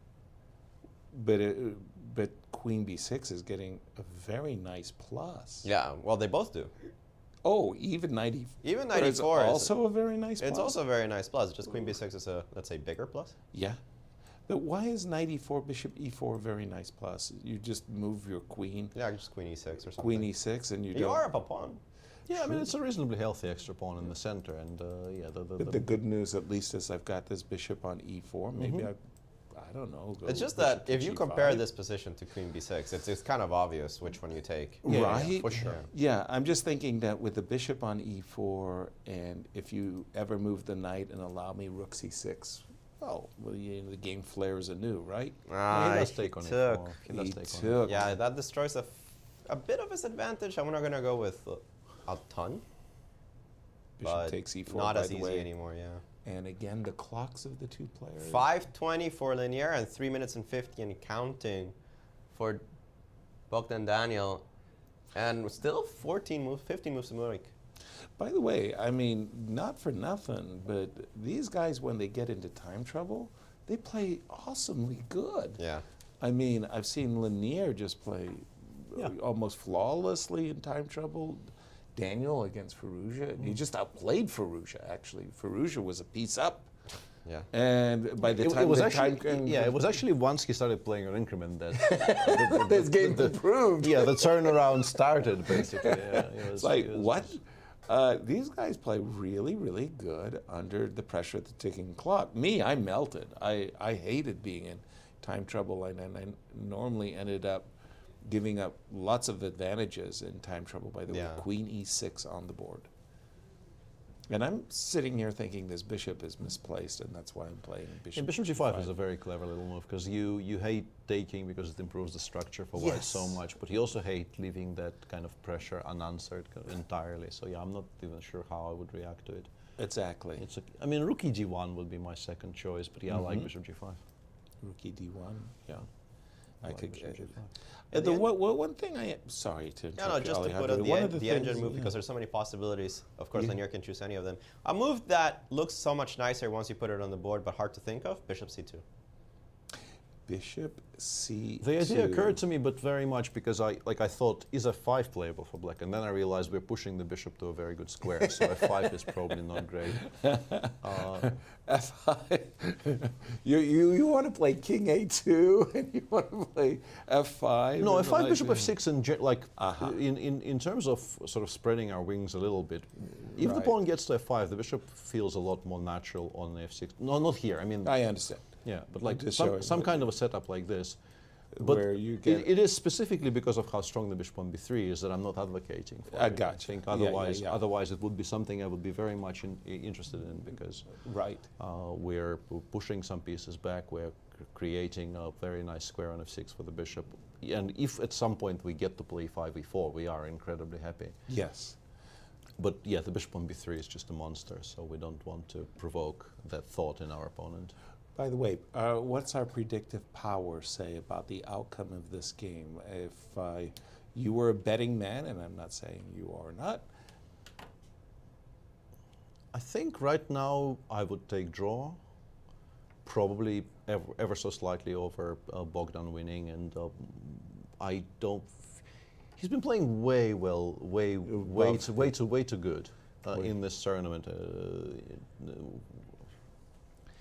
[SPEAKER 5] But queen b6 is getting a very nice plus.
[SPEAKER 6] Yeah, well, they both do.
[SPEAKER 5] Oh, even 90.
[SPEAKER 6] Even 94 is
[SPEAKER 5] also a very nice plus.
[SPEAKER 6] It's also a very nice plus. Just queen b6 is a, let's say, bigger plus.
[SPEAKER 5] Yeah. But why is knight e4, bishop e4 a very nice plus? You just move your queen.
[SPEAKER 6] Yeah, just queen e6 or something.
[SPEAKER 5] Queen e6 and you
[SPEAKER 6] are up a pawn.
[SPEAKER 4] Yeah, I mean, it's a reasonably healthy extra pawn in the center. And yeah,
[SPEAKER 5] the good news, at least, is I've got this bishop on e4. Maybe I don't know.
[SPEAKER 6] It's just that if you compare this position to queen b6, it's kind of obvious which one you take.
[SPEAKER 5] Yeah, right?
[SPEAKER 6] Yeah, for sure.
[SPEAKER 5] Yeah, I'm just thinking that with the bishop on e4, and if you ever move the knight and allow me rook c6, well, the game flares anew, right?
[SPEAKER 4] He does take on e4.
[SPEAKER 5] He took.
[SPEAKER 6] Yeah, that destroys a bit of his advantage. I'm not going to go with a ton.
[SPEAKER 5] Bishop takes e4,
[SPEAKER 6] not
[SPEAKER 5] by
[SPEAKER 6] as
[SPEAKER 5] the
[SPEAKER 6] easy
[SPEAKER 5] way.
[SPEAKER 6] anymore, yeah.
[SPEAKER 5] And again, the clocks of the two players.
[SPEAKER 6] 5:20 for Linier and 3 minutes and 50 and counting for Bogdan Daniel. And still 15 moves to Murik.
[SPEAKER 5] By the way, I mean, not for nothing, but these guys, when they get into time trouble, they play awesomely good.
[SPEAKER 6] Yeah.
[SPEAKER 5] I mean, I've seen Linier just play almost flawlessly in time trouble. Daniel against Firouzja, he just outplayed Firouzja, actually. Firouzja was a piece up.
[SPEAKER 6] Yeah.
[SPEAKER 5] And by the time
[SPEAKER 4] it was actually once he started playing an increment that
[SPEAKER 5] this game improved.
[SPEAKER 4] Yeah, the turnaround started, basically. Yeah,
[SPEAKER 5] it's like, what? These guys play really, really good under the pressure of the ticking clock. Me, I melted. I hated being in time trouble, and I normally ended up giving up lots of advantages in time trouble by the way. Queen e6 on the board. And I'm sitting here thinking this bishop is misplaced, and that's why I'm playing bishop.
[SPEAKER 4] Yeah, bishop g5 is a very clever little move, because you hate taking because it improves the structure for white so much, but you also hate leaving that kind of pressure unanswered entirely. So yeah, I'm not even sure how I would react to it.
[SPEAKER 5] Exactly.
[SPEAKER 4] I mean, rook e g1 would be my second choice, but yeah, I like bishop g5.
[SPEAKER 5] Rook e d1, yeah. I could get it. One thing sorry to interrupt.
[SPEAKER 6] No, just to put on the engine move, because there's so many possibilities. Of course, Lanier can choose any of them. A move that looks so much nicer once you put it on the board, but hard to think of, bishop c2.
[SPEAKER 5] Bishop c2.
[SPEAKER 4] The idea occurred to me, but very much because I thought, is f5 playable for black? And then I realized we're pushing the bishop to a very good square, so f5 is probably not great.
[SPEAKER 5] f5. you want to play king a2, and you want to play f5.
[SPEAKER 4] No, f5, bishop f6, and in terms of sort of spreading our wings a little bit. If the pawn gets to f5, the bishop feels a lot more natural on f6. No, not here. I mean,
[SPEAKER 5] I understand.
[SPEAKER 4] Yeah, but like some kind of a setup like this.
[SPEAKER 5] But where you get
[SPEAKER 4] it is specifically because of how strong the bishop on b3 is that I'm not advocating for.
[SPEAKER 5] I got you.
[SPEAKER 4] I think otherwise it would be something I would be very much interested in, because we're pushing some pieces back. We're creating a very nice square on f6 for the bishop. And if at some point we get to play 5e4, we are incredibly happy.
[SPEAKER 5] Yes.
[SPEAKER 4] But yeah, the bishop on b3 is just a monster, so we don't want to provoke that thought in our opponent.
[SPEAKER 5] By the way, what's our predictive power say about the outcome of this game? If you were a betting man, and I'm not saying you are not.
[SPEAKER 4] I think right now I would take draw, probably ever so slightly over Bogdan winning, and I don't. He's been playing way too good in this tournament.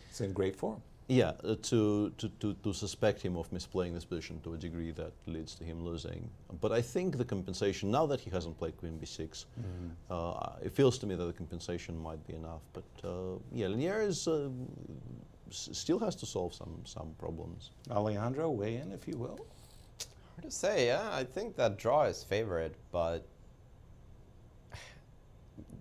[SPEAKER 5] It's in great form.
[SPEAKER 4] Yeah, to suspect him of misplaying this position to a degree that leads to him losing. But I think the compensation, now that he hasn't played queen b6, it feels to me that the compensation might be enough. But yeah, Linier is, still has to solve some problems.
[SPEAKER 5] Alejandro, weigh in, if you will.
[SPEAKER 6] Hard to say, yeah. I think that draw is favorite, but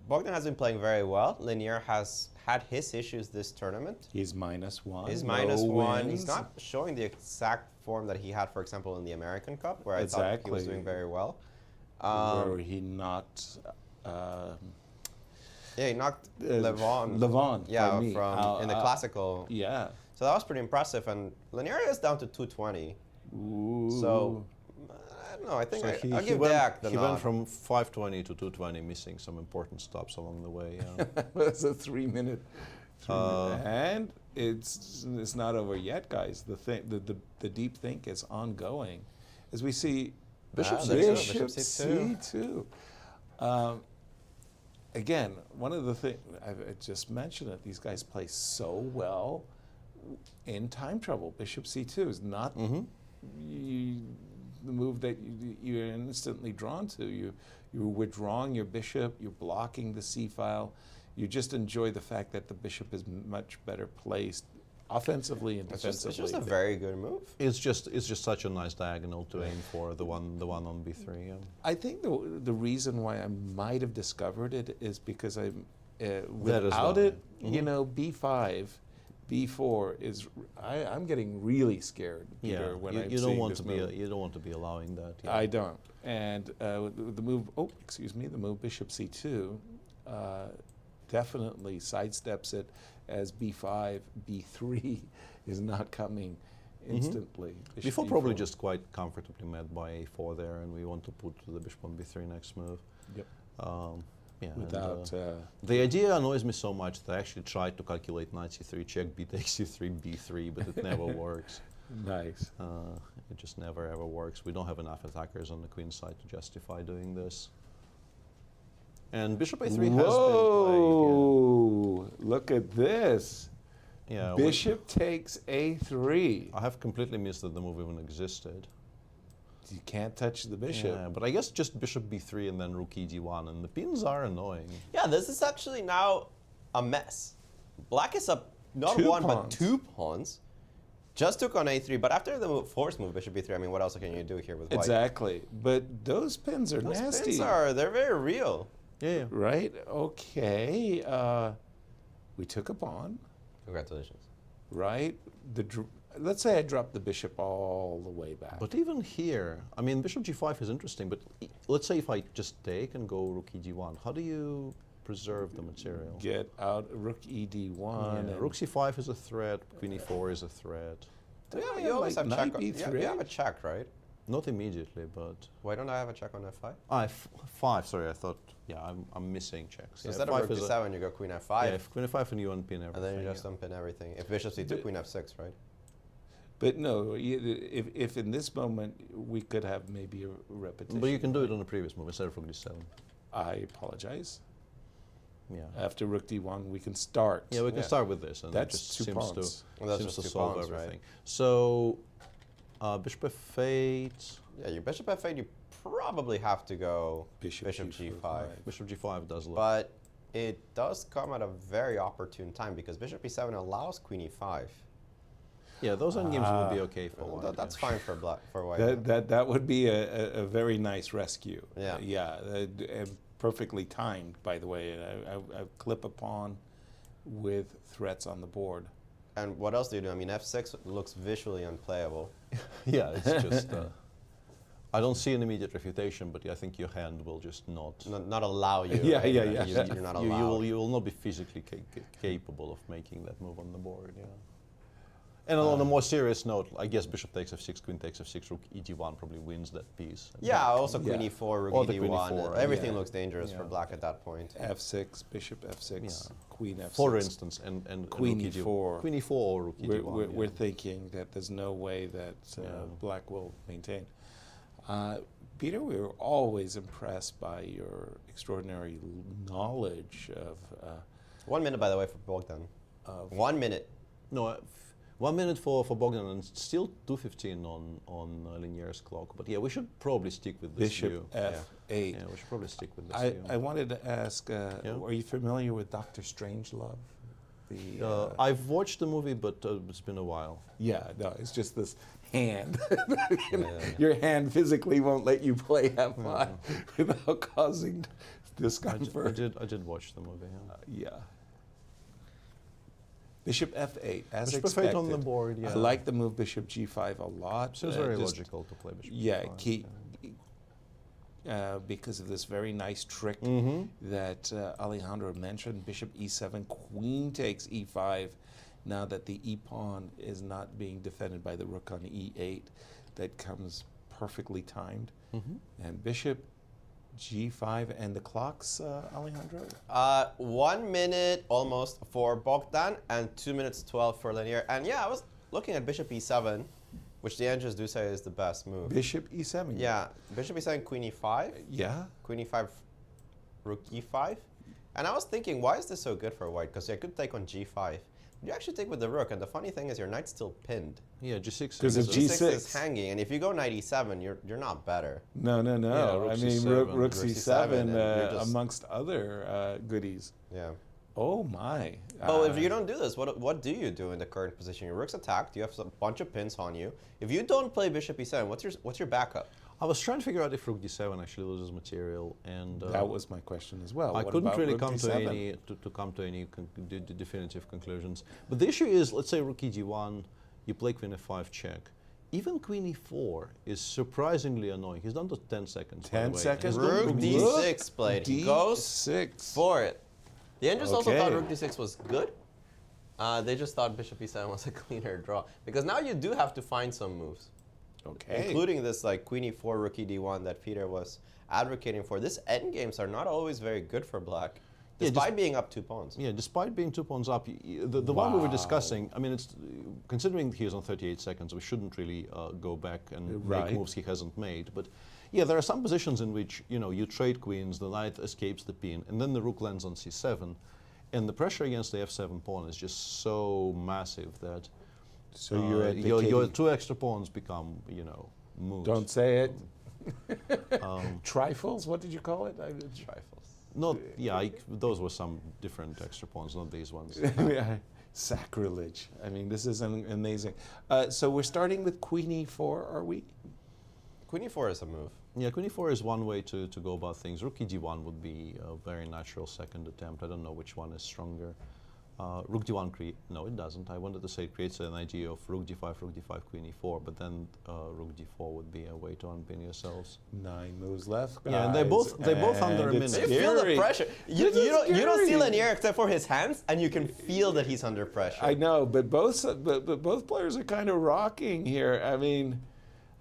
[SPEAKER 6] Bogdan has been playing very well. Linier has had his issues this tournament.
[SPEAKER 5] He's -1.
[SPEAKER 6] He's -1. He's not showing the exact form that he had, for example, in the American Cup, where I thought he was doing very well.
[SPEAKER 5] Where he knocked
[SPEAKER 6] Yeah, he knocked Levon.
[SPEAKER 5] Levon,
[SPEAKER 6] Yeah,
[SPEAKER 5] me.
[SPEAKER 6] from in the classical.
[SPEAKER 5] Yeah.
[SPEAKER 6] So that was pretty impressive. And Linares is down to 220.
[SPEAKER 5] Ooh.
[SPEAKER 6] So I don't know. I think
[SPEAKER 4] So
[SPEAKER 6] I'll give Deac the
[SPEAKER 4] He
[SPEAKER 6] nod.
[SPEAKER 4] went from 520 to 220, missing some important stops along the way. Yeah.
[SPEAKER 5] That's a 3 minute. And it's not over yet, guys. The deep think is ongoing, as we see
[SPEAKER 6] Bishop
[SPEAKER 5] Bishop
[SPEAKER 6] C2.
[SPEAKER 5] C2. Again, one of the things I just mentioned it. These guys play so well in time trouble. Bishop C2 is not the move that you're instantly drawn to. You're withdrawing your bishop. You're blocking the C file. You just enjoy the fact that the bishop is much better placed offensively and defensively.
[SPEAKER 6] It's just a very good move.
[SPEAKER 4] It's just such a nice diagonal to aim for, the one on b3. Yeah.
[SPEAKER 5] I think the reason why I might have discovered it is because without it, you know, b5, b4 is. I'm getting really scared, Peter, when I'm
[SPEAKER 4] you
[SPEAKER 5] seeing
[SPEAKER 4] don't want
[SPEAKER 5] this
[SPEAKER 4] to be
[SPEAKER 5] move.
[SPEAKER 4] you don't want to be allowing that. Yeah.
[SPEAKER 5] I don't. And the move. Oh, excuse me. The move bishop c2 definitely sidesteps it, as b5, b3 is not coming instantly.
[SPEAKER 4] Before probably just quite comfortably met by a4 there, and we want to put the bishop on b3 next move.
[SPEAKER 5] Yep.
[SPEAKER 4] Yeah.
[SPEAKER 5] Without
[SPEAKER 4] the idea annoys me so much that I actually tried to calculate knight c3 check, b takes c3, b3, but it never works.
[SPEAKER 5] Nice.
[SPEAKER 4] It just never ever works. We don't have enough attackers on the queen side to justify doing this. And bishop a3 has been played.
[SPEAKER 5] Whoa! Look at this.
[SPEAKER 4] Yeah,
[SPEAKER 5] bishop takes a3.
[SPEAKER 4] I have completely missed that the move even existed.
[SPEAKER 5] You can't touch the bishop.
[SPEAKER 4] Yeah, but I guess just bishop b3 and then rook e d1, and the pins are annoying.
[SPEAKER 6] Yeah, this is actually now a mess. Black is up not
[SPEAKER 5] Two
[SPEAKER 6] one
[SPEAKER 5] pawns.
[SPEAKER 6] but 2 pawns. Just took on a3, but after the forced move bishop b3, I mean, what else can you do here with white?
[SPEAKER 5] Exactly. But those pins are
[SPEAKER 6] Those
[SPEAKER 5] nasty.
[SPEAKER 6] pins they're very real.
[SPEAKER 4] Yeah.
[SPEAKER 5] Right? Okay. We took a pawn.
[SPEAKER 6] Congratulations.
[SPEAKER 5] Right? Let's say I dropped the bishop all the way back.
[SPEAKER 4] But even here, I mean, bishop g5 is interesting, but let's say if I just take and go rook e d1, how do you preserve the material?
[SPEAKER 5] Get out rook e d1.
[SPEAKER 4] Yeah, rook c5 is a threat, queen e4 is a threat.
[SPEAKER 6] Yeah, you always have check.
[SPEAKER 5] b3.
[SPEAKER 6] You have a check, right?
[SPEAKER 4] Not immediately, but...
[SPEAKER 6] Why don't I have a check on f5?
[SPEAKER 4] F5, sorry, I thought, yeah, I'm missing checks.
[SPEAKER 6] So
[SPEAKER 4] Yeah,
[SPEAKER 6] instead of
[SPEAKER 4] F5
[SPEAKER 6] rook
[SPEAKER 4] is
[SPEAKER 6] d7, you go queen f5.
[SPEAKER 4] Yeah, if queen f5 and you unpin everything.
[SPEAKER 6] And then you just unpin everything. If bishop c2, queen f6, right?
[SPEAKER 5] But no, if in this moment we could have maybe a repetition.
[SPEAKER 4] But you can do it on the previous move instead of rook d7.
[SPEAKER 5] I apologize.
[SPEAKER 4] Yeah.
[SPEAKER 5] After rook d1, we can start.
[SPEAKER 4] Yeah, we can start with this, and
[SPEAKER 5] that's
[SPEAKER 4] it just
[SPEAKER 5] two
[SPEAKER 4] seems
[SPEAKER 5] pawns.
[SPEAKER 4] to solve everything. So, bishop f8.
[SPEAKER 6] Yeah, your bishop f8, you probably have to go
[SPEAKER 5] bishop
[SPEAKER 6] g5.
[SPEAKER 4] Bishop g5 does look.
[SPEAKER 6] But it does come at a very opportune time because bishop e7 allows queen e5.
[SPEAKER 4] Yeah, those endgames would be okay for white.
[SPEAKER 6] That's fine for white.
[SPEAKER 5] That would be a very nice rescue.
[SPEAKER 6] Yeah.
[SPEAKER 5] Yeah, and perfectly timed, by the way. I clip a pawn with threats on the board.
[SPEAKER 6] And what else do you do? I mean, f6 looks visually unplayable.
[SPEAKER 4] Yeah, it's just... I don't see an immediate refutation, but I think your hand will just not
[SPEAKER 6] allow you.
[SPEAKER 5] Yeah,
[SPEAKER 6] right?
[SPEAKER 5] yeah, yeah.
[SPEAKER 6] You're not allowed.
[SPEAKER 4] You will not be physically capable of making that move on the board. Yeah. And on a more serious note, I guess bishop takes f6, queen takes f6, rook e d1 probably wins that piece.
[SPEAKER 6] Yeah, also queen e4, rook e d1. Everything
[SPEAKER 4] yeah.
[SPEAKER 6] looks dangerous
[SPEAKER 4] Yeah.
[SPEAKER 6] for black at that point.
[SPEAKER 5] f6, bishop f6, queen f6.
[SPEAKER 4] For instance, and
[SPEAKER 5] queen
[SPEAKER 4] rook
[SPEAKER 5] e4.
[SPEAKER 4] Queen e4 or rook e d1.
[SPEAKER 5] We're thinking that there's no way that black will maintain. Peter, we were always impressed by your extraordinary knowledge of...
[SPEAKER 6] 1 minute, by the way, for Bogdan. 1 minute.
[SPEAKER 4] No, 1 minute for Bogdan, and still 2:15 on Linier's clock. But yeah, we should probably stick with this
[SPEAKER 5] Bishop
[SPEAKER 4] view.
[SPEAKER 5] f8.
[SPEAKER 4] Yeah, we should probably stick with this view.
[SPEAKER 5] I wanted to ask, are you familiar with Dr. Strangelove?
[SPEAKER 4] I've watched the movie, but it's been a while.
[SPEAKER 5] Yeah, no, it's just this hand. Your hand physically won't let you play f5 without causing discomfort.
[SPEAKER 4] I did watch the movie.
[SPEAKER 5] Yeah. Bishop f8, as
[SPEAKER 4] bishop
[SPEAKER 5] expected.
[SPEAKER 4] f8 on the board, yeah.
[SPEAKER 5] I like the move bishop g5 a lot.
[SPEAKER 4] Seems very logical to play bishop
[SPEAKER 5] yeah,
[SPEAKER 4] g5.
[SPEAKER 5] because of this very nice trick that Alejandro mentioned. Bishop e7, queen takes e5. Now that the e-pawn is not being defended by the rook on e8, that comes perfectly timed. And bishop g5, and the clocks, Alejandro?
[SPEAKER 6] 1 minute almost for Bogdan and 2 minutes 12 for Lanier. And yeah, I was looking at bishop e7, which the engines do say is the best move.
[SPEAKER 5] Bishop e7?
[SPEAKER 6] Yeah, bishop e7, queen e5.
[SPEAKER 5] Yeah.
[SPEAKER 6] Queen e5, rook e5. And I was thinking, why is this so good for white? Because I could take on g5. You actually take with the rook, and the funny thing is your knight's still pinned.
[SPEAKER 4] Yeah, g6.
[SPEAKER 5] Because of g6
[SPEAKER 6] is hanging, and if you go knight e7, you're not better.
[SPEAKER 5] No.
[SPEAKER 4] Yeah,
[SPEAKER 5] I mean, rook c7 amongst other goodies.
[SPEAKER 6] Yeah.
[SPEAKER 5] Oh my.
[SPEAKER 6] Oh, if you don't do this, what do you do in the current position? Your rook's attacked. You have a bunch of pins on you. If you don't play bishop e7, what's your backup?
[SPEAKER 4] I was trying to figure out if rook d7 actually loses material, and
[SPEAKER 5] that was my question as well.
[SPEAKER 4] I couldn't really come to any definitive conclusions. But the issue is, let's say rook e1, you play queen f5 check. Even queen e4 is surprisingly annoying. He's done to 10 seconds.
[SPEAKER 5] 10 seconds.
[SPEAKER 6] Rook d6 played. He goes for it. The engines also thought rook d6 was good. They just thought bishop e7 was a cleaner draw, because now you do have to find some moves.
[SPEAKER 5] Okay.
[SPEAKER 6] Including this like queen e4, rook e1 that Peter was advocating for. These endgames are not always very good for black, despite being up 2 pawns.
[SPEAKER 4] Yeah, despite being 2 pawns up, the one we were discussing, I mean, it's considering he is on 38 seconds, we shouldn't really go back and make moves he hasn't made. But yeah, there are some positions in which, you trade queens, the knight escapes the pin, and then the rook lands on c7. And the pressure against the f7 pawn is just so massive that your 2 extra pawns become, moves.
[SPEAKER 5] Don't say it. Trifles? What did you call it?
[SPEAKER 6] Trifles.
[SPEAKER 5] Those were some different extra pawns, not these ones. Sacrilege. I mean, this is amazing. So we're starting with queen e4, are we?
[SPEAKER 6] Queen e4 is a move.
[SPEAKER 4] Yeah, queen e4 is one way to go about things. Rook e1 would be a very natural second attempt. I don't know which one is stronger. Rook d1 no, it doesn't. I wanted to say it creates an idea of rook d5, queen e4, but then rook d4 would be a way to unpin yourselves.
[SPEAKER 5] 9 moves left, guys.
[SPEAKER 4] Yeah, and they're both under a minute.
[SPEAKER 6] You feel the pressure. You don't see Lanier except for his hands, and you can feel that he's under pressure.
[SPEAKER 5] I know, but both players are kind of rocking here. I mean,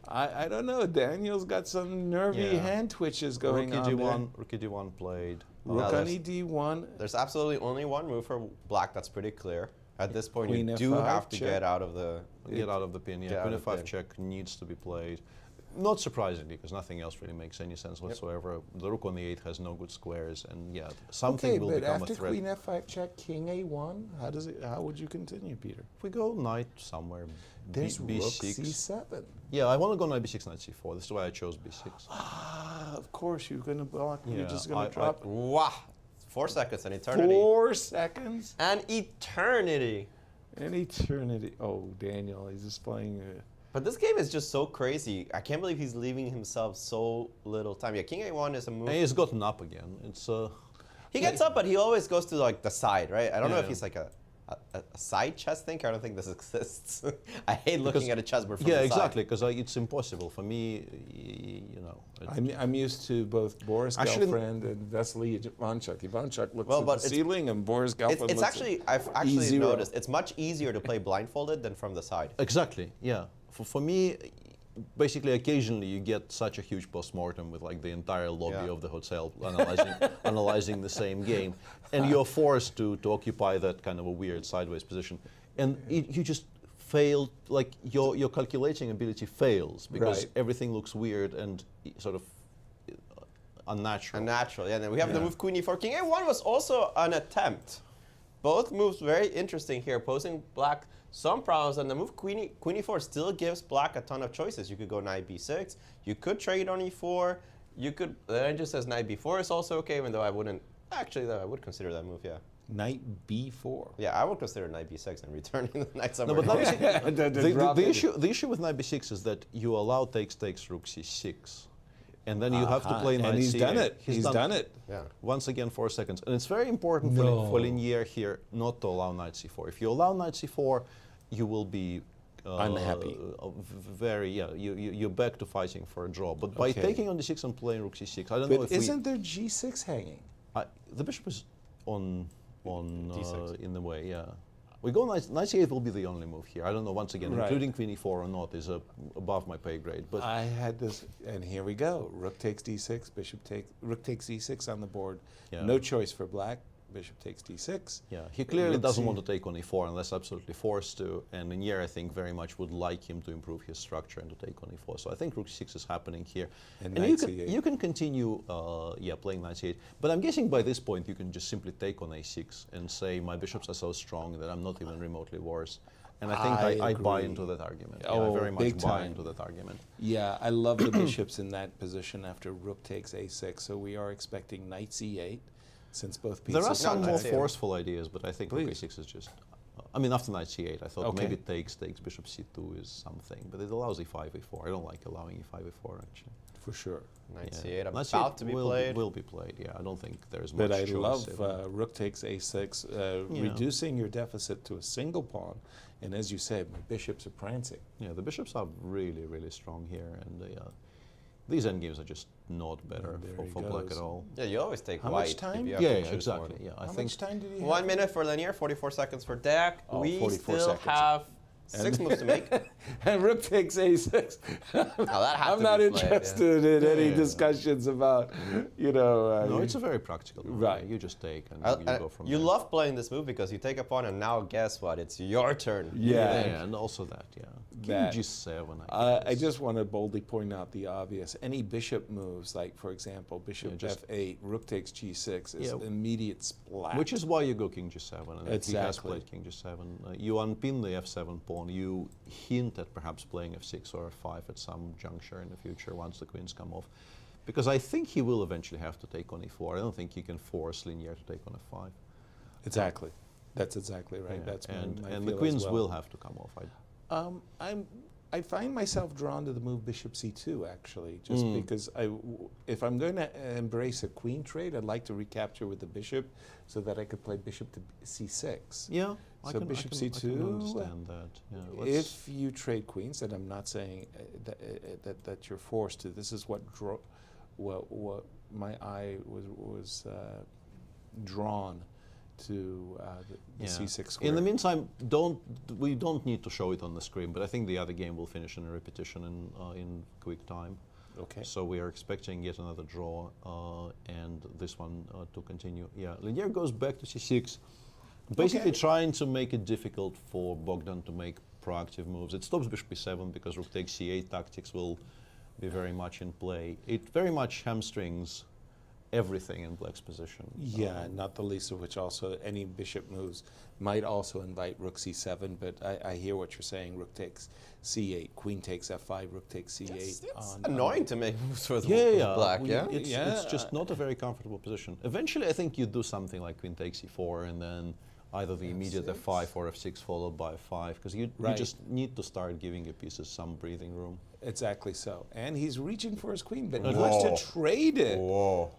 [SPEAKER 5] I don't know. Daniel's got some nervy hand twitches going on there.
[SPEAKER 4] Rook e1 played.
[SPEAKER 5] Rook on e1.
[SPEAKER 6] There's absolutely only one move for black that's pretty clear. At this point, you do have to get out of the
[SPEAKER 4] pin. Yeah, queen f5 check needs to be played. Not surprisingly, because nothing else really makes any sense whatsoever. The rook on the 8 has no good squares, and something will become a threat.
[SPEAKER 5] After queen f5 check, king a1. How would you continue, Peter?
[SPEAKER 4] If we go knight somewhere,
[SPEAKER 5] there's
[SPEAKER 4] b6.
[SPEAKER 5] rook c7.
[SPEAKER 4] Yeah, I want to go knight b6, knight c4. This is why I chose b6.
[SPEAKER 5] Of course, you're going to block. Yeah, you're just going to drop.
[SPEAKER 6] Wow, 4 seconds, an eternity.
[SPEAKER 5] 4 seconds.
[SPEAKER 6] An eternity.
[SPEAKER 5] An eternity. Oh, Daniel, he's just playing.
[SPEAKER 6] But this game is just so crazy. I can't believe he's leaving himself so little time. Yeah, king a1 is a move.
[SPEAKER 4] And he's gotten up again. It's
[SPEAKER 6] he gets up, but he always goes to like the side, right? I don't know if he's like a side chess thinker. I don't think this exists. I hate looking at a chessboard from the side.
[SPEAKER 4] Yeah, exactly, because it's impossible for me.
[SPEAKER 5] I'm used to both Boris Gelfand and Vasily Ivanchuk. Ivanchuk looks at the ceiling, and Boris Gelfand looks
[SPEAKER 6] I've actually noticed it's much easier to play blindfolded than from the side.
[SPEAKER 4] Exactly. Yeah. For me, basically, occasionally you get such a huge postmortem with like the entire lobby of the hotel analyzing the same game, and you're forced to occupy that kind of a weird sideways position, and you just fail. Like your calculating ability fails because everything looks weird and sort of unnatural.
[SPEAKER 6] Unnatural. Yeah. Then we have the move queen e4. King a1 was also an attempt. Both moves very interesting here, posing black some problems, and the move queen e4 still gives black a ton of choices. You could go knight b6, you could trade on e4, you could, it just says knight b4 is also okay, even though I wouldn't, actually though I would consider that move, yeah.
[SPEAKER 5] Knight b4?
[SPEAKER 6] Yeah, I would consider knight b6 and returning the knight somewhere.
[SPEAKER 4] No, but the issue with knight b6 is that you allow takes rook c6. And then you have to play knight c8.
[SPEAKER 5] And he's done it. He's done it.
[SPEAKER 6] Yeah.
[SPEAKER 4] Once again, 4 seconds. And it's very important for Linier here not to allow knight c4. If you allow knight c4, you will be
[SPEAKER 5] unhappy.
[SPEAKER 4] You're back to fighting for a draw. But by taking on d6 and playing rook c6, I don't know if
[SPEAKER 5] isn't there g6 hanging?
[SPEAKER 4] The bishop is on d6 in the way, yeah. We go knight c8 will be the only move here. I don't know, once again, including queen e4 or not is above my pay grade. But
[SPEAKER 5] I had this, and here we go. Rook takes d6, rook takes e6 on the board.
[SPEAKER 4] Yeah.
[SPEAKER 5] No choice for black. Bishop takes d6.
[SPEAKER 4] Yeah, he clearly doesn't want to take on e4 unless absolutely forced to. And Linier, I think, very much would like him to improve his structure and to take on e4. So I think rook c6 is happening here.
[SPEAKER 5] And
[SPEAKER 4] you
[SPEAKER 5] knight c8.
[SPEAKER 4] You can continue, playing knight c8. But I'm guessing by this point you can just simply take on a6 and say my bishops are so strong that I'm not even remotely worse. And I think I buy into that argument. I very much buy into that argument.
[SPEAKER 5] Yeah, I love the bishops in that position after rook takes a6. So we are expecting knight c8. Since both pieces
[SPEAKER 4] there are some more forceful ideas, but I think rook a6 is just. I mean, after knight c8, I thought maybe takes bishop c2 is something, but it allows e5, e4. I don't like allowing e5, e4 actually.
[SPEAKER 5] For sure.
[SPEAKER 6] Knight c8 about to be played.
[SPEAKER 4] Will be played. Yeah, I don't think there's much choice.
[SPEAKER 5] But I love rook takes a6, reducing your deficit to a single pawn, and as you said, my bishops are prancing.
[SPEAKER 4] Yeah, the bishops are really, really strong here, and they these endgames are just not better for black at all.
[SPEAKER 6] Yeah, you always take
[SPEAKER 5] How
[SPEAKER 6] white.
[SPEAKER 5] much time?
[SPEAKER 4] Exactly. Yeah,
[SPEAKER 5] How much time did he have?
[SPEAKER 6] 1 minute for Linier, 44 seconds for Deac. We
[SPEAKER 5] 44
[SPEAKER 6] still
[SPEAKER 5] seconds.
[SPEAKER 6] have 6 moves to make.
[SPEAKER 5] And rook takes a6. I'm not interested in any discussions about,
[SPEAKER 4] no, it's a very practical move.
[SPEAKER 5] Right.
[SPEAKER 4] You just take and you go from
[SPEAKER 6] You
[SPEAKER 4] there.
[SPEAKER 6] love playing this move because you take a pawn and now guess what? It's your turn.
[SPEAKER 5] Yeah.
[SPEAKER 4] And also that,
[SPEAKER 5] That.
[SPEAKER 4] G7,
[SPEAKER 5] I just want to boldly point out the obvious. Any bishop moves, like for example, bishop f8, rook takes g6, is immediate splat.
[SPEAKER 4] Which is why you go king g7, and he has
[SPEAKER 5] Exactly.
[SPEAKER 4] played king g7. You unpin the f7 pawn, you hint at perhaps playing f6 or f5 at some juncture in the future once the queens come off. Because I think he will eventually have to take on e4. I don't think you can force Linier to take on f5.
[SPEAKER 5] Exactly. That's exactly right.
[SPEAKER 4] Yeah.
[SPEAKER 5] That's
[SPEAKER 4] and
[SPEAKER 5] my
[SPEAKER 4] the
[SPEAKER 5] feel as
[SPEAKER 4] queens
[SPEAKER 5] well.
[SPEAKER 4] will have to come off.
[SPEAKER 5] I find myself drawn to the move bishop c2 actually, just because if I'm going to embrace a queen trade, I'd like to recapture with the bishop so that I could play bishop to c6.
[SPEAKER 4] Yeah,
[SPEAKER 5] so bishop c2.
[SPEAKER 4] I can understand that. Yeah,
[SPEAKER 5] if you trade queens, and I'm not saying that you're forced to. This is what my eye was drawn to the c6 square.
[SPEAKER 4] In the meantime, we don't need to show it on the screen, but I think the other game will finish in a repetition in quick time.
[SPEAKER 5] Okay.
[SPEAKER 4] So we are expecting yet another draw, and this one to continue. Yeah, Linier goes back to c6, basically trying to make it difficult for Bogdan to make proactive moves. It stops bishop e7 because rook takes c8 tactics will be very much in play. It very much hamstrings everything in black's position.
[SPEAKER 5] Yeah, not the least of which also any bishop moves might also invite rook c7, but I hear what you're saying. Rook takes c8, queen takes f5, rook takes c8.
[SPEAKER 6] It's annoying to make moves with black,
[SPEAKER 4] It's just not a very comfortable position. Eventually, I think you do something like queen takes e4, and then either the immediate f5 or f6 followed by f5, because you just need to start giving your pieces some breathing room.
[SPEAKER 5] Exactly so. And he's reaching for his queen, but he wants to trade it.
[SPEAKER 4] Whoa.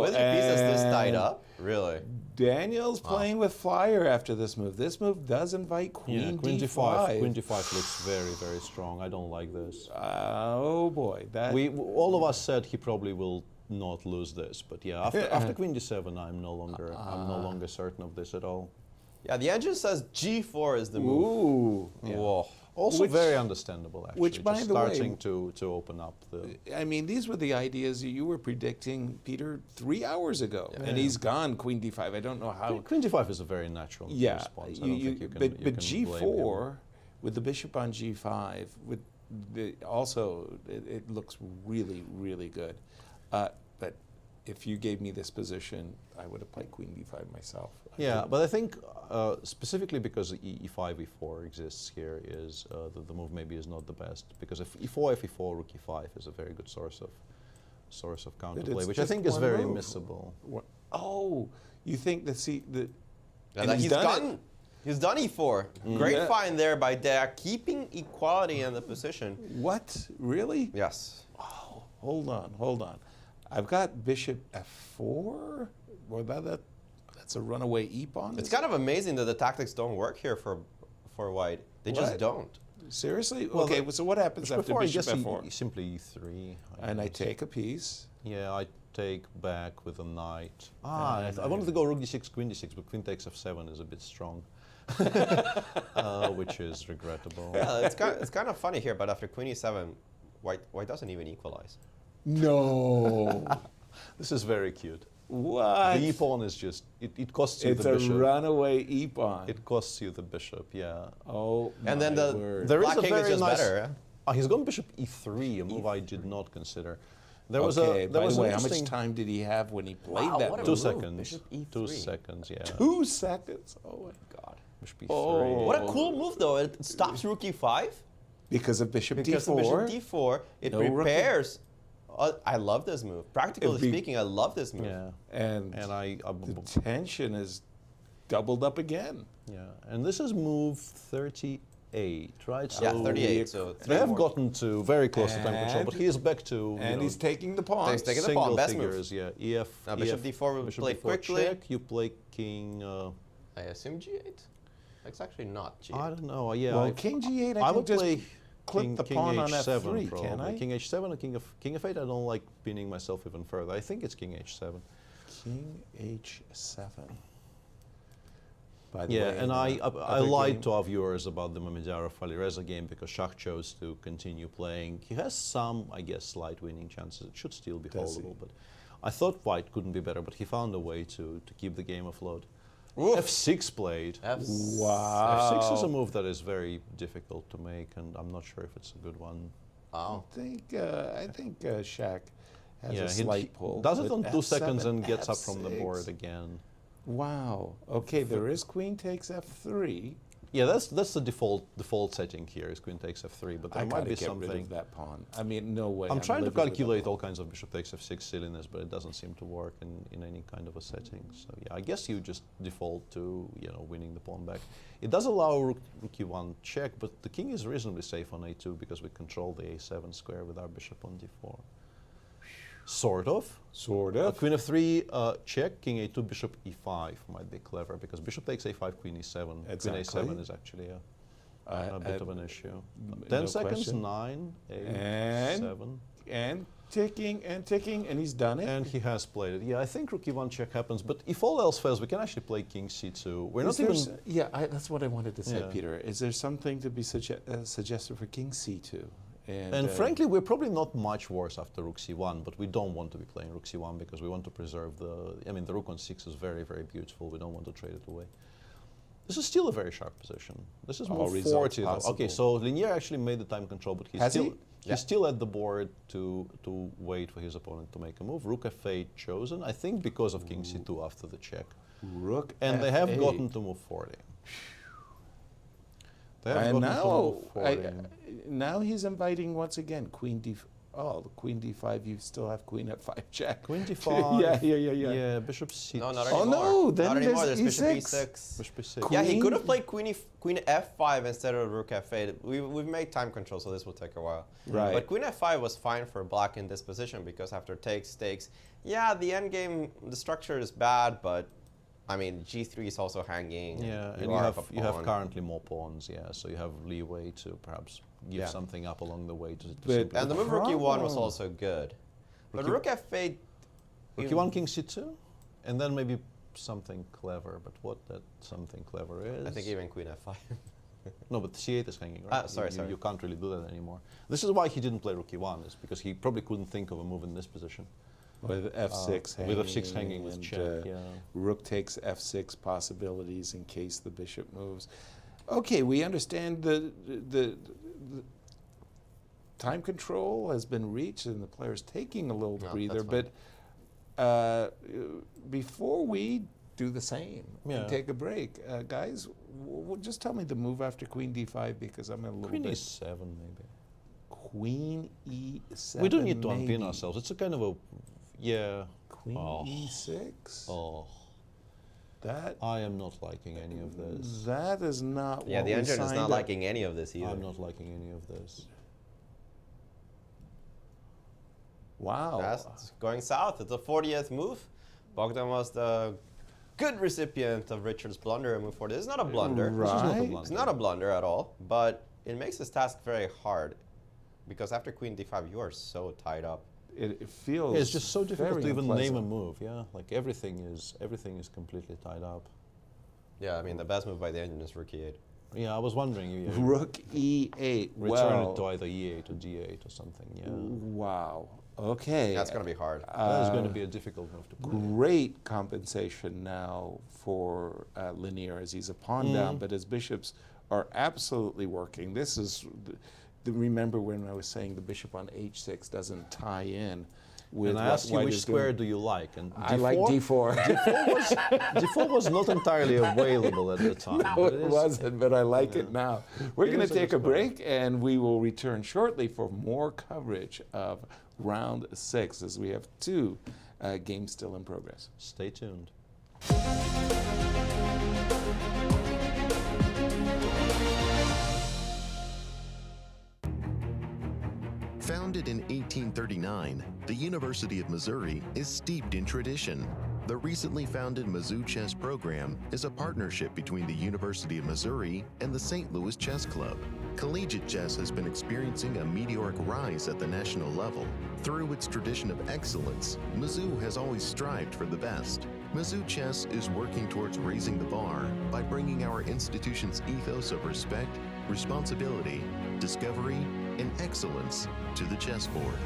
[SPEAKER 6] With the pieces this tied up? Really?
[SPEAKER 5] Daniel's playing with fire after this move. This move does invite queen d5.
[SPEAKER 4] Queen d5 looks very, very strong. I don't like this.
[SPEAKER 5] Oh boy.
[SPEAKER 4] All of us said he probably will not lose this, but yeah, after queen d7, I'm no longer certain of this at all.
[SPEAKER 6] Yeah, the engine says g4 is the move.
[SPEAKER 5] Ooh.
[SPEAKER 4] Yeah. Whoa. Also very understandable, actually.
[SPEAKER 5] Which, by the way,
[SPEAKER 4] starting to open up the.
[SPEAKER 5] I mean, these were the ideas you were predicting, Peter, 3 hours ago, and he's gone. Queen d5. I don't know how.
[SPEAKER 4] Queen d5 is a very natural response. I don't think you can.
[SPEAKER 5] But g4 with the bishop on g5, with also it looks really, really good. But if you gave me this position, I would have played queen d5 myself.
[SPEAKER 4] Yeah, but I think specifically because e5, e4 exists here, is the move maybe is not the best, because if e4, f4, rook e5 is a very good source of counterplay, which I think is very missable.
[SPEAKER 5] Oh, you think that
[SPEAKER 6] he's done e4. Great find there by Deac, keeping equality in the position.
[SPEAKER 5] What? Really?
[SPEAKER 6] Yes.
[SPEAKER 5] Oh, hold on. I've got bishop f4. Well, that's a runaway e-pawn.
[SPEAKER 6] It's kind of amazing that the tactics don't work here for white. They just don't.
[SPEAKER 5] Seriously?
[SPEAKER 4] Well,
[SPEAKER 5] okay, so what happens after
[SPEAKER 4] before,
[SPEAKER 5] bishop
[SPEAKER 4] I guess
[SPEAKER 5] f4?
[SPEAKER 4] he simply e3.
[SPEAKER 5] And I take a piece.
[SPEAKER 4] Yeah, I take back with a knight. I wanted to go rook d6, queen d6, but queen takes f7 is a bit strong, which is regrettable.
[SPEAKER 6] Yeah, it's kind of funny here, but after queen e7, white doesn't even equalize.
[SPEAKER 5] No.
[SPEAKER 4] This is very cute.
[SPEAKER 5] What?
[SPEAKER 4] The e-pawn is just, it costs you the bishop.
[SPEAKER 5] It's a runaway e-pawn.
[SPEAKER 4] It costs you the bishop, yeah.
[SPEAKER 5] Oh,
[SPEAKER 6] and then the
[SPEAKER 5] word.
[SPEAKER 6] black king is just better. Yeah?
[SPEAKER 4] He's gone bishop e3, a move I did not consider. There was
[SPEAKER 5] okay,
[SPEAKER 4] by the way,
[SPEAKER 5] how much time did he have when he played that move?
[SPEAKER 4] 2 seconds.
[SPEAKER 6] Bishop e3.
[SPEAKER 4] 2 seconds, yeah.
[SPEAKER 5] 2 seconds? Oh my God.
[SPEAKER 4] Bishop e3.
[SPEAKER 6] Oh. What a cool move, though. It stops rook e5.
[SPEAKER 5] Because of bishop
[SPEAKER 6] because
[SPEAKER 5] d4?
[SPEAKER 6] Because of bishop d4. It repairs. I love this move. Practically speaking, I love this move.
[SPEAKER 4] Yeah.
[SPEAKER 5] And the tension is doubled up again.
[SPEAKER 4] Yeah. And this is move 38, right?
[SPEAKER 6] So yeah, 38. So
[SPEAKER 4] they have gotten to very close to time control, but he is back to.
[SPEAKER 5] And he's taking the pawn.
[SPEAKER 6] He's taking the pawn. Best
[SPEAKER 4] figures,
[SPEAKER 6] move.
[SPEAKER 4] Yeah.
[SPEAKER 6] Now bishop d4 will play quickly.
[SPEAKER 4] Check. You play king.
[SPEAKER 6] I assume g8. That's actually not g8.
[SPEAKER 4] I don't know. Yeah.
[SPEAKER 5] Well, king g8.
[SPEAKER 4] I would play.
[SPEAKER 5] Clip the pawn on
[SPEAKER 4] h7
[SPEAKER 5] f3,
[SPEAKER 4] probably.
[SPEAKER 5] can I?
[SPEAKER 4] King h7 and king f8. I don't like pinning myself even further. I think it's king h7.
[SPEAKER 5] King h7. By the
[SPEAKER 4] yeah,
[SPEAKER 5] way,
[SPEAKER 4] and I lied to our viewers about the Mamedyarov Alireza game because Shah chose to continue playing. He has some, I guess, slight winning chances. It should still be holdable, but I thought white couldn't be better, but he found a way to keep the game afloat. Oof. F6 played.
[SPEAKER 5] Wow.
[SPEAKER 4] F6 is a move that is very difficult to make, and I'm not sure if it's a good one.
[SPEAKER 6] Oh.
[SPEAKER 5] I think Shaq has a
[SPEAKER 4] he
[SPEAKER 5] slight pull.
[SPEAKER 4] Does it on 2
[SPEAKER 5] F7,
[SPEAKER 4] seconds and gets
[SPEAKER 5] F6.
[SPEAKER 4] up from the board again.
[SPEAKER 5] Wow. Okay, there is queen takes f3.
[SPEAKER 4] Yeah, that's the default setting here is queen takes f3, but there might be something.
[SPEAKER 5] Rid of that pawn. I mean, no way.
[SPEAKER 4] I'm trying to calculate all kinds of bishop takes f6 silliness, but it doesn't seem to work in any kind of a setting. So yeah, I guess you just default to winning the pawn back. It does allow rook e1 check, but the king is reasonably safe on a2 because we control the a7 square with our bishop on d4. Sort of.
[SPEAKER 5] Sort of.
[SPEAKER 4] Queen f3 check, king a2, bishop e5 might be clever because bishop takes a5, queen e7.
[SPEAKER 5] Exactly.
[SPEAKER 4] Queen a7 is actually a bit of an issue. 10
[SPEAKER 5] no
[SPEAKER 4] seconds,
[SPEAKER 5] question.
[SPEAKER 4] 9, 8,
[SPEAKER 5] and
[SPEAKER 4] 7.
[SPEAKER 5] And ticking, and he's done it.
[SPEAKER 4] And he has played it. Yeah, I think rook e1 check happens, but if all else fails, we can actually play king c2. We're not even...
[SPEAKER 5] Yeah, that's what I wanted to say, Peter. Is there something to be suggested for king c2?
[SPEAKER 4] And frankly, we're probably not much worse after rook c1, but we don't want to be playing rook c1 because we want to preserve the... I mean, the rook on 6 is very, very beautiful. We don't want to trade it away. This is still a very sharp position. This is move 40. Okay, so Linier actually made the time control, but he's still at the board to wait for his opponent to make a move. Rook f8 chosen, I think because of king c2 after the check.
[SPEAKER 5] Rook
[SPEAKER 4] and
[SPEAKER 5] f8.
[SPEAKER 4] They have gotten to move 40.
[SPEAKER 5] And now he's inviting once again queen d. Oh, queen d5. You still have queen f5 check.
[SPEAKER 4] Queen d5.
[SPEAKER 5] Yeah.
[SPEAKER 4] Yeah, bishop c.
[SPEAKER 6] No, not anymore.
[SPEAKER 5] Oh no, then
[SPEAKER 6] not anymore.
[SPEAKER 5] there's
[SPEAKER 6] bishop
[SPEAKER 5] e6.
[SPEAKER 6] Bishop e6. Yeah, he could have played queen f5 instead of rook f8. We've made time control, so this will take a while.
[SPEAKER 5] Right.
[SPEAKER 6] But queen f5 was fine for black in this position because after takes. Yeah, the endgame, the structure is bad, but. I mean, g3 is also hanging.
[SPEAKER 4] Yeah, and you have currently more pawns, yeah, so you have leeway to perhaps give something up along the way.
[SPEAKER 6] And the move rook e1 was also good. But rook f8...
[SPEAKER 4] Rook e1, king c2, and then maybe something clever, but what that something clever is...
[SPEAKER 6] I think even queen f5.
[SPEAKER 4] No, but c8 is hanging, right?
[SPEAKER 6] Sorry.
[SPEAKER 4] You can't really do that anymore. This is why he didn't play rook e1, is because he probably couldn't think of a move in this position.
[SPEAKER 5] With f6 hanging.
[SPEAKER 4] With f6 hanging with check,
[SPEAKER 5] Rook takes f6 possibilities in case the bishop moves. Okay, we understand the time control has been reached and the player's taking a little breather, but before we do the same and take a break, guys, just tell me the move after queen d5 because I'm a little
[SPEAKER 4] Queen
[SPEAKER 5] bit...
[SPEAKER 4] e7 maybe.
[SPEAKER 5] Queen e7
[SPEAKER 4] We don't need to unpin ourselves. It's a kind of a... Yeah.
[SPEAKER 5] Queen e6?
[SPEAKER 4] Oh.
[SPEAKER 5] That
[SPEAKER 4] I am not liking any of this.
[SPEAKER 5] That is not
[SPEAKER 6] Yeah, the engine is not liking any of this either.
[SPEAKER 4] I'm not liking any of this.
[SPEAKER 6] Wow. That's going south. It's the 40th move. Bogdan was the good recipient of Richard's blunder and move forward. This is not a blunder.
[SPEAKER 5] Right.
[SPEAKER 6] This is not a blunder. It's not a blunder at all, but it makes this task very hard because after queen d5, you are so tied up.
[SPEAKER 5] It feels
[SPEAKER 4] Yeah, it's just so difficult to even
[SPEAKER 5] unpleasant.
[SPEAKER 4] name a move. Yeah, like everything is completely tied up.
[SPEAKER 6] Yeah, I mean the best move by the engine is rook e8.
[SPEAKER 4] Yeah, I was wondering. You
[SPEAKER 5] Rook e8.
[SPEAKER 4] Return it to either e8 or d8 or something. Yeah.
[SPEAKER 5] Wow. Okay.
[SPEAKER 6] That's going to be hard.
[SPEAKER 4] That is going to be a difficult move to play.
[SPEAKER 5] Great compensation now for Linier as he's a pawn down, but his bishops are absolutely working. This is, remember when I was saying the bishop on h6 doesn't tie in with
[SPEAKER 4] and I asked you which square do you like, and
[SPEAKER 5] I like d4.
[SPEAKER 4] D4 was not entirely available at the time.
[SPEAKER 5] No, it wasn't, but I like it now. We're going to take a break, and we will return shortly for more coverage of round 6, as we have 2 games still in progress.
[SPEAKER 4] Stay tuned.
[SPEAKER 1] Founded in 1839, the University of Missouri is steeped in tradition. The recently founded Mizzou Chess program is a partnership between the University of Missouri and the St. Louis Chess Club. Collegiate chess has been experiencing a meteoric rise at the national level. Through its tradition of excellence, Mizzou has always strived for the best. Mizzou Chess is working towards raising the bar by bringing our institution's ethos of respect, responsibility, discovery, and excellence to the chessboard.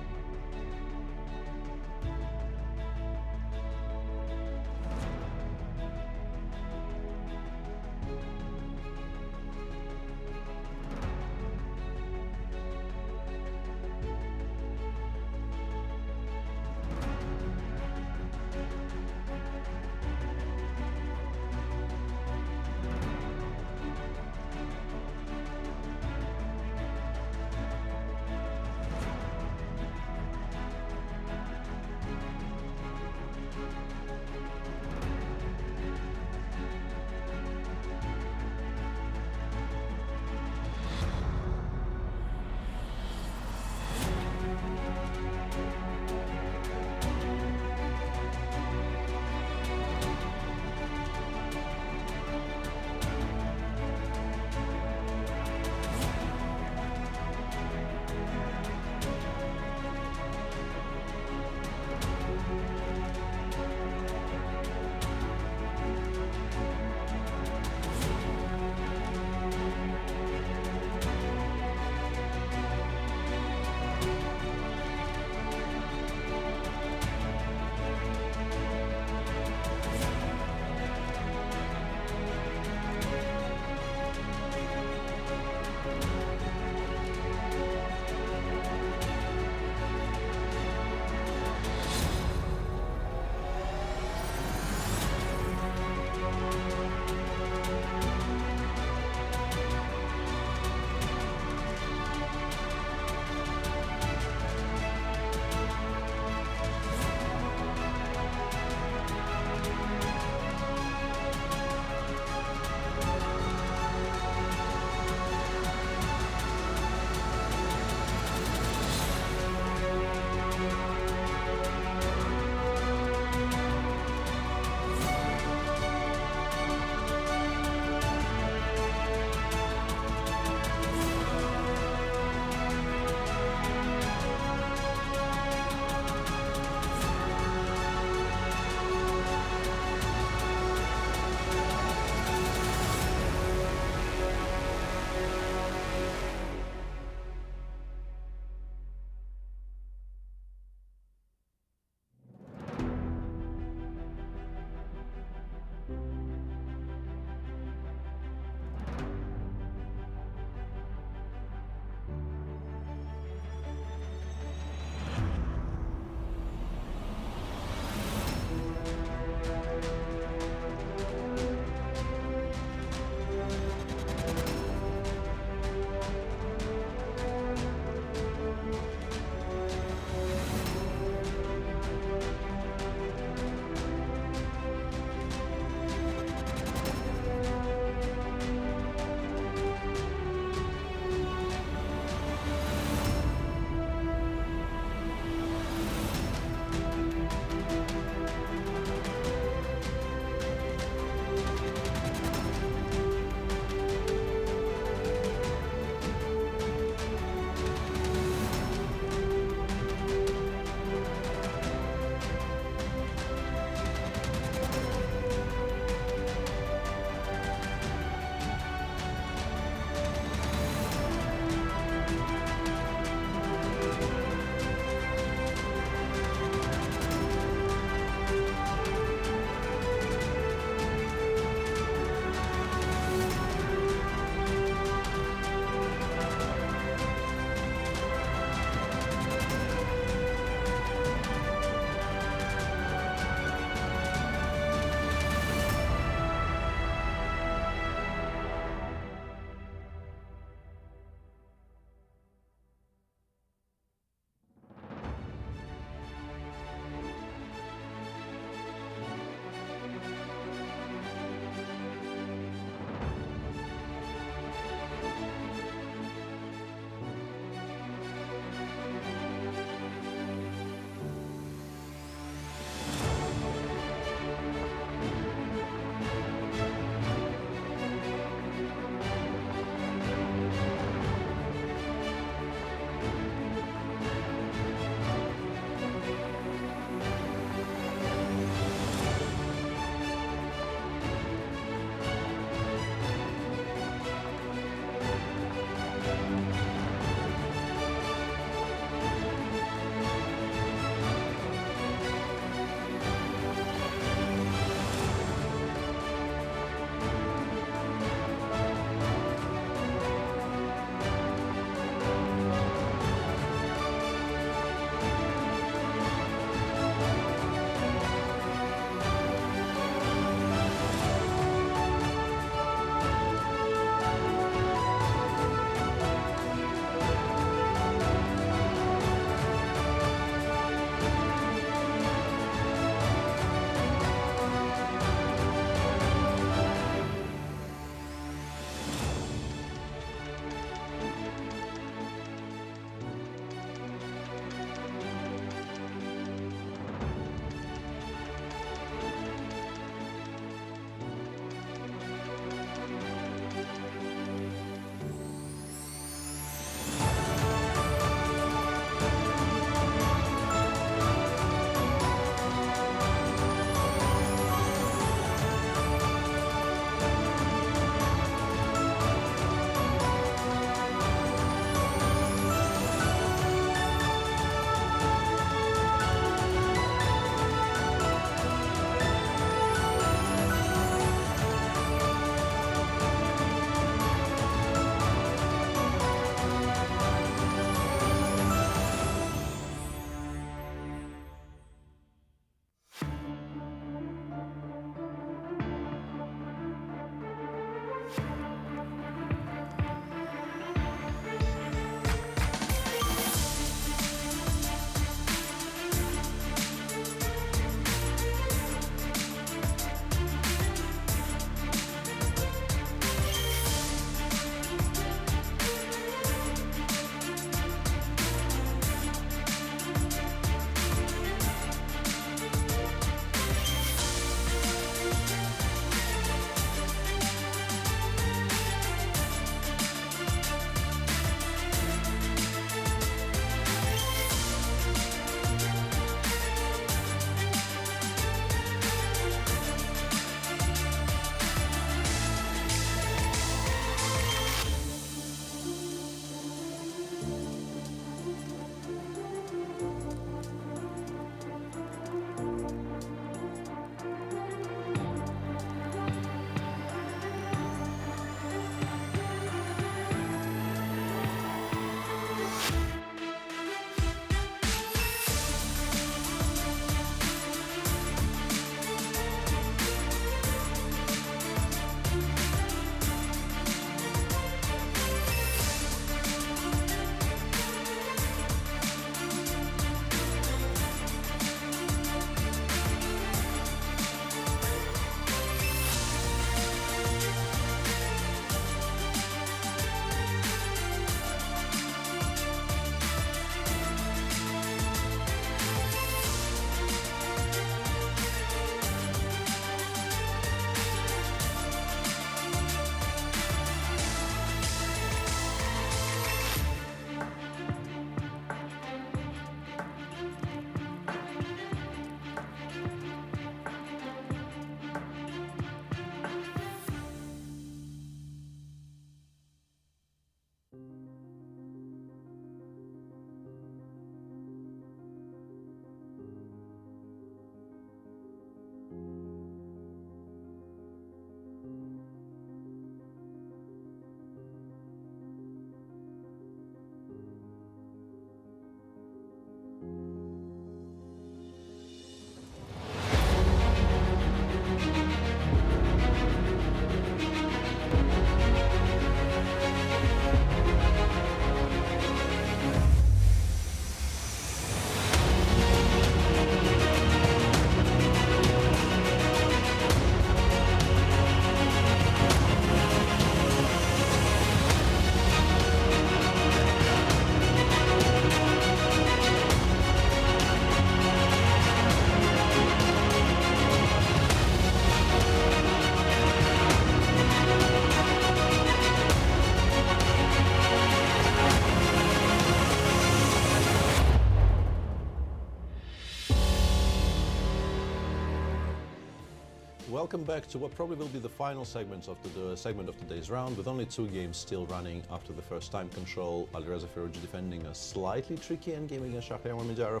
[SPEAKER 4] Welcome back to what probably will be the final segment of today's round, with only 2 games still running after the first time control. Alireza Firouzja defending a slightly tricky endgame against Shahriar Mamedyarov,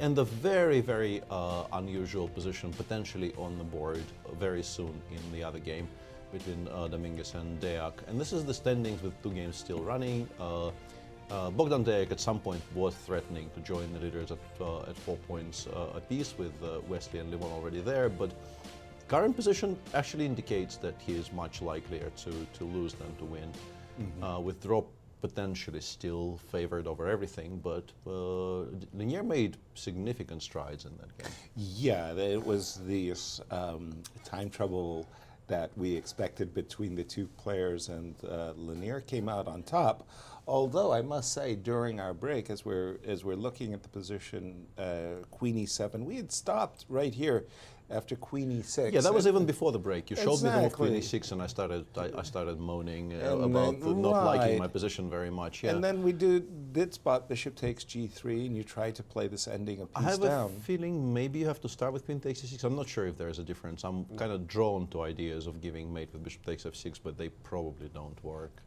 [SPEAKER 4] and a very, very unusual position potentially on the board very soon in the other game between Dominguez and Deac. And this is the standings with 2 games still running. Bogdan Deac at some point was threatening to join the leaders at 4 points apiece, with Wesley and Levon already there, but current position actually indicates that he is much likelier to lose than to win, with draw potentially still favored over everything, but Linier made significant strides in that game.
[SPEAKER 5] Yeah, it was the time trouble that we expected between the 2 players, and Linier came out on top. Although I must say, during our break, as we're looking at the position Queen E7, we had stopped right here after Queen E6.
[SPEAKER 4] Yeah, that was even before the break. You showed me the move Queen E6, and I started moaning about not liking my position very much. Yeah.
[SPEAKER 5] And then we did spot Bishop takes G3, and you tried to play this ending a piece down.
[SPEAKER 4] I have a feeling maybe you have to start with Queen takes E6. I'm not sure if there's a difference. I'm kind of drawn to ideas of giving mate with Bishop takes F6, but they probably don't work.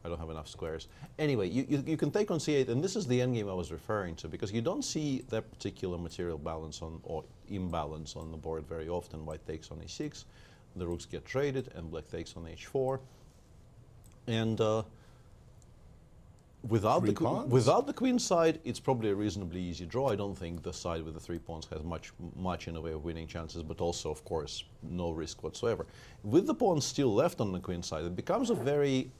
[SPEAKER 4] I don't have enough squares. Anyway, you can take on C8, and this is the endgame I was referring to, because you don't see that particular material balance or imbalance on the board very often. White takes on E6, the rooks get traded, and black takes on H4. And without the queen side, it's probably a reasonably easy draw. I don't think the side with the 3 pawns has much in the way of winning chances, but also, of course, no risk whatsoever. With the pawns still left on the queen side, it becomes a very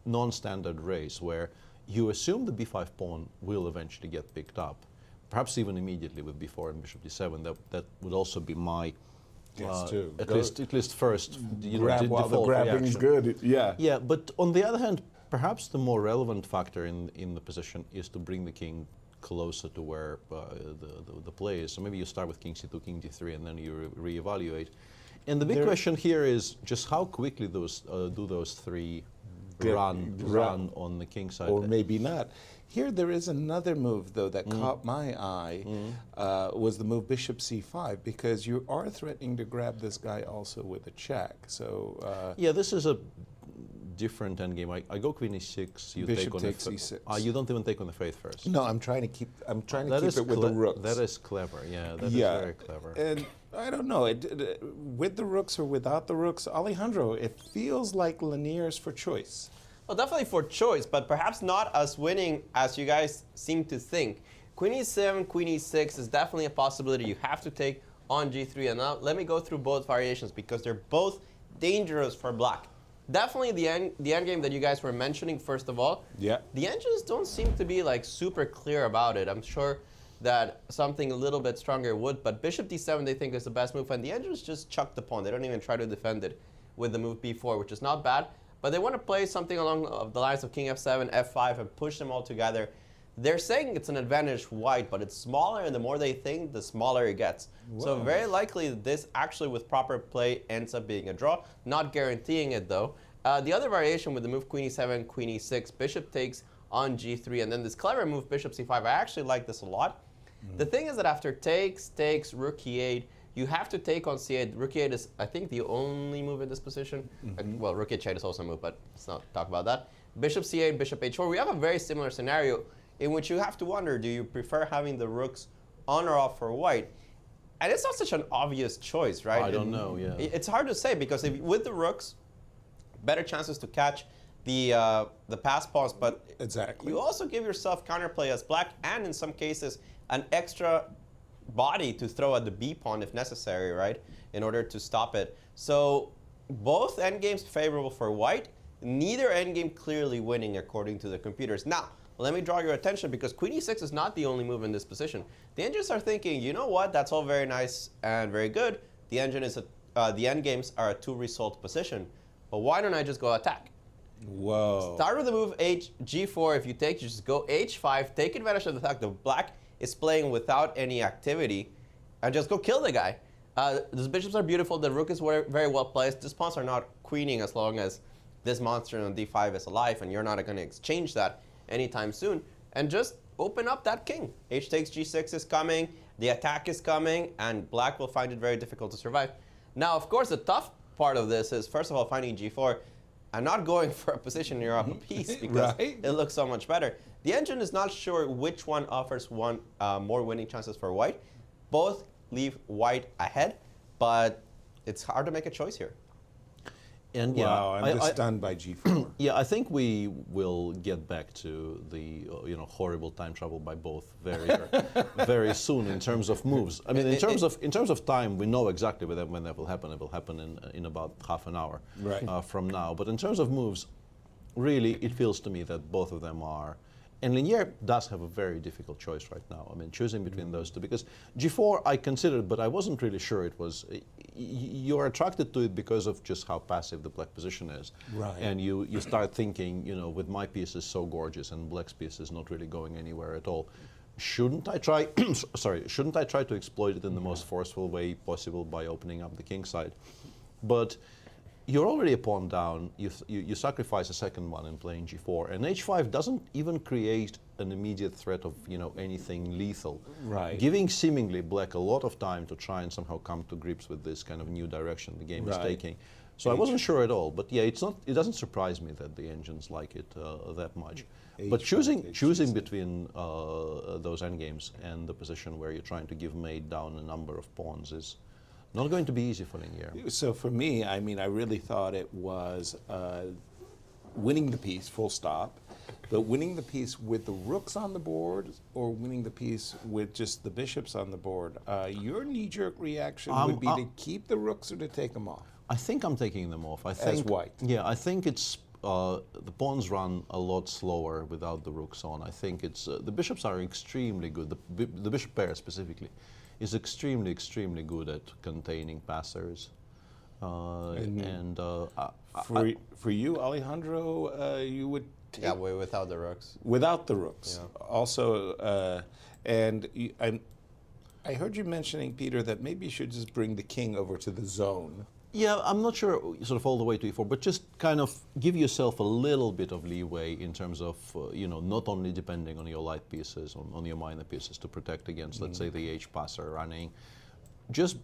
[SPEAKER 4] non-standard race where you assume the b5 pawn will eventually get picked up, perhaps even immediately with b4 and bishop d7. That would also be my at least first
[SPEAKER 5] grab while the grabbing is good.
[SPEAKER 4] Yeah, but on the other hand, perhaps the more relevant factor in the position is to bring the king closer to where the play is. So maybe you start with king c2, king d3, and then you reevaluate. And the big question here is just how quickly those 3 run on the king side.
[SPEAKER 5] Or maybe not. Here there is another move, though, that caught my eye, was the move bishop c5, because you are threatening to grab this guy also with a check. So
[SPEAKER 4] yeah, this is a different endgame. I go queen e6. You
[SPEAKER 5] bishop
[SPEAKER 4] take on
[SPEAKER 5] takes e6.
[SPEAKER 4] You don't even take on the faith first.
[SPEAKER 5] No, I'm trying to keep it with the rooks.
[SPEAKER 4] That is clever. Yeah, that is very clever.
[SPEAKER 5] And I don't know, with the rooks or without the rooks, Alejandro, it feels like Linier's for choice.
[SPEAKER 6] Well, definitely for choice, but perhaps not as winning as you guys seem to think. Queen e7, queen e6 is definitely a possibility. You have to take on g3. And now let me go through both variations, because they're both dangerous for black. Definitely the endgame that you guys were mentioning, first of all.
[SPEAKER 5] Yeah.
[SPEAKER 6] The engines don't seem to be like super clear about it. I'm sure that something a little bit stronger would, but bishop d7 they think is the best move, and the engines just chuck the pawn. They don't even try to defend it with the move b4, which is not bad, but they want to play something along the lines of king f7, f5, and push them all together. They're saying it's an advantage for white, but it's smaller, and the more they think, the smaller it gets. Whoa. So very likely this actually, with proper play, ends up being a draw. Not guaranteeing it, though. The other variation with the move queen e7, queen e6, bishop takes on g3, and then this clever move bishop c5. I actually like this a lot. The thing is that after takes, rook e8, you have to take on c8. Rook e8 is, I think, the only move in this position. Well, rook h8 is also a move, but let's not talk about that. Bishop c8, bishop h4. We have a very similar scenario in which you have to wonder, do you prefer having the rooks on or off for white? And it's not such an obvious choice, right?
[SPEAKER 4] I don't know, yeah.
[SPEAKER 6] It's hard to say, because with the rooks, better chances to catch the pass pawns, but you also give yourself counterplay as black, and in some cases, an extra body to throw at the b pawn if necessary, right, in order to stop it. So both endgames favorable for white, neither endgame clearly winning according to the computers. Now, let me draw your attention, because queen e6 is not the only move in this position. The engines are thinking, you know what, that's all very nice and very good. The endgames are a 2-result position, but why don't I just go attack?
[SPEAKER 5] Whoa. Start
[SPEAKER 6] with the move g4. If you take, you just go h5, take advantage of the fact that black is playing without any activity, and just go kill the guy. These bishops are beautiful. The rook is very well placed. These pawns are not queening as long as this monster on d5 is alive, and you're not going to exchange that anytime soon. And just open up that king. H takes g6 is coming. The attack is coming, and black will find it very difficult to survive. Now, of course, the tough part of this is, first of all, finding G4 and not going for a position near up a piece because it looks so much better. The engine is not sure which one offers more winning chances for white. Both leave white ahead, but it's hard to make a choice here.
[SPEAKER 4] And
[SPEAKER 5] wow, I'm just stunned by G4.
[SPEAKER 4] Yeah, I think we will get back to the horrible time travel by both very soon in terms of moves. I mean, in terms of time, we know exactly when that will happen. It will happen in about half an hour from now. But in terms of moves, really, it feels to me that both of them are. And Linier does have a very difficult choice right now. I mean, choosing between those two, because G4 I considered, but I wasn't really sure it was. You're attracted to it because of just how passive the black position is.
[SPEAKER 5] Right.
[SPEAKER 4] And you start thinking, with my piece is so gorgeous and black's piece is not really going anywhere at all. Shouldn't I try, shouldn't I try to exploit it in the most forceful way possible by opening up the king side? But you're already a pawn down, you sacrifice a second one in playing G4, and H5 doesn't even create an immediate threat of anything lethal.
[SPEAKER 5] Right.
[SPEAKER 4] Giving seemingly black a lot of time to try and somehow come to grips with this kind of new direction the game is taking. So I wasn't sure at all, but yeah, it doesn't surprise me that the engines like it that much. But choosing between those endgames and the position where you're trying to give mate down a number of pawns is not going to be easy for Linier.
[SPEAKER 5] So for me, I mean, I really thought it was winning the piece, full stop, but winning the piece with the rooks on the board or winning the piece with just the bishops on the board. Your knee-jerk reaction would be to keep the rooks or to take them off?
[SPEAKER 4] I think I'm taking them off. I
[SPEAKER 5] think, as white?
[SPEAKER 4] Yeah, I think it's the pawns run a lot slower without the rooks on. I think it's the bishops are extremely good. The bishop pair specifically is extremely, extremely good at containing passers.
[SPEAKER 5] For you, Alejandro, you would take...
[SPEAKER 6] Yeah, without the rooks.
[SPEAKER 5] Without the rooks.
[SPEAKER 6] Yeah.
[SPEAKER 5] Also, I heard you mentioning, Peter, that maybe you should just bring the king over to the zone.
[SPEAKER 4] Yeah, I'm not sure sort of all the way to e4, but just kind of give yourself a little bit of leeway in terms of, not only depending on your light pieces, on your minor pieces to protect against, let's say, the H passer running. Just,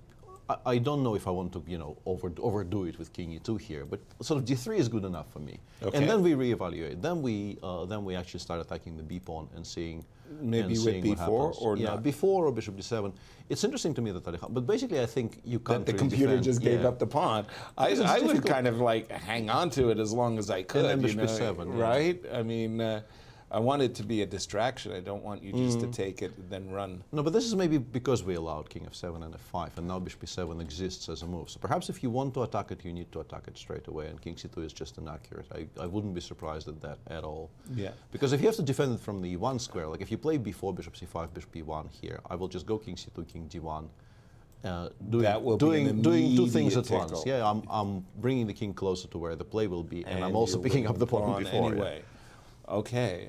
[SPEAKER 4] I don't know if I want to, overdo it with king e2 here, but sort of d3 is good enough for me. Okay. And then we reevaluate. Then we actually start attacking the b pawn and seeing.
[SPEAKER 5] Maybe with b4 or not?
[SPEAKER 4] Yeah, b4 or bishop d7. It's interesting to me that but basically I think you can't.
[SPEAKER 5] The computer just gave up the pawn. I would kind of like hang on to it as long as I could.
[SPEAKER 4] And then bishop d7,
[SPEAKER 5] right? I mean, I want it to be a distraction. I don't want you just to take it and then run.
[SPEAKER 4] No, but this is maybe because we allowed king f7 and f5, and now bishop e7 exists as a move. So perhaps if you want to attack it, you need to attack it straight away, and king c2 is just inaccurate. I wouldn't be surprised at that at all.
[SPEAKER 5] Yeah.
[SPEAKER 4] Because if you have to defend it from the e1 square, like if you play b4, bishop c5, bishop e1 here, I will just go king c2, king d1. Doing two things at once. Yeah, I'm bringing the king closer to where the play will be, and I'm also picking up the pawn before.
[SPEAKER 5] Anyway. Yeah. Okay,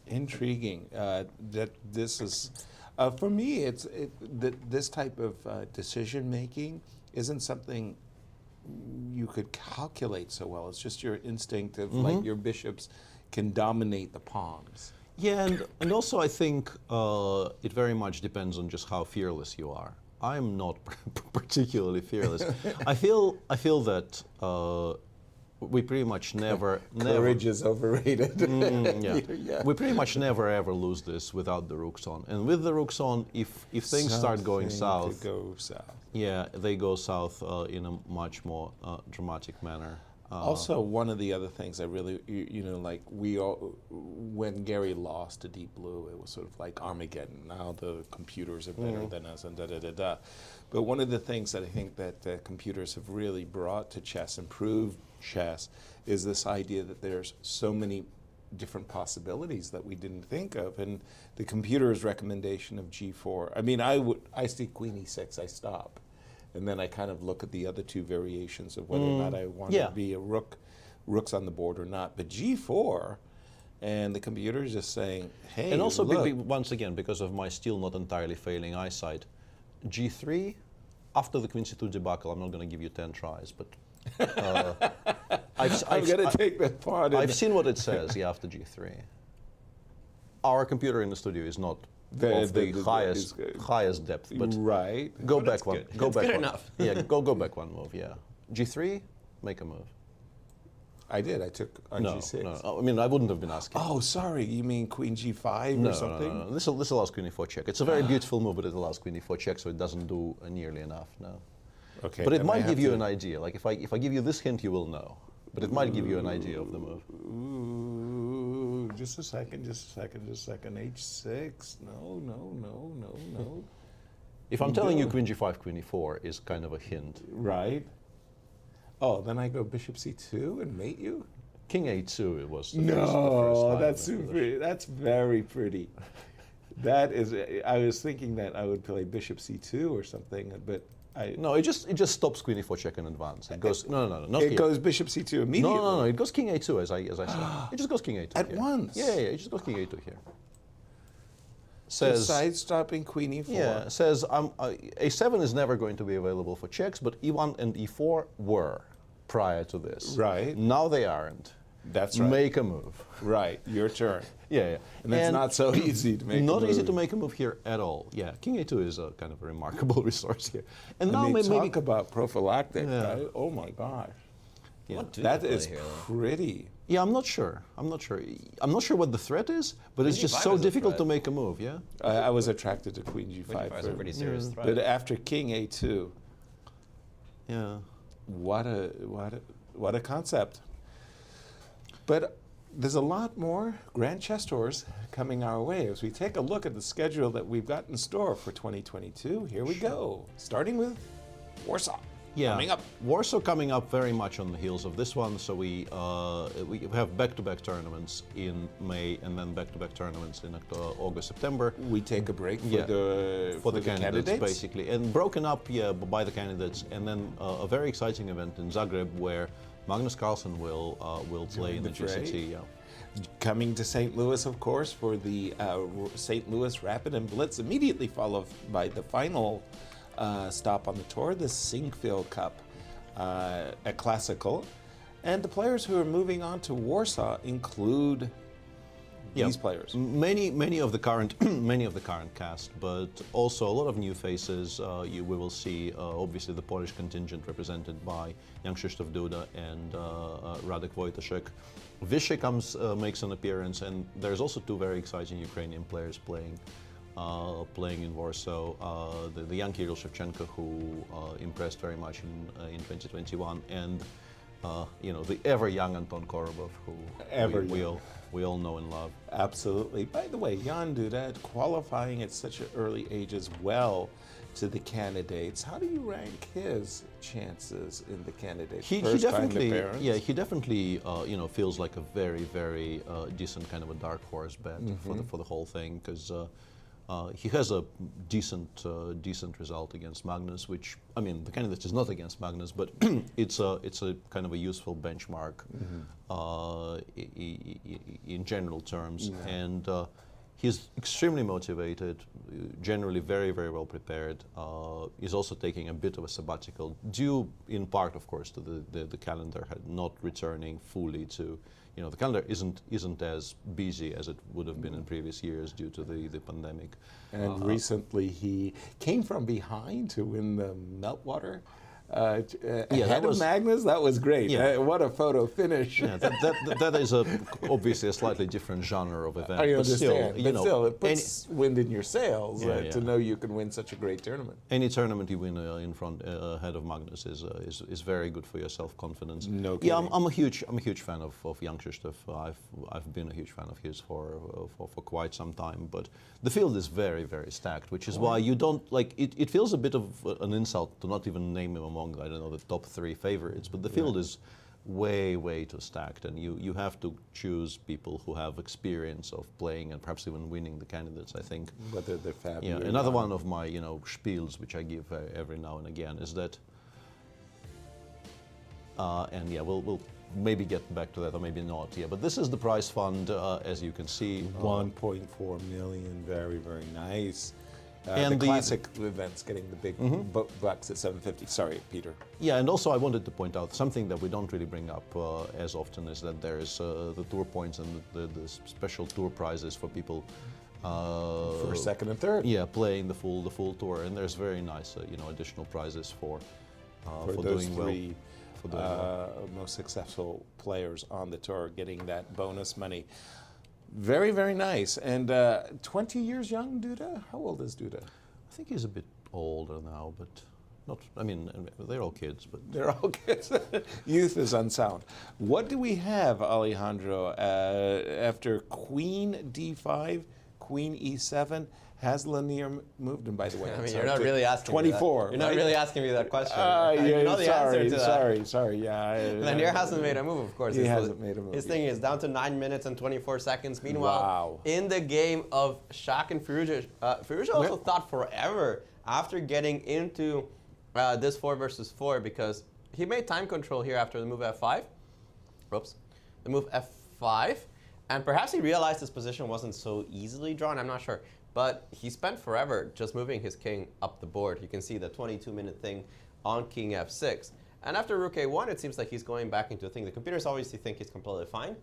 [SPEAKER 5] intriguing. That this is, for me, this type of decision making isn't something you could calculate so well. It's just your instinct of like your bishops can dominate the pawns.
[SPEAKER 4] Yeah, and also I think it very much depends on just how fearless you are. I'm not particularly fearless. I feel that. We pretty much never...
[SPEAKER 5] Courage is overrated.
[SPEAKER 4] Yeah. We pretty much never ever lose this without the rooks on. And with the rooks on, if things start going south... Yeah, they go south in a much more dramatic manner.
[SPEAKER 5] Also, one of the other things I really, when Gary lost to Deep Blue, it was sort of like Armageddon. Now the computers are better than us and da-da-da-da. But one of the things that I think that computers have really brought to chess, improved chess, is this idea that there's so many different possibilities that we didn't think of. And the computer's recommendation of G4, I mean, I see Queen E6, I stop. And then I kind of look at the other two variations of whether or not I want to be a rooks on the board or not. But G4, and the computer is just saying, hey,
[SPEAKER 4] and also, once again, because of my still not entirely failing eyesight, G3, after the Queen C2 debacle, I'm not going to give you 10 tries, but
[SPEAKER 5] I'm going to take that part.
[SPEAKER 4] I've seen what it says after G3. Our computer in the studio is not highest depth. But
[SPEAKER 5] right.
[SPEAKER 4] Go back one.
[SPEAKER 6] Good.
[SPEAKER 4] Go
[SPEAKER 6] That's
[SPEAKER 4] back
[SPEAKER 6] good
[SPEAKER 4] one.
[SPEAKER 6] enough.
[SPEAKER 4] Yeah, go back one move. Yeah. G3, make a move.
[SPEAKER 5] I did. I took on G6.
[SPEAKER 4] No. I mean, I wouldn't have been asking.
[SPEAKER 5] Oh, sorry. You mean Queen G5 or something?
[SPEAKER 4] No. This allows Queen E4 check. It's a very beautiful move, but it allows Queen E4 check, so it doesn't do nearly enough. No.
[SPEAKER 5] Okay.
[SPEAKER 4] But it might give you an idea. Like if I give you this hint, you will know. But it might give you an idea of the move.
[SPEAKER 5] Ooh, just a second. H6. No.
[SPEAKER 4] If I'm telling you Queen G5, Queen E4 is kind of a hint.
[SPEAKER 5] Right. Oh, then I go Bishop C2 and mate you?
[SPEAKER 4] King A2 it was the
[SPEAKER 5] first
[SPEAKER 4] time.
[SPEAKER 5] That's very pretty. That is, I was thinking that I would play Bishop C2 or something, but
[SPEAKER 4] No, it just stops Queen E4 check in advance. It goes not
[SPEAKER 5] it
[SPEAKER 4] here.
[SPEAKER 5] goes Bishop C2 immediately.
[SPEAKER 4] No. It goes King A2 as I said. It just goes King A2
[SPEAKER 5] at
[SPEAKER 4] here.
[SPEAKER 5] once.
[SPEAKER 4] Yeah. It just goes King A2 here.
[SPEAKER 5] Says side-stopping Queen E4.
[SPEAKER 4] Yeah. Says A7 is never going to be available for checks, but E1 and E4 were prior to this.
[SPEAKER 5] Right.
[SPEAKER 4] Now they aren't.
[SPEAKER 5] That's right.
[SPEAKER 4] Make a move.
[SPEAKER 5] Right. Your turn.
[SPEAKER 4] Yeah.
[SPEAKER 5] And it's not so easy to make.
[SPEAKER 4] Not
[SPEAKER 5] a move.
[SPEAKER 4] easy to make a move here at all. Yeah. King A2 is a kind of a remarkable resource here. And now
[SPEAKER 5] they
[SPEAKER 4] maybe
[SPEAKER 5] talk about prophylactic. Right? Oh my gosh.
[SPEAKER 4] Yeah.
[SPEAKER 5] That is pretty.
[SPEAKER 4] Yeah, I'm not sure. I'm not sure what the threat is, but it's just so difficult to make a move. Yeah.
[SPEAKER 5] I was attracted to Queen G5.
[SPEAKER 6] Queen G5 is a pretty serious threat.
[SPEAKER 5] But after King A2.
[SPEAKER 4] Yeah.
[SPEAKER 5] What a concept. But there's a lot more Grand Chess Tours coming our way as we take a look at the schedule that we've got in store for 2022. Here we go, starting with Warsaw.
[SPEAKER 4] Yeah,
[SPEAKER 5] coming up.
[SPEAKER 4] Warsaw coming up very much on the heels of this one. So we have back-to-back tournaments in May and then back-to-back tournaments in August, September.
[SPEAKER 5] We take a break for the
[SPEAKER 4] candidates basically, and broken up by the candidates, and then a very exciting event in Zagreb where Magnus Carlsen will play in the GCT. Yeah.
[SPEAKER 5] Coming to St. Louis, of course, for the St. Louis Rapid and Blitz, immediately followed by the final stop on the tour, the Sinkfield Cup, a classical. And the players who are moving on to Warsaw include these players.
[SPEAKER 4] Many of the current cast, but also a lot of new faces. We will see obviously the Polish contingent represented by Jan Krzysztof Duda and Radek Wojtaszek. Vishy makes an appearance, and there's also two very exciting Ukrainian players playing in Warsaw. The young Kirill Shevchenko, who impressed very much in 2021, and the ever young Anton Korobov, who we all know and love.
[SPEAKER 5] Absolutely. By the way, Jan Duda qualifying at such an early age as well to the candidates. How do you rank his chances in the candidates?
[SPEAKER 4] He definitely feels like a very decent kind of a dark horse bet for the whole thing, because he has a decent result against Magnus, which, I mean, the candidate is not against Magnus, but it's a kind of a useful benchmark in general terms, and he's extremely motivated, generally very well prepared. He's also taking a bit of a sabbatical, due in part, of course, to the calendar not returning fully to. The calendar isn't as busy as it would have been in previous years due to the pandemic.
[SPEAKER 5] And recently he came from behind to win the Meltwater. Ahead of Magnus, that was great.
[SPEAKER 4] Yeah.
[SPEAKER 5] What a photo finish.
[SPEAKER 4] Yeah, that is obviously a slightly different genre of event.
[SPEAKER 5] I understand,
[SPEAKER 4] but still,
[SPEAKER 5] it puts wind in your sails to know you can win such a great tournament.
[SPEAKER 4] Any tournament you win in front ahead of Magnus is very good for your self-confidence.
[SPEAKER 5] No kidding.
[SPEAKER 4] Yeah, I'm a huge fan of Jan Krzysztof. I've been a huge fan of his for quite some time. But the field is very stacked, which is why you don't like. It feels a bit of an insult to not even name him among, I don't know, the top 3 favorites, but the field is way too stacked, and you have to choose people who have experience of playing and perhaps even winning the candidates, I think.
[SPEAKER 5] Whether they're fab.
[SPEAKER 4] Yeah, another one of my spiels, which I give every now and again, is that, and yeah, we'll maybe get back to that, or maybe not. Yeah, but this is the prize fund, as you can see.
[SPEAKER 5] 1.4 million, very very nice.
[SPEAKER 4] And
[SPEAKER 5] the classic events getting the big bucks at 750. Sorry, Peter.
[SPEAKER 4] Yeah, and also I wanted to point out something that we don't really bring up as often is that there is the tour points and the special tour prizes for people
[SPEAKER 5] For second and third.
[SPEAKER 4] Yeah, playing the full tour, and there's very nice, additional prizes for
[SPEAKER 5] those
[SPEAKER 4] doing
[SPEAKER 5] three
[SPEAKER 4] well.
[SPEAKER 5] most successful players on the tour getting that bonus money. Very, very nice. And 20 years young, Duda? How old is Duda?
[SPEAKER 4] I think he's a bit older now, but not. I mean, they're all kids, but
[SPEAKER 5] they're all kids. Youth is unsound. What do we have, Alejandro? After Queen D5, Queen E7. Has Lanier moved? And by the way,
[SPEAKER 6] I mean, you're not really asking
[SPEAKER 5] 24.
[SPEAKER 6] You're not
[SPEAKER 5] right?
[SPEAKER 6] really asking me that question.
[SPEAKER 5] Yeah,
[SPEAKER 6] you know the answer to that.
[SPEAKER 5] Sorry. Yeah.
[SPEAKER 6] Lanier hasn't made a move, of course.
[SPEAKER 5] He hasn't made a move.
[SPEAKER 6] His thing is down to 9 minutes and 24 seconds. Meanwhile, in the game of Shak and Firouzja, Firouzja also thought forever after getting into this 4 versus 4 because he made time control here after the move F5. Oops. The move F5. And perhaps he realized his position wasn't so easily drawn. I'm not sure. But he spent forever just moving his king up the board. You can see the 22-minute thing on king f6. And after rook a1, it seems like he's going back into a thing. The computers obviously think he's completely fine.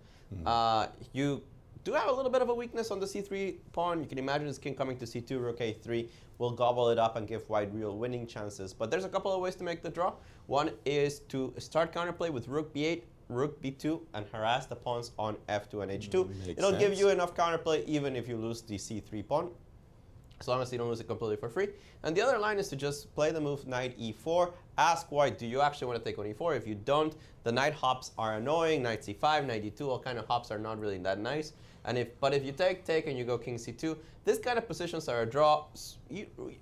[SPEAKER 6] You do have a little bit of a weakness on the c3 pawn. You can imagine his king coming to c2, rook a3 will gobble it up and give white real winning chances. But there's a couple of ways to make the draw. One is to start counterplay with rook b8, rook b2, and harass the pawns on f2 and h2. It'll give you enough counterplay even if you lose the c3 pawn, as long as you don't lose it completely for free. And the other line is to just play the move knight e4. Ask white, do you actually want to take on e4? If you don't, the knight hops are annoying. Knight c5, knight d2, all kind of hops are not really that nice. And if you take, and you go king c2, this kind of positions are a draw,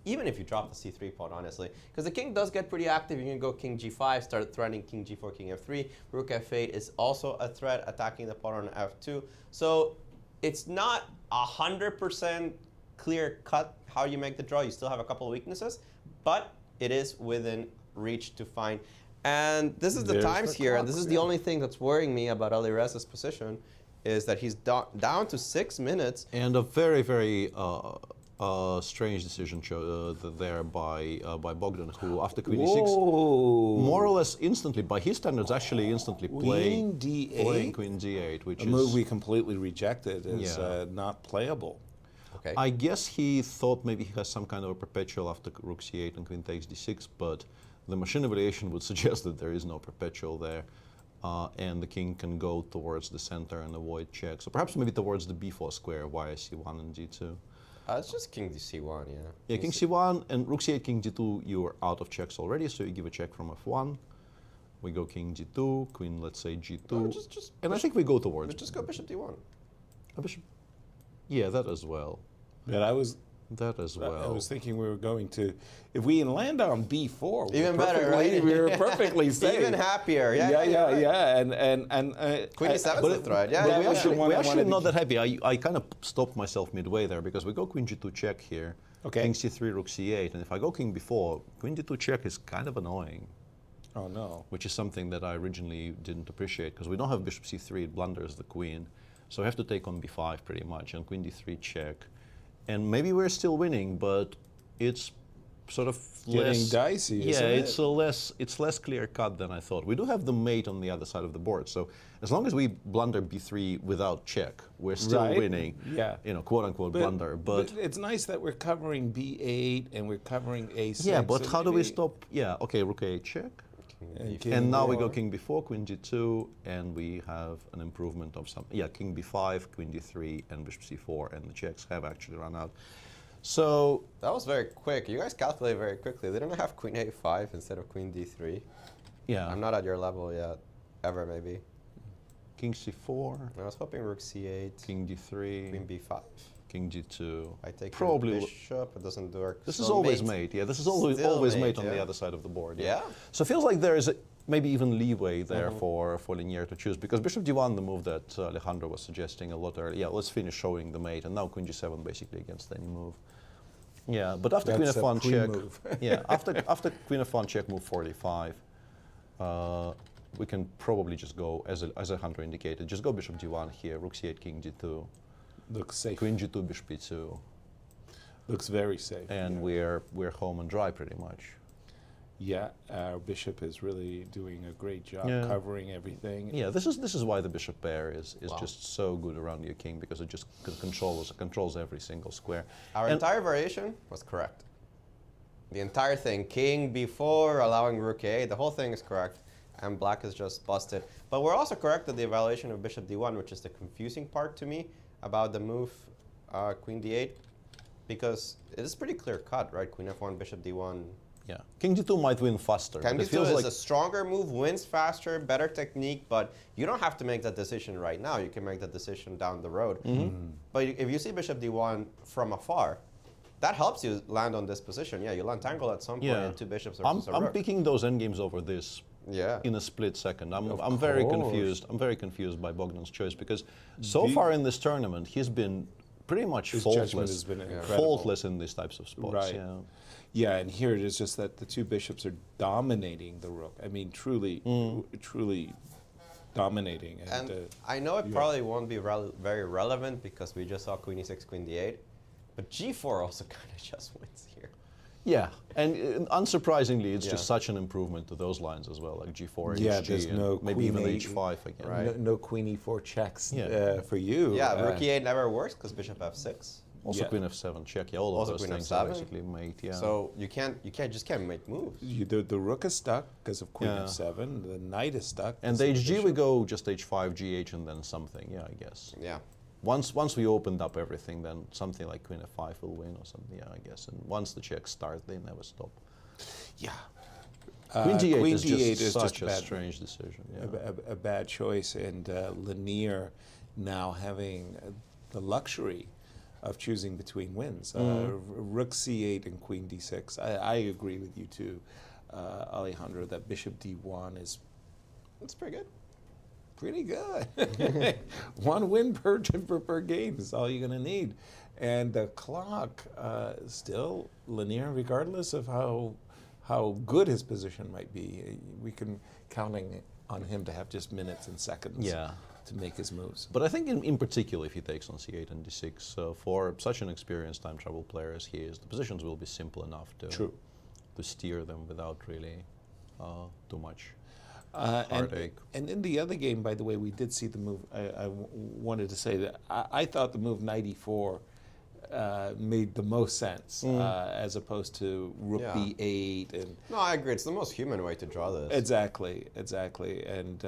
[SPEAKER 6] even if you drop the c3 pawn, honestly. Because the king does get pretty active. You can go king g5, start threatening king g4, king f3. Rook f8 is also a threat, attacking the pawn on f2. So it's not 100% clear cut how you make the draw. You still have a couple of weaknesses, but it is within reach to find. And this is the times here, and this is the only thing that's worrying me about Alirez's position, is that he's down to 6 minutes.
[SPEAKER 4] And a very, very strange decision there by Bogdan, who after queen e6, more or less instantly, by his standards, actually instantly playing queen d8, which is
[SPEAKER 5] a move we completely rejected as not playable.
[SPEAKER 6] Okay.
[SPEAKER 4] I guess he thought maybe he has some kind of a perpetual after rook c8 and queen takes d6, but the machine evaluation would suggest that there is no perpetual there. And the king can go towards the center and avoid check. So perhaps maybe towards the b4 square, via c1 and d2.
[SPEAKER 6] It's just king c1, yeah.
[SPEAKER 4] Yeah, king c1 and rook c8, king d2, you're out of checks already, so you give a check from f1. We go king g2, queen, let's say g2.
[SPEAKER 6] No,
[SPEAKER 4] and I think we go towards...
[SPEAKER 6] Just go bishop d1.
[SPEAKER 4] A bishop? Yeah, that as well.
[SPEAKER 5] But I was...
[SPEAKER 4] That as well.
[SPEAKER 5] I was thinking we were going to, if we land on b4,
[SPEAKER 6] even better, right?
[SPEAKER 5] We were perfectly safe.
[SPEAKER 6] Even happier,
[SPEAKER 5] yeah. And
[SPEAKER 6] queen e7 is a threat. Yeah,
[SPEAKER 4] we're actually not that happy. I kind of stopped myself midway there because we go queen g2 check here, king c3, rook c8, and if I go king b4, queen d2 check is kind of annoying.
[SPEAKER 5] Oh no.
[SPEAKER 4] Which is something that I originally didn't appreciate because we don't have bishop c3, it blunders the queen, so we have to take on b5 pretty much, and queen d3 check. And maybe we're still winning, but it's sort of
[SPEAKER 5] getting dicey.
[SPEAKER 4] Yeah, it's less clear cut than I thought. We do have the mate on the other side of the board, so as long as we blunder b3 without check, we're still winning.
[SPEAKER 5] Yeah,
[SPEAKER 4] quote unquote blunder. But
[SPEAKER 5] it's nice that we're covering b8 and we're covering a6.
[SPEAKER 4] Yeah, but how do we stop? Yeah, okay, rook a8 check. And now we go king b4, queen g2, and we have an improvement of some. Yeah, king b5, queen d3, and bishop c4, and the checks have actually run out. So
[SPEAKER 6] that was very quick. You guys calculate very quickly. They don't have queen a5 instead of queen d3.
[SPEAKER 4] Yeah.
[SPEAKER 6] I'm not at your level yet, ever maybe.
[SPEAKER 4] King c4.
[SPEAKER 6] I was hoping rook c8.
[SPEAKER 4] King d3.
[SPEAKER 6] Queen b5.
[SPEAKER 4] King g2.
[SPEAKER 6] I take
[SPEAKER 4] probably
[SPEAKER 6] bishop. It doesn't work.
[SPEAKER 4] This is always mate. Yeah, this is always mate on the other side of the board.
[SPEAKER 6] Yeah.
[SPEAKER 4] So it feels like there is maybe even leeway there for Linier to choose, because bishop d1, the move that Alejandro was suggesting a lot earlier. Yeah, let's finish showing the mate, and now queen g7 basically against any move. Yeah, but after queen f1 check, yeah, after queen f1 check, move 45. We can probably just go as Alejandro indicated. Just go bishop d1 here, rook c8, king d2.
[SPEAKER 5] Looks safe.
[SPEAKER 4] Queen g2, bishop e2.
[SPEAKER 5] Looks very safe.
[SPEAKER 4] And we're home and dry pretty much.
[SPEAKER 5] Yeah, our bishop is really doing a great job
[SPEAKER 4] Yeah.
[SPEAKER 5] covering everything.
[SPEAKER 4] Yeah, this is why the bishop pair is just so good around your king, because it just controls every single square.
[SPEAKER 6] Our entire variation was correct. The entire thing, king b4, allowing rook a, the whole thing is correct, and black is just busted. But we're also correct that the evaluation of bishop d1, which is the confusing part to me about the move queen d8, because it is pretty clear cut, right? Queen f1, bishop d1.
[SPEAKER 4] Yeah, king d2 might win faster.
[SPEAKER 6] King
[SPEAKER 4] but it
[SPEAKER 6] d2
[SPEAKER 4] feels
[SPEAKER 6] is
[SPEAKER 4] like
[SPEAKER 6] a stronger move, wins faster, better technique, but you don't have to make that decision right now. You can make that decision down the road. But if you see bishop d1 from afar, that helps you land on this position. Yeah, you'll untangle at some point in two bishops versus a
[SPEAKER 4] I'm
[SPEAKER 6] rook.
[SPEAKER 4] picking those endgames over this.
[SPEAKER 6] Yeah.
[SPEAKER 4] In a split second. I'm very confused. I'm very confused by Bogdan's choice, because so far in this tournament he's been pretty much
[SPEAKER 5] His judgment
[SPEAKER 4] faultless.
[SPEAKER 5] has been incredible.
[SPEAKER 4] Faultless in these types of spots.
[SPEAKER 5] Right.
[SPEAKER 4] Yeah.
[SPEAKER 5] Yeah, and here it is just that the two bishops are dominating the rook. I mean, truly dominating.
[SPEAKER 6] And I know it probably won't be very relevant because we just saw queen e6, queen d8, but g4 also kind of just wins here.
[SPEAKER 4] Yeah, and unsurprisingly, it's just such an improvement to those lines as well, like g4,
[SPEAKER 5] yeah,
[SPEAKER 4] hg,
[SPEAKER 5] there's
[SPEAKER 4] and
[SPEAKER 5] no
[SPEAKER 4] maybe even
[SPEAKER 5] queen
[SPEAKER 4] h5 again.
[SPEAKER 5] Right. No queen e4 checks for you.
[SPEAKER 6] Yeah, rook e8 never works because bishop f6.
[SPEAKER 4] Also queen f7 check. Yeah, all of
[SPEAKER 6] Also
[SPEAKER 4] those
[SPEAKER 6] queen
[SPEAKER 4] things
[SPEAKER 6] f7.
[SPEAKER 4] are basically mate. Yeah.
[SPEAKER 6] So you just can't make moves.
[SPEAKER 5] The rook is stuck because of queen f7. The knight is stuck.
[SPEAKER 4] And the hg we go just h5, gh, and then something. Yeah, I guess.
[SPEAKER 6] Yeah.
[SPEAKER 4] Once we opened up everything, then something like queen f5 will win or something. Yeah, I guess. And once the checks start, they never stop.
[SPEAKER 5] Yeah.
[SPEAKER 4] Queen d8
[SPEAKER 5] Queen
[SPEAKER 4] is
[SPEAKER 5] d8
[SPEAKER 4] just
[SPEAKER 5] is
[SPEAKER 4] such
[SPEAKER 5] just
[SPEAKER 4] a strange decision. Yeah.
[SPEAKER 5] A bad choice, and Lanier now having the luxury of choosing between wins. Rook c8 and queen d6. I agree with you too, Alejandro, that bishop d1 is
[SPEAKER 6] pretty good.
[SPEAKER 5] Pretty good. One win per game is all you're going to need. And the clock still linear, regardless of how good his position might be. We can counting on him to have just minutes and seconds to make his moves.
[SPEAKER 4] But I think in particular, if he takes on c8 and d6, for such an experienced time travel player as he is, the positions will be simple enough to steer them without really too much heartache.
[SPEAKER 5] And in the other game, by the way, we did see the move. I wanted to say that I thought the move knight e4 made the most sense as opposed to rook b8. And
[SPEAKER 6] no, I agree. It's the most human way to draw this.
[SPEAKER 5] Exactly. And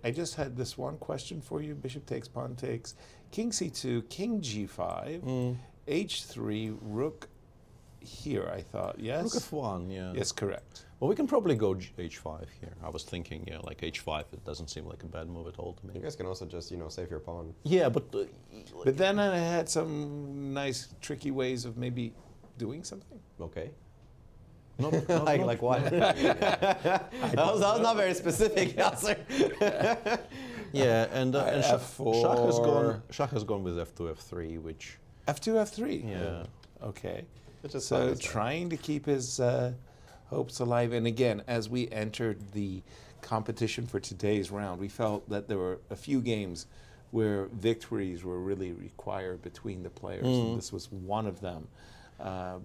[SPEAKER 5] I just had this one question for you. Bishop takes, pawn takes, king c2, king g5, h3, rook here, I thought, yes?
[SPEAKER 4] Rook f1, yeah.
[SPEAKER 5] Yes, correct.
[SPEAKER 4] Well, we can probably go h5 here. I was thinking, like h5, it doesn't seem like a bad move at all to me.
[SPEAKER 6] You guys can also just, save your pawn.
[SPEAKER 4] Yeah, but
[SPEAKER 5] then I had some nice, tricky ways of maybe doing something.
[SPEAKER 6] Okay.
[SPEAKER 4] Like
[SPEAKER 6] what? that was not very specific, Yasser.
[SPEAKER 4] Yeah, and
[SPEAKER 5] f4.
[SPEAKER 4] Shah has gone with f2, f3, which...
[SPEAKER 5] f2, f3?
[SPEAKER 4] Yeah.
[SPEAKER 5] Okay.
[SPEAKER 6] Just
[SPEAKER 5] so trying to keep his hopes alive. And again, as we entered the competition for today's round, we felt that there were a few games where victories were really required between the players. And this was one of them.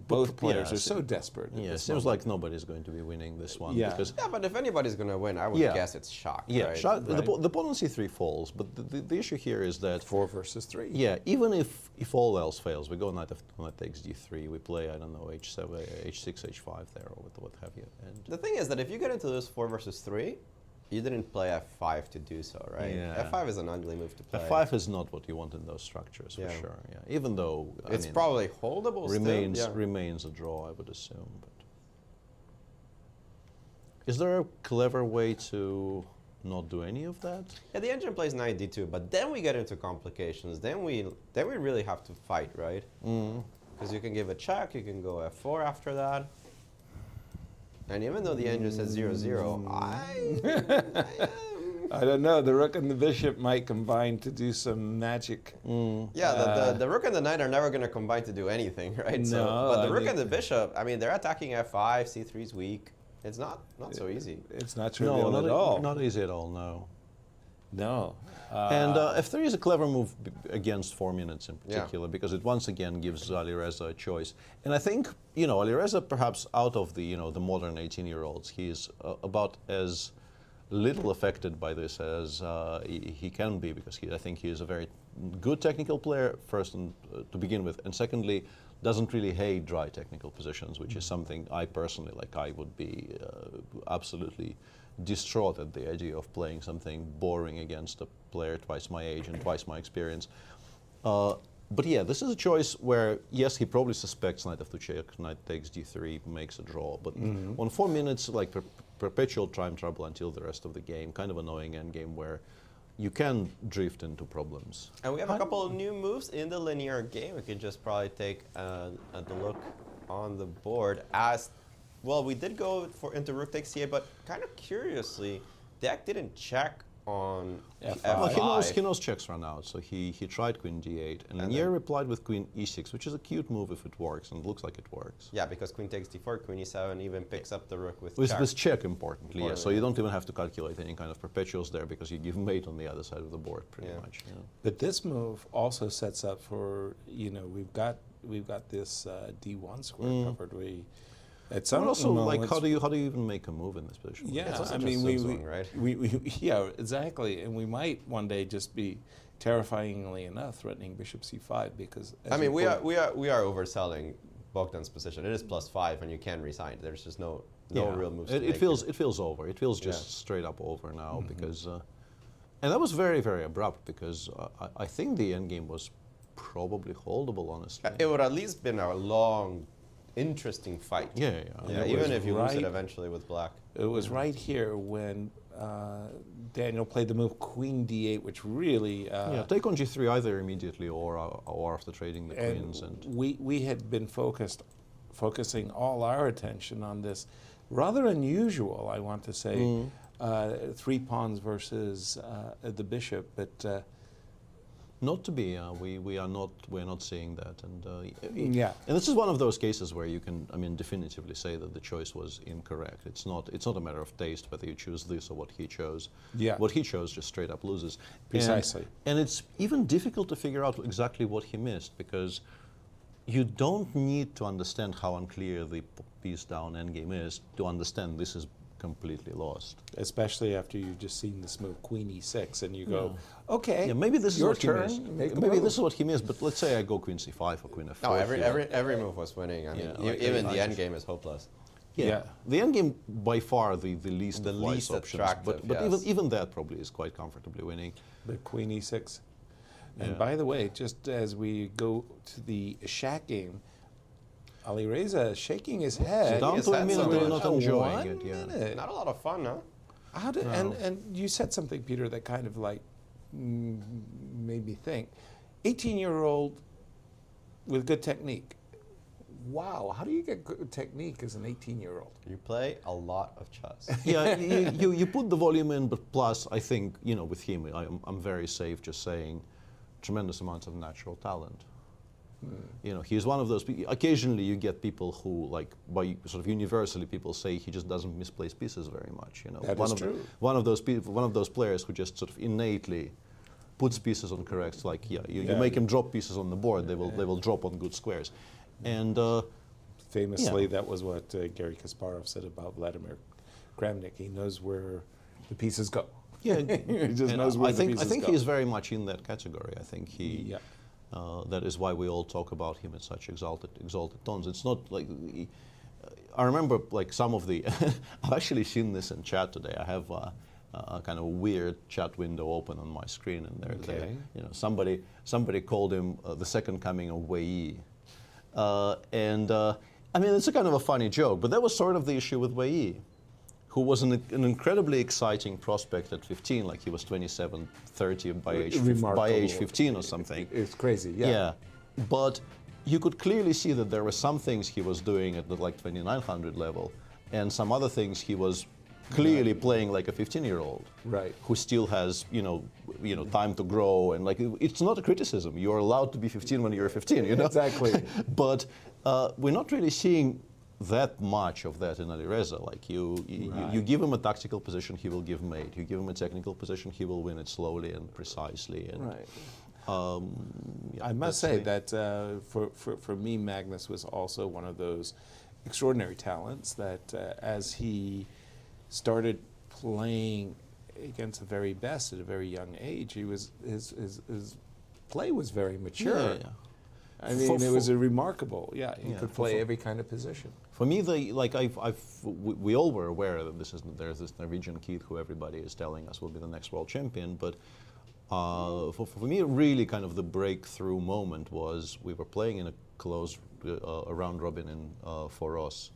[SPEAKER 5] Both players are so desperate.
[SPEAKER 4] Yeah, it seems like nobody's going to be winning this one.
[SPEAKER 5] Yeah.
[SPEAKER 4] Because
[SPEAKER 6] but if anybody's going to win, I would guess it's Shah.
[SPEAKER 4] Yeah,
[SPEAKER 6] right?
[SPEAKER 4] Shah, the pawn on c3 falls, but the issue here is that
[SPEAKER 5] 4 versus 3.
[SPEAKER 4] Yeah, even if all else fails, we go knight f2, knight takes d3, we play, I don't know, h7, h6, h5 there, or what have you. And
[SPEAKER 6] the thing is that if you get into this 4 versus 3, you didn't play f5 to do so, right?
[SPEAKER 4] Yeah.
[SPEAKER 6] f5 is an ugly move to play.
[SPEAKER 4] f5 is not what you want in those structures, for sure. Yeah, even though
[SPEAKER 6] it's probably holdable.
[SPEAKER 4] Remains a draw, I would assume. But is there a clever way to not do any of that?
[SPEAKER 6] Yeah, the engine plays knight d2, but then we get into complications. Then we really have to fight, right? Because you can give a check, you can go f4 after that. And even though the engine says 0-0,
[SPEAKER 5] I don't know. The rook and the bishop might combine to do some magic.
[SPEAKER 6] Yeah, the rook and the knight are never going to combine to do anything, right?
[SPEAKER 5] No,
[SPEAKER 6] but the rook and the bishop, they're attacking f5, c3 is weak. It's not so easy.
[SPEAKER 5] It's not trivial at all.
[SPEAKER 4] Not easy at all, no.
[SPEAKER 5] No.
[SPEAKER 4] And F3 is a clever move against 4 minutes in particular, because it once again gives Alireza a choice. And I think, Alireza, perhaps out of the, the modern 18-year-olds, he's about as little affected by this as he can be, because I think he is a very good technical player, first to begin with, and secondly, doesn't really hate dry technical positions, which is something I personally, I would be absolutely distraught at the idea of playing something boring against a player twice my age and twice my experience. But yeah, this is a choice where, yes, he probably suspects knight f2 check, knight takes d3, makes a draw, but on 4 minutes, perpetual time trouble until the rest of the game, kind of annoying endgame where you can drift into problems.
[SPEAKER 6] And we have a couple of new moves in the linear game. We could just probably take a look on the board. As well, we did go into rook takes c8, but kind of curiously, Deac didn't check on f5.
[SPEAKER 4] Well, he knows checks run out, so he tried queen d8, and Nier replied with queen e6, which is a cute move if it works, and it looks like it works.
[SPEAKER 6] Yeah, because queen takes d4, queen e7 even picks up the rook with
[SPEAKER 4] check. With check, importantly, yeah, so you don't even have to calculate any kind of perpetuals there, because you give mate on the other side of the board, pretty much. Yeah.
[SPEAKER 5] But this move also sets up for, we've got this d1 square covered. But
[SPEAKER 4] also, how do you even make a move in this position?
[SPEAKER 5] Yeah,
[SPEAKER 6] I mean, right?
[SPEAKER 5] Yeah, exactly. And we might one day just be, terrifyingly enough, threatening bishop c5 because.
[SPEAKER 6] I mean, we are overselling Bogdan's position. It is +5, and you can resign. There's just no real moves.
[SPEAKER 4] It feels over. It feels just straight up over now because, and that was very, very abrupt because I think the endgame was probably holdable, honestly.
[SPEAKER 6] It would at least been a long, interesting fight.
[SPEAKER 4] Yeah.
[SPEAKER 6] Even if you lose it eventually with black.
[SPEAKER 5] It was right here when Daniel played the move queen d8, which really
[SPEAKER 4] take on g3 either immediately or after trading the queens. And
[SPEAKER 5] we had been focusing all our attention on this rather unusual, I want to say, 3 pawns versus the bishop, but.
[SPEAKER 4] Not to be. We're not seeing that, and and this is one of those cases where you can, definitively say that the choice was incorrect. It's not a matter of taste whether you choose this or what he chose.
[SPEAKER 5] Yeah.
[SPEAKER 4] What he chose just straight up loses.
[SPEAKER 5] Precisely.
[SPEAKER 4] And it's even difficult to figure out exactly what he missed because you don't need to understand how unclear the piece down endgame is to understand this is completely lost.
[SPEAKER 5] Especially after you've just seen this move queen e6 and you go, okay,
[SPEAKER 4] maybe this is
[SPEAKER 5] your
[SPEAKER 4] what
[SPEAKER 5] turn.
[SPEAKER 4] he missed. Maybe this is what he missed, but let's say I go queen c5 or queen f4.
[SPEAKER 6] No, every move was winning. I mean, even the endgame is hopeless.
[SPEAKER 4] Yeah. The endgame by far the least options,
[SPEAKER 6] attractive,
[SPEAKER 4] but even that probably is quite comfortably winning.
[SPEAKER 5] The queen e6. And by the way, just as we go to the Shaq game, Alireza shaking his head.
[SPEAKER 4] Down to a minute, they're not enjoying it.
[SPEAKER 5] Yeah.
[SPEAKER 6] Not a lot of fun, huh?
[SPEAKER 5] And you said something, Peter, that kind of made me think. 18-year-old with good technique. Wow, how do you get good technique as an 18-year-old?
[SPEAKER 6] You play a lot of chess.
[SPEAKER 4] Yeah, you put the volume in, but plus, I think, with him, I'm very safe just saying tremendous amounts of natural talent. He's one of those people. Occasionally you get people who, by sort of universally people say he just doesn't misplace pieces very much.
[SPEAKER 5] That is true.
[SPEAKER 4] One of those people, one of those players who just sort of innately puts pieces on correct. You make him drop pieces on the board, they will drop on good squares. And
[SPEAKER 5] famously, that was what Garry Kasparov said about Vladimir Kramnik. He knows where the pieces go.
[SPEAKER 4] Yeah,
[SPEAKER 5] he just knows where the pieces go.
[SPEAKER 4] I think he's very much in that category. I think he. That is why we all talk about him in such exalted tones. It's not like I remember some of the. I've actually seen this in chat today. I have a kind of weird chat window open on my screen, and somebody called him the second coming of Wei Yi, and it's a kind of a funny joke, but that was sort of the issue with Wei Yi, who was an incredibly exciting prospect at 15, he was 27, 30 by age 15 or something.
[SPEAKER 5] It's crazy, yeah.
[SPEAKER 4] Yeah, but you could clearly see that there were some things he was doing at the 2900 level, and some other things he was clearly playing like a 15-year-old,
[SPEAKER 5] right?
[SPEAKER 4] Who still has time to grow, and it's not a criticism. You're allowed to be 15 when you're 15,
[SPEAKER 5] Exactly.
[SPEAKER 4] But we're not really seeing that much of that in Alireza. Like you give him a tactical position, he will give mate. You give him a technical position, he will win it slowly and precisely. And,
[SPEAKER 5] I must say that for me, Magnus was also one of those extraordinary talents that as he started playing against the very best at a very young age, his play was very mature.
[SPEAKER 4] Yeah.
[SPEAKER 5] I mean, it was a remarkable. Yeah, he could play every kind of position.
[SPEAKER 4] For me, we all were aware that there's this Norwegian kid who everybody is telling us will be the next world champion. But for me, really kind of the breakthrough moment was we were playing in a close round robin in Foros.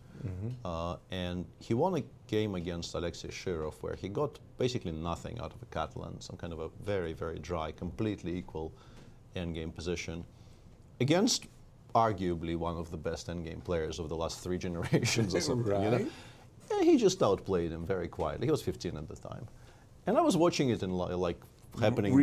[SPEAKER 4] And he won a game against Alexei Shirov where he got basically nothing out of a Catalan, some kind of a very, very dry, completely equal endgame position against arguably one of the best endgame players of the last 3 generations or something. You know? And he just outplayed him very quietly. He was 15 at the time. And I was watching it in like happening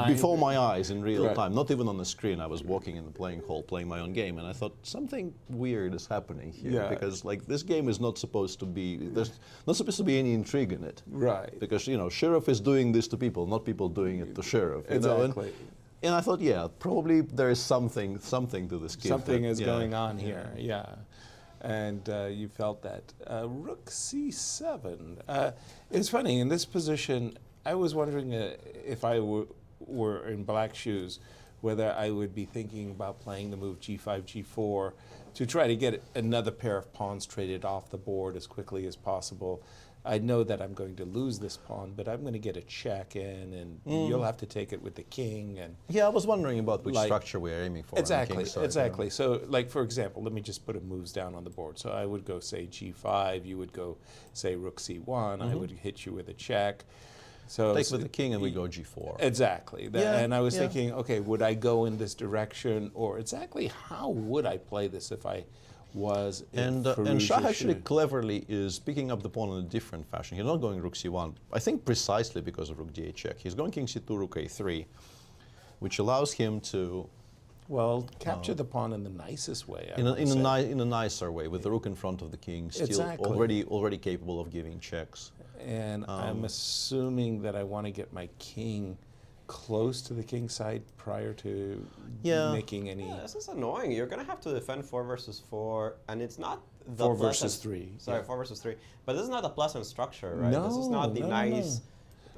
[SPEAKER 4] before my eyes in real time, not even on the screen. I was walking in the playing hall, playing my own game, and I thought something weird is happening here because like this game is not supposed to be. There's not supposed to be any intrigue in it,
[SPEAKER 5] right?
[SPEAKER 4] Because Shirov is doing this to people, not people doing it to Shirov.
[SPEAKER 5] Exactly.
[SPEAKER 4] And I thought, yeah, probably there is something to this game.
[SPEAKER 5] Something is going on here, and you felt that. Rook c7. It's funny, in this position, I was wondering if I were in black shoes, whether I would be thinking about playing the move g5, g4 to try to get another pair of pawns traded off the board as quickly as possible. I know that I'm going to lose this pawn, but I'm going to get a check in, and you'll have to take it with the king. And
[SPEAKER 4] yeah, I was wondering about which structure we're aiming for.
[SPEAKER 5] Exactly, exactly. So, like for example, let me just put moves down on the board. So I would go say g5. You would go say rook c1. I would hit you with a check. So
[SPEAKER 4] take with the king and we go g4.
[SPEAKER 5] Exactly. And I was thinking, okay, would I go in this direction, or exactly how would I play this if I was
[SPEAKER 4] and Shah actually cleverly is picking up the pawn in a different fashion. He's not going rook c1, I think precisely because of rook d8 check. He's going king c2, rook a3, which allows him to
[SPEAKER 5] capture the pawn in the nicest way.
[SPEAKER 4] In a nicer way, with the rook in front of the king, still already capable of giving checks.
[SPEAKER 5] And I'm assuming that I want to get my king close to the king side prior to making any.
[SPEAKER 6] Yeah, this is annoying. You're going to have to defend 4 versus 4, and it's not the
[SPEAKER 5] 4 versus 3.
[SPEAKER 6] Sorry, 4 versus 3. But this is not a pleasant structure, right? This is not the nice.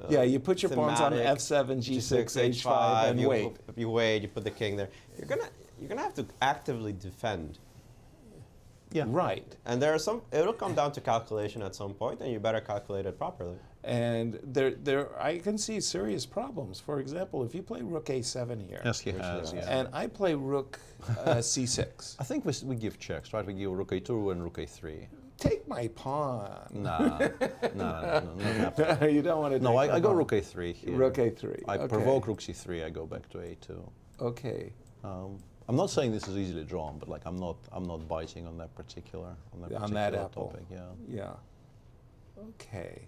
[SPEAKER 5] Yeah, you put your pawns on f7, g6, h5, and wait.
[SPEAKER 6] You wait. You put the king there. You're gonna have to actively defend.
[SPEAKER 5] Yeah. Right.
[SPEAKER 6] And there are it'll come down to calculation at some point, and you better calculate it properly.
[SPEAKER 5] And I can see serious problems. For example, if you play rook a7 here.
[SPEAKER 4] Yes, he has. Yeah.
[SPEAKER 5] And I play rook c6.
[SPEAKER 4] I think we give checks, right? We give rook a2 and rook a3.
[SPEAKER 5] Take my pawn.
[SPEAKER 4] No,
[SPEAKER 5] you don't want to.
[SPEAKER 4] No, I go rook a3 here.
[SPEAKER 5] Rook a3.
[SPEAKER 4] I provoke rook c3. I go back to a2.
[SPEAKER 5] Okay.
[SPEAKER 4] I'm not saying this is easily drawn, but like I'm not biting on that particular topic.
[SPEAKER 5] Yeah. Okay.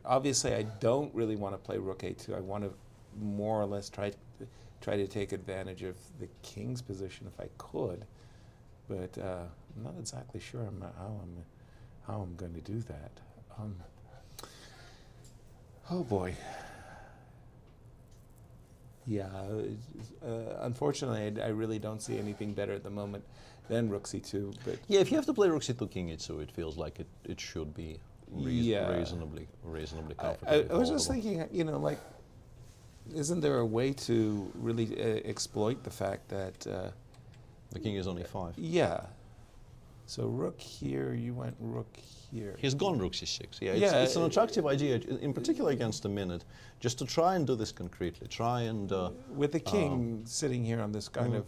[SPEAKER 5] Obviously, I don't really want to play rook a2. I want to more or less try to take advantage of the king's position if I could, but I'm not exactly sure how I'm going to do that. Oh boy. Yeah, unfortunately, I really don't see anything better at the moment than rook c2. But
[SPEAKER 4] yeah, if you have to play rook c2, king e2, it feels like it should be reasonably comfortable.
[SPEAKER 5] I was just thinking, isn't there a way to really exploit the fact that
[SPEAKER 4] the king is only 5?
[SPEAKER 5] Yeah. So rook here, you went rook here.
[SPEAKER 4] He's gone rook c6. Yeah, it's an attractive idea, in particular against a minute, just to try and do this concretely. Try and
[SPEAKER 5] with the king sitting here on this kind of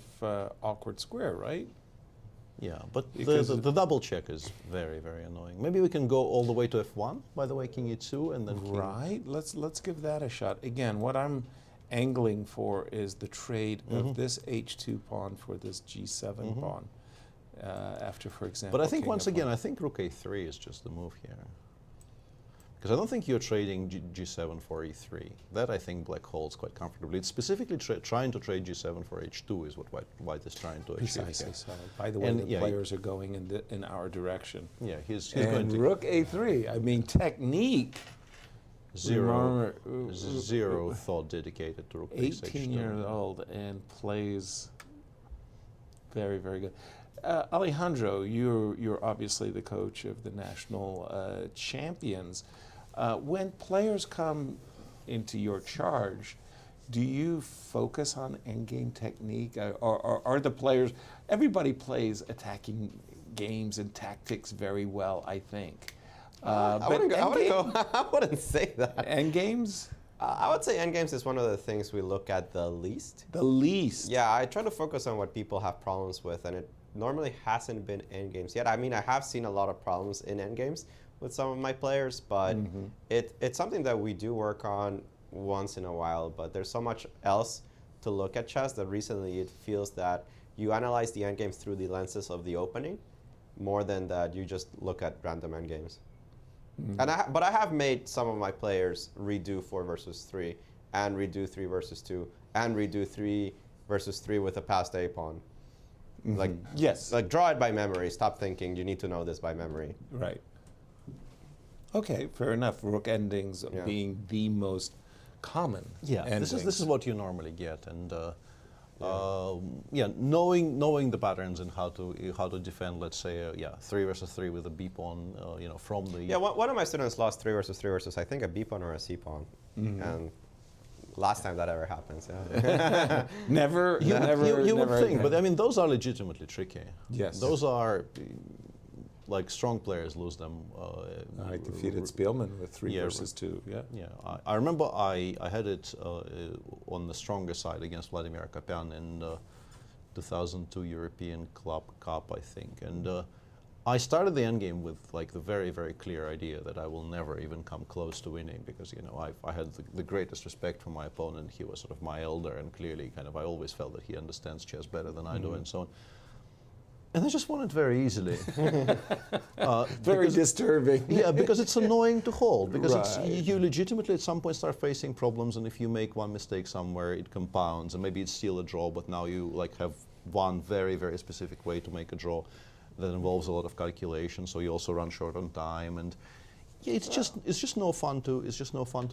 [SPEAKER 5] awkward square, right?
[SPEAKER 4] Yeah, but the double check is very, very annoying. Maybe we can go all the way to f1. By the way, king e2 and then king.
[SPEAKER 5] Right. Let's give that a shot. Again, what I'm angling for is the trade of this h2 pawn for this g7 pawn. After, for example.
[SPEAKER 4] But I think once again, I think rook a3 is just the move here. Because I don't think you're trading G7 for E3. That I think black holds quite comfortably. It's specifically trying to trade G7 for H2 is what White is trying to achieve.
[SPEAKER 5] Precisely so. By the way, the players are going in our direction.
[SPEAKER 4] Yeah, he's
[SPEAKER 5] and
[SPEAKER 4] going to
[SPEAKER 5] Rook A3. I mean, technique.
[SPEAKER 4] Zero thought dedicated to Rook
[SPEAKER 5] 18 years old and plays very, very good. Alejandro, you're obviously the coach of the national champions. When players come into your charge, do you focus on endgame technique, or are the players? Everybody plays attacking games and tactics very well, I think.
[SPEAKER 6] I wouldn't say that.
[SPEAKER 5] Endgames?
[SPEAKER 6] I would say endgames is one of the things we look at the least.
[SPEAKER 5] The least?
[SPEAKER 6] Yeah, I try to focus on what people have problems with, and it normally hasn't been endgames yet. I mean, I have seen a lot of problems in endgames with some of my players, but it's something that we do work on once in a while, but there's so much else to look at chess that recently it feels that you analyze the endgames through the lenses of the opening more than that you just look at random endgames. But I have made some of my players redo 4 versus 3, and redo 3 versus 2, and redo 3 versus 3 with a passed A pawn. Like,
[SPEAKER 5] yes,
[SPEAKER 6] like draw it by memory. Stop thinking you need to know this by memory.
[SPEAKER 5] Right. Okay, fair enough. Rook endings being the most common.
[SPEAKER 4] Yeah,
[SPEAKER 5] endings.
[SPEAKER 4] this is what you normally get, and knowing the patterns and how to defend, let's say, 3 versus 3 with a B pawn, from the
[SPEAKER 6] one of my students lost 3 versus 3 versus I think a B pawn or a C pawn, and last time that ever happens. Yeah.
[SPEAKER 5] Never.
[SPEAKER 4] You would think, but I mean, those are legitimately tricky.
[SPEAKER 5] Yes,
[SPEAKER 4] those are. Like strong players lose them.
[SPEAKER 5] I defeated Spielman with 3 versus 2. Yeah.
[SPEAKER 4] Yeah. I remember I had it on the stronger side against Vladimir Kapyan in 2002 European Club Cup, I think, and I started the endgame with like the very, very clear idea that I will never even come close to winning because I had the greatest respect for my opponent. He was sort of my elder, and clearly, I always felt that he understands chess better than I do, and so on. And I just won it very easily.
[SPEAKER 5] Very disturbing.
[SPEAKER 4] Yeah, because it's annoying to hold. Because you legitimately at some point start facing problems, and if you make one mistake somewhere, it compounds, and maybe it's still a draw, but now you have one very, very specific way to make a draw that involves a lot of calculation. So you also run short on time, and it's just no fun to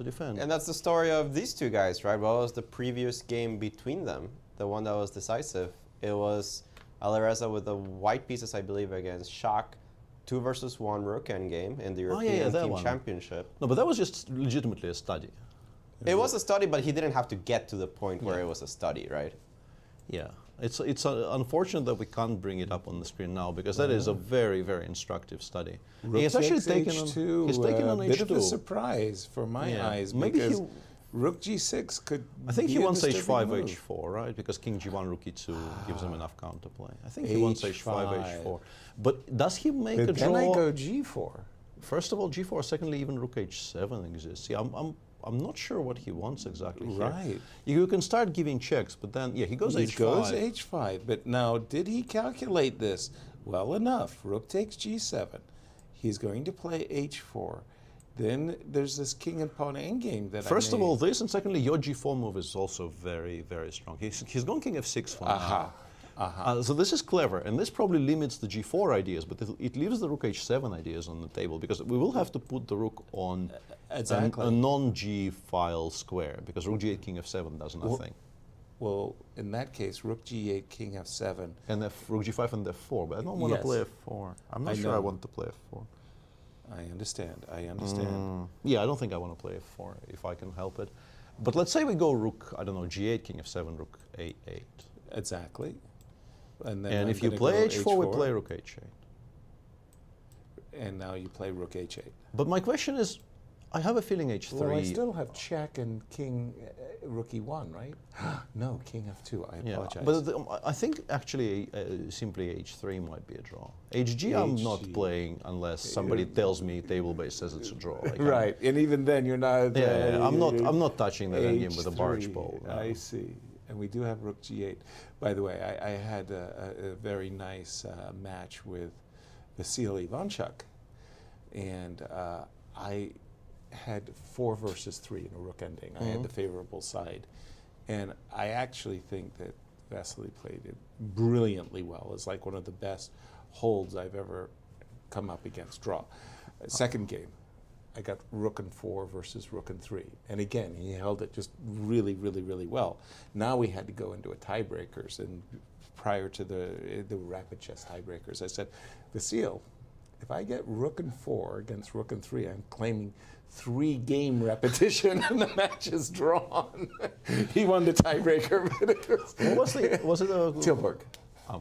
[SPEAKER 4] defend.
[SPEAKER 6] And that's the story of these two guys, right? What was the previous game between them? The one that was decisive. It was Alireza with the white pieces, I believe, against Shak, 2 versus 1 rook endgame in the European Team Championship.
[SPEAKER 4] No, but that was just legitimately a study.
[SPEAKER 6] It was a study, but he didn't have to get to the point where it was a study, right?
[SPEAKER 4] Yeah, it's unfortunate that we can't bring it up on the screen now because that is a very, very instructive study.
[SPEAKER 5] Rook
[SPEAKER 4] He's actually taken
[SPEAKER 5] H2,
[SPEAKER 4] he's taken on H2.
[SPEAKER 5] Bit of a surprise for my eyes because Rook G6 could.
[SPEAKER 4] I think he wants H5, H4, right? Because King G1, Rook E2 gives him enough counterplay. I think he wants H5, H4. But does he make a draw?
[SPEAKER 5] Then I go G4.
[SPEAKER 4] First of all, G4. Secondly, even Rook H7 exists. Yeah, I'm not sure what he wants exactly here.
[SPEAKER 5] Right.
[SPEAKER 4] You can start giving checks, but then he goes H5.
[SPEAKER 5] He goes H5. But now, did he calculate this well enough? Rook takes G7. He's going to play H4. Then there's this king and pawn endgame that
[SPEAKER 4] First of all, this, and secondly, your G4 move is also very, very strong. He's gone king F6 for now. So this is clever, and this probably limits the G4 ideas, but it leaves the Rook H7 ideas on the table, because we will have to put the Rook on a non-G file square, because Rook G8, King F7 does nothing.
[SPEAKER 5] Well, in that case, Rook G8, King F7.
[SPEAKER 4] And Rook G5 and F4, but I don't want to play F4. I'm not sure I want to play F4.
[SPEAKER 5] I understand.
[SPEAKER 4] Yeah, I don't think I want to play F4 if I can help it. But let's say we go Rook, I don't know, G8, King F7, Rook A8.
[SPEAKER 5] Exactly. And then
[SPEAKER 4] if you play H4, we play Rook H8.
[SPEAKER 5] And now you play Rook H8.
[SPEAKER 4] But my question is, I have a feeling H3.
[SPEAKER 5] Well, I still have check and King Rook E1, right? No, King F2. I apologize.
[SPEAKER 4] But I think actually simply H3 might be a draw. HG I'm not playing unless somebody tells me table-based says it's a draw. Like
[SPEAKER 5] right, and even then you're not.
[SPEAKER 4] I'm not touching that endgame with a barge pole. No.
[SPEAKER 5] I see. And we do have Rook G8. By the way, I had a very nice match with Vasily Ivanchuk, and had 4 versus 3 in a rook ending. I had the favorable side. And I actually think that Vasily played it brilliantly well. It's like one of the best holds I've ever come up against. Draw. Second game, I got rook and 4 versus rook and 3. And again, he held it just really, really, really well. Now we had to go into a tiebreakers. And prior to the rapid chess tiebreakers, I said, Vasily, if I get rook and 4 against rook and 3, I'm claiming 3-game repetition and the match is drawn. He won the tiebreaker. But it was Tilburg.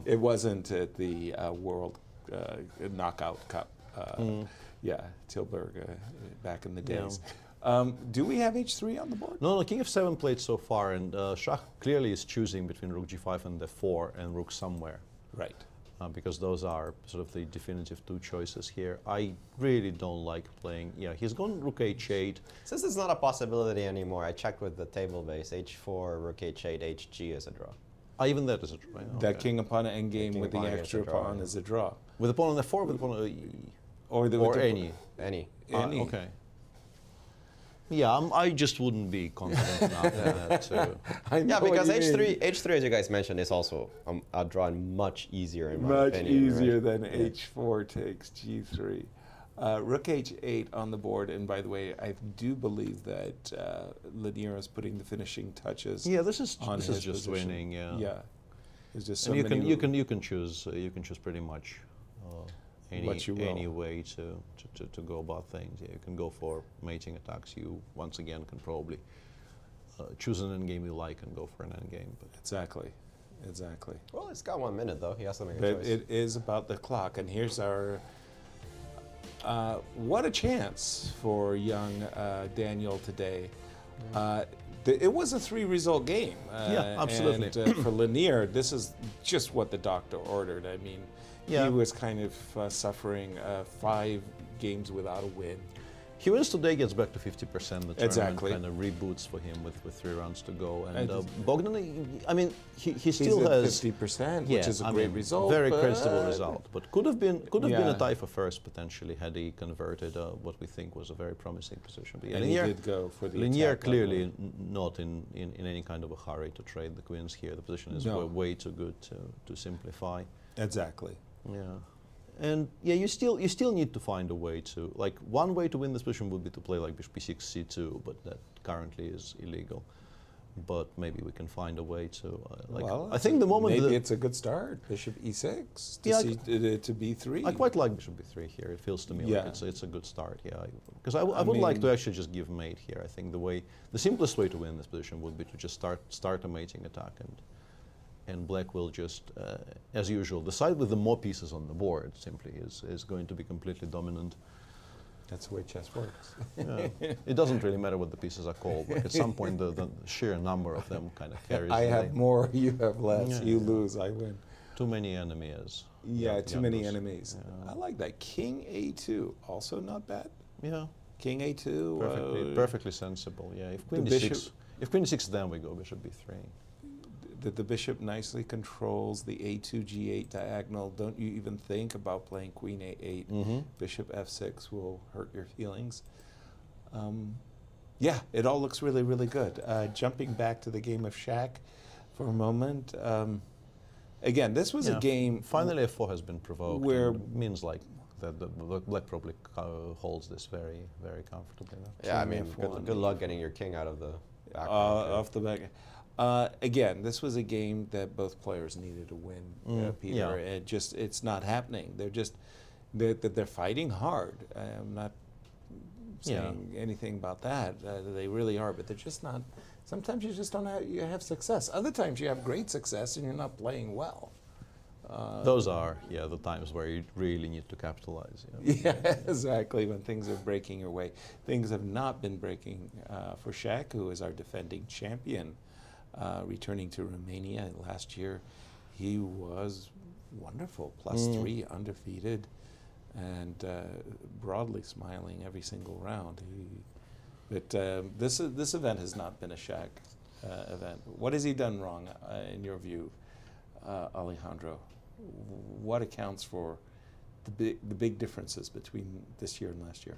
[SPEAKER 5] It wasn't at the World Knockout Cup. Yeah, Tilburg back in the days. Do we have h3 on the board?
[SPEAKER 4] No, king f7 played so far, and Shah clearly is choosing between rook g5 and f4 and rook somewhere.
[SPEAKER 5] Right.
[SPEAKER 4] Because those are sort of the definitive 2 choices here. I really don't like playing. Yeah, he's gone rook h8.
[SPEAKER 6] Since it's not a possibility anymore, I checked with the table base. h4, rook h8, hg is a draw.
[SPEAKER 4] Even that is a draw.
[SPEAKER 5] That king upon endgame with the extra pawn is a draw.
[SPEAKER 4] With the pawn on f4, with the pawn
[SPEAKER 5] or
[SPEAKER 4] any.
[SPEAKER 6] Any.
[SPEAKER 4] Okay. Yeah, I just wouldn't be confident enough to.
[SPEAKER 6] Yeah, because h3, as you guys mentioned, is also a draw and much easier in my opinion.
[SPEAKER 5] Much easier than h4 takes g3. Rook h8 on the board, and by the way, I do believe that Lanier is putting the finishing touches.
[SPEAKER 4] Yeah, this is
[SPEAKER 5] on
[SPEAKER 4] just
[SPEAKER 5] position.
[SPEAKER 4] winning. Yeah.
[SPEAKER 5] Yeah. There's just so
[SPEAKER 4] and you
[SPEAKER 5] many
[SPEAKER 4] can choose pretty much any way to go about things. Yeah, you can go for mating attacks. You once again can probably choose an endgame you like and go for an endgame. But
[SPEAKER 5] exactly.
[SPEAKER 6] Well, it's got 1 minute though. He has to make a
[SPEAKER 5] but
[SPEAKER 6] choice.
[SPEAKER 5] it is about the clock, and here's our. What a chance for young Daniel today. It was a 3-result game.
[SPEAKER 4] Yeah, absolutely.
[SPEAKER 5] And for Lanier, this is just what the doctor ordered. I mean, he was kind of suffering 5 games without a win.
[SPEAKER 4] He wins today, gets back to 50%. The tournament
[SPEAKER 5] Exactly.
[SPEAKER 4] kind of reboots for him with 3 rounds to go. And Bogdan, I mean, he still
[SPEAKER 5] He's at
[SPEAKER 4] has
[SPEAKER 5] 50%, which is a great result.
[SPEAKER 4] Very creditable result, but could have been a tie for first potentially had he converted what we think was a very promising position. But
[SPEAKER 5] and
[SPEAKER 4] Lanier,
[SPEAKER 5] he did go for the
[SPEAKER 4] Lanier
[SPEAKER 5] attack
[SPEAKER 4] clearly not in any kind of a hurry to trade the queens here. The position is way too good to simplify.
[SPEAKER 5] Exactly.
[SPEAKER 4] Yeah. And yeah, you still need to find a way to, like, one way to win this position would be to play like bishop e6, c2, but that currently is illegal. But maybe we can find a way to,
[SPEAKER 5] well,
[SPEAKER 4] I think the moment
[SPEAKER 5] maybe it's a good start. Bishop e6 to b3.
[SPEAKER 4] I quite like bishop b3 here. It feels to me like it's a good start. Yeah, because I would like to actually just give mate here. I think the simplest way to win this position would be to just start a mating attack, and black will just, as usual, the side with the more pieces on the board simply is going to be completely dominant.
[SPEAKER 5] That's the way chess works.
[SPEAKER 4] Yeah. It doesn't really matter what the pieces are called. Like at some point, the sheer number of them kind of carries.
[SPEAKER 5] I have more, you have less.
[SPEAKER 4] Yeah.
[SPEAKER 5] You lose, I win.
[SPEAKER 4] Too many enemies.
[SPEAKER 5] Yeah, too many enemies. Yeah. I like that. King a2, also not bad.
[SPEAKER 4] Yeah.
[SPEAKER 5] King a2.
[SPEAKER 4] Perfectly sensible. Yeah. If queen d6, then we go bishop b3.
[SPEAKER 5] The bishop nicely controls the a2, g8 diagonal. Don't you even think about playing queen a8. Bishop f6 will hurt your feelings. Yeah, it all looks really, really good. Jumping back to the game of Shaq for a moment. Again, this was a game...
[SPEAKER 4] Finally, f4 has been provoked. Where means like that the black probably holds this very, very comfortably.
[SPEAKER 6] Yeah, I mean, good luck getting your king out of the back.
[SPEAKER 5] Off the back. Again, this was a game that both players needed to win, Peter. Yeah. It's not happening. They're fighting hard. I'm not saying anything about that. They really are, but they're just not. Sometimes you just don't have success. Other times you have great success and you're not playing well.
[SPEAKER 4] Those are, the times where you really need to capitalize.
[SPEAKER 5] Yeah, exactly, when things are breaking your way. Things have not been breaking for Shaq, who is our defending champion. Returning to Romania last year, he was wonderful, +3, undefeated, and broadly smiling every single round. But this event has not been a Shaq event. What has he done wrong, in your view, Alejandro? What accounts for the big differences between this year and last year?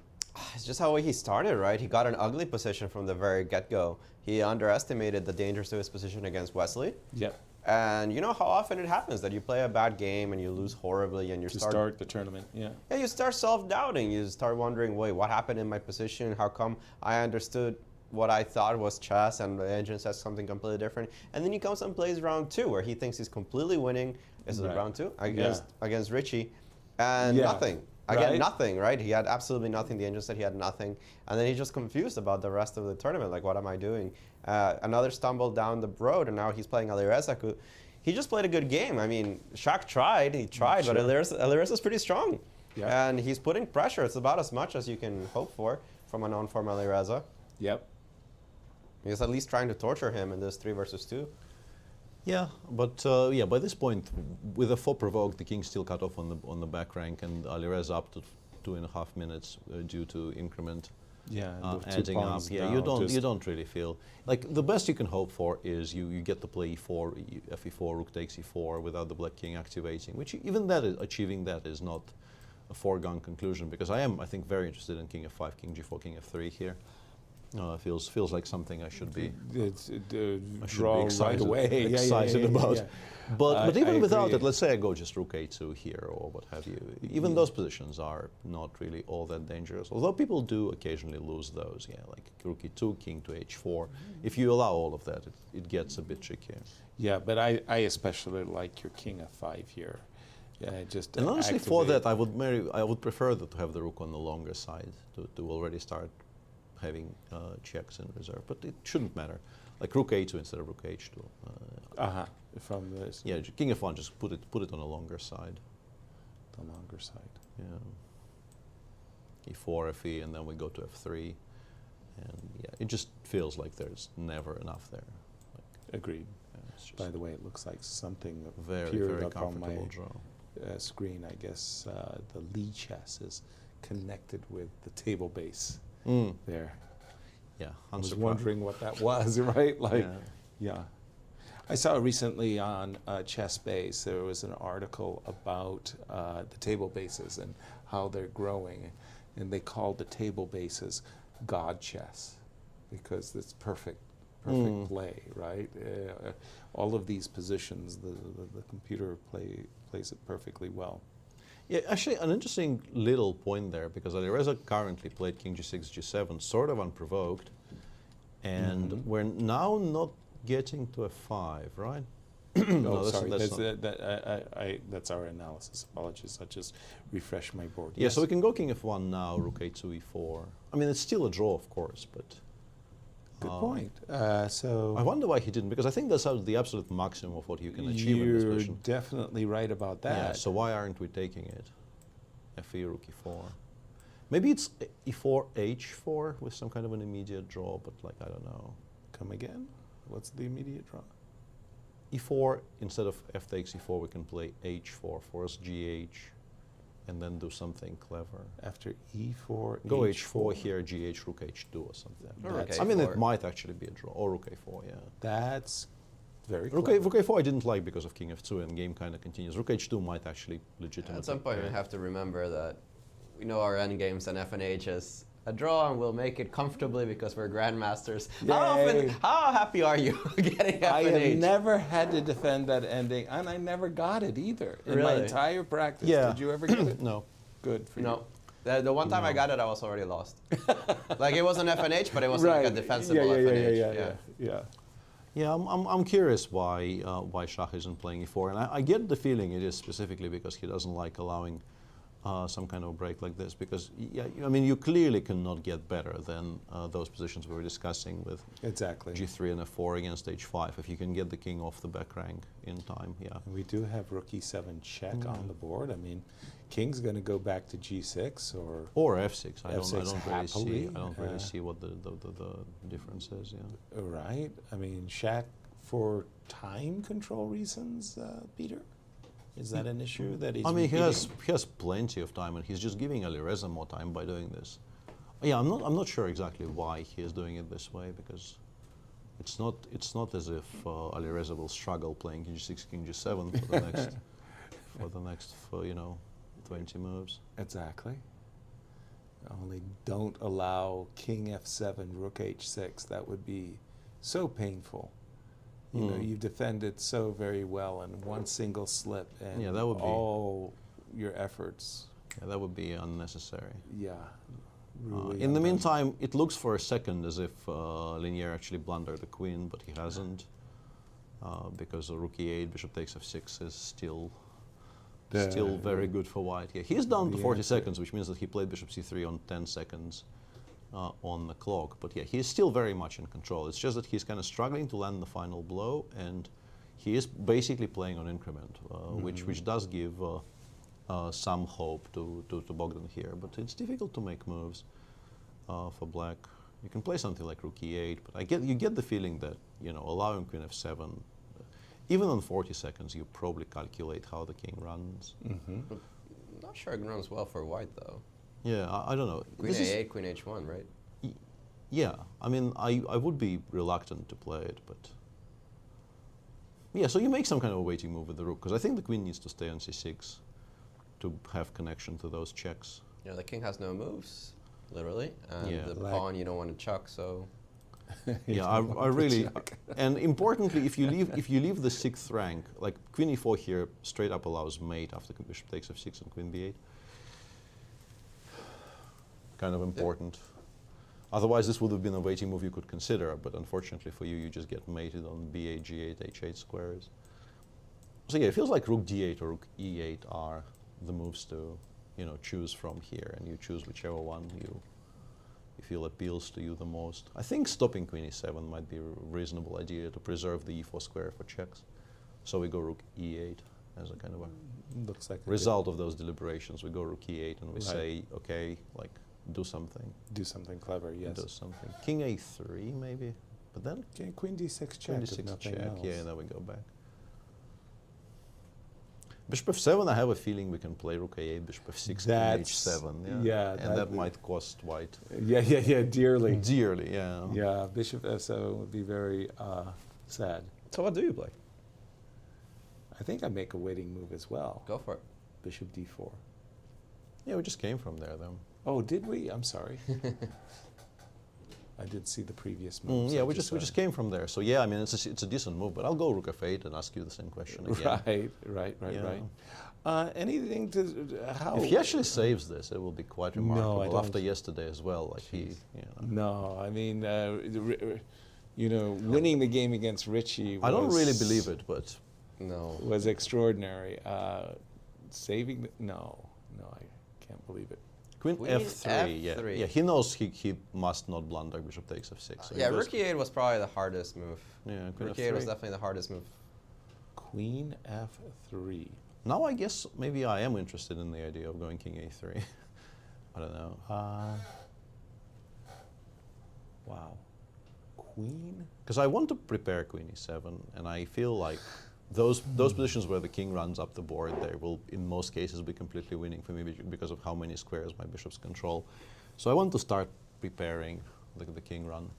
[SPEAKER 6] It's just how he started, right? He got an ugly position from the very get-go. He underestimated the dangers to his position against Wesley.
[SPEAKER 5] Yep.
[SPEAKER 6] And you know how often it happens that you play a bad game and you lose horribly and you
[SPEAKER 5] start the tournament, yeah.
[SPEAKER 6] Yeah, you start self-doubting. You start wondering, wait, what happened in my position? How come I understood what I thought was chess and the engine says something completely different? And then he comes and plays round 2 where he thinks he's completely winning. Is it round 2? Against Richie. And nothing. Again, nothing, right? He had absolutely nothing. The engine said he had nothing. And then he's just confused about the rest of the tournament. Like, what am I doing? Another stumble down the road, and now he's playing Alireza. He just played a good game. I mean, Shaq tried. He tried, but Alireza's pretty strong. Yeah. And he's putting pressure. It's about as much as you can hope for from a non-form Alireza.
[SPEAKER 5] Yep.
[SPEAKER 6] He's at least trying to torture him in this 3 versus 2.
[SPEAKER 4] Yeah, but by this point, with a 4 provoked, the king still cut off on the back rank, and Alireza up to 2.5 minutes due to increment.
[SPEAKER 5] Yeah,
[SPEAKER 4] adding up. Yeah, you don't really feel like the best you can hope for is you get to play e4, fe4, rook takes e4 without the black king activating. Which even achieving that is not a foregone conclusion, because I think very interested in king f5, king g4, king f3 here. Feels like something I should be.
[SPEAKER 5] Excited,
[SPEAKER 4] excited about. But even without it, let's say I go just rook a2 here or what have you. Even those positions are not really all that dangerous. Although people do occasionally lose those. Yeah, like rook e2, king to h4. If you allow all of that, it gets a bit trickier.
[SPEAKER 5] Yeah, but I especially like your king f5 here. Yeah,
[SPEAKER 4] and honestly, for that, I would prefer to have the rook on the longer side to already start having checks in reserve, but it shouldn't matter. Like rook a2 instead of rook h2.
[SPEAKER 5] From this.
[SPEAKER 4] Yeah, king f1, just put it on a longer side.
[SPEAKER 5] The longer side.
[SPEAKER 4] Yeah. e4, fe, and then we go to f3, and yeah, it just feels like there's never enough there. Like,
[SPEAKER 5] agreed. Yeah, by the way, it looks like something
[SPEAKER 4] very
[SPEAKER 5] up on my
[SPEAKER 4] draw.
[SPEAKER 5] Screen. I guess the Lee chess is connected with the table base. There.
[SPEAKER 4] Yeah,
[SPEAKER 5] I was wondering what that was, right? Like, yeah. I saw recently on Chess Base, there was an article about the table bases and how they're growing. And they called the table bases God chess because it's perfect play, right? All of these positions, the computer plays it perfectly well.
[SPEAKER 4] Yeah, actually, an interesting little point there, because Alireza currently played king g6, g7, sort of unprovoked, and we're now not getting to f5, right?
[SPEAKER 5] No, sorry, that's our analysis. Apologies, I just refreshed my board.
[SPEAKER 4] Yeah, so we can go king f1 now, rook a2, e4. I mean, it's still a draw, of course, but...
[SPEAKER 5] Good point. So
[SPEAKER 4] I wonder why he didn't, because I think that's the absolute maximum of what you can achieve in this position.
[SPEAKER 5] You're definitely right about that.
[SPEAKER 4] Yeah, so why aren't we taking it? Fe, rook e4. Maybe it's e4, h4 with some kind of an immediate draw, but like, I don't know.
[SPEAKER 5] Come again? What's the immediate draw?
[SPEAKER 4] e4, instead of f takes e4, we can play h4, force gh, and then do something clever.
[SPEAKER 5] After e4,
[SPEAKER 4] go h4 here, gh, rook h2 or something. I mean, it might actually be a draw, or rook a4, yeah.
[SPEAKER 5] That's very
[SPEAKER 4] rook a4 I didn't like because of king f2, and game kind of continues. Rook h2 might actually legitimately...
[SPEAKER 6] At some point, we have to remember that we know our endgames and f and h is a draw, and we'll make it comfortably because we're grandmasters. How happy are you getting f and h?
[SPEAKER 5] I have never had to defend that ending, and I never got it either in my entire practice.
[SPEAKER 4] Yeah.
[SPEAKER 5] Did you ever get it?
[SPEAKER 4] No.
[SPEAKER 5] Good for you.
[SPEAKER 6] No. The one time I got it, I was already lost. Like, it was an f and h, but it wasn't like a defensible f and h.
[SPEAKER 4] Yeah, I'm curious why Shach isn't playing e4, and I get the feeling it is specifically because he doesn't like allowing some kind of break like this, because I mean, you clearly cannot get better than those positions we were discussing with g3 and f4 against h5 if you can get the king off the back rank in time. Yeah,
[SPEAKER 5] and we do have rook e7 check on the board. I mean, king's going to go back to g6
[SPEAKER 4] or f6. I don't really see what the difference is. Yeah,
[SPEAKER 5] right. I mean, Shaq, for time control reasons, Peter. Is that an issue that he's?
[SPEAKER 4] I mean, he has plenty of time, and he's just giving Alireza more time by doing this. Yeah, I'm not sure exactly why he is doing it this way, because it's not as if Alireza will struggle playing king g6, king g7 for the next 20 moves.
[SPEAKER 5] Exactly. Only don't allow king f7, rook h6. That would be so painful. You know, you've defended so very well, and one single slip, and
[SPEAKER 4] Yeah, that would be
[SPEAKER 5] all your efforts.
[SPEAKER 4] Yeah, that would be unnecessary.
[SPEAKER 5] Yeah. Really
[SPEAKER 4] in the meantime, it looks for a second as if Linier actually blundered the queen, but he hasn't, because the rook e8, bishop takes f6 is still very good for white. Yeah, he's down to 40 seconds, which means that he played bishop c3 on 10 seconds on the clock. But yeah, he's still very much in control. It's just that he's kind of struggling to land the final blow, and he is basically playing on increment, which does give some hope to Bogdan here. But it's difficult to make moves for black. You can play something like rook e8, but you get the feeling that, you know, allowing queen f7, even on 40 seconds, you probably calculate how the king runs.
[SPEAKER 21] Not sure it runs well for white, though.
[SPEAKER 4] Yeah, I don't know.
[SPEAKER 21] Queen a8, queen h1, right?
[SPEAKER 4] Yeah, I mean, I would be reluctant to play it, but... Yeah, so you make some kind of a waiting move with the rook, because I think the queen needs to stay on c6 to have connection to those checks.
[SPEAKER 21] You know, the king has no moves, literally, and
[SPEAKER 4] Yeah.
[SPEAKER 21] the pawn you don't want to chuck, so...
[SPEAKER 4] Yeah, I really, and importantly, if you leave the sixth rank, like queen e4 here straight up allows mate after bishop takes f6 and queen b8. Kind of important. Otherwise, this would have been a waiting move you could consider, but unfortunately for you, you just get mated on b8, g8, h8 squares. So yeah, it feels like rook d8 or rook e8 are the moves to, you know, choose from here, and you choose whichever one you feel appeals to you the most. I think stopping queen e7 might be a reasonable idea to preserve the e4 square for checks. So we go rook e8 as a kind of a
[SPEAKER 5] looks like
[SPEAKER 4] result of those deliberations. We go rook e8 and we say, okay, like, do something.
[SPEAKER 5] Do something clever, yes.
[SPEAKER 4] Do something. King a3 maybe, but then
[SPEAKER 5] queen d6 check.
[SPEAKER 4] Queen
[SPEAKER 5] if
[SPEAKER 4] d6
[SPEAKER 5] nothing
[SPEAKER 4] check.
[SPEAKER 5] else.
[SPEAKER 4] Yeah, then we go back. Bishop f7, I have a feeling we can play rook a8, bishop f6, king h7. Yeah, and that might cost white.
[SPEAKER 5] Yeah, dearly.
[SPEAKER 4] Dearly, yeah.
[SPEAKER 5] Yeah, bishop f7 would be very sad.
[SPEAKER 21] So what do you play?
[SPEAKER 5] I think I make a waiting move as well.
[SPEAKER 21] Go for it.
[SPEAKER 5] Bishop d4.
[SPEAKER 4] Yeah, we just came from there, then.
[SPEAKER 5] Oh, did we? I'm sorry. I did see the previous move.
[SPEAKER 4] Yeah, we just came from there. So yeah, I mean, it's a decent move, but I'll go rook f8 and ask you the same question again.
[SPEAKER 5] Right. Anything to how?
[SPEAKER 4] If he actually saves this, it will be quite remarkable.
[SPEAKER 5] No, I don't.
[SPEAKER 4] After yesterday as well, like he. You know.
[SPEAKER 5] No, I mean, you know, winning the game against Richie.
[SPEAKER 4] I don't really believe it, but
[SPEAKER 5] was extraordinary. Saving no, I can't believe it.
[SPEAKER 4] Queen f3, yeah. He knows he must not blunder bishop takes f6. So
[SPEAKER 21] Yeah, rook e8 was probably the hardest move.
[SPEAKER 4] Yeah,
[SPEAKER 21] rook e8 was definitely the hardest move.
[SPEAKER 5] Queen f3.
[SPEAKER 4] Now I guess maybe I am interested in the idea of going king a3. I don't know.
[SPEAKER 5] Wow. Queen?
[SPEAKER 4] Because I want to prepare queen e7, and I feel like those positions where the king runs up the board, they will, in most cases, be completely winning for me because of how many squares my bishops control. So I want to start preparing the king run.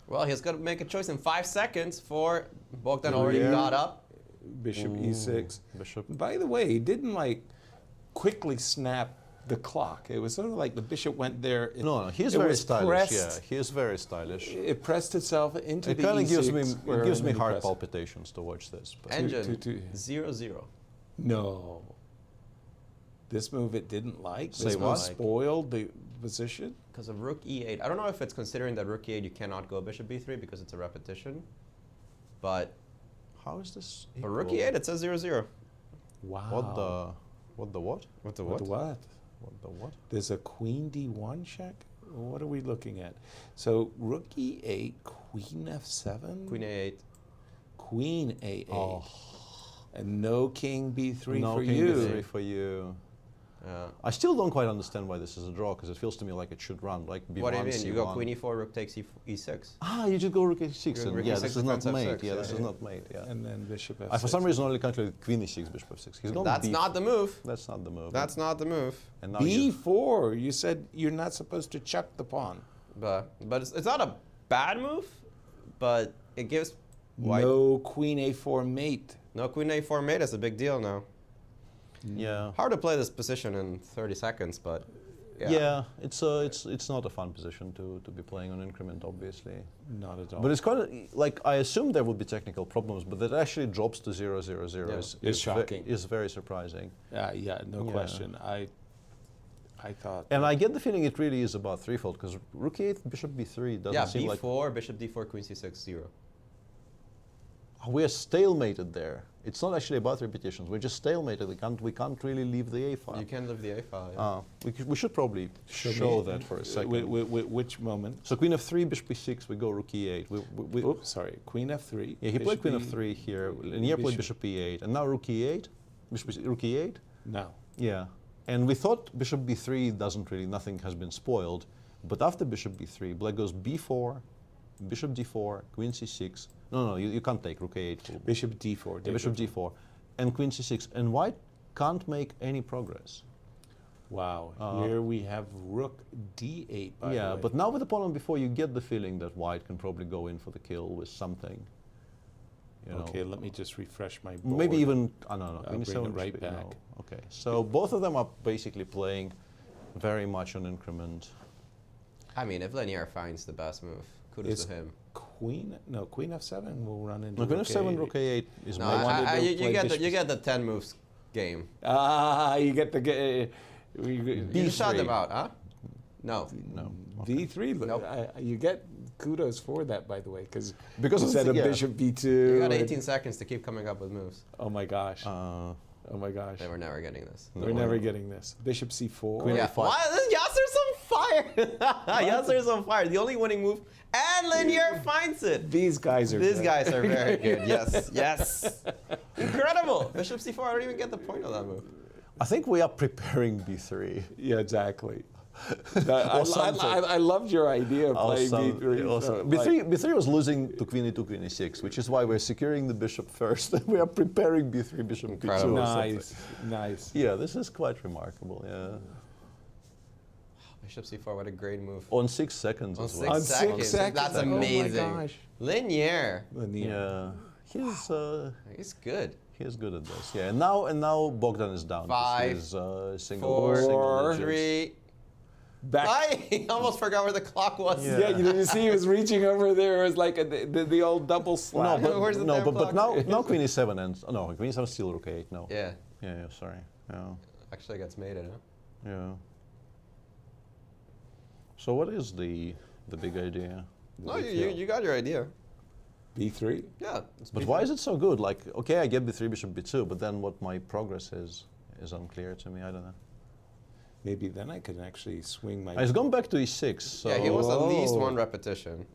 [SPEAKER 21] Well, he's got to make a choice in 5 seconds for Bogdan already got up.
[SPEAKER 5] Bishop e6.
[SPEAKER 4] Bishop.
[SPEAKER 5] By the way, he didn't like quickly snap the clock. It was sort of like the bishop went there.
[SPEAKER 4] No, he's very stylish. Yeah, he is very stylish.
[SPEAKER 5] It pressed itself into the
[SPEAKER 4] e6. It gives me heart
[SPEAKER 5] press.
[SPEAKER 4] palpitations to watch this. But
[SPEAKER 21] Engine 0-0.
[SPEAKER 5] No. This move it didn't like.
[SPEAKER 4] Say
[SPEAKER 5] this
[SPEAKER 4] what?
[SPEAKER 5] move spoiled the position.
[SPEAKER 21] Because of rook e8. I don't know if it's considering that rook e8 you cannot go bishop b3 because it's a repetition. But
[SPEAKER 4] how is this?
[SPEAKER 21] For rook e8 it says 0-0.
[SPEAKER 5] Wow.
[SPEAKER 21] What the what?
[SPEAKER 5] What the what?
[SPEAKER 4] What the what?
[SPEAKER 5] There's a queen d1 check? What are we looking at? So rook e8, queen f7?
[SPEAKER 21] Queen a8.
[SPEAKER 5] Queen a8. Oh. And no king b3
[SPEAKER 4] no
[SPEAKER 5] for
[SPEAKER 4] king
[SPEAKER 5] you.
[SPEAKER 4] b3 for you. I still don't quite understand why this is a draw, because it feels to me like it should run like b1,
[SPEAKER 21] What do you mean?
[SPEAKER 4] c1.
[SPEAKER 21] You go queen e4, rook takes e6.
[SPEAKER 4] Ah, you just go rook e6.
[SPEAKER 21] Rook
[SPEAKER 4] Yeah,
[SPEAKER 21] e6
[SPEAKER 4] this is not
[SPEAKER 21] defense
[SPEAKER 4] mate.
[SPEAKER 21] f6,
[SPEAKER 4] Yeah, this is not mate. Yeah.
[SPEAKER 5] And then bishop f6.
[SPEAKER 4] I for some reason only calculated queen e6, bishop f6. He's
[SPEAKER 21] That's not the move.
[SPEAKER 4] That's not the move.
[SPEAKER 21] That's not the move.
[SPEAKER 4] And now
[SPEAKER 5] b4. You said you're not supposed to chuck the pawn.
[SPEAKER 21] But it's not a bad move, but it gives white.
[SPEAKER 5] No queen a4 mate.
[SPEAKER 21] No queen a4 mate is a big deal now.
[SPEAKER 4] Yeah.
[SPEAKER 21] Hard to play this position in 30 seconds, but
[SPEAKER 4] Yeah, it's not a fun position to be playing on increment, obviously.
[SPEAKER 5] Not at all.
[SPEAKER 4] But it's quite like I assumed there would be technical problems, but that actually drops to 0-0-0
[SPEAKER 5] is shocking.
[SPEAKER 4] Is very surprising.
[SPEAKER 5] Yeah, no question. I thought.
[SPEAKER 4] And I get the feeling it really is about threefold because rook e8, bishop b3 doesn't seem like.
[SPEAKER 6] b4, bishop d4, queen c6, 0.
[SPEAKER 4] We're stalemated there. It's not actually about repetitions. We're just stalemated. We can't really leave the A file.
[SPEAKER 6] You can't leave the A file. Yeah.
[SPEAKER 4] We should probably show that for a second.
[SPEAKER 5] Which moment?
[SPEAKER 4] So queen f3, bishop b6, we go rook e8.
[SPEAKER 5] Oops, sorry. Queen f3.
[SPEAKER 4] Yeah, he played queen f3 here. Linear played bishop e8. And now rook e8. Rook e8?
[SPEAKER 5] No.
[SPEAKER 4] Yeah. And we thought bishop b3 doesn't really, nothing has been spoiled. But after bishop b3, black goes b4, bishop d4, queen c6. No, you can't take rook a8.
[SPEAKER 5] Bishop d4.
[SPEAKER 4] Yeah, bishop d4. And queen c6. And white can't make any progress.
[SPEAKER 5] Wow. Here we have rook d8, by the way.
[SPEAKER 4] But now with the pawn before, you get the feeling that white can probably go in for the kill with something.
[SPEAKER 5] Okay, let me just refresh my board.
[SPEAKER 4] Maybe even, no.
[SPEAKER 5] I'll bring it right back.
[SPEAKER 4] No. Okay, so both of them are basically playing very much on increment.
[SPEAKER 6] I mean, if Linear finds the best move, kudos to him.
[SPEAKER 5] Queen f7 will run into
[SPEAKER 4] queen f7, rook a8 is
[SPEAKER 6] you get the 10 moves game.
[SPEAKER 5] You get the
[SPEAKER 6] you shot them out, huh? No.
[SPEAKER 5] d3. Nope. You get kudos for that, by the way, because
[SPEAKER 6] instead
[SPEAKER 5] of bishop b2.
[SPEAKER 6] You got 18 seconds to keep coming up with moves.
[SPEAKER 5] Oh my gosh. Oh my gosh.
[SPEAKER 6] They were never getting this.
[SPEAKER 5] We're never getting this. Bishop c4.
[SPEAKER 6] Queen f5. Wow, Yasser's on fire. Yasser's on fire. The only winning move, and Linear finds it.
[SPEAKER 5] These guys are
[SPEAKER 6] very good. Yes. Incredible. Bishop c4, I don't even get the point of that move.
[SPEAKER 4] I think we are preparing b3.
[SPEAKER 5] Yeah, exactly. I loved your idea of playing b3.
[SPEAKER 4] B3 was losing to queen e2, queen e6, which is why we're securing the bishop first. We are preparing b3, bishop b2.
[SPEAKER 5] Nice.
[SPEAKER 4] Yeah, this is quite remarkable. Yeah.
[SPEAKER 6] Bishop c4, what a great move.
[SPEAKER 4] On 6 seconds as well.
[SPEAKER 6] On 6 seconds. That's amazing.
[SPEAKER 5] Oh my gosh.
[SPEAKER 6] Linear.
[SPEAKER 4] Yeah.
[SPEAKER 6] He's good.
[SPEAKER 4] He is good at this. Yeah. And now Bogdan is down.
[SPEAKER 6] 5,
[SPEAKER 4] single
[SPEAKER 6] 4, 3.
[SPEAKER 5] Back.
[SPEAKER 6] I almost forgot where the clock was.
[SPEAKER 5] Yeah, you see he was reaching over there. It was like the old double slap.
[SPEAKER 4] But now queen e7 ends. Oh, no, queen e7 still rook a8. No.
[SPEAKER 6] Yeah.
[SPEAKER 4] Yeah, sorry. Yeah.
[SPEAKER 6] Actually gets mated, huh?
[SPEAKER 4] Yeah. So what is the big idea?
[SPEAKER 6] No, you got your idea.
[SPEAKER 5] b3?
[SPEAKER 6] Yeah.
[SPEAKER 4] But why is it so good? Like, okay, I get b3, bishop b2, but then what my progress is unclear to me. I don't know.
[SPEAKER 5] Maybe then I could actually swing my...
[SPEAKER 4] He's gone back to e6. So
[SPEAKER 6] yeah, he wants at least one repetition.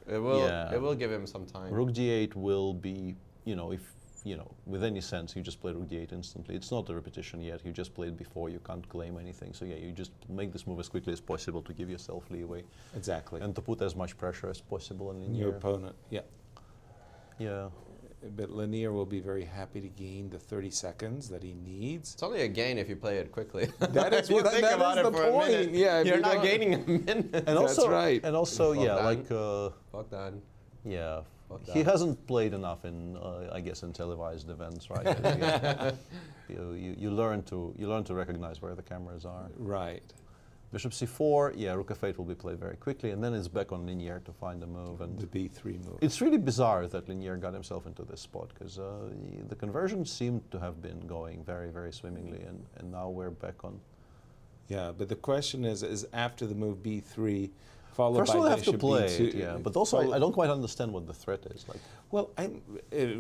[SPEAKER 6] It will give him some time.
[SPEAKER 4] Rook d8 will be, with any sense, you just play rook d8 instantly. It's not a repetition yet. You just played before. You can't claim anything. So yeah, you just make this move as quickly as possible to give yourself leeway.
[SPEAKER 5] Exactly.
[SPEAKER 4] And to put as much pressure as possible on
[SPEAKER 5] your opponent. Yeah.
[SPEAKER 4] Yeah.
[SPEAKER 5] But Linear will be very happy to gain the 30 seconds that he needs.
[SPEAKER 6] It's only a gain if you play it quickly.
[SPEAKER 5] That is what think about it the for point. A minute,
[SPEAKER 6] yeah, you're not gaining a minute.
[SPEAKER 4] And also,
[SPEAKER 5] that's right.
[SPEAKER 4] And also,
[SPEAKER 6] Bogdan.
[SPEAKER 4] Yeah. He hasn't played enough in, I guess, in televised events, right? you learn to recognize where the cameras are.
[SPEAKER 5] Right.
[SPEAKER 4] Bishop c4, yeah, rook f8 will be played very quickly, and then it's back on Linear to find the move. And
[SPEAKER 5] the b3 move.
[SPEAKER 4] It's really bizarre that Linear got himself into this spot, because the conversion seemed to have been going very, very swimmingly, and now we're back on.
[SPEAKER 5] Yeah, but the question is after the move b3, followed
[SPEAKER 4] First
[SPEAKER 5] by
[SPEAKER 4] of all,
[SPEAKER 5] bishop
[SPEAKER 4] have to play
[SPEAKER 5] b2.
[SPEAKER 4] it, yeah, but also I don't quite understand what the threat is. Like.
[SPEAKER 5] Well,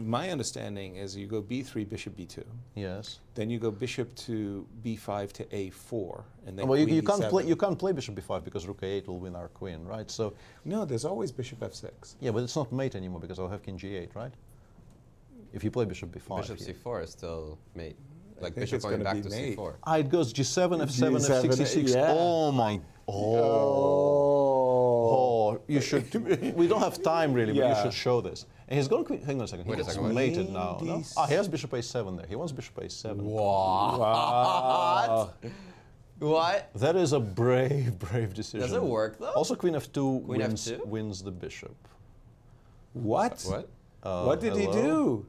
[SPEAKER 5] my understanding is you go b3, bishop b2.
[SPEAKER 4] Yes.
[SPEAKER 5] Then you go bishop to b5 to a4, and then
[SPEAKER 4] well, you
[SPEAKER 5] can't
[SPEAKER 4] play bishop b5 because rook a8 will win our queen, right? So
[SPEAKER 5] no, there's always bishop f6.
[SPEAKER 4] Yeah, but it's not mate anymore because I'll have king g8, right? If you play bishop b5.
[SPEAKER 6] Bishop c4 is still mate. Like bishop going back to c4.
[SPEAKER 4] It goes g7, f7, f6, c6.
[SPEAKER 5] Yeah.
[SPEAKER 4] Oh my! Oh, you should. We don't have time really, but you should show this. And he's going. Hang on a second. He's mated now. No? He has bishop a7 there. He wants bishop a7.
[SPEAKER 6] Wow. What?
[SPEAKER 4] That is a brave decision.
[SPEAKER 6] Does it work though?
[SPEAKER 4] Also, queen f2 wins the bishop.
[SPEAKER 5] What?
[SPEAKER 6] What?
[SPEAKER 5] What did he do?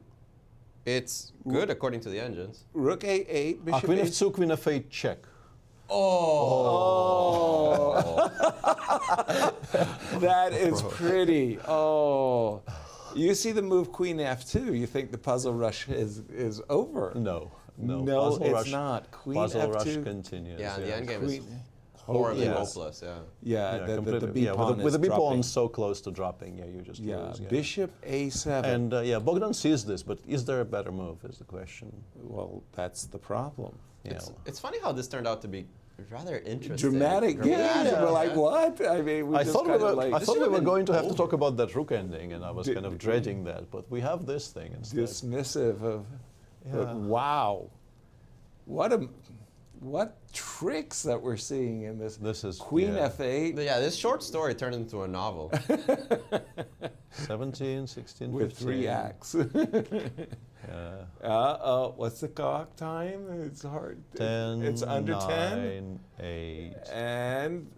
[SPEAKER 6] It's good according to the engines.
[SPEAKER 5] Rook a8, bishop
[SPEAKER 4] queen f2, queen f8, check.
[SPEAKER 5] Oh. That is pretty. Oh. You see the move Queen F2, you think the puzzle rush is over.
[SPEAKER 4] No.
[SPEAKER 5] No, it's not. Queen
[SPEAKER 4] puzzle
[SPEAKER 5] F2
[SPEAKER 4] rush continues.
[SPEAKER 6] Yeah, and the endgame is
[SPEAKER 5] horribly
[SPEAKER 6] hopeless.
[SPEAKER 5] Yeah, the B pawn
[SPEAKER 4] with the B pawn
[SPEAKER 5] dropping.
[SPEAKER 4] so close to dropping, you just lose.
[SPEAKER 5] Bishop A7.
[SPEAKER 4] And Bogdan sees this, but is there a better move? Is the question.
[SPEAKER 5] Well, that's the problem.
[SPEAKER 6] It's funny how this turned out to be rather interesting.
[SPEAKER 5] Dramatic. Yeah. We're like, what? I mean,
[SPEAKER 4] I thought we were going to have to talk about that rook ending, and I was kind of dreading that. But we have this thing instead.
[SPEAKER 5] Dismissive of. But wow. What tricks that we're seeing in this.
[SPEAKER 4] This is
[SPEAKER 5] Queen F8.
[SPEAKER 6] Yeah, this short story turned into a novel.
[SPEAKER 4] 17, 16,
[SPEAKER 5] with
[SPEAKER 4] 15.
[SPEAKER 5] 3 acts. What's the clock time? It's hard.
[SPEAKER 4] 10.
[SPEAKER 5] It's under
[SPEAKER 4] 9,
[SPEAKER 5] 10.
[SPEAKER 4] 8.
[SPEAKER 5] And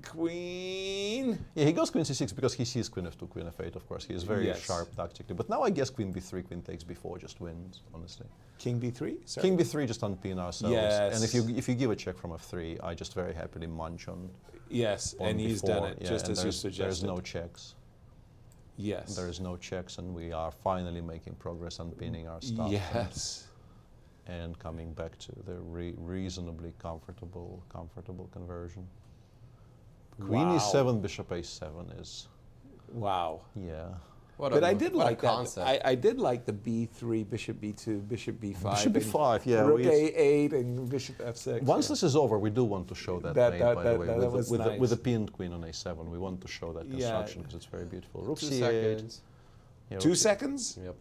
[SPEAKER 5] Queen.
[SPEAKER 4] Yeah, he goes Queen C6 because he sees Queen F2, Queen F8. Of course, he is very sharp tactically. But now I guess Queen B3, Queen takes B4 just wins. Honestly.
[SPEAKER 5] King B3. Sorry.
[SPEAKER 4] King B3 just unpin ourselves.
[SPEAKER 5] Yes.
[SPEAKER 4] And if you give a check from F3, I just very happily munch on.
[SPEAKER 5] Yes,
[SPEAKER 4] on
[SPEAKER 5] and he's
[SPEAKER 4] B4.
[SPEAKER 5] done it just
[SPEAKER 4] and
[SPEAKER 5] as you suggested.
[SPEAKER 4] There's no checks.
[SPEAKER 5] Yes.
[SPEAKER 4] There is no checks, and we are finally making progress on pinning our stuff.
[SPEAKER 5] Yes.
[SPEAKER 4] And coming back to the reasonably comfortable conversion. Queen E7, Bishop A7 is.
[SPEAKER 5] Wow.
[SPEAKER 4] Yeah.
[SPEAKER 5] But I did like that. I did like the B3, Bishop B2, Bishop B5.
[SPEAKER 4] Bishop B5, yeah.
[SPEAKER 5] Rook A8 and Bishop F6.
[SPEAKER 4] Once this is over, we do want to show that name, by the way.
[SPEAKER 5] Nice.
[SPEAKER 4] With the pinned queen on A7, we want to show that construction because it's very beautiful. Rook
[SPEAKER 6] 2
[SPEAKER 4] C8.
[SPEAKER 6] seconds.
[SPEAKER 4] Yeah,
[SPEAKER 5] 2 seconds?
[SPEAKER 6] Yep.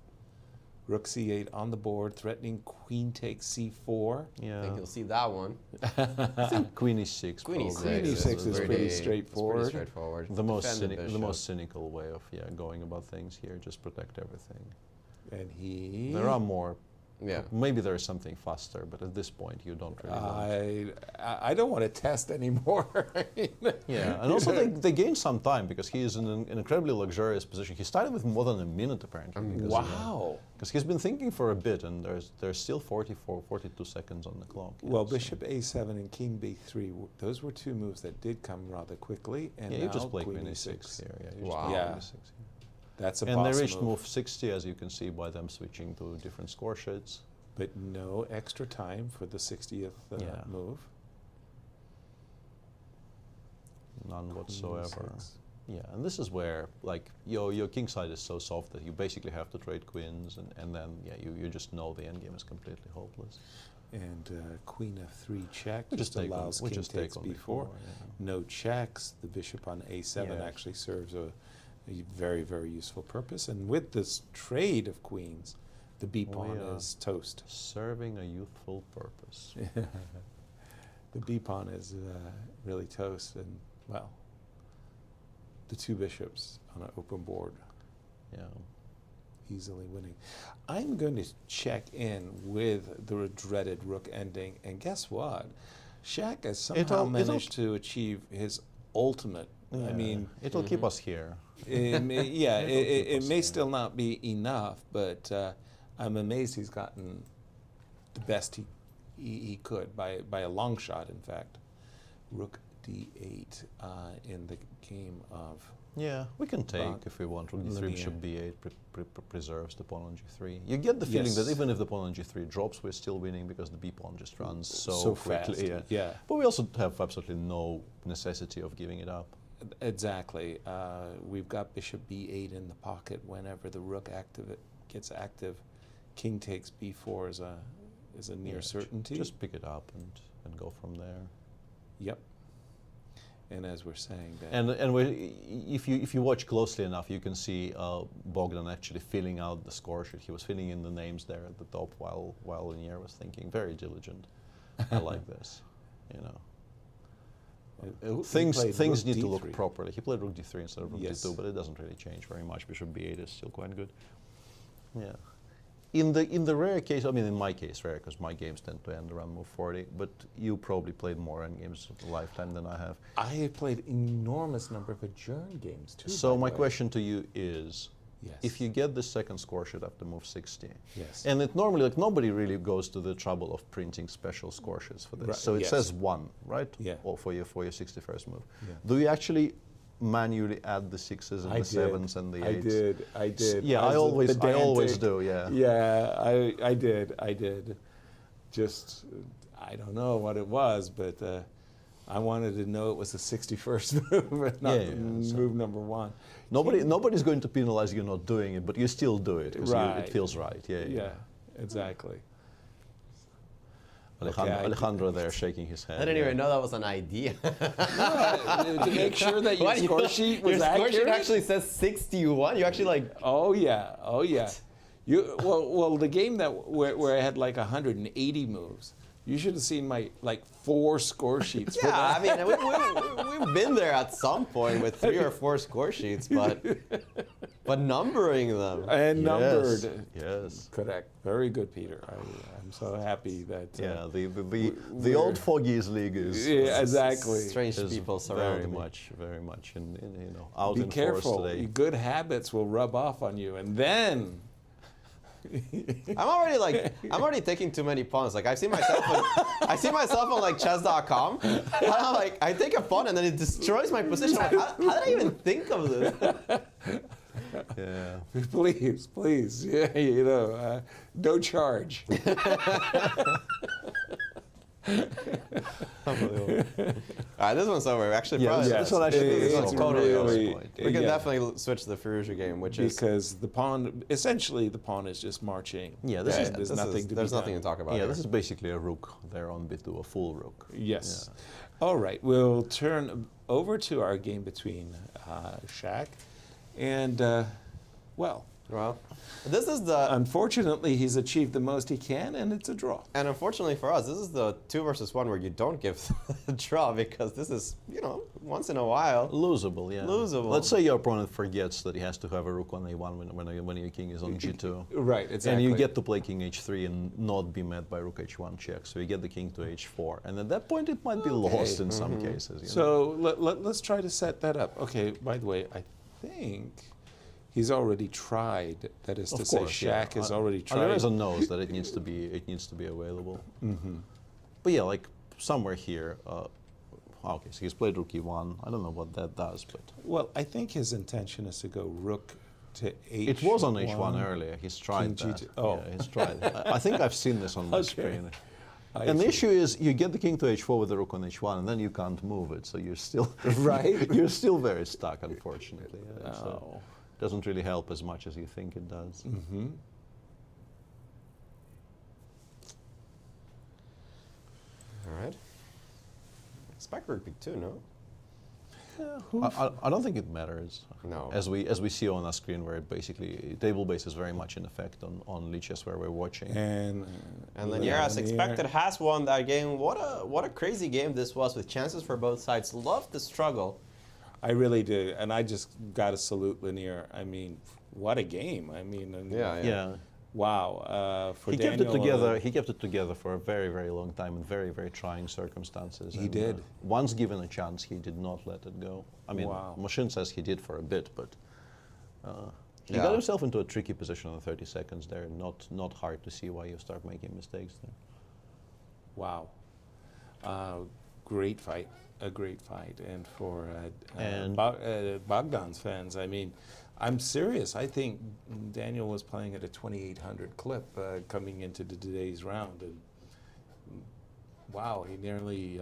[SPEAKER 5] Rook C8 on the board, threatening Queen takes C4.
[SPEAKER 4] Yeah.
[SPEAKER 6] I think you'll see that one.
[SPEAKER 4] I think Queen E6.
[SPEAKER 6] Queen E6
[SPEAKER 5] is pretty straightforward.
[SPEAKER 6] It's pretty straightforward.
[SPEAKER 4] The most cynical way of going about things here. Just protect everything.
[SPEAKER 5] And he.
[SPEAKER 4] There are more.
[SPEAKER 6] Yeah.
[SPEAKER 4] Maybe there is something faster, but at this point you don't really want.
[SPEAKER 5] I don't want to test anymore.
[SPEAKER 4] Yeah, and also they gain some time because he is in an incredibly luxurious position. He started with more than a minute apparently.
[SPEAKER 5] Wow.
[SPEAKER 4] Because he's been thinking for a bit, and there's still 42 seconds on the clock.
[SPEAKER 5] Well, Bishop A7 and King B3, those were 2 moves that did come rather quickly. And
[SPEAKER 4] you
[SPEAKER 5] now
[SPEAKER 4] just play
[SPEAKER 5] Queen
[SPEAKER 4] E6 here. Yeah, you
[SPEAKER 5] wow.
[SPEAKER 4] Just play E6 here.
[SPEAKER 5] That's a
[SPEAKER 4] And they
[SPEAKER 5] boss
[SPEAKER 4] reached
[SPEAKER 5] move.
[SPEAKER 4] move 60, as you can see by them switching to different score sheets.
[SPEAKER 5] But no extra time for the 60th move.
[SPEAKER 4] None whatsoever. Yeah, and this is where your king side is so soft that you basically have to trade queens, and then you just know the endgame is completely hopeless.
[SPEAKER 5] And Queen F3 check
[SPEAKER 4] We
[SPEAKER 5] just
[SPEAKER 4] just take
[SPEAKER 5] allows
[SPEAKER 4] on- we
[SPEAKER 5] King
[SPEAKER 4] just take
[SPEAKER 5] takes
[SPEAKER 4] on
[SPEAKER 5] B4.
[SPEAKER 4] B4, yeah.
[SPEAKER 5] No checks. The bishop on A7
[SPEAKER 4] Yeah.
[SPEAKER 5] actually serves a very, very useful purpose. And with this trade of queens, the B pawn is toast.
[SPEAKER 4] Serving a youthful purpose.
[SPEAKER 5] The B pawn is really toast, and well, the 2 bishops on an open board.
[SPEAKER 4] Yeah.
[SPEAKER 5] Easily winning. I'm going to check in with the dreaded rook ending, and guess what? Shaq has somehow managed to achieve his ultimate.
[SPEAKER 4] Yeah.
[SPEAKER 5] I mean,
[SPEAKER 4] it'll keep us here.
[SPEAKER 5] It may still not be enough, but I'm amazed he's gotten the best he could by a long shot. In fact, Rook D8 in the game of.
[SPEAKER 4] Yeah, we can take if we want. Rook D3,
[SPEAKER 5] linear.
[SPEAKER 4] Bishop B8 preserves the pawn on G3. You get the feeling that even if the pawn on G3 drops, we're still winning because the B pawn just runs so quickly.
[SPEAKER 5] Fast. Yeah.
[SPEAKER 4] But we also have absolutely no necessity of giving it up.
[SPEAKER 5] Exactly. We've got Bishop B8 in the pocket whenever the rook gets active. King takes B4 is a near certainty.
[SPEAKER 4] Just pick it up and go from there.
[SPEAKER 5] Yep. And as we're saying that.
[SPEAKER 4] And if you watch closely enough, you can see Bogdan actually filling out the score sheet. He was filling in the names there at the top while Linier was thinking. Very diligent. I like this. Things need to look properly. He played Rook D3 instead of Rook D2, but it doesn't really change very much. Bishop B8 is still quite good. Yeah. In the rare case, I mean, in my case, rare because my games tend to end around move 40. But you probably played more endgames of a lifetime than I have.
[SPEAKER 5] I have played enormous number of adjourned games too.
[SPEAKER 4] So my question to you is:
[SPEAKER 5] Yes.
[SPEAKER 4] if you get the second score sheet after move 60.
[SPEAKER 5] Yes.
[SPEAKER 4] And it normally, like, nobody really goes to the trouble of printing special score sheets for this.
[SPEAKER 5] Right,
[SPEAKER 4] So it
[SPEAKER 5] yes.
[SPEAKER 4] says 1, right?
[SPEAKER 5] Yeah.
[SPEAKER 4] Or for your 61st move.
[SPEAKER 5] Yeah.
[SPEAKER 4] Do you actually manually add the 6s and
[SPEAKER 5] I
[SPEAKER 4] the 7s and the 8s?
[SPEAKER 5] I did.
[SPEAKER 4] Yeah, I always do, yeah.
[SPEAKER 5] Yeah, I did. Just, I don't know what it was, but I wanted to know it was the 61st move, and not move number 1.
[SPEAKER 4] Nobody's going to penalize you not doing it, but you still do it because it feels right.
[SPEAKER 5] Yeah, exactly.
[SPEAKER 4] Alejandro there shaking his head.
[SPEAKER 21] I didn't even know that was an idea.
[SPEAKER 5] To make sure that your score sheet was accurate.
[SPEAKER 21] Your score sheet actually says 61. You actually like.
[SPEAKER 5] Oh yeah. You well the game where I had like 180 moves. You should have seen my 4 score sheets.
[SPEAKER 21] Yeah, I mean we've been there at some point with 3 or 4 score sheets, but numbering them.
[SPEAKER 5] And numbered.
[SPEAKER 4] Yes.
[SPEAKER 5] Correct. Very good, Peter. I'm so happy that.
[SPEAKER 4] Yeah, the old Foggies League is.
[SPEAKER 5] Yeah, exactly.
[SPEAKER 21] Strange people surrounding
[SPEAKER 4] very much, and out
[SPEAKER 5] Be
[SPEAKER 4] in
[SPEAKER 5] careful.
[SPEAKER 4] force today.
[SPEAKER 5] Good habits will rub off on you, and then.
[SPEAKER 21] I'm already taking too many pawns. Like I see myself on like chess.com, and I'm like, I take a pawn and then it destroys my position. I'm like, how did I even think of this?
[SPEAKER 5] Yeah. Please. Yeah, no charge.
[SPEAKER 21] All right, this one's over. Actually,
[SPEAKER 4] this one
[SPEAKER 21] is totally
[SPEAKER 5] really,
[SPEAKER 21] over. We can definitely switch to the Firouzja game, which is
[SPEAKER 5] because the pawn is just marching.
[SPEAKER 4] Yeah,
[SPEAKER 21] there's nothing to talk about.
[SPEAKER 4] Yeah,
[SPEAKER 21] here.
[SPEAKER 4] this is basically a rook there on b2, a full rook.
[SPEAKER 5] Yes. Yeah. All right, we'll turn over to our game between Shaq and
[SPEAKER 21] well, this is the.
[SPEAKER 5] Unfortunately, he's achieved the most he can, and it's a draw.
[SPEAKER 21] And unfortunately for us, this is the 2 versus 1 where you don't give the draw because this is, once in a while.
[SPEAKER 4] Losable, yeah.
[SPEAKER 21] Losable.
[SPEAKER 4] Let's say your opponent forgets that he has to have a rook on a1 when your king is on g2.
[SPEAKER 5] Right, exactly.
[SPEAKER 4] And you get to play king h3 and not be met by rook h1 check. So you get the king to h4. And at that point, it might be lost in some cases.
[SPEAKER 5] So let's try to set that up. Okay, by the way, I think. He's already tried. That is to say, Shaq has already tried.
[SPEAKER 4] Ramirez knows that it needs to be available.
[SPEAKER 5] Mm-hmm.
[SPEAKER 4] But yeah, like somewhere here. Okay, so he's played rook e1. I don't know what that does, but.
[SPEAKER 5] Well, I think his intention is to go rook to h1.
[SPEAKER 4] It was on h1 earlier. He's tried that.
[SPEAKER 5] Oh,
[SPEAKER 4] yeah, he's tried. I think I've seen this on my screen. And
[SPEAKER 5] see.
[SPEAKER 4] the issue is, you get the king to h4 with the rook on h1, and then you can't move it. So you're still you're still very stuck, unfortunately. Yeah, so doesn't really help as much as you think it does.
[SPEAKER 5] Mm-hmm.
[SPEAKER 21] All right. Spike rook b2, no?
[SPEAKER 4] I don't think it matters.
[SPEAKER 21] No.
[SPEAKER 4] As we see on our screen, where it basically table base is very much in effect on Lichess where we're watching.
[SPEAKER 21] And Lanier, as expected, has won that game. What a crazy game this was, with chances for both sides. Loved the struggle.
[SPEAKER 5] I really did, and I just got to salute Lanier. I mean, what a game! I mean,
[SPEAKER 4] yeah.
[SPEAKER 5] Wow. For
[SPEAKER 4] he
[SPEAKER 5] Daniel,
[SPEAKER 4] kept it together for a very, very long time in very, very trying circumstances.
[SPEAKER 5] He did.
[SPEAKER 4] Once given a chance, he did not let it go. I mean, Moshin says he did for a bit, but he got himself into a tricky position on the 30 seconds there. Not hard to see why you start making mistakes there.
[SPEAKER 5] Wow. Great fight. A great fight. And for Bogdan's fans, I mean, I'm serious. I think Daniel was playing at a 2,800 clip coming into today's round. And wow, he nearly,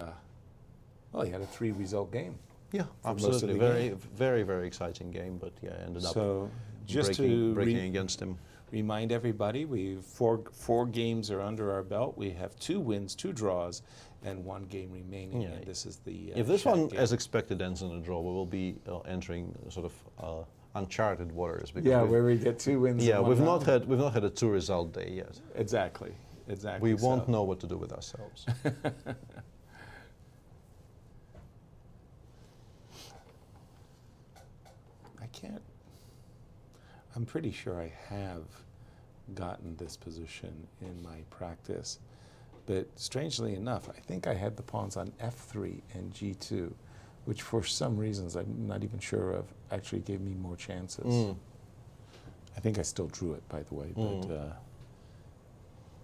[SPEAKER 5] he had a 3-result game.
[SPEAKER 4] Yeah, absolutely. Very, very, very exciting game, but yeah, ended up
[SPEAKER 5] just
[SPEAKER 4] breaking against him.
[SPEAKER 5] Remind everybody, we've four games are under our belt. We have 2 wins, 2 draws, and 1 game remaining.
[SPEAKER 4] Yeah.
[SPEAKER 5] And this is the
[SPEAKER 4] if this one,
[SPEAKER 5] game.
[SPEAKER 4] as expected, ends in a draw, we will be entering sort of uncharted waters. Because
[SPEAKER 5] where we get 2 wins.
[SPEAKER 4] Yeah, we've
[SPEAKER 5] round.
[SPEAKER 4] not had a 2-result day yet.
[SPEAKER 5] Exactly.
[SPEAKER 4] We won't know what to do with ourselves.
[SPEAKER 5] I'm pretty sure I have gotten this position in my practice, but strangely enough, I think I had the pawns on f3 and g2, which for some reasons I'm not even sure of actually gave me more chances. I think I still drew it, by the way. But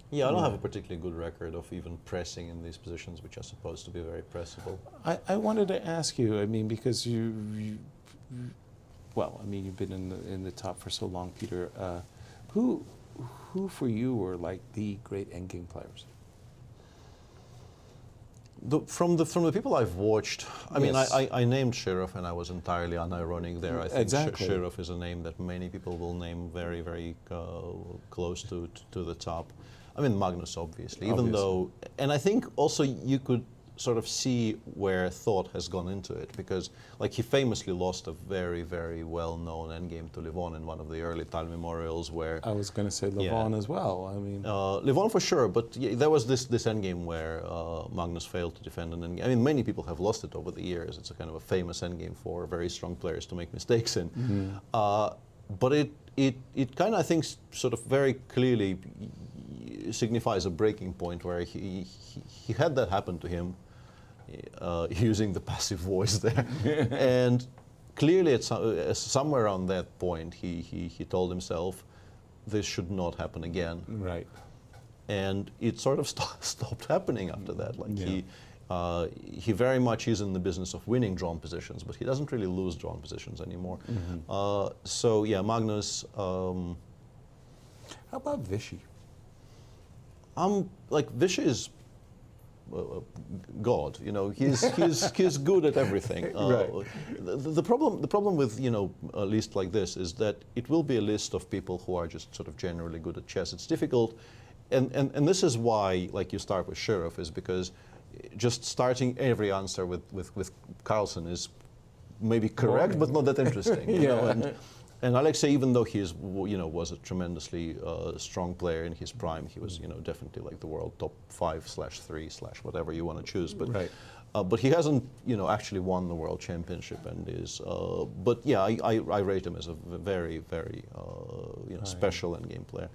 [SPEAKER 4] yeah, I don't have a particularly good record of even pressing in these positions, which are supposed to be very pressable.
[SPEAKER 5] I wanted to ask you, I mean, because well, I mean, you've been in the top for so long, Peter. Who for you were like the great endgame players?
[SPEAKER 4] From the people I've watched, I mean,
[SPEAKER 5] Yes.
[SPEAKER 4] I named Shirov, and I was entirely unironic there. I think
[SPEAKER 5] Exactly.
[SPEAKER 4] Shirov is a name that many people will name very, very close to the top. I mean, Magnus, obviously, even though, and I think also you could sort of see where thought has gone into it, because like he famously lost a very, very well-known endgame to Levon in one of the early Tal memorials where...
[SPEAKER 5] I was going to say Levon as well, I mean...
[SPEAKER 4] Levon for sure, but yeah, there was this endgame where Magnus failed to defend an endgame. I mean, many people have lost it over the years. It's a kind of a famous endgame for very strong players to make mistakes in. But it kind of, I think, sort of very clearly signifies a breaking point where he had that happen to him, using the passive voice there. And clearly at somewhere around that point he told himself this should not happen again.
[SPEAKER 5] Right.
[SPEAKER 4] And it sort of stopped happening after that. Like he very much is in the business of winning drawn positions, but he doesn't really lose drawn positions anymore. So yeah, Magnus. How
[SPEAKER 5] about Vishy?
[SPEAKER 4] Like Vishy is God. You know, he's good at everything.
[SPEAKER 5] Right.
[SPEAKER 4] The problem with a list like this is that it will be a list of people who are just sort of generally good at chess. It's difficult, and this is why like you start with Shirov, is because just starting every answer with Carlsen is maybe correct, but not that interesting. You know? And Alexei, even though he is, was a tremendously strong player in his prime, he was, definitely like the world top 5/3/ whatever you want to choose. But but he hasn't, actually won the world championship, and is. But yeah, I rate him as a very, very, special endgame player.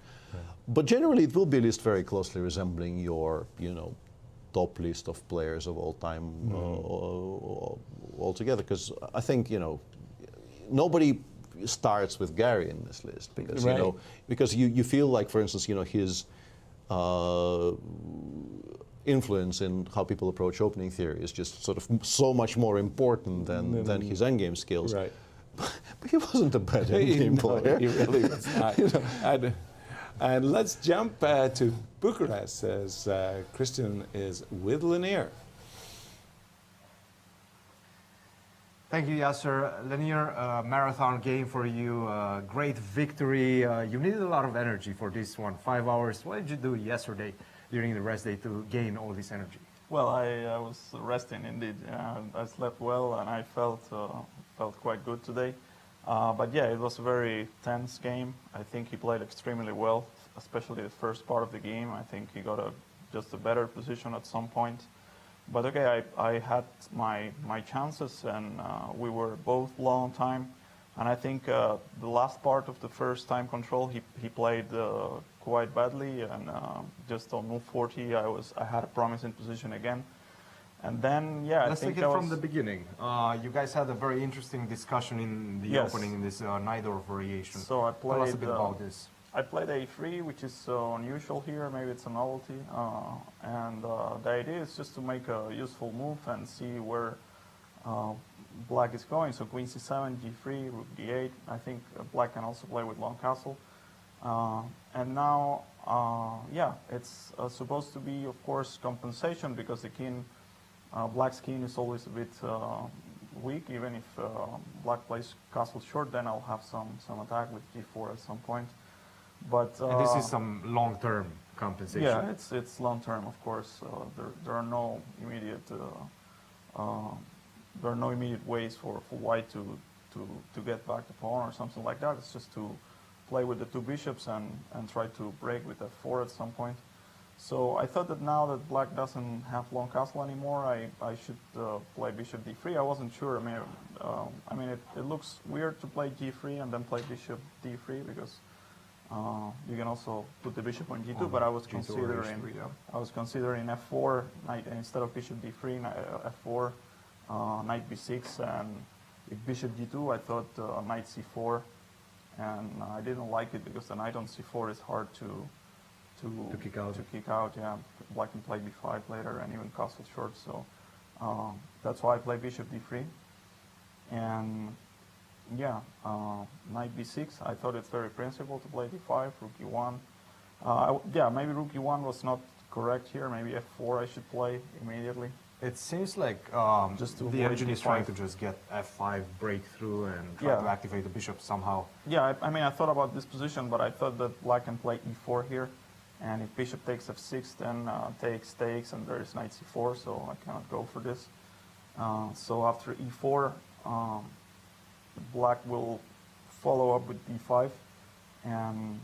[SPEAKER 4] But generally, it will be a list very closely resembling your, top list of players of all time altogether. Because I think, nobody starts with Gary in this list, because because you feel like, for instance, his influence in how people approach opening theory is just sort of so much more important than his endgame skills.
[SPEAKER 5] Right.
[SPEAKER 4] But he wasn't a bad endgame player.
[SPEAKER 5] He really was not. And let's jump to Bucharest, as Cristian is with Lanier.
[SPEAKER 17] Thank you, Yasser. Lanier, marathon game for you, great victory. You needed a lot of energy for this one, 5 hours. What did you do yesterday during the rest day to gain all this energy?
[SPEAKER 15] Well, I was resting indeed. I slept well and I felt quite good today. But yeah, it was a very tense game. I think he played extremely well, especially the first part of the game. I think he got just a better position at some point. But okay, I had my chances, and we were both low on time. And I think the last part of the first time control, he played quite badly, and just on move 40, I had a promising position again. And then, yeah,
[SPEAKER 17] let's take it from the beginning. You guys had a very interesting discussion in the opening in this Nidor variation.
[SPEAKER 15] So I played.
[SPEAKER 17] Tell us a bit about this.
[SPEAKER 15] I played a3, which is unusual here. Maybe it's a novelty. And the idea is just to make a useful move and see where black is going. So queen c7, g3, rook d8. I think black can also play with long castle. And now, yeah, it's supposed to be, of course, compensation, because the king, black's king is always a bit weak. Even if black plays castle short, then I'll have some attack with g4 at some point. But
[SPEAKER 17] and this is some long-term compensation.
[SPEAKER 15] Yeah, it's long-term, of course. There are no immediate ways for white to get back the pawn or something like that. It's just to play with the two bishops and try to break with f4 at some point. So I thought that now that black doesn't have long castle anymore, I should play bishop d3. I wasn't sure. I mean, it looks weird to play g3 and then play bishop d3, because you can also put the bishop on g2, but I was considering f4 knight instead of bishop d3, f4, knight b6, and if bishop g2, I thought knight c4 and I didn't like it because the knight on c4 is hard to
[SPEAKER 17] kick out.
[SPEAKER 15] To kick out, yeah. Black can play b5 later and even castle short, so that's why I play bishop d3. And yeah, knight b6. I thought it's very principled to play d5, rook e1. Yeah, maybe rook e1 was not correct here. Maybe f4 I should play immediately.
[SPEAKER 17] It seems like
[SPEAKER 15] just to
[SPEAKER 17] the engine is
[SPEAKER 15] d5.
[SPEAKER 17] trying to just get f5 breakthrough and try to activate the bishop somehow.
[SPEAKER 15] Yeah, I mean, I thought about this position, but I thought that black can play e4 here. And if bishop takes f6, then takes, and there is knight c4, so I cannot go for this. So after e4, black will follow up with d5, and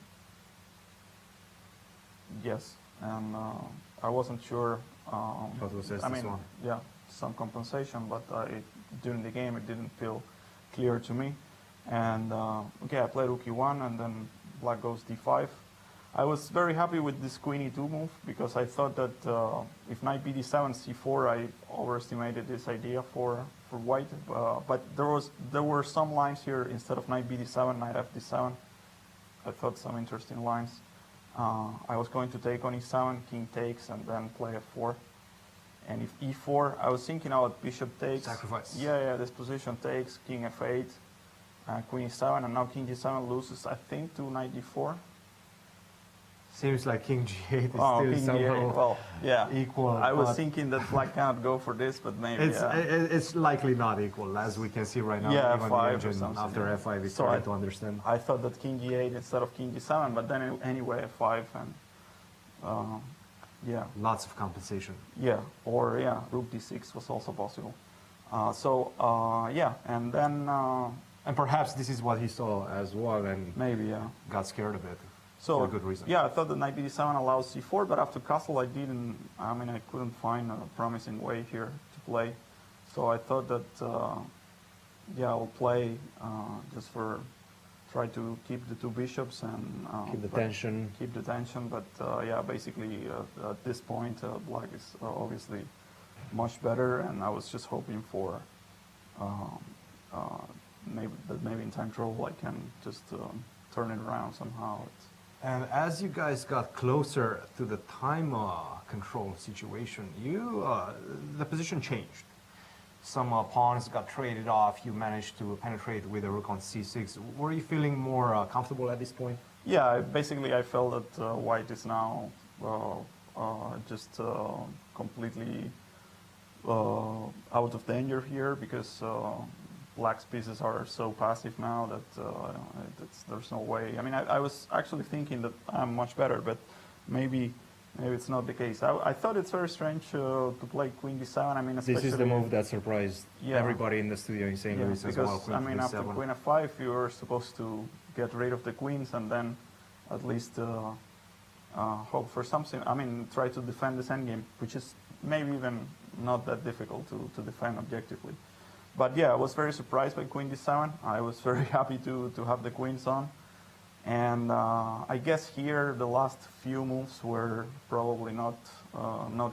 [SPEAKER 15] yes, and I wasn't sure.
[SPEAKER 17] What was this
[SPEAKER 15] one?
[SPEAKER 17] Yeah,
[SPEAKER 15] some compensation, but during the game it didn't feel clear to me. And okay, I played rook e1, and then black goes d5. I was very happy with this queen e2 move because I thought that if knight bd7 c4, I overestimated this idea for white. But there were some lines here instead of knight bd7, knight fd7. I thought some interesting lines. I was going to take on e7, king takes, and then play f4. And if e4, I was thinking about bishop takes.
[SPEAKER 17] Sacrifice.
[SPEAKER 15] Yeah, this position takes, king f8, queen e7, and now king g7 loses, I think, to knight d4.
[SPEAKER 17] Seems like king g8 is still
[SPEAKER 15] king
[SPEAKER 17] somehow
[SPEAKER 15] g8. Well, yeah.
[SPEAKER 17] equal.
[SPEAKER 15] I was thinking that black cannot go for this, but maybe
[SPEAKER 17] it's likely not equal, as we can see right now.
[SPEAKER 15] Yeah,
[SPEAKER 17] even
[SPEAKER 15] f5
[SPEAKER 17] the
[SPEAKER 15] or
[SPEAKER 17] engine
[SPEAKER 15] something.
[SPEAKER 17] after f5 is
[SPEAKER 15] So
[SPEAKER 17] trying to understand.
[SPEAKER 15] I thought that king g8 instead of king g7, but then anyway f5 and yeah.
[SPEAKER 17] Lots of compensation.
[SPEAKER 15] Yeah, or yeah, rook d6 was also possible. Yeah, and then
[SPEAKER 17] and perhaps this is what he saw as well, and
[SPEAKER 15] maybe
[SPEAKER 17] got scared a bit.
[SPEAKER 15] So,
[SPEAKER 17] for a good reason.
[SPEAKER 15] Yeah, I thought that knight bd7 allows c4, but after castle I couldn't find a promising way here to play. So I thought that, yeah, I'll play just try to keep the two bishops and
[SPEAKER 17] keep the tension.
[SPEAKER 15] Keep the tension, but yeah, basically at this point, black is obviously much better, and I was just hoping for maybe in time trouble I can just turn it around somehow.
[SPEAKER 17] And as you guys got closer to the time control situation, the position changed. Some pawns got traded off. You managed to penetrate with a rook on c6. Were you feeling more comfortable at this point?
[SPEAKER 15] Yeah, basically I felt that white is now just completely out of danger here because black's pieces are so passive now that there's no way. I mean, I was actually thinking that I'm much better, but maybe it's not the case. I thought it's very strange to play queen d7. I mean,
[SPEAKER 17] this is the move that surprised everybody in the studio in St. Louis as well.
[SPEAKER 15] Because, I mean, after queen f5, you're supposed to get rid of the queens and then at least hope for something. I mean, try to defend this endgame, which is maybe even not that difficult to defend objectively. But yeah, I was very surprised by queen d7. I was very happy to have the queens on. And I guess here the last few moves were probably not